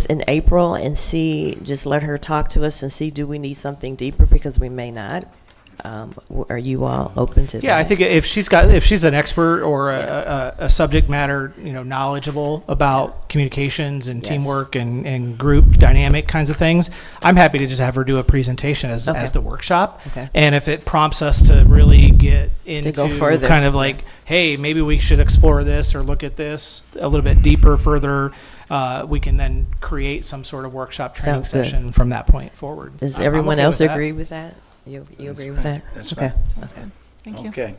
in April and just let her talk to us and see, do we need something deeper, because we may not. Are you all open to that? Yeah, I think if she's an expert or a subject matter, knowledgeable about communications and Yes. teamwork and group dynamic kinds of things, I'm happy to just have her do a presentation as the workshop. Okay. And if it prompts us to really get into go further. kind of like, hey, maybe we should explore this or look at this a little bit deeper, further, we can then create some sort of workshop training Sounds good. session from that point forward. Does I'm everyone okay else with that. agree with that? You agree with that? That's Okay. fine. Sounds good. Thank you. Okay.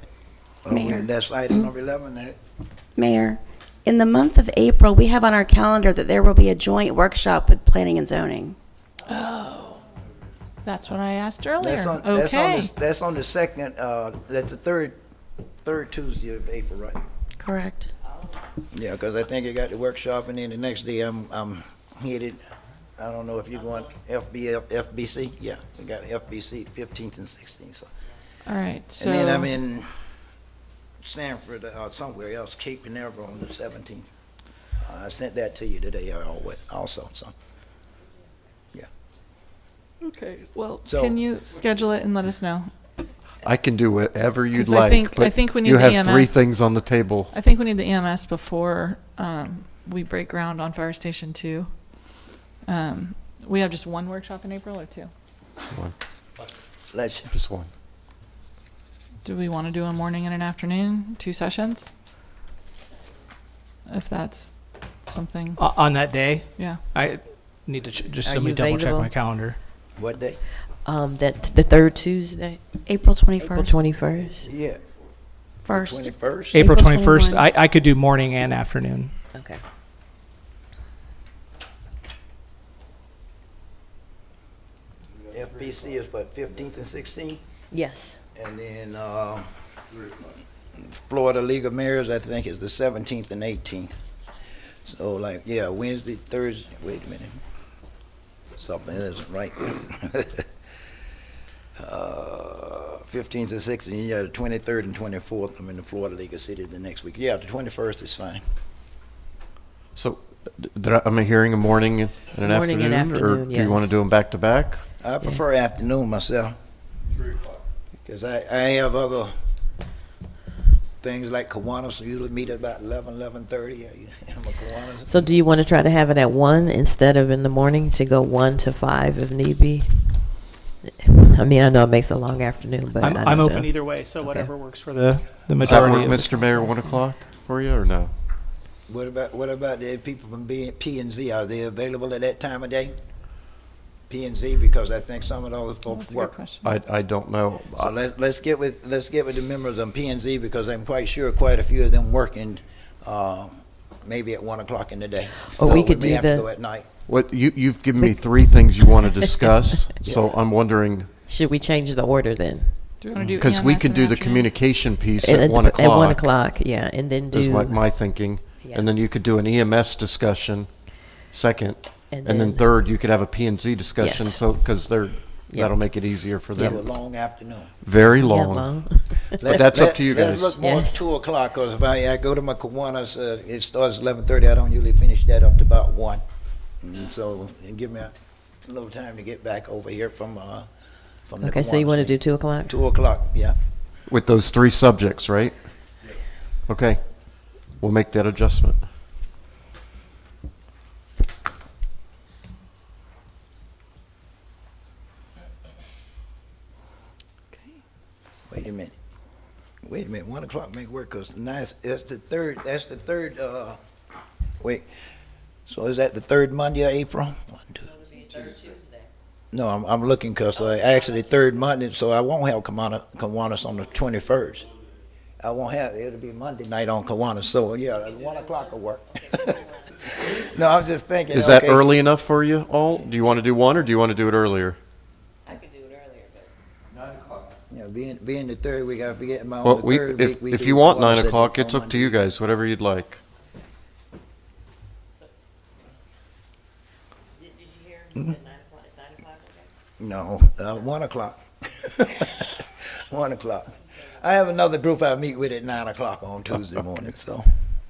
Mayor. That's item number 11. Mayor, in the month of April, we have on our calendar that there will be a joint workshop with planning and zoning. Oh, that's what I asked earlier. That's that's on the second, that's the third Tuesday of April, right? Correct. Yeah, because I think you got the workshop, and then the next day I'm headed, I don't know if you're going FBC? Yeah, we got FBC 15th and 16th, so. All right, so. And then I'm in Sanford, somewhere else, Cape Canaveral on the 17th. I sent that to you today also, so. Okay, well, So- can you schedule it and let us know? I can do whatever you'd 'Cause I like, think- I but think we need you the have three EMS. things on the table. I think we need the EMS before we break ground on Fire Station 2. We have just one workshop in April or two? One. Let's, Just one. Do we want to do a morning and an afternoon, 2 sessions? If that's something, On that day, yeah. I need to just Are let me you double check available? my calendar. what day? The third Tuesday, April 21st. April 21st. Yeah. First. 21st? April April 21st, 21. I could do morning and afternoon. Okay. FBC is what, 15th and 16th? Yes. And then, Florida League of Mayors, I think, is the 17th and 18th. So like, yeah, Wednesday, Thursday, wait a minute. Something isn't right. 15th and 16th, yeah, the 23rd and 24th, I'm in the Florida League of Cities the next week. Yeah, the 21st is fine. So, am I hearing a morning and an Morning and afternoon? Or afternoon, do you want to yes. do them back to back? I prefer afternoon myself. 3 o'clock. Because I have other things like Kiwanis, usually meet at about 11:30. I'm a Kiwanis. So do you want to try to have it at 1 instead of in the morning, to go 1 to 5 if need be? I mean, I know it makes a long afternoon, but I'm I I'm don't open know. either way, so Okay. whatever works for the Does that majority work, of the Mr. Mayor, 1 o'clock for you, or no? What about the people from P and Z? Are they available at that time of day? P and Z, because I think some of those folks That's a good work. question. I don't know. So let's get with the members of P and Z, because I'm quite sure quite a few of them working, maybe at 1 o'clock in the day. Or So we could may do have to the- go at night. What, you've given me 3 things you want to discuss, so I'm wondering, Should we change the order then? Do you want to do because we EMS could in do the afternoon? communication piece at 1 o'clock. At 1 o'clock, yeah, and then Is do, what my thinking. Yeah. And then you could do an EMS discussion second. And And then then- third, you could have a P and Z discussion, Yes. so, because Yeah. that'll make it easier for Have a them. long afternoon. Very yeah, long. long. But that's up to you Let's guys. look more Yes. at 2 o'clock, because if I go to my Kiwanis, it starts 11:30. I don't usually finish that up to about 1. And so, and give me a little time to get back over here from the Okay, so you Kiwanis want to do meeting. 2 o'clock? 2 o'clock, yeah. With those 3 subjects, right? Okay, we'll make that adjustment. Wait a minute. 1 o'clock may work, because that's the third, wait. So is that the third Monday of April? 1, 2. No, I'm looking, because actually third Monday, so I won't have Kiwanis on the 21st. I won't have, it'll be Monday night on Kiwanis, so yeah, 1 o'clock will work. No, I'm just thinking. Is that okay. early enough for you all? Do you want to do 1, or do you want to do it earlier? I could do it earlier, but. 9 o'clock. Yeah, being the third week, I forget my Well, on the third week. we if do you want Kiwanis 9 at- o'clock, on it's up to Monday. you guys, whatever you'd like. Did you hear? He said 9 o'clock. Is 9 o'clock okay? No, 1 o'clock. 1 o'clock. I have another group I meet with at 9 o'clock on Tuesday morning, so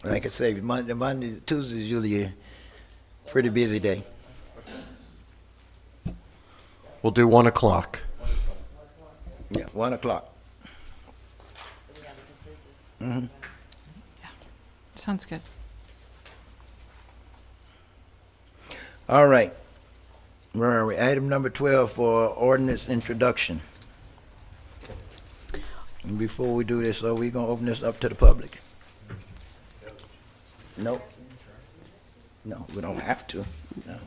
like I say, Tuesday is usually a pretty busy day. We'll do 1 o'clock. Yeah, 1 o'clock. So we have a consensus. Mhm. Sounds good. All right. Where are we? Item number 12 for ordinance introduction. And before we do this, are we gonna open this up to the public? Nope. No, we don't have to. No.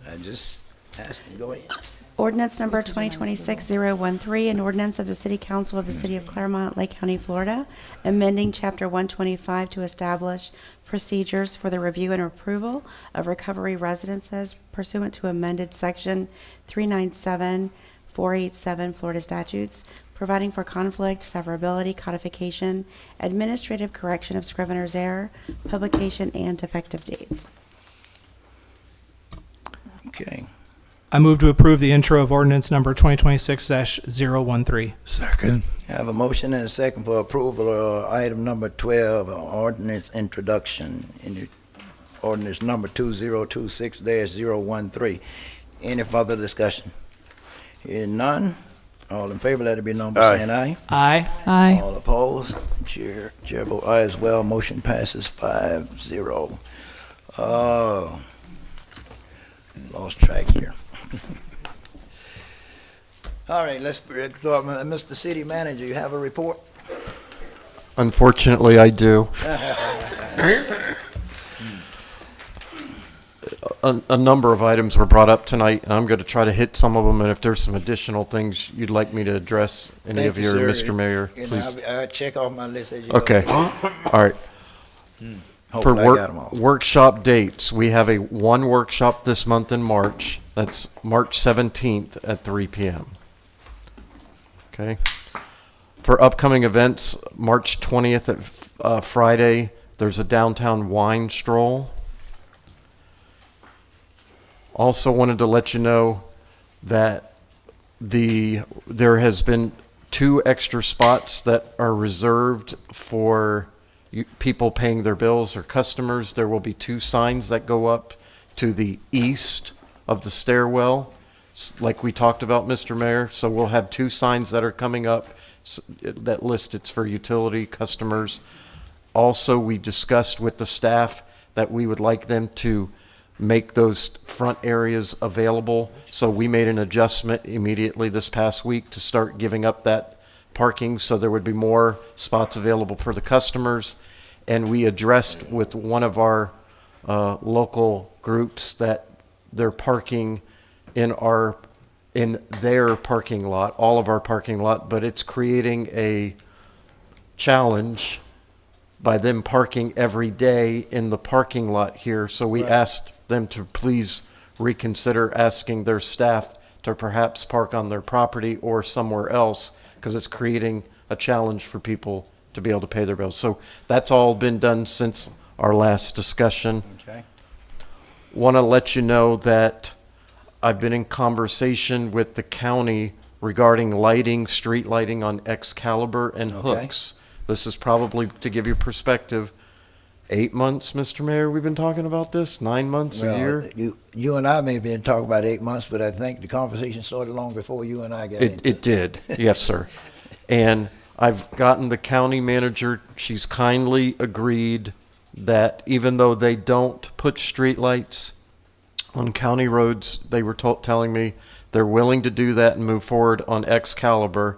I just asked him, go ahead. Ordinance number 2026-013, an ordinance of the City Council of the City of Clermont, Lake County, Florida, amending Chapter 125 to establish procedures for the review and approval of recovery residences pursuant to amended Section 397487 Florida statutes, providing for conflict, severability, codification, administrative correction of scrivener's error, publication, and effective date. Okay. I move to approve the intro of ordinance number 2026-013. Second. I have a motion and a second for approval of item number 12, ordinance introduction, in ordinance number 2026-013. Any further discussion? Hearing none, all in favor, let it be known by Aye. saying aye. Aye. Aye. All opposed? Chair vote aye as well, motion passes 5-0. Lost track here. All right, let's, Mr. City Manager, you have a report? Unfortunately, I do. A number of items were brought up tonight, and I'm going to try to hit some of them, and if there's some additional things you'd like me to address, any Thank of you, your, sir. Mr. Mayor, And please. I'll check off my list as you go. Okay, all right. For Hopefully I got 'em all. workshop dates, we have one workshop this month in March. That's March 17th at 3 p.m. Okay. For upcoming events, March 20th at Friday, there's a downtown wine stroll. Also wanted to let you know that there has been 2 extra spots that are reserved for people paying their bills or customers. There will be 2 signs that go up to the east of the stairwell, like we talked about, Mr. Mayor. So we'll have 2 signs that are coming up that list it's for utility customers. Also, we discussed with the staff that we would like them to make those front areas available. So we made an adjustment immediately this past week to start giving up that parking so there would be more spots available for the customers. And we addressed with one of our local groups that their parking in their parking lot, all of our parking lot, but it's creating a challenge by them parking every day in the parking lot here. So we asked them to please reconsider asking their staff to perhaps park on their property or somewhere else, because it's creating a challenge for people to be able to pay their bills. So that's all been done since our last discussion. Okay. Want to let you know that I've been in conversation with the county regarding lighting, street lighting on Excalibur and Hooks. This is probably, to give you perspective, 8 months, Mr. Mayor, we've been talking about this? 9 months, a year? You and I may have been talking about 8 months, but I think the conversation started long before you and I got into it. It did, yes, sir. And I've gotten the county manager, she's kindly agreed that even though they don't put streetlights on county roads, they were telling me they're willing to do that and move forward on Excalibur,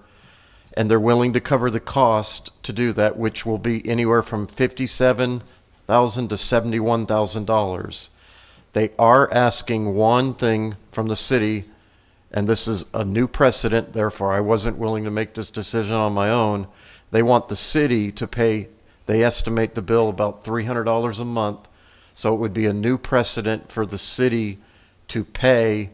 and they're willing to cover the cost to do that, which will be anywhere from $57,000 to $71,000. They are asking one thing from the city, and this is a new precedent, therefore I wasn't willing to make this decision on my own. They want the city to pay, they estimate the bill about $300 a month, so it would be a new precedent for the city to pay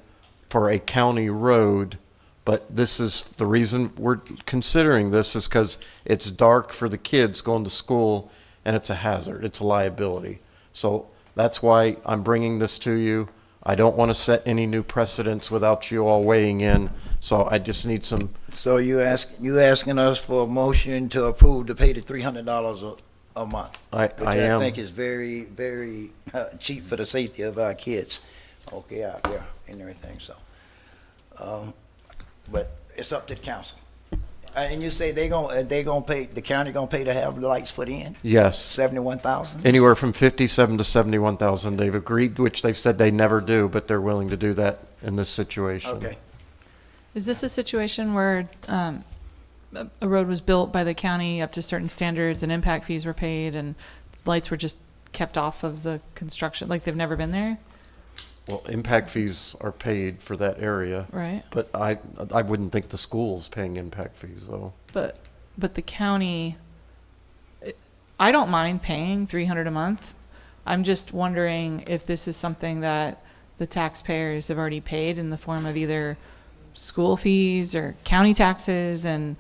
for a county road. But this is the reason we're considering this, is because it's dark for the kids going to school, and it's a hazard, it's a liability. So that's why I'm bringing this to you. I don't want to set any new precedents without you all weighing in, so I just need some. So you asking us for a motion to approve to pay the $300 a month? I am. I think is very, very cheap for the safety of our kids, okay, out there and everything, so. But it's up to the council. And you say they gonna pay, the county gonna pay to have the lights put in? Yes. 71,000? Anywhere from 57 to 71,000 they've agreed, which they've said they never do, but they're willing to do that in this situation. Okay. Is this a situation where a road was built by the county up to certain standards and impact fees were paid and lights were just kept off of the construction, like they've never been there? Well, impact fees are paid for that area. Right. But I wouldn't think the school's paying impact fees, though. But the county, I don't mind paying $300 a month. I'm just wondering if this is something that the taxpayers have already paid in the form of either school fees or county taxes. And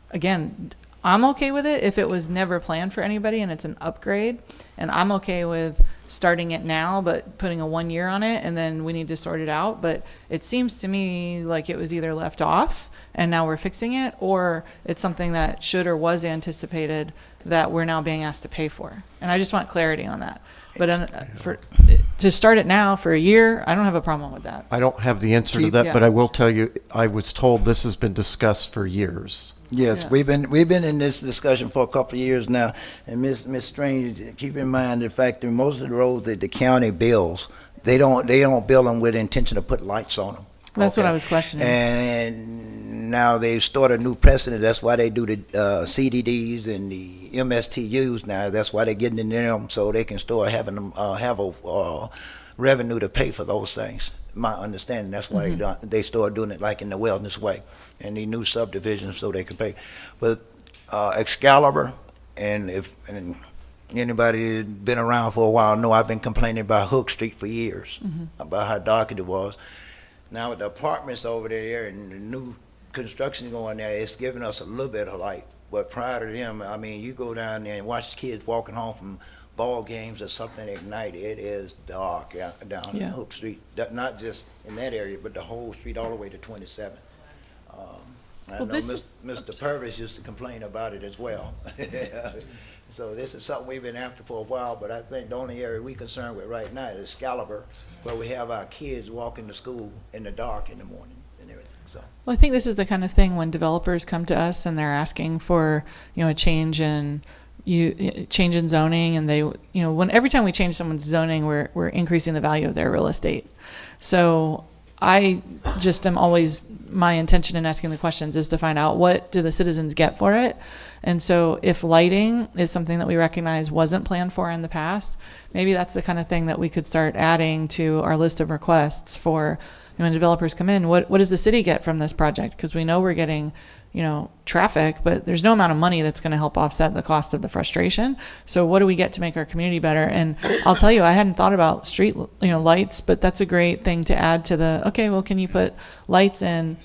again, I'm okay with it if it was never planned for anybody and it's an upgrade. And I'm okay with starting it now, but putting a 1 year on it, and then we need to sort it out. But it seems to me like it was either left off and now we're fixing it, or it's something that should or was anticipated that we're now being asked to pay for. And I just want clarity on that. But to start it now for a year, I don't have a problem with that. I don't have the answer to that, but I will tell you, I was told this has been discussed for years. Yes, Yeah. we've been in this discussion for a couple of years now, and Ms. Strange, keep in mind the fact that most of the roads that the county builds, they don't build them with the intention to put lights on them. That's what I was questioning. And now they've started a new precedent. That's why they do the CDDs and the MSTUs now. That's why they're getting in them, so they can start having them have a revenue to pay for those things. My understanding, that's why they start doing it like in the wellness way, and the new subdivisions so they can pay. But Excalibur, and anybody that's been around for a while know I've been complaining about Hook Street for years, about how dark it was. Now with the apartments over there and the new construction going there, it's giving us a little bit of light. But prior to them, I mean, you go down there and watch the kids walking home from ball games or something at night, it is dark down in Hook Street. Not just in that area, but the whole street all the way to 27. I know Mr. Purvis used to complain about it as well. So this is something we've been after for a while, but I think the only area we're concerned with right now is Excalibur, where we have our kids walking to school in the dark in the morning and everything. So. Well, I think this is the kind of thing when developers come to us and they're asking for, a change in zoning, and they, every time we change someone's zoning, we're increasing the value of their real estate. So I just am always, my intention in asking the questions is to find out what do the citizens get for it, And so if lighting is something that we recognize wasn't planned for in the past, maybe that's the kind of thing that we could start adding to our list of requests for, when developers come in. What does the city get from this project? Because we know we're getting, traffic, but there's no amount of money that's going to help offset the cost of the frustration. So what do we get to make our community better? And I'll tell you, I hadn't thought about street, lights, but that's a great thing to add to can you put lights in,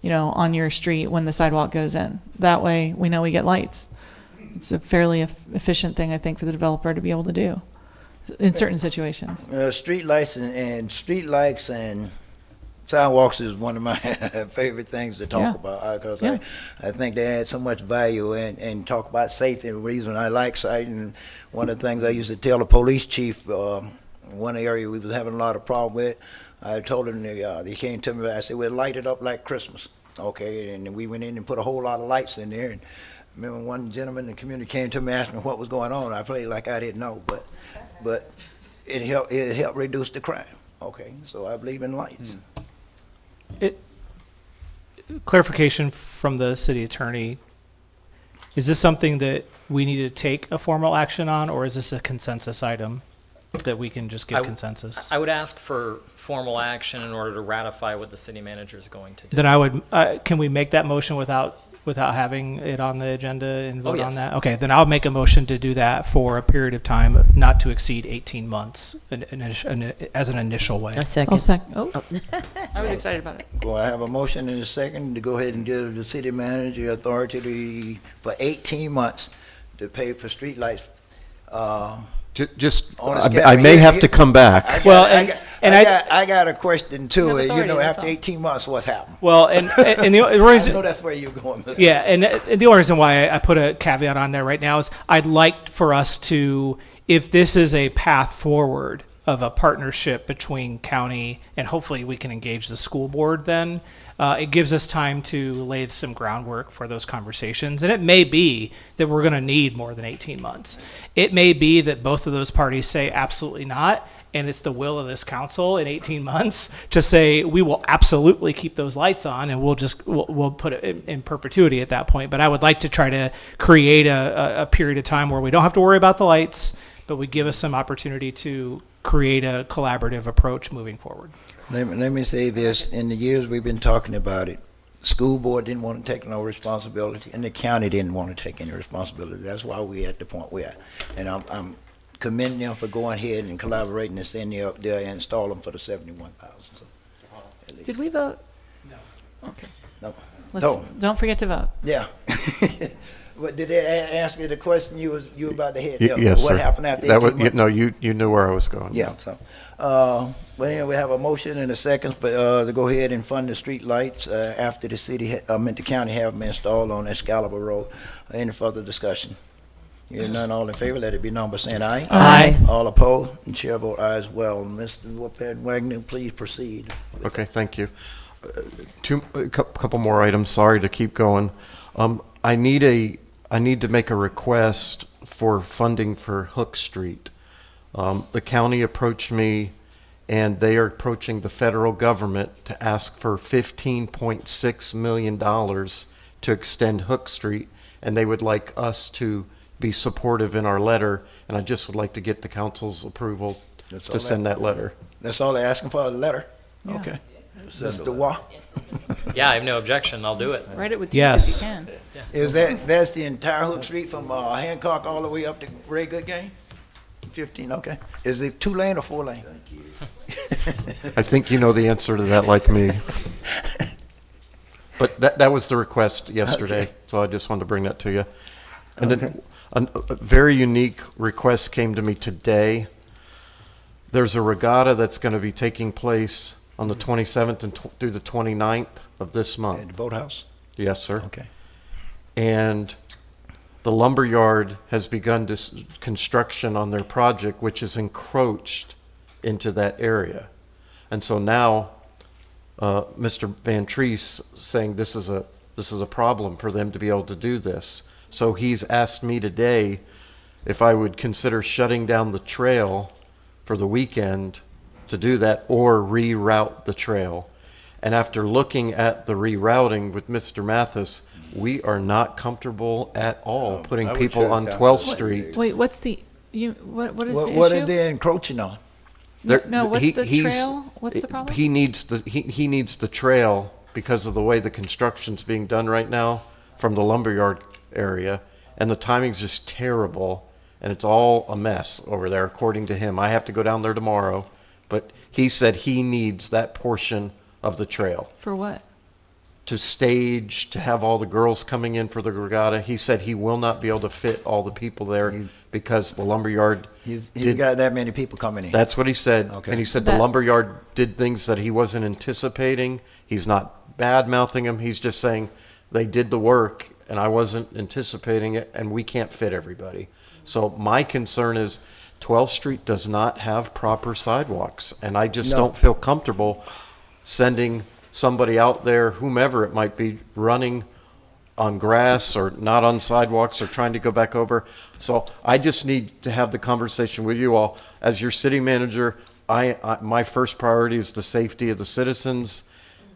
on your street when the sidewalk goes in? That way we know we get lights. It's a fairly efficient thing, I think, for the developer to be able to do in certain situations. Street lights and street lights and sidewalks is one of my favorite things to talk about, because I think they add so much value, and talk about safety. And the reason I like sighting, one of the things I used to tell the police chief, one area we was having a lot of problem with, I told him, they came to me, I said, we'll light it up like Christmas. Okay, and we went in and put a whole lot of lights in there. And I remember one gentleman in the community came to me, asked me what was going on. I played like I didn't know, but it helped reduce the crime. Okay, so I believe in lights. Clarification from the city attorney. Is this something that we need to take a formal action on, or is this a consensus item that we can just give consensus? I would ask for formal action in order to ratify what the city manager is going to do. Then I would, can we make that motion without having it on the agenda and vote on that? Okay, then I'll make a motion to do that for a period of time not to exceed 18 months as an initial way. A second. I'll second. Oh, I was excited about it. Well, I have a motion and a second to go ahead and give the city manager authority for 18 months to pay for streetlights. I may have to come back. I got a question too. After 18 months, what's happened? Well, and the reason, I know that's where you're going. Mr. Yeah, and the only reason why I put a caveat on there right now is I'd like for us to, if this is a path forward of a partnership between county and hopefully we can engage the school board, then it gives us time to lay some groundwork for those conversations. And it may be that we're going to need more than 18 months. It may be that both of those parties say absolutely not, and it's the will of this council in 18 months to say we will absolutely keep those lights on, and we'll put it in perpetuity at that point. But I would like to try to create a period of time where we don't have to worry about the lights, but we give us some opportunity to create a collaborative approach moving forward. Let me say this. In the years we've been talking about it, school board didn't want to take no responsibility, and the county didn't want to take any responsibility. That's why we're at the point we're at. And I'm commending them for going ahead and collaborating and sending them up there and install them for the $71,000. So, Did we vote? No. Okay. No. Don't forget to vote. Yeah. What, did they ask you the question you were about to hit? Yes, what sir. happened after 18 months? No, you knew where I was going. Yeah. So, well, anyway, we have a motion and a second for to go ahead and fund the street lights after the the county have them installed on Excalibur Road. Any further discussion? Hearing none, all in favor, let it be known by saying aye. Aye. All opposed, and chair vote aye as well. Mr. Wagner, please proceed. Okay, thank you. A couple more items. Sorry to keep going. I need to make a request for funding for Hook Street. The county approached me, and they are approaching the federal government to ask for $15.6 million to extend Hook Street, and they would like us to be supportive in our letter, and I just would like to get the council's approval to send that letter. That's all they're asking for, a letter? Yeah. Okay. Mr. Waugh? Yeah, I have no objection. I'll do it. Write it with Yes. if you can. Is that's the entire Hook Street from Hancock all the way up to Ray Goodgame? 15, okay. Is it 2-lane or 4-lane? I think you know the answer to that like me. But that was the request yesterday, so I just wanted to bring that to you. And then a very unique request came to me today. There's a regatta that's going to be taking place on the 27th and through the 29th of this month. At the boathouse? Yes, sir. Okay. And the lumberyard has begun construction on their project, which is encroached into that area. And so now, Mr. Van Treese saying this is a problem for them to be able to do this. So he's asked me today if I would consider shutting down the trail for the weekend to do that, or reroute the trail. And after looking at the rerouting with Mr. Mathis, we are not comfortable at all putting I would people shut it on down 12th for the Street. Wait, what's the, what is the issue? What are they encroaching on? No, what's the he's- trail? What's the problem? He needs the trail because of the way the construction's being done right now from the lumberyard area, and the timing's just terrible, and it's all a mess over there, according to him. I have to go down there tomorrow, but he said he needs that portion of the trail For what? to stage, to have all the girls coming in for the regatta. He said he will not be able to fit all the people there because the lumberyard He's did. got that many people coming in. That's what he said. Okay. And he said the That- lumberyard did things that he wasn't anticipating. He's not bad mouthing them. He's just saying they did the work and I wasn't anticipating it and we can't fit everybody. So my concern is 12th Street does not have proper sidewalks, and I just No. don't feel comfortable sending somebody out there, whomever it might be, running on grass or not on sidewalks or trying to go back over. So I just need to have the conversation with you all. As your city manager, my first priority is the safety of the citizens,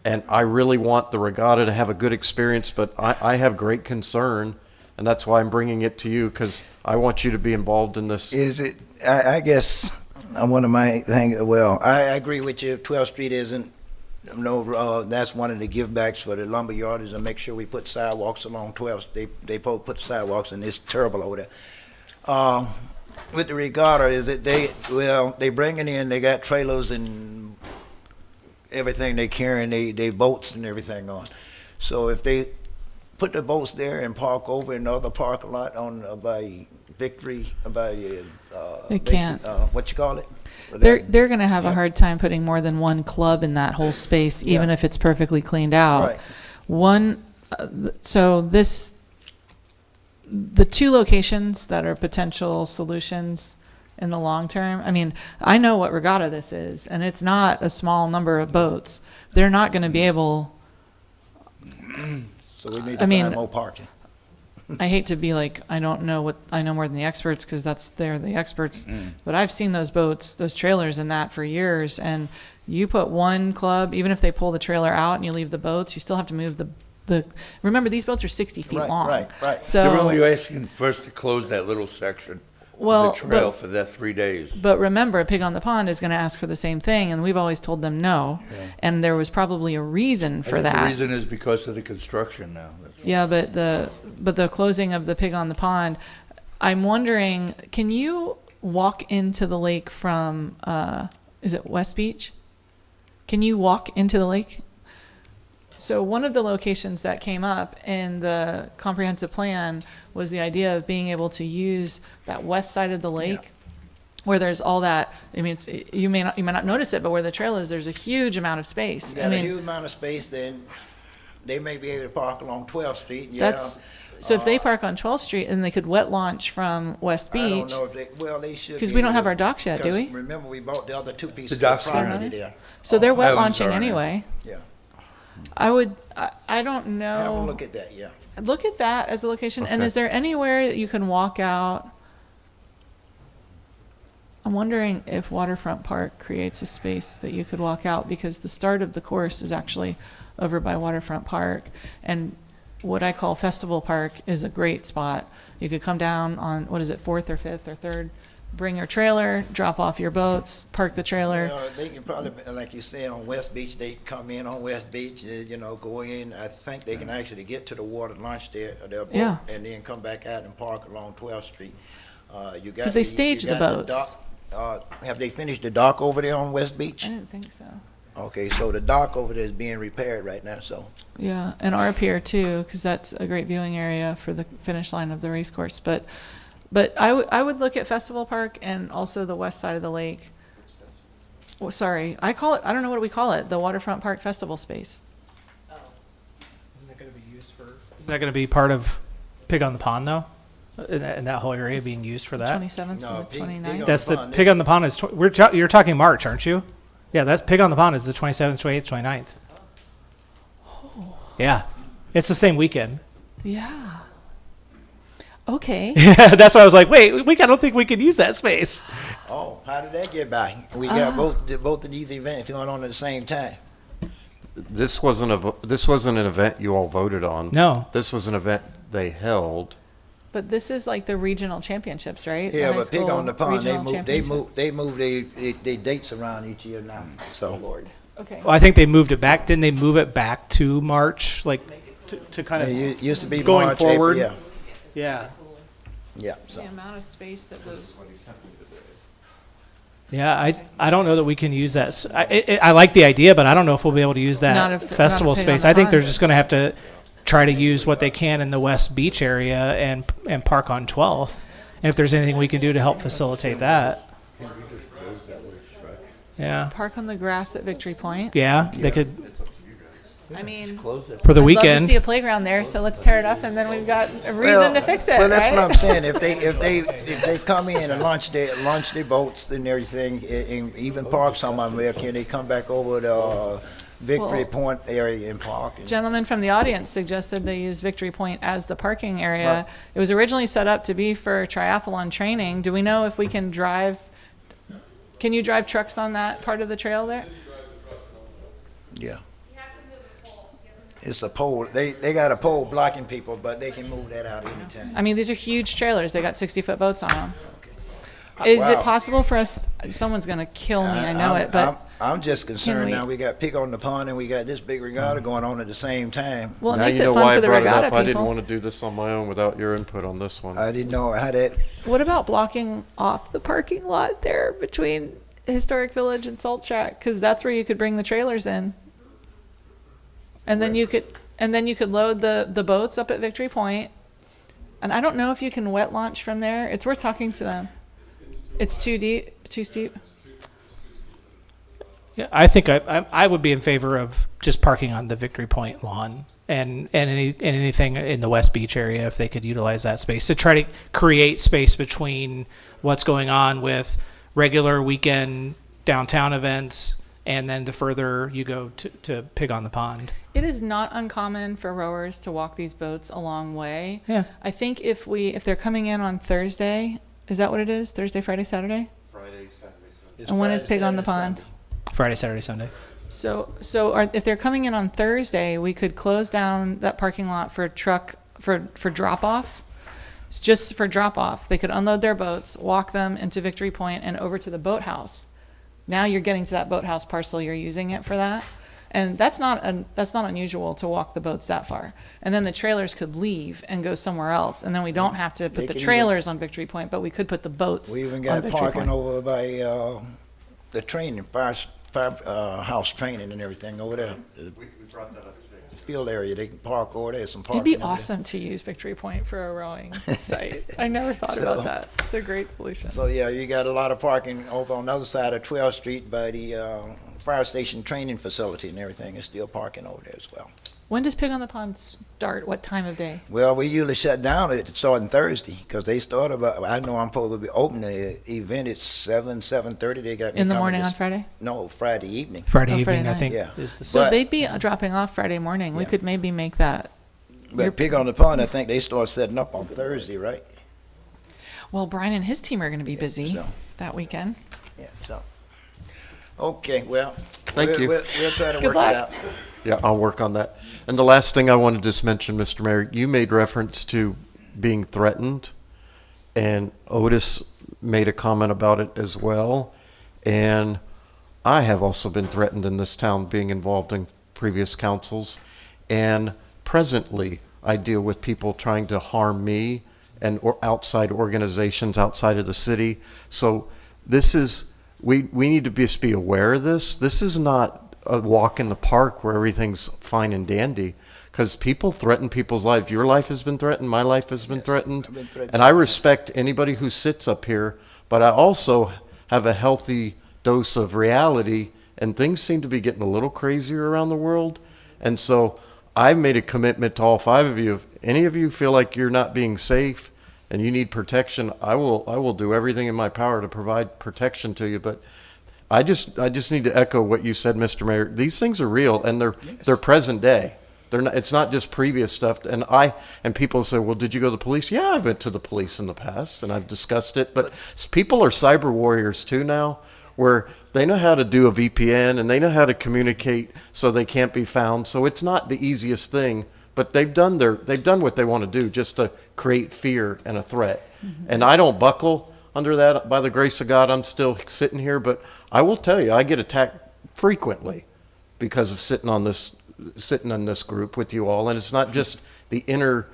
and I really want the regatta to have a good experience, but I have great concern, and that's why I'm bringing it to you, because I want you to be involved in this. Is it, I guess, one of my things, well, I agree with you, 12th Street isn't, that's one of the givebacks for the lumber yarders, and make sure we put sidewalks along 12th. They both put sidewalks, and it's terrible over there. With the regatta, is that they bring it in, they got trailers and everything they carrying, they boats and everything on. So if they put the boats there and park over in the other parking lot by Victory, They can't. What you call it? They're going to have a hard time putting more than one club in that whole space, even if it's perfectly cleaned out. Right. The two locations that are potential solutions in the long term. I mean, I know what regatta this is, and it's not a small number of boats. They're not going to be able. So we need to find more parking. I hate to be like, I don't know what I know more than the experts, because they're the experts. But I've seen those boats, those trailers in that for years. And you put one club, even if they pull the trailer out and you leave the boats, you still have to move the remember, these boats are 60 feet long. Right. So They're only asking first to close that little section of the trail for that 3 days. But remember, Pig on the Pond is going to ask for the same thing, and we've always told them no. Yeah. And there was probably a reason for that. The reason is because of the construction now. Yeah, but the closing of the Pig on the Pond, I'm wondering, can you walk into the lake from, is it West Beach? Can you walk into the lake? So one of the locations that came up in the comprehensive plan was the idea of being able to use that west side of the lake, where there's all that. I mean, you may not notice it, but where the trail is, there's a huge amount of space. You got a huge amount of space, then they may be able to park along 12th Street. So if they park on 12th Street, and they could wet launch from West Beach. I don't know if they should. Because we don't have our docks yet, do we? Remember, we bought the other two pieces The of docks are property ready. there. So they're wet Islands launching are in it. anyway. Yeah. I don't know. Have a look at that, yeah. Look at that as a location. And Okay. is there anywhere that you can walk out? I'm wondering if Waterfront Park creates a space that you could walk out, because the start of the course is actually over by Waterfront Park. And what I call Festival Park is a great spot. You could come down on, 4th or 5th or 3rd, bring your trailer, drop off your boats, park the trailer. They can probably, like you said, on West Beach, they come in on West Beach, go in. I think they can actually get to the water, launch their boat, Yeah. and then come back out and park along 12th Street. Because they stage the boats. Have they finished the dock over there on West Beach? I didn't think so. Okay, so the dock over there is being repaired right now, so. Yeah, and our pier too, because that's a great viewing area for the finish line of the race course. But I would look at Festival Park and also the west side of the lake. Oh, sorry, I don't know what we call it, the Waterfront Park Festival space. Isn't that going to be used for? Isn't that going to be part of Pig on the Pond though? In that whole area being used for that? 27th No, and the Pig- 29th. Pig on That's the the Pond, Pig on the Pond is. You're talking March, aren't you? Yeah, that's Pig on the Pond is the 27th, 28th, 29th. Yeah, it's the same weekend. Yeah. Okay. Yeah, that's why I was like, wait, I don't think we could use that space. Oh, how did that get by? We got both of these events going on at the same time. this wasn't an event you all voted on. No. This was an event they held. But this is like the regional championships, right? The Yeah, high but Pig school on the Pond, regional championship. they move they dates around each year now, so. Lord. Okay. Well, I think they moved it back. Didn't they move it back to March, like to kind of Yeah, it used to be going March, April, forward? yeah. Yeah. Yeah, so. The amount of space that those. Yeah, I don't know that we can use that. I like the idea, but I don't know if we'll be able to use Not that if- festival not if Pig on space. the I think they're Pond. just going to have to try to use what they can in the West Beach area and park on 12th. And if there's anything we can do to help facilitate that. Yeah. Park on the grass at Victory Point. Yeah, they could. I mean, For the I'd love weekend. to see a playground there, so let's tear it up, and then we've got a reason to fix it. Well, that's right? what I'm saying. If they come in and launch their boats and everything, and even park some of them there, can they come back over to Victory Well, Point area and park? Gentlemen from the audience suggested they use Victory Point as the parking area. Right. It was originally set up to be for triathlon training. Do we know if we can drive? Can you drive trucks on that part of the trail there? Yeah. It's a pole. They got a pole blocking people, but they can move that out anytime. I mean, these are huge trailers. They got 60-foot boats on them. Is it Wow. possible for us? Someone's going to kill me. I know it, but I'm just concerned we- now. We got Pig on the Pond and we got this big regatta going on at the same time. well, it Now makes you it know fun why for I the brought it regatta up. I didn't people. want to do this on my own without your input on this one. I didn't know how that. What about blocking off the parking lot there between Historic Village and Salt Shack? Because that's where you could bring the trailers in, and then you could load the boats up at Victory Point. And I don't know if you can wet launch from there. It's worth talking to them. It's too deep, too steep. Yeah, I think I would be in favor of just parking on the Victory Point lawn and anything in the West Beach area if they could utilize that space to try to create space between what's going on with regular weekend downtown events and then the further you go to Pig on the Pond. It is not uncommon for rowers to walk these boats a long way. Yeah. I think if they're coming in on Thursday, is that what it is? Thursday, Friday, Saturday? Friday, Saturday, Sunday. And when is Pig on the Pond? Friday, Saturday, Sunday. So if they're coming in on Thursday, we could close down that parking lot for drop off. It's just for drop off. They could unload their boats, walk them into Victory Point and over to the boathouse. Now you're getting to that boathouse parcel. You're using it for that, and that's not unusual to walk the boats that far. And then the trailers could leave and go somewhere else, and then we don't have to They put the can trailers on Victory Point, but we could put the boats. We even on got Victory parking Point. over by the training, fire house training and everything over there. The field area, they can park over there. Some parking. It'd be over there. awesome to use Victory Point for a rowing site. I never thought about that. It's a great solution. So yeah, you got a lot of parking over on the other side of 12th Street by the fire station training facility and everything. There's still parking over there as well. When does Pig on the Pond start? What time of day? Well, we usually shut down at starting Thursday because they start about. I know I'm supposed to be opening the event at 7:30. They got me In the coming morning this- on Friday? No, Friday evening. Friday Oh, Friday evening, I night. think, Yeah. is the So But- they'd be dropping off Friday morning. We could maybe make that. But Pig on the Pond, I think they start setting up on Thursday, right? Well, Brian and his team are going to be busy so. that weekend. Yeah. So. Okay. Well. Thank you. We'll try to Good work luck. it out. Yeah, I'll work on that. And the last thing I wanted to just mention, Mr. Mayor, you made reference to being threatened, and Otis made a comment about it as well. And I have also been threatened in this town, being involved in previous councils. And presently, I deal with people trying to harm me and outside organizations outside of the city. So this is, we need to just be aware of this. This is not a walk in the park where everything's fine and dandy, because people threaten people's lives. Your life has been threatened. My life has been threatened. I've been threatened. And I respect anybody who sits up here, but I also have a healthy dose of reality, and things seem to be getting a little crazier around the world. And so I've made a commitment to all five of you. If any of you feel like you're not being safe and you need protection, I will do everything in my power to provide protection to you. But I just need to echo what you said, Mr. Mayor. These things are real, and they're present day. They're not. It's not just previous stuff. And people say, "Well, did you go to the police?" Yeah, I've been to the police in the past, and I've discussed it. But people are cyber warriors too now. where they know how to do a VPN and they know how to communicate so they can't be found. So it's not the easiest thing, but they've done what they want to do just to create fear and a threat. And I don't buckle under that. By the grace of God, I'm still sitting here, but I will tell you, I get attacked frequently because of sitting in this group with you all. And it's not just the inner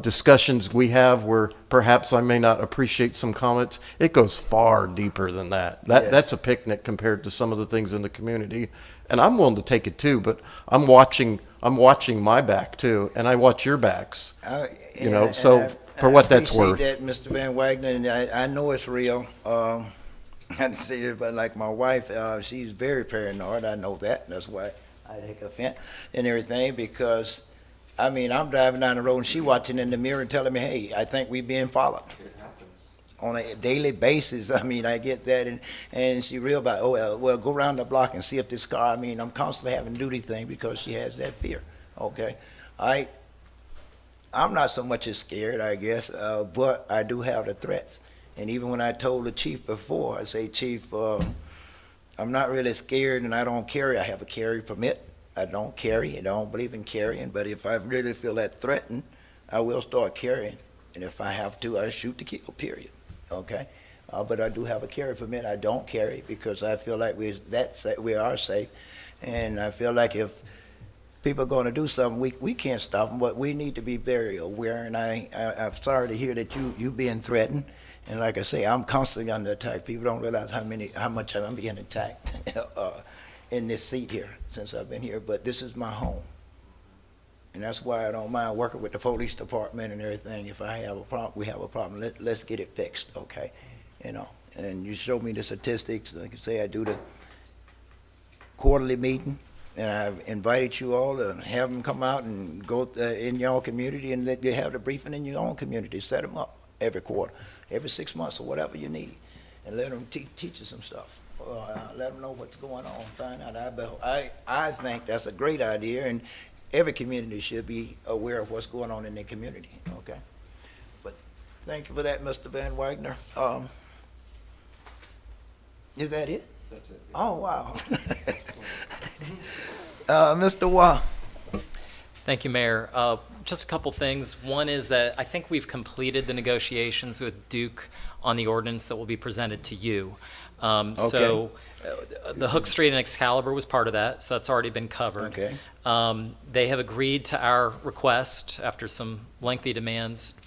discussions we have where perhaps I may not appreciate some comments. It goes far deeper than that. That's a picnic compared to some of the things in the community. And I'm willing to take it too, but I'm watching my back too, and I watch your backs. For what that's worth. I appreciate that, Mr. Van Wagner, and I know it's real. I didn't say it, but like my wife, she's very paranoid. I know that. And that's why I take offense and everything, because I mean, I'm driving down the road and she watching in the mirror and telling me, hey, I think we're being followed. It happens. On a daily basis. I mean, I get that, and she real about, well, go around the block and see if this car, I mean, I'm constantly having a duty thing because she has that fear, okay? I'm not so much as scared, I guess, but I do have the threats. And even when I told the chief before, I say, Chief, I'm not really scared and I don't carry. I have a carry permit. I don't carry. I don't believe in carrying. But if I really feel that threatened, I will start carrying. And if I have to, I shoot to kill, period. Okay? But I do have a carry permit. I don't carry because I feel like we are safe. And I feel like if people are going to do something, we can't stop them, but we need to be very aware. And I'm sorry to hear that you being threatened. And like I say, I'm constantly under attack. People don't realize how much I'm being attacked in this seat here since I've been here. But this is my home, and that's why I don't mind working with the police department and everything. If I have a problem, we have a problem. Let's get it fixed, okay? And you showed me the statistics. Like I say, I do the quarterly meeting. And I've invited you all to have them come out and go in your own community and let you have the briefing in your own community. Set them up every quarter, every 6 months or whatever you need, and let them teach you some stuff. Let them know what's going on. Find out. I think that's a great idea, and every community should be aware of what's going on in their community. Okay. But thank you for that, Mr. Van Wagner. Is that it? That's it. Oh wow. Mr. Wah. Thank you, Mayor. Just a couple things. One is that I think we've completed the negotiations with Duke on the ordinance that will be presented to you. So the Hook Street and Excalibur was part of that, so that's already been covered. Okay. They have agreed to our request after some lengthy demands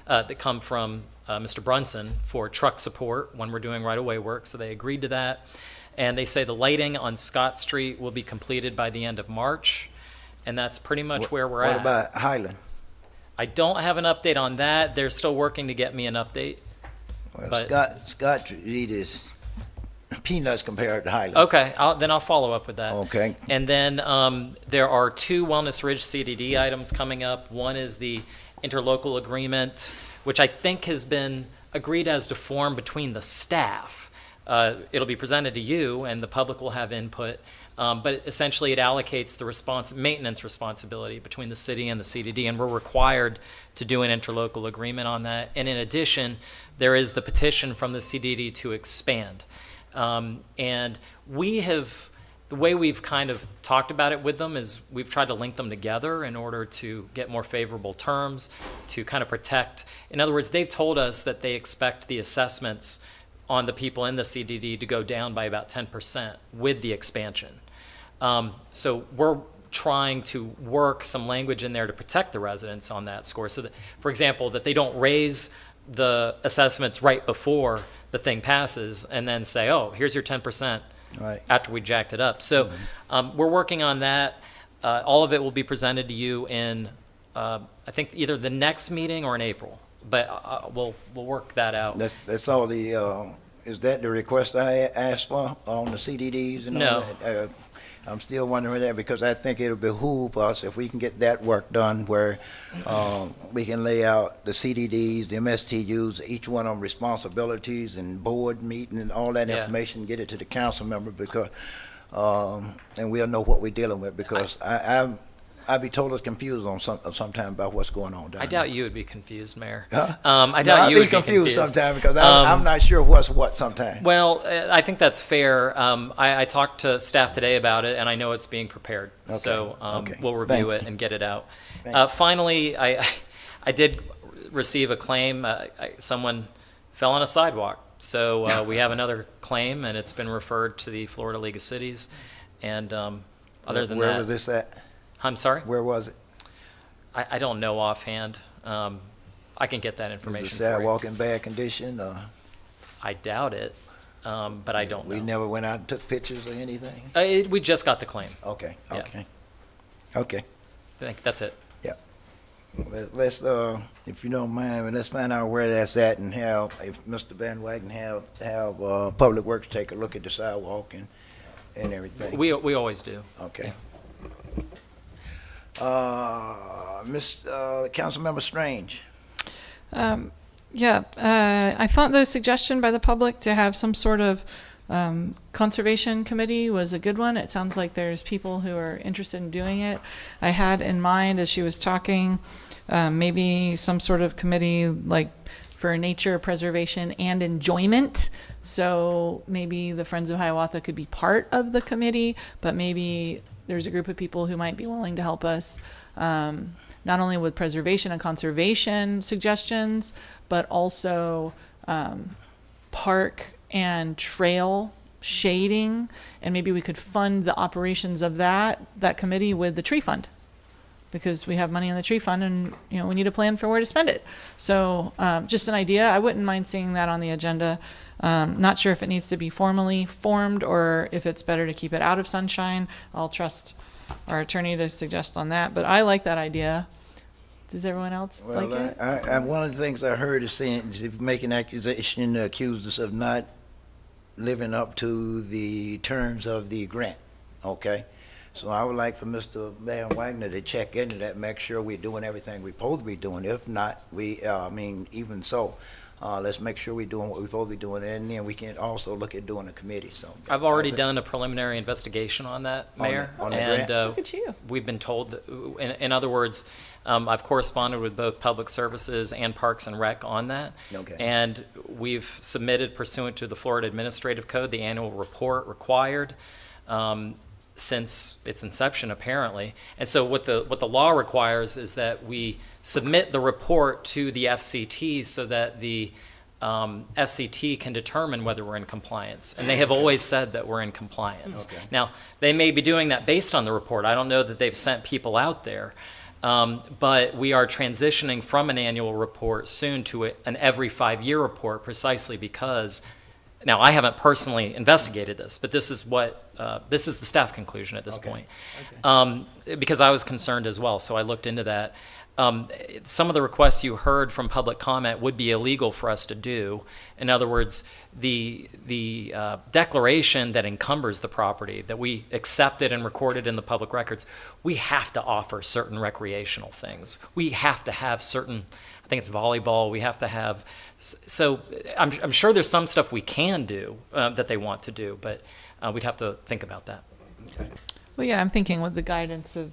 that come from Mr. Brunson for truck support when we're doing right-of-way work, so they agreed to that. And they say the lighting on Scott Street will be completed by the end of March, and that's pretty much where we're at. What about Highland? I don't have an update on that. They're still working to get me an update. Well, But- Scott Street is peanuts compared to Highland. Okay, then I'll follow up with that. Okay. And then there are two Wellness Ridge CDD items coming up. One is the interlocal agreement, which I think has been agreed as to form between the staff. It'll be presented to you, and the public will have input. But essentially, it allocates the maintenance responsibility between the city and the CDD, and we're required to do an interlocal agreement on that. And in addition, there is the petition from the CDD to expand. And the way we've kind of talked about it with them is we've tried to link them together in order to get more favorable terms to kind of protect. In other words, they've told us that they expect the assessments on the people in the CDD to go down by about 10% with the expansion. So we're trying to work some language in there to protect the residents on that score. So that, for example, that they don't raise the assessments right before the thing passes and then say, oh, here's your 10% right after we jacked it up. So we're working on that. All of it will be presented to you in, I think, either the next meeting or in April. But we'll work that out. That's all the, is that the request I asked for on the CDDs and all that? I'm still wondering that because I think it'll behoove us if we can get that work done where we can lay out the CDDs, the MSTUs, each one of them responsibilities and board meeting and all that information, get it to the council member because, and we'll know what we're dealing with because I'd be totally confused on sometime about what's going on down I doubt you would be confused, Mayor. Huh? I No, doubt I'd you be would be confused confused sometime because I'm not sure what's what sometimes. Well, I think that's fair. I talked to staff today about it, and I know it's being prepared. Okay. So Okay. we'll Thank review it you. and get it out. Thank you. Finally, I did receive a claim. Someone fell on a sidewalk. So we have another claim, and it's been referred to the Florida League of Cities. And other than Where that, was this at? I'm sorry? Where was it? I don't know offhand. I can get that information Is the for you. sidewalk in bad condition? I doubt it, but I don't know. We never went out and took pictures or anything? We just got the claim. Okay, Yeah. okay. Okay. I think that's it. Let's, if you don't mind, let's find out where that's at and have, if Mr. Van Wagenen have Public Works take a look at the sidewalk and everything. We always do. Okay. Councilmember Strange. I thought the suggestion by the public to have some sort of conservation committee was a good one. It sounds like there's people who are interested in doing it. I had in mind, as she was talking, maybe some sort of committee like for nature preservation and enjoyment. So maybe the Friends of Hiawatha could be part of the committee, but maybe there's a group of people who might be willing to help us, not only with preservation and conservation suggestions, but also park and trail shading, and maybe we could fund the operations of that committee with the tree fund, because we have money in the tree fund, and we need a plan for where to spend it. So just an idea. I wouldn't mind seeing that on the agenda. Not sure if it needs to be formally formed or if it's better to keep it out of sunshine. I'll trust our attorney to suggest on that, but I like that idea. Does everyone else like it? One of the things I heard is saying, is if you make an accusation, accuse us of not living up to the terms of the grant, okay? So I would like for Mr. Van Wagner to check into that, make sure we're doing everything we're supposed to be doing. If not, even so, let's make sure we're doing what we're supposed to be doing, and then we can also look at doing a committee, so. I've already done a preliminary investigation on that, Mayor. on the and grant? Look at you. We've been told, that, in other words, I've corresponded with both Public Services and Parks and Rec on that. Okay. And we've submitted pursuant to the Florida Administrative Code, the annual report required since its inception, apparently. And so what the law requires is that we submit the report to the FCT so that the FCT can determine whether we're in compliance. And they have always said that we're in compliance. Okay. Now, they may be doing that based on the report. I don't know that they've sent people out there. But we are transitioning from an annual report soon to an every 5-year report, precisely because, now I haven't personally investigated this, but this is this is the staff conclusion at this point. Because I was concerned as well, so I looked into that. Some of the requests you heard from public comment would be illegal for us to do. In other words, the declaration that encumbers the property, that we accepted and recorded in the public records, we have to offer certain recreational things. We have to have certain, I think it's volleyball, we have to have, so I'm sure there's some stuff we can do that they want to do, but we'd have to think about that. Well, yeah, I'm thinking with the guidance of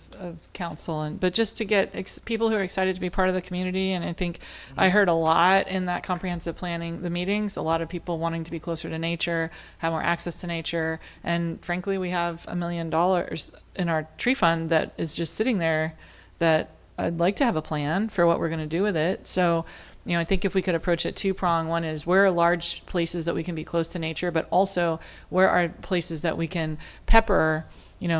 council, but just to get people who are excited to be part of the community. And I think I heard a lot in that comprehensive planning, the meetings, a lot of people wanting to be closer to nature, have more access to nature. And frankly, we have $1 million in our tree fund that is just sitting there that I'd like to have a plan for what we're going to do with it. So, I think if we could approach it two-pronged, one is where are large places that we can be close to nature, but also where are places that we can pepper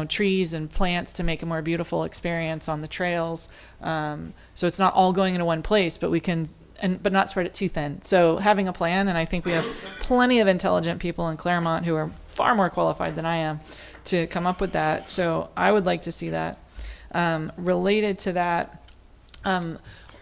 trees and plants to make a more beautiful experience on the trails. So it's not all going into one place, but we can, but not spread it too thin. So having a plan, and I think we have plenty of intelligent people in Clermont who are far more qualified than I am to come up with that. So I would like to see that. Related to that,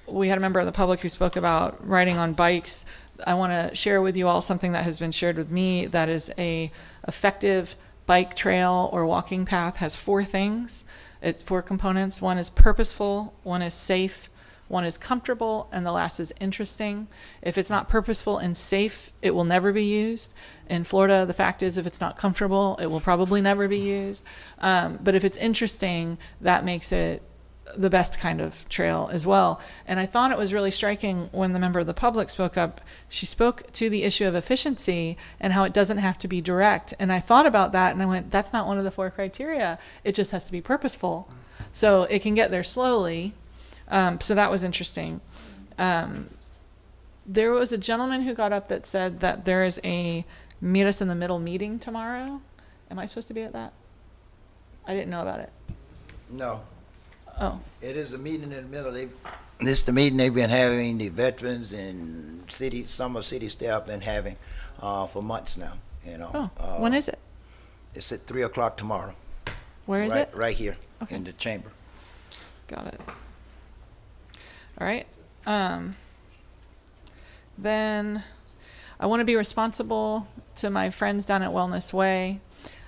we had a member of the public who spoke about riding on bikes. I want to share with you all something that has been shared with me that is a effective bike trail or walking path. Has 4 things. It's 4 components. One is purposeful, one is safe, one is comfortable, and the last is interesting. If it's not purposeful and safe, it will never be used. In Florida, the fact is, if it's not comfortable, it will probably never be used. But if it's interesting, that makes it the best kind of trail as well. And I thought it was really striking when the member of the public spoke up. She spoke to the issue of efficiency and how it doesn't have to be direct. And I thought about that and I went, that's not one of the 4 criteria. It just has to be purposeful. So it can get there slowly. So that was interesting. There was a gentleman who got up that said that there is a meet us in the middle meeting tomorrow. Am I supposed to be at that? I didn't know about it. No. Oh. It is a meeting in the middle. This is the meeting they've been having, the veterans and some of city staff been having for months now, you know. Oh, when is it? It's at 3 o'clock tomorrow. Where is right, it? Right here Okay. in the chamber. Got it. All right. Then I want to be responsible to my friends down at Wellness Way.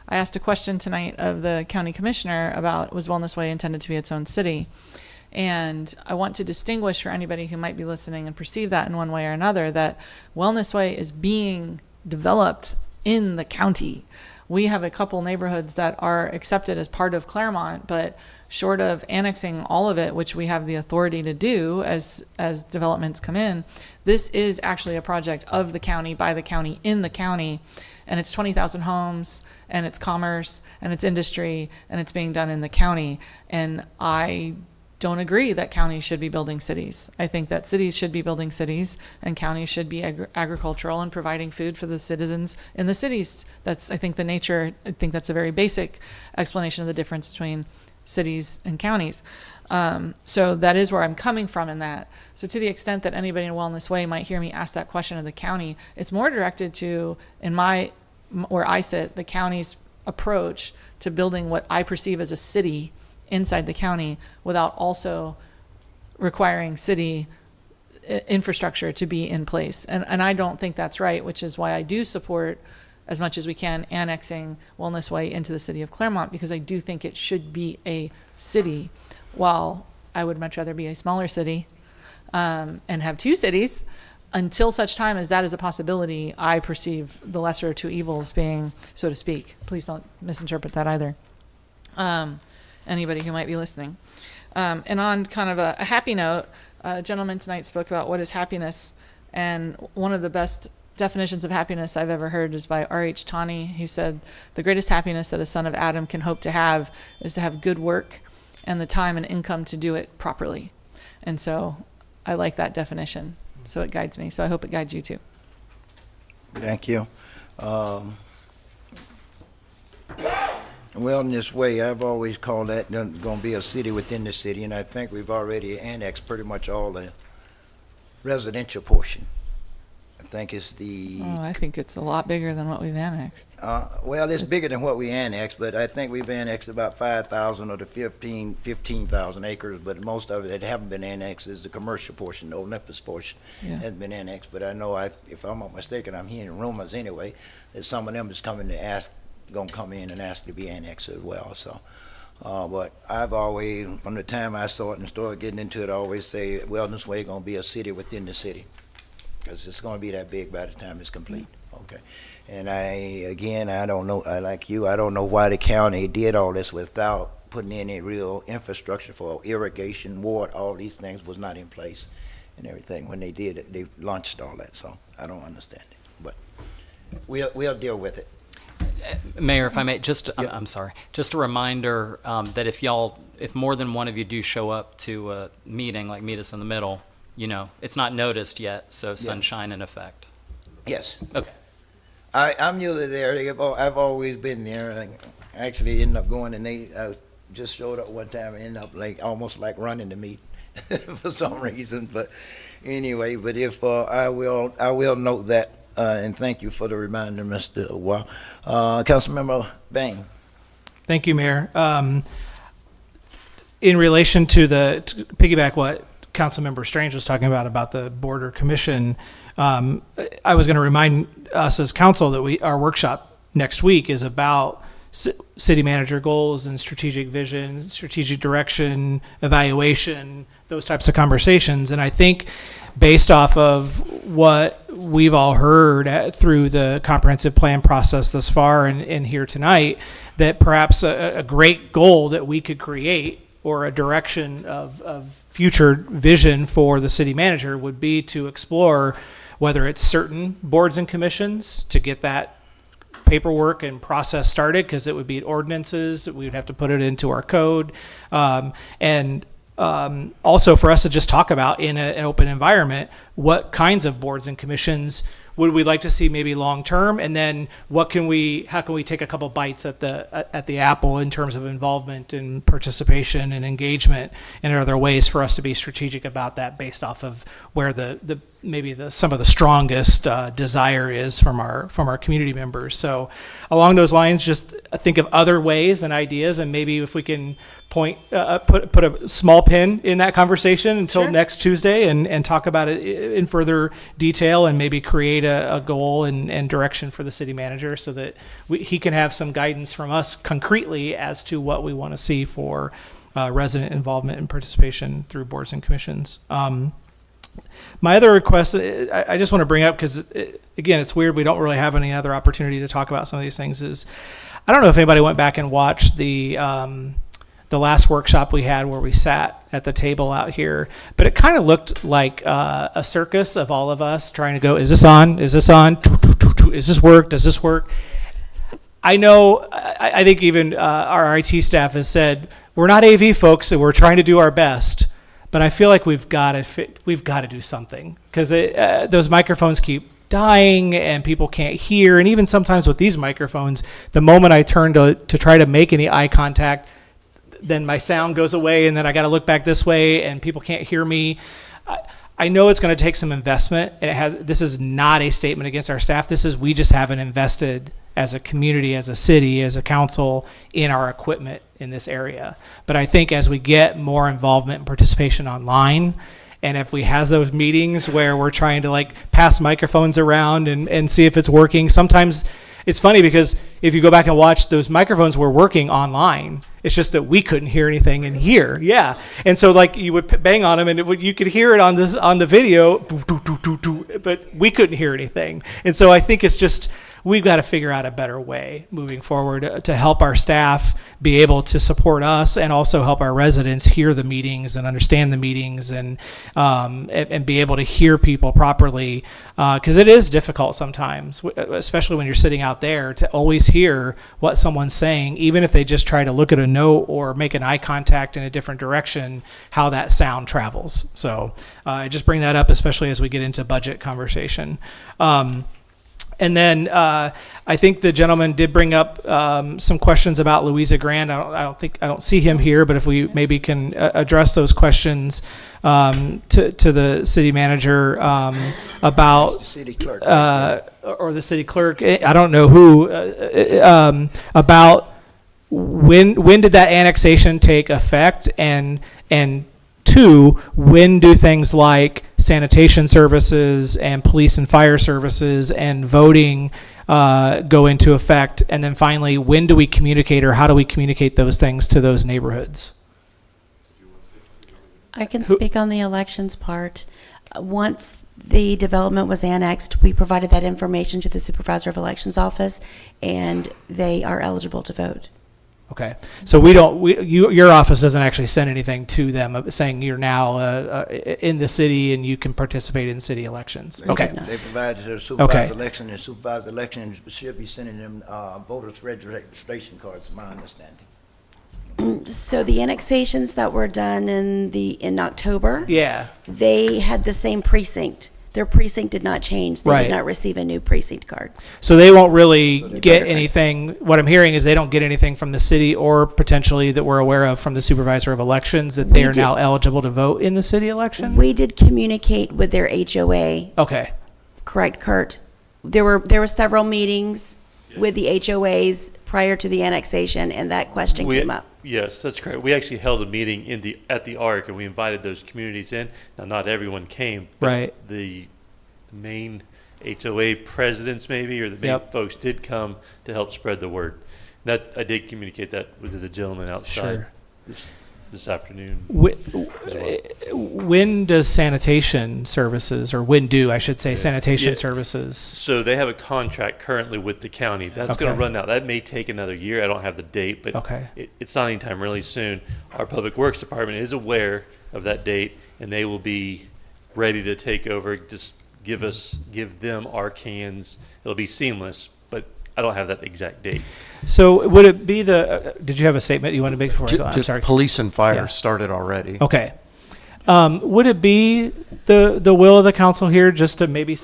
I asked a question tonight of the county commissioner about, was Wellness Way intended to be its own city? And I want to distinguish for anybody who might be listening and perceive that in one way or another, that Wellness Way is being developed in the county. We have a couple neighborhoods that are accepted as part of Clermont, but short of annexing all of it, which we have the authority to do as developments come in, this is actually a project of the county, by the county, in the county. And it's 20,000 homes, and it's commerce, and it's industry, and it's being done in the county. And I don't agree that counties should be building cities. I think that cities should be building cities, and counties should be agricultural and providing food for the citizens in the cities. That's, I think, the nature. I think that's a very basic explanation of the difference between cities and counties. So that is where I'm coming from in that. So to the extent that anybody in Wellness Way might hear me ask that question of the county, it's more directed to, where I sit, the county's approach to building what I perceive as a city inside the county without also requiring city infrastructure to be in place. And I don't think that's right, which is why I do support, as much as we can, annexing Wellness Way into the city of Clermont, because I do think it should be a city, while I would much rather be a smaller city and have 2 cities. Until such time as that is a possibility, I perceive the lesser of 2 evils being, so to speak. Please don't misinterpret that either. Anybody who might be listening. And on kind of a happy note, a gentleman tonight spoke about what is happiness, and one of the best definitions of happiness I've ever heard is by R.H. Tawney. He said, the greatest happiness that a son of Adam can hope to have is to have good work and the time and income to do it properly. And so I like that definition. So it guides me. So I hope it guides you too. Thank you. Wellness Way, I've always called that going to be a city within the city, and I think we've already annexed pretty much all the residential portion. I think it's I think it's a lot bigger than what we've annexed. Well, it's bigger than what we annexed, but I think we've annexed about 5,000 of the 15,000 acres, but most of it that haven't been annexed is the commercial portion, the Olympus portion hasn't been annexed. But I know, if I'm not mistaken, I'm hearing rumors anyway, that some of them is going to come in and ask to be annexed as well. So, but I've always, from the time I saw it and started getting into it, I always say Wellness Way going to be a city within the city, because it's going to be that big by the time it's complete. Okay. And I don't know, like you, I don't know why the county did all this without putting any real infrastructure for irrigation, water, all these things was not in place and everything. When they did it, they launched all that, so I don't understand it. But we'll deal with it. Mayor, if I may, I'm sorry, just a reminder that if more than one of you do show up to a meeting, like Meet Us in the Middle, it's not noticed yet, so sunshine in effect. Yes. Okay. I'm usually there. I've always been there. And actually ended up going, and I just showed up one time and ended up almost like running the meet for some reason. But anyway, if I will note that, and thank you for the reminder, Mr. Wa. Councilmember Bain. Thank you, Mayor. In relation to piggyback what Councilmember Strange was talking about the Border Commission, I was going to remind us as council that our workshop next week is about city manager goals and strategic vision, strategic direction, evaluation, those types of conversations. And I think based off of what we've all heard through the comprehensive plan process thus far and here tonight, that perhaps a great goal that we could create or a direction of future vision for the city manager would be to explore whether it's certain boards and commissions to get that paperwork and process started, because it would be ordinances that we would have to put it into our code, and also for us to just talk about in an open environment what kinds of boards and commissions would we like to see maybe long term, and then how can we take a couple bites at the apple in terms of involvement and participation and engagement, and are there ways for us to be strategic about that based off of where some of the strongest desire is from our community members. So along those lines, just think of other ways and ideas, and maybe if we can put a small pin in that conversation until next Tuesday and talk about it in further detail, and maybe create a goal and direction for the city manager so that he can have some guidance from us concretely as to what we want to see for resident involvement and participation through boards and commissions. My other request, I just want to bring up, because again, it's weird, we don't really have any other opportunity to talk about some of these things, is I don't know if anybody went back and watched the last workshop we had where we sat at the table out here, but it kind of looked like a circus of all of us trying to go, is this on? Is this on? Is this work? Does this work? I know, I think even our IT staff has said, we're not AV folks and we're trying to do our best, but I feel like we've got to do something, because those microphones keep dying and people can't hear. And even sometimes with these microphones, the moment I turn to try to make any eye contact, then my sound goes away, and then I got to look back this way and people can't hear me. I know it's going to take some investment. This is not a statement against our staff. We just haven't invested as a community, as a city, as a council in our equipment in this area. But I think as we get more involvement and participation online, and if we have those meetings where we're trying to pass microphones around and see if it's working, sometimes it's funny because if you go back and watch, those microphones were working online. It's just that we couldn't hear anything in here. Yeah. And so you would bang on them and you could hear it on the video, but we couldn't hear anything. And so I think it's just, we've got to figure out a better way moving forward to help our staff be able to support us, and also help our residents hear the meetings and understand the meetings, and be able to hear people properly. Because it is difficult sometimes, especially when you're sitting out there, to always hear what someone's saying, even if they just try to look at a note or make an eye contact in a different direction, how that sound travels. So I just bring that up, especially as we get into budget conversation. And then I think the gentleman did bring up some questions about Louisa Grand. I don't see him here, but if we maybe can address those questions to the city manager about city clerk, or the city clerk. I don't know who about when did that annexation take effect, and two, when do things like sanitation services and police and fire services and voting go into effect? And then finally, when do we communicate, or how do we communicate those things to those neighborhoods? I can speak on the elections part. Once the development was annexed, we provided that information to the Supervisor of Elections office, and they are eligible to vote. Okay, so your office doesn't actually send anything to them saying you're now in the city and you can participate in city elections. Okay. They provided their supervised election, and supervised election should be sending them voters registration cards, my understanding. So the annexations that were done in October, yeah, they had the same precinct. Their precinct did not change. They Right. did not receive a new precinct card. So they won't really get anything. What I'm hearing is they don't get anything from the city, or potentially that we're aware of from the supervisor of elections, that they are now eligible to vote in the city election? We did communicate with their HOA. Okay. Correct, Kurt. There were several meetings with the HOAs prior to the annexation, and that question came up. Yes, that's correct. We actually held a meeting at the Arc, and we invited those communities in. Now, not everyone came, but Right. the main HOA presidents, maybe, or the main folks did come to help spread the word. That I did communicate that with the gentleman outside. Sure. this afternoon. as well. When does sanitation services, or when do, I should say, sanitation Yeah. services? So they have a contract currently with the county. That's going Okay. to run out. That may take another year. I don't have the date, but Okay. it's not anytime really soon. Our Public Works Department is aware of that date, and they will be ready to take over. Just give them our cans. It'll be seamless, but I don't have that exact date. So would it be did you have a statement you want to make before I go? I'm Just sorry. police and fire Yeah. started already. Okay. Would it be the will of the council here just to maybe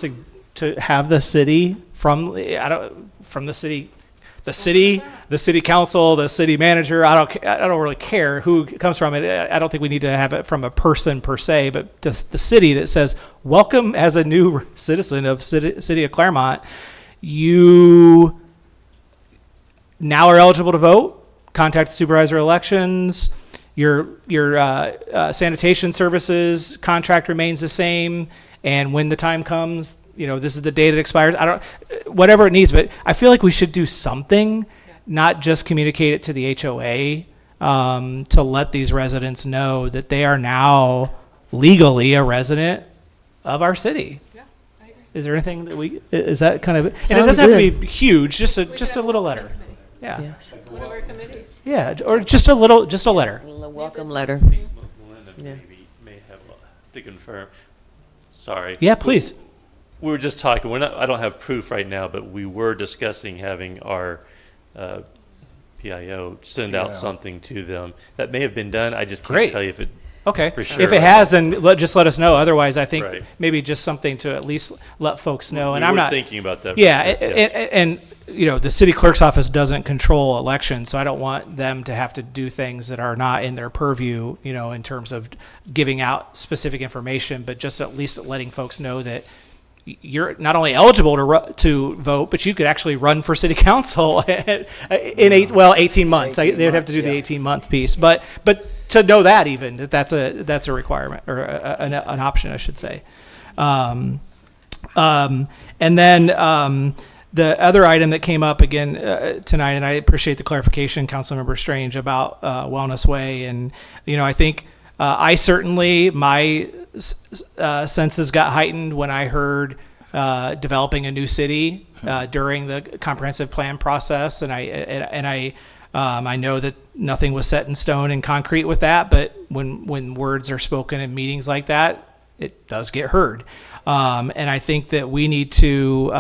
to have the city from the city council, the city manager? I don't really care who it comes from. I don't think we need to have it from a person per se, but just the city that says, "Welcome as a new citizen of city of Clermont. You now are eligible to vote. Contact the supervisor of elections. Your sanitation services contract remains the same, and when the time comes, this is the date it expires." Whatever it needs, but I feel like we should do something, not just communicate it to the HOA, to let these residents know that they are now legally a resident of our city. Is there anything that is that kind of, and it Sounds doesn't have to good. be huge, just a little letter. Yeah. One of our committees. Yeah, or just a letter. A welcome letter. Melinda Yeah. may have to confirm. Sorry. Yeah, please. We were just talking. I don't have proof right now, but we were discussing having our PIO send out something to them. That may have been done. I just can't Great. tell you if it. Okay. For sure. If it has, then just let us know. Otherwise, I think Right. maybe just something to at least let folks know. And We I'm were not thinking about that for Yeah, sure, and the city clerk's office doesn't control elections, so I don't want them to have to do things that are not in their purview. In terms of giving out specific information, but just at least letting folks know that you're not only eligible to vote, but you could actually run for city council in 18 months. 18 They'd have to do months, the yeah. 18-month piece, but to know that even that's a requirement or an option, I should say. And then the other item that came up again tonight, and I appreciate the clarification, Councilmember Strange, about Wellness Way, and I think I certainly my senses got heightened when I heard developing a new city during the comprehensive plan process, and I know that nothing was set in stone and concrete with that, but when words are spoken in meetings like that, it does get heard. And I think that we need to,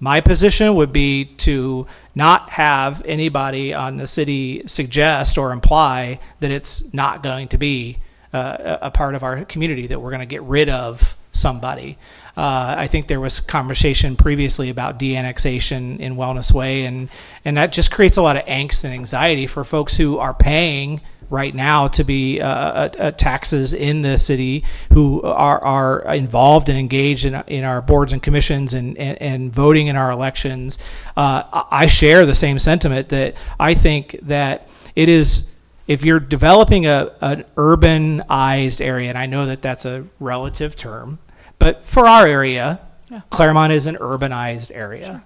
my position would be to not have anybody on the city suggest or imply that it's not going to be a part of our community, that we're going to get rid of somebody. I think there was conversation previously about de-annexation in Wellness Way, and that just creates a lot of angst and anxiety for folks who are paying right now to be taxes in the city, who are involved and engaged in our boards and commissions and voting in our elections. I share the same sentiment that I think that it is, if you're developing an urbanized area, and I know that that's a relative term, but for our area, Clermont is an urbanized area.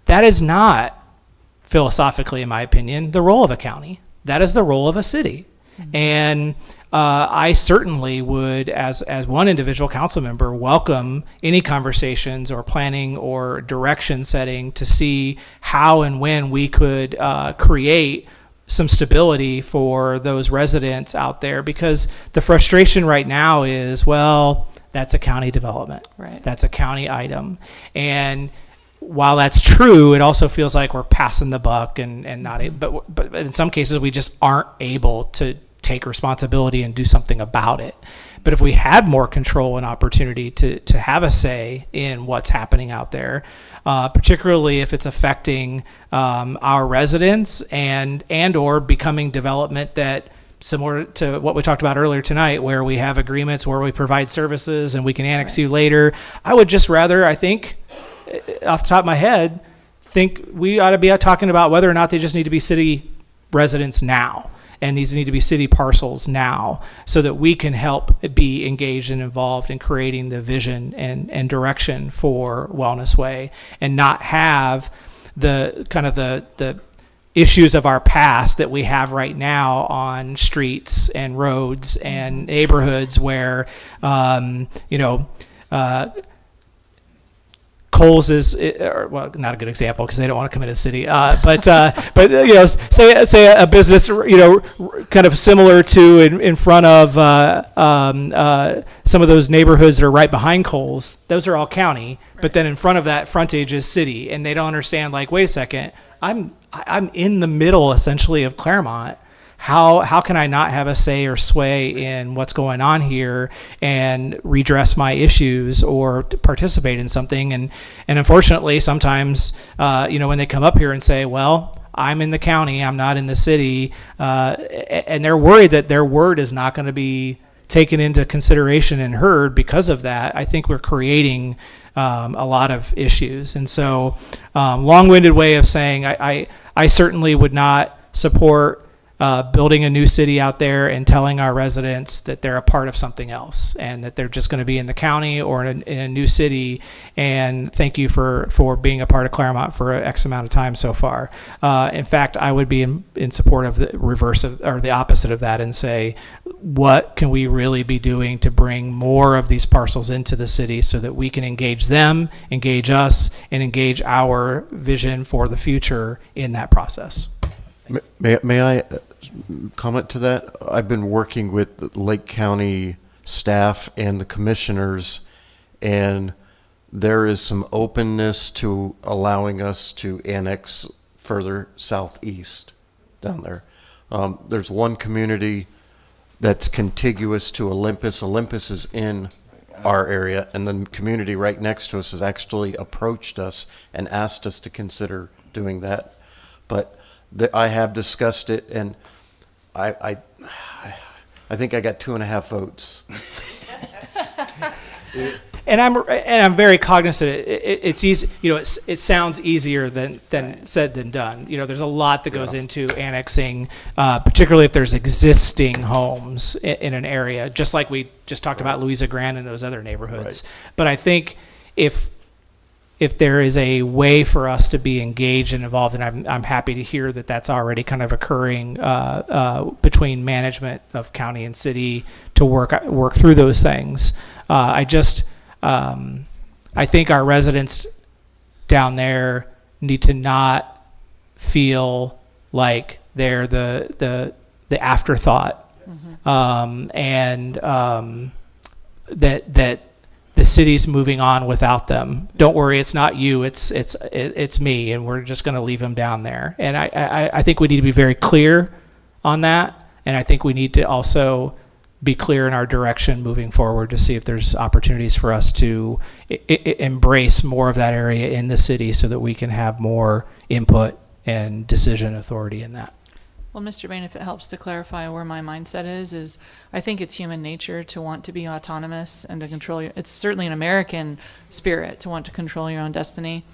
That is not, philosophically, in my opinion, the role of a county. That is the role of a city. And I certainly would, as one individual council member, welcome any conversations or planning or direction setting to see how and when we could create some stability for those residents out there, because the frustration right now is, well, that's a county development. Right. That's a county item. And while that's true, it also feels like we're passing the buck and not, but in some cases we just aren't able to take responsibility and do something about it. But if we had more control and opportunity to have a say in what's happening out there, particularly if it's affecting our residents and or becoming development that, similar to what we talked about earlier tonight, where we have agreements where we provide services and we can annex you later, I would just rather, I think, off the top of my head, think we ought to be talking about whether or not they just need to be city residents now. And these need to be city parcels now, so that we can help be engaged and involved in creating the vision and direction for Wellness Way, and not have the kind of the issues of our past that we have right now on streets and roads and neighborhoods where, Coles is, well, not a good example because they don't want to come into the city. But say a business, kind of similar to in front of some of those neighborhoods that are right behind Coles. Those are all county, but then in front of that frontage is city, and they don't understand. Like, wait a second, I'm in the middle essentially of Clermont. How can I not have a say or sway in what's going on here and redress my issues or participate in something? And unfortunately, sometimes, when they come up here and say, well, I'm in the county, I'm not in the city, and they're worried that their word is not going to be taken into consideration and heard because of that, I think we're creating a lot of issues. And so, long-winded way of saying I certainly would not support building a new city out there and telling our residents that they're a part of something else and that they're just going to be in the county or in a new city. And thank you for being a part of Clermont for X amount of time so far. In fact, I would be in support of the reverse of, or the opposite of that, and say, what can we really be doing to bring more of these parcels into the city so that we can engage them, engage us, and engage our vision for the future in that process? May I comment to that? I've been working with the Lake County staff and the commissioners, and there is some openness to allowing us to annex further southeast down there. There's one community that's contiguous to Olympus. Olympus is in our area, and the community right next to us has actually approached us and asked us to consider doing that. But I have discussed it, and I think I got 2.5 votes. And I'm very cognizant. It's easy. It sounds easier than said than done. There's a lot that goes into annexing, particularly if there's existing homes in an area, just like we just talked about Louisa Grande and those other neighborhoods. Right. But I think if there is a way for us to be engaged and involved, and I'm happy to hear that that's already kind of occurring between management of county and city to work through those things. I think our residents down there need to not feel like they're the afterthought, and that the city's moving on without them. Don't worry, it's not you, it's me, and we're just going to leave them down there. And I think we need to be very clear on that, and I think we need to also be clear in our direction moving forward to see if there's opportunities for us to embrace more of that area in the city so that we can have more input and decision authority in that. Well, Mr. Bain, if it helps to clarify where my mindset is I think it's human nature to want to be autonomous and to control it's certainly an American spirit to want to control your own destiny.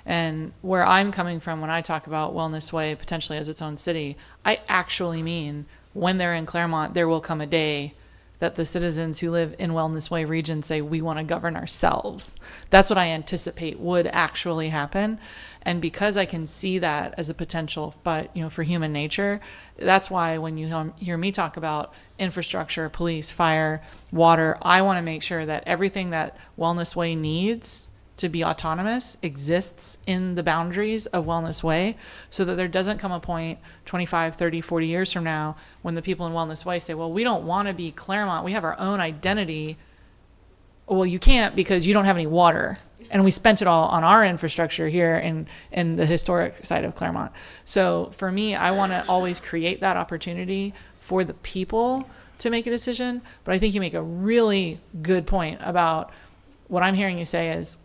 And where I'm coming from when I talk about Wellness Way potentially as its own city, I actually mean when they're in Clermont, there will come a day that the citizens who live in Wellness Way region say, we want to govern ourselves. That's what I anticipate would actually happen. And because I can see that as a potential, but for human nature, that's why when you hear me talk about infrastructure, police, fire, water, I want to make sure that everything that Wellness Way needs to be autonomous exists in the boundaries of Wellness Way, so that there doesn't come a point 25, 30, 40 years from now when the people in Wellness Way say, well, we don't want to be Clermont, we have our own identity. Well, you can't because you don't have any water, and we spent it all on our infrastructure here in the historic side of Clermont. So for me, I want to always create that opportunity for the people to make a decision. But I think you make a really good point about what I'm hearing you say is,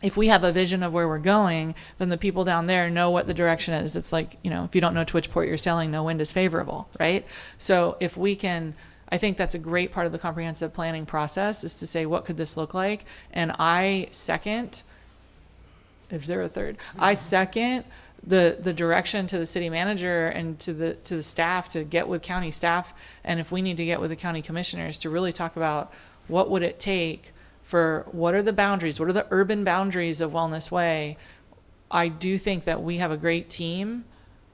if we have a vision of where we're going, then the people down there know what the direction is. It's like, if you don't know to which port you're sailing, no wind is favorable, right? So if we can, I think that's a great part of the comprehensive planning process, is to say, what could this look like? And I second, is there a third? I second the direction to the city manager and to the staff to get with county staff, and if we need to get with the county commissioners to really talk about what would it take for what are the boundaries, what are the urban boundaries of Wellness Way. I do think that we have a great team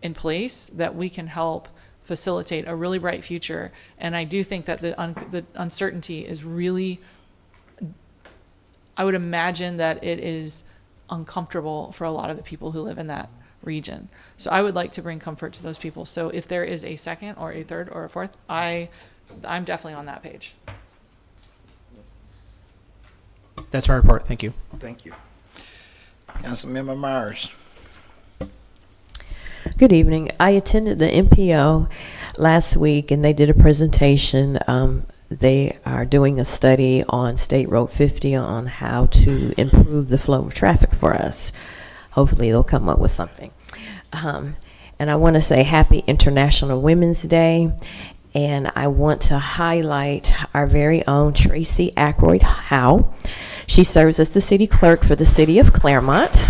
in place that we can help facilitate a really bright future. And I do think that the uncertainty is really, I would imagine that it is uncomfortable for a lot of the people who live in that region. So I would like to bring comfort to those people. So if there is a second or a third or a fourth, I'm definitely on that page. That's my report. Thank you. Thank you. Councilmember Myers. Good evening. I attended the MPO last week, and they did a presentation. They are doing a study on State Road 50 on how to improve the flow of traffic for us. Hopefully, they'll come up with something. And I want to say Happy International Women's Day. And I want to highlight our very own Tracy Ackroyd Howe. She serves as the city clerk for the city of Clermont,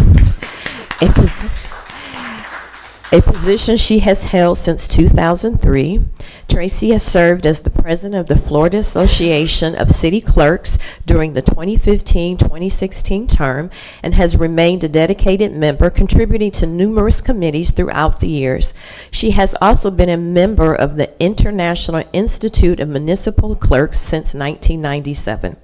a position she has held since 2003. Tracy has served as the president of the Florida Association of City Clerks during the 2015-2016 term and has remained a dedicated member, contributing to numerous committees throughout the years. She has also been a member of the International Institute of Municipal Clerks since 1997.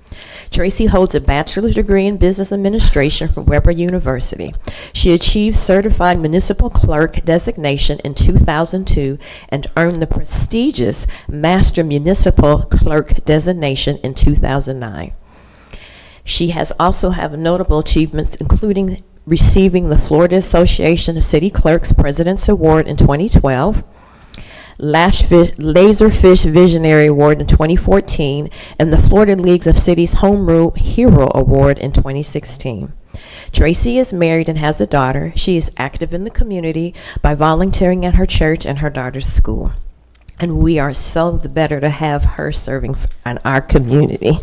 Tracy holds a bachelor's degree in business administration from Weber University. She achieved certified municipal clerk designation in 2002 and earned the prestigious master municipal clerk designation in 2009. She has also had notable achievements, including receiving the Florida Association of City Clerks President's Award in 2012, Laserfish Visionary Award in 2014, and the Florida League of Cities Home Rule Hero Award in 2016. Tracy is married and has a daughter. She is active in the community by volunteering at her church and her daughter's school. And we are so the better to have her serving in our community.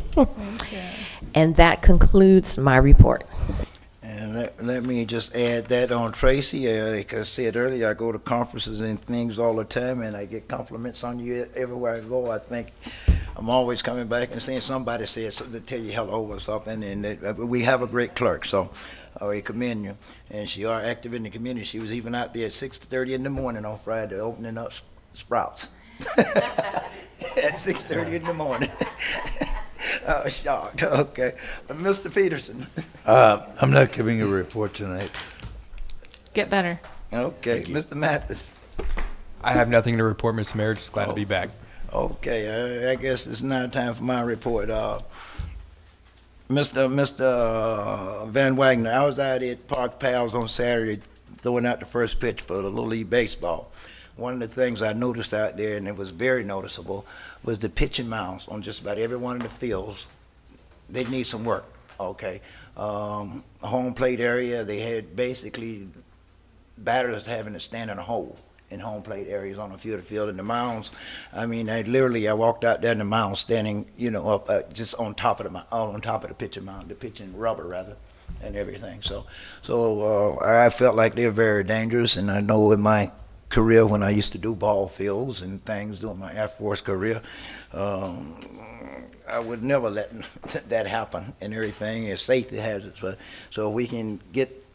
And that concludes my report. And let me just add that on Tracy. Like I said earlier, I go to conferences and things all the time, and I get compliments on you everywhere I go. I think I'm always coming back and saying somebody said something to tell you hello or something, and we have a great clerk, so I commend you. And she are active in the community. She was even out there at 6:30 in the morning on Friday opening up Sprouts at 6:30 in the morning. I was shocked. Okay. Mr. Peterson. I'm not giving a report tonight. Get better. Okay. Mr. Mathis. I have nothing to report, Mr. Mayor. Just glad to be back. Okay. I guess it's now time for my report. Mr. Van Wagner, I was out at Park Pals on Saturday throwing out the first pitch for the Little League Baseball. One of the things I noticed out there, and it was very noticeable, was the pitching mounds on just about every one of the fields. They need some work, okay? Home plate area, they had basically batters having to stand in a hole in home plate areas on a few of the field. And the mounds, I mean, I walked out there and the mound standing, up just on top of the pitching mound, the pitching rubber rather, and everything. So I felt like they're very dangerous, and I know in my career when I used to do ball fields and things during my Air Force career, I would never let that happen and everything. It's safety hazards. So we can get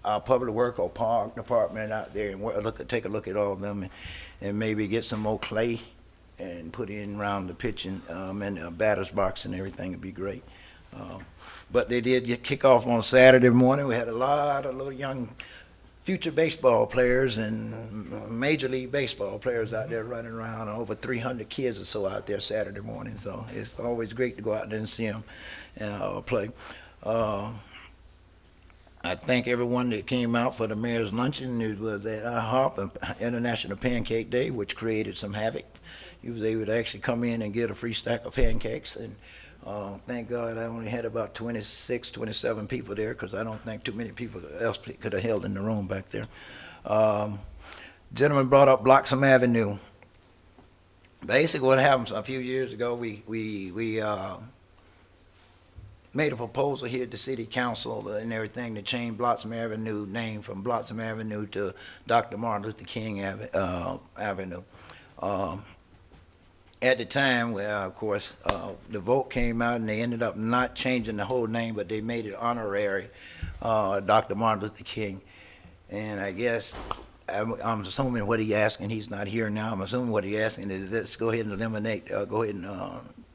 our public work or park department out there and take a look at all of them and maybe get some more clay and put in around the pitching and the batter's box and everything would be great. But they did kick off on Saturday morning. We had a lot of little young future baseball players and Major League Baseball players out there running around, over 300 kids or so out there Saturday morning. So it's always great to go out there and see them play. I thank everyone that came out for the mayor's luncheon. It was at IHOP, International Pancake Day, which created some havoc. He was able to actually come in and get a free stack of pancakes, and thank God I only had about 26, 27 people there, because I don't think too many people else could have held in the room back there. Gentleman brought up Bloxham Avenue. Basically what happened a few years ago, we made a proposal here at the city council and everything to change Bloxham Avenue name from Bloxham Avenue to Dr. Martin Luther King Avenue. At the time, of course, the vote came out and they ended up not changing the whole name, but they made it honorary Dr. Martin Luther King. And I guess I'm assuming what he asking, he's not here now, I'm assuming what he asking is let's go ahead and eliminate, go ahead and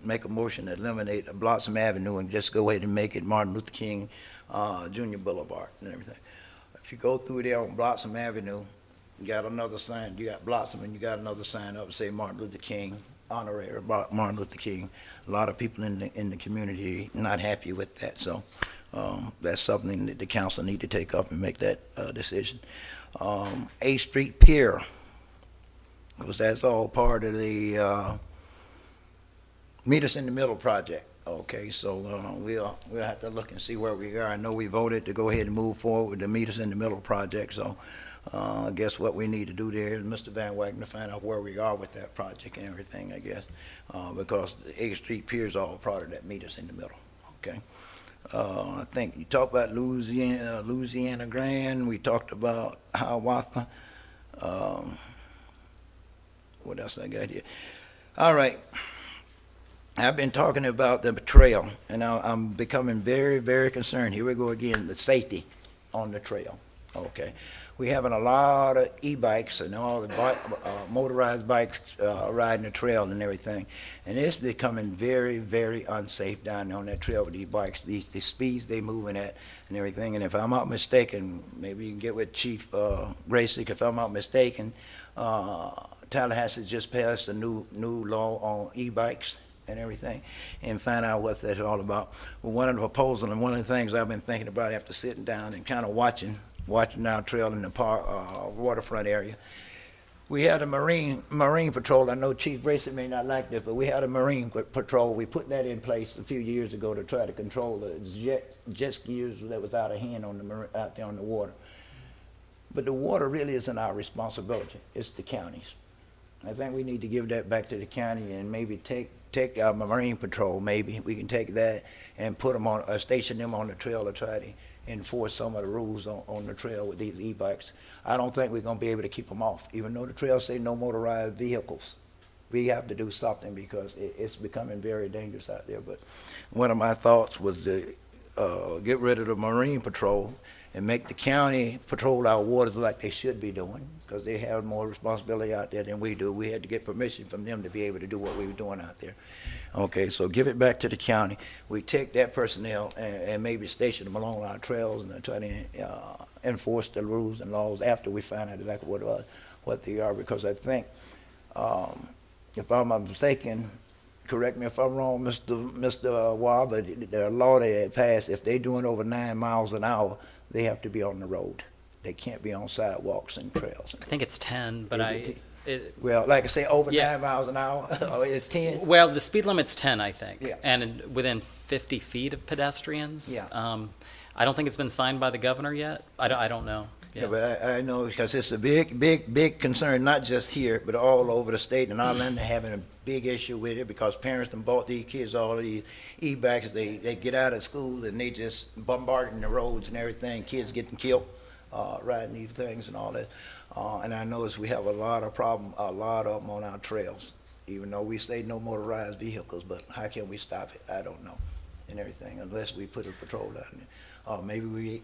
make a motion to eliminate Blossom Avenue and just go ahead and make it Martin Luther King Junior Boulevard and everything. If you go through there on Blossom Avenue, you got another sign, you got Blossom and you got another sign up, say Martin Luther King, honorary Martin Luther King. A lot of people in the community not happy with that, so that's something that the council need to take up and make that decision. 8th Street Pier, because that's all part of the Meet Us in the Middle project. Okay, so we'll have to look and see where we are. I know we voted to go ahead and move forward with the Meet Us in the Middle project, so I guess what we need to do there is Mr. Van Wagner find out where we are with that project and everything, I guess, because the 8th Street Pier is all part of that Meet Us in the Middle. Okay. I think you talked about Louisiana Grand. We talked about Hiawatha. What else I got here? All right. I've been talking about the trail, and I'm becoming very, very concerned. Here we go again, the safety on the trail. Okay. We having a lot of e-bikes and all the motorized bikes riding the trail and everything. And it's becoming very, very unsafe down there on that trail with these bikes, the speeds they moving at and everything. And if I'm not mistaken, maybe you can get with Chief Graysick, if I'm not mistaken, Tallahassee just passed a new law on e-bikes and everything, and find out what that's all about. Well, one of the proposals and one of the things I've been thinking about after sitting down and kind of watching our trail in the waterfront area. We had a Marine Patrol. I know Chief Grayson may not like this, but we had a Marine Patrol. We put that in place a few years ago to try to control the jet skiers that was out of hand out there on the water. But the water really isn't our responsibility. It's the counties. I think we need to give that back to the county and maybe take our Marine Patrol. Maybe we can take that and put them on, station them on the trail to try to enforce some of the rules on the trail with these e-bikes. I don't think we're going to be able to keep them off, even though the trails say no motorized vehicles. We have to do something because it's becoming very dangerous out there. But one of my thoughts was to get rid of the Marine Patrol and make the county patrol our waters like they should be doing, because they have more responsibility out there than we do. We had to get permission from them to be able to do what we were doing out there. Okay, so give it back to the county. We take that personnel and maybe station them along our trails and try to enforce the rules and laws after we find out exactly what they are. Because I think, if I'm not mistaken, correct me if I'm wrong, Mr. Waugh, but the law they had passed, if they're doing over 9 miles an hour, they have to be on the road. They can't be on sidewalks and trails. I think it's 10, but well, like I say, over 9 miles an hour, it's 10? Well, the speed limit's 10, I think. Yeah. And within 50 feet of pedestrians. Yeah. I don't think it's been signed by the governor yet. I don't know. Yeah, but I know because it's a big concern, not just here, but all over the state. And Ireland are having a big issue with it because parents done bought these kids all these e-bikes. They get out of school and they just bombarding the roads and everything. Kids getting killed riding these things and all that. And I notice we have a lot of them on our trails, even though we say no motorized vehicles. But how can we stop it? I don't know, and everything, unless we put a patrol down there. Maybe we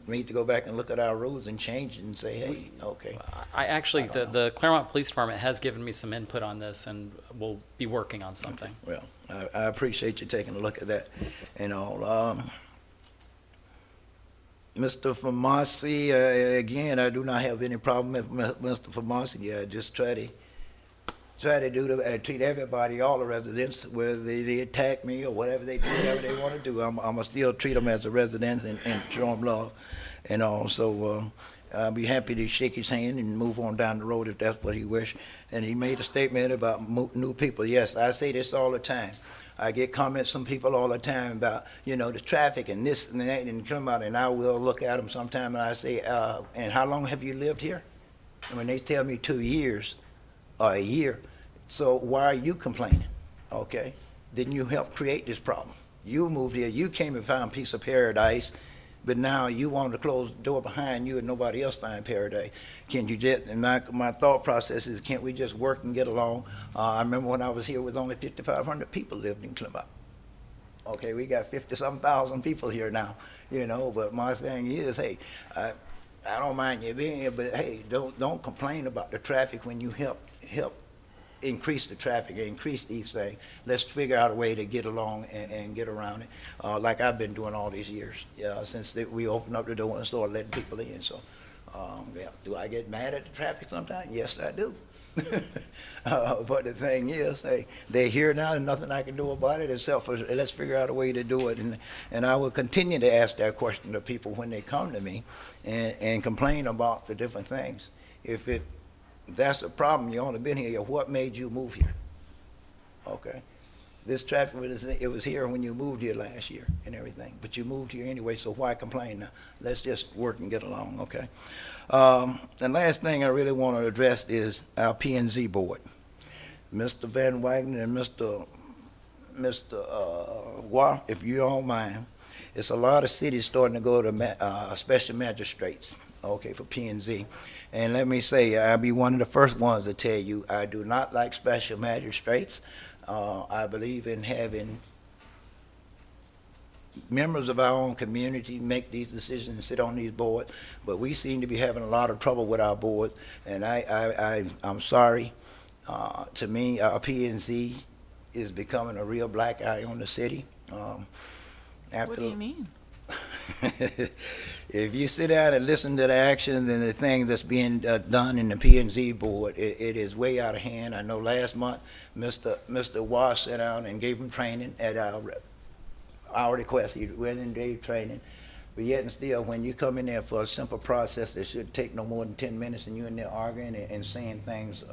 need to go back and look at our rules and change it and say, hey, okay. The Clermont Police Department has given me some input on this, and we'll be working on something. Well, I appreciate you taking a look at that and all. Mr. Famasi, again, I do not have any problem with Mr. Famasi. I just try to do treat everybody, all the residents, whether they attack me or whatever they do, whatever they want to do. I'm gonna still treat them as a resident and show them love, and all. So I'll be happy to shake his hand and move on down the road if that's what he wish. And he made a statement about new people. Yes, I say this all the time. I get comments from people all the time about, the traffic and this and that, and come out, and I will look at them sometime and I say, and how long have you lived here? And when they tell me 2 years or a year, so why are you complaining? Okay, didn't you help create this problem? You moved here, you came and found a piece of paradise, but now you want to close the door behind you and nobody else find paradise. Can't you just, and my thought process is, can't we just work and get along? I remember when I was here with only 5,500 people lived in Clermont. Okay, we got 50-some thousand people here now, but my thing is, hey, I don't mind you being here, but hey, don't complain about the traffic when you help increase the traffic, increase these things. Let's figure out a way to get along and get around it, like I've been doing all these years, since we opened up the door and started letting people in. So, yeah, do I get mad at the traffic sometimes? Yes, I do. But the thing is, hey, they're here now, and nothing I can do about it except for let's figure out a way to do it. And I will continue to ask that question to people when they come to me and complain about the different things. If that's the problem, you only been here, what made you move here? Okay. This traffic, it was here when you moved here last year and everything, but you moved here anyway, so why complain now? Let's just work and get along, okay? The last thing I really want to address is our P&Z board. Mr. Van Wagner and Mr. Waugh, if you don't mind, it's a lot of cities starting to go to special magistrates, okay, for P&Z. And let me say, I'll be one of the first ones to tell you, I do not like special magistrates. I believe in having members of our own community make these decisions and sit on these boards, but we seem to be having a lot of trouble with our board, and I'm sorry. To me, our P&Z is becoming a real black eye on the city. What do you mean? If you sit down and listen to the actions and the things that's being done in the P&Z board, it is way out of hand. I know last month, Mr. Waugh sat down and gave him training at our request. He went and gave training. But yet and still, when you come in there for a simple process that should take no more than 10 minutes and you're in there arguing and saying things,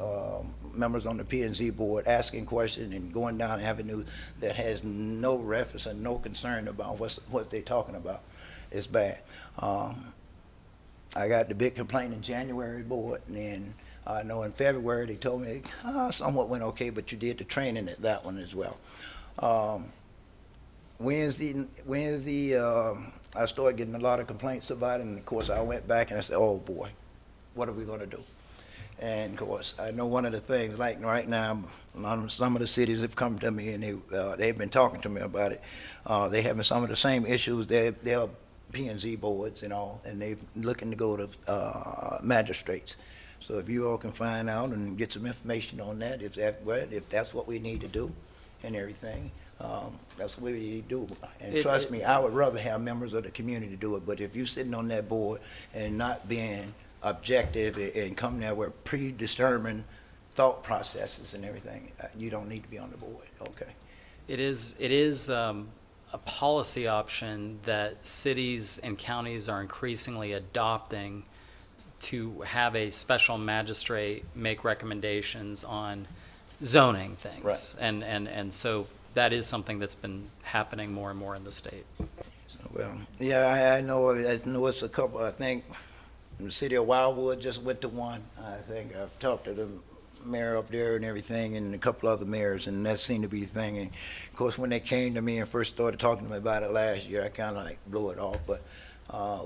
members on the P&Z board asking questions and going down avenues that has no reference and no concern about what they're talking about, it's bad. I got the big complaint in January board, and then I know in February they told me somewhat went okay, but you did the training at that one as well. Wednesday, I started getting a lot of complaints about it, and of course I went back and I said, oh boy, what are we going to do? And of course, I know one of the things, like right now, some of the cities have come to me and they've been talking to me about it. They're having some of the same issues. They're P&Z boards and all, and they're looking to go to magistrates. So if you all can find out and get some information on that, if that's what we need to do and everything, that's what we do. And trust me, I would rather have members of the community do it, but if you're sitting on that board and not being objective and coming there with predetermined thought processes and everything, you don't need to be on the board, okay? It is a policy option that cities and counties are increasingly adopting to have a special magistrate make recommendations on zoning things. Right. And so that is something that's been happening more and more in the state. Well, yeah, I know it's a couple. I think the city of Wildwood just went to one. I think I've talked to the mayor up there and everything, and a couple other mayors, and that seemed to be the thing. And of course, when they came to me and first started talking to me about it last year, I kind of like blew it off. But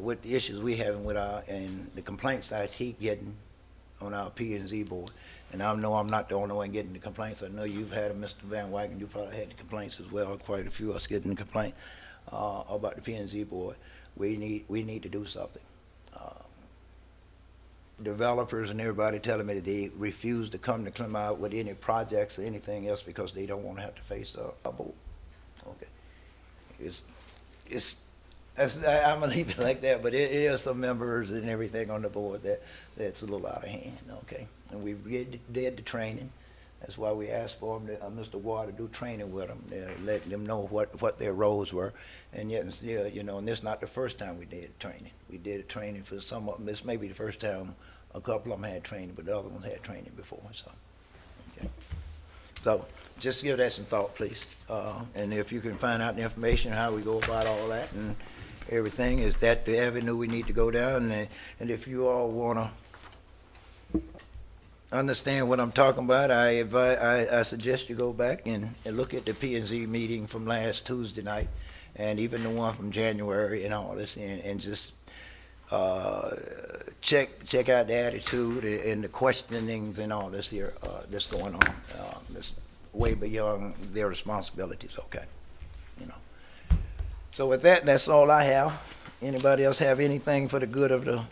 with the issues we having with and the complaints I keep getting on our P&Z board, and I know I'm not the only one getting the complaints. I know you've had them, Mr. Van Wagner. You probably had the complaints as well. Quite a few of us getting the complaint about the P&Z board. We need to do something. Developers and everybody telling me that they refuse to come to Clermont with any projects or anything else because they don't want to have to face a board. Okay, I'm gonna leave it like that. But it is some members and everything on the board that's a little out of hand. Okay, and we did the training. That's why we asked for them, Mr. Waugh, to do training with them, letting them know what their roles were. And yet, still, and this is not the first time we did training. We did training for some of them. This may be the first time a couple of them had training, but the other ones had training before. So, okay. So just give that some thought, please. And if you can find out the information, how we go about all that and everything, is that the avenue we need to go down? And if you all want to understand what I'm talking about, I suggest you go back and look at the P&Z meeting from last Tuesday night, and even the one from January and all this, and just check out the attitude and the questionings and all this here that's going on. That's way beyond their responsibilities. Okay, So with that, that's all I have. Anybody else have anything for the good of the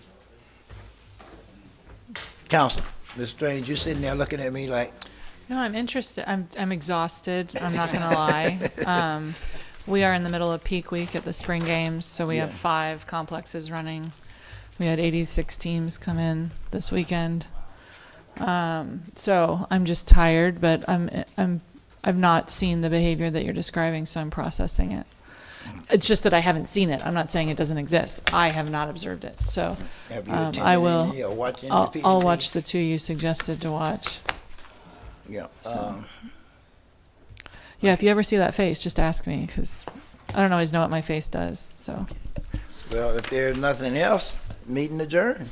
Council, Ms. Strange, you sitting there looking at me like, No, I'm interested. I'm exhausted. I'm not going to lie. We are in the middle of peak week at the spring games, so we have 5 complexes running. We had 86 teams come in this weekend. So I'm just tired, but I've not seen the behavior that you're describing, so I'm processing it. It's just that I haven't seen it. I'm not saying it doesn't exist. I have not observed it. So have you I attended will. any or watched any I'll, of the I'll PDC? watch the 2 you suggested to watch. Yeah. Yeah, if you ever see that face, just ask me, because I don't always know what my face does. So. Well, if there's nothing else, meeting adjourned.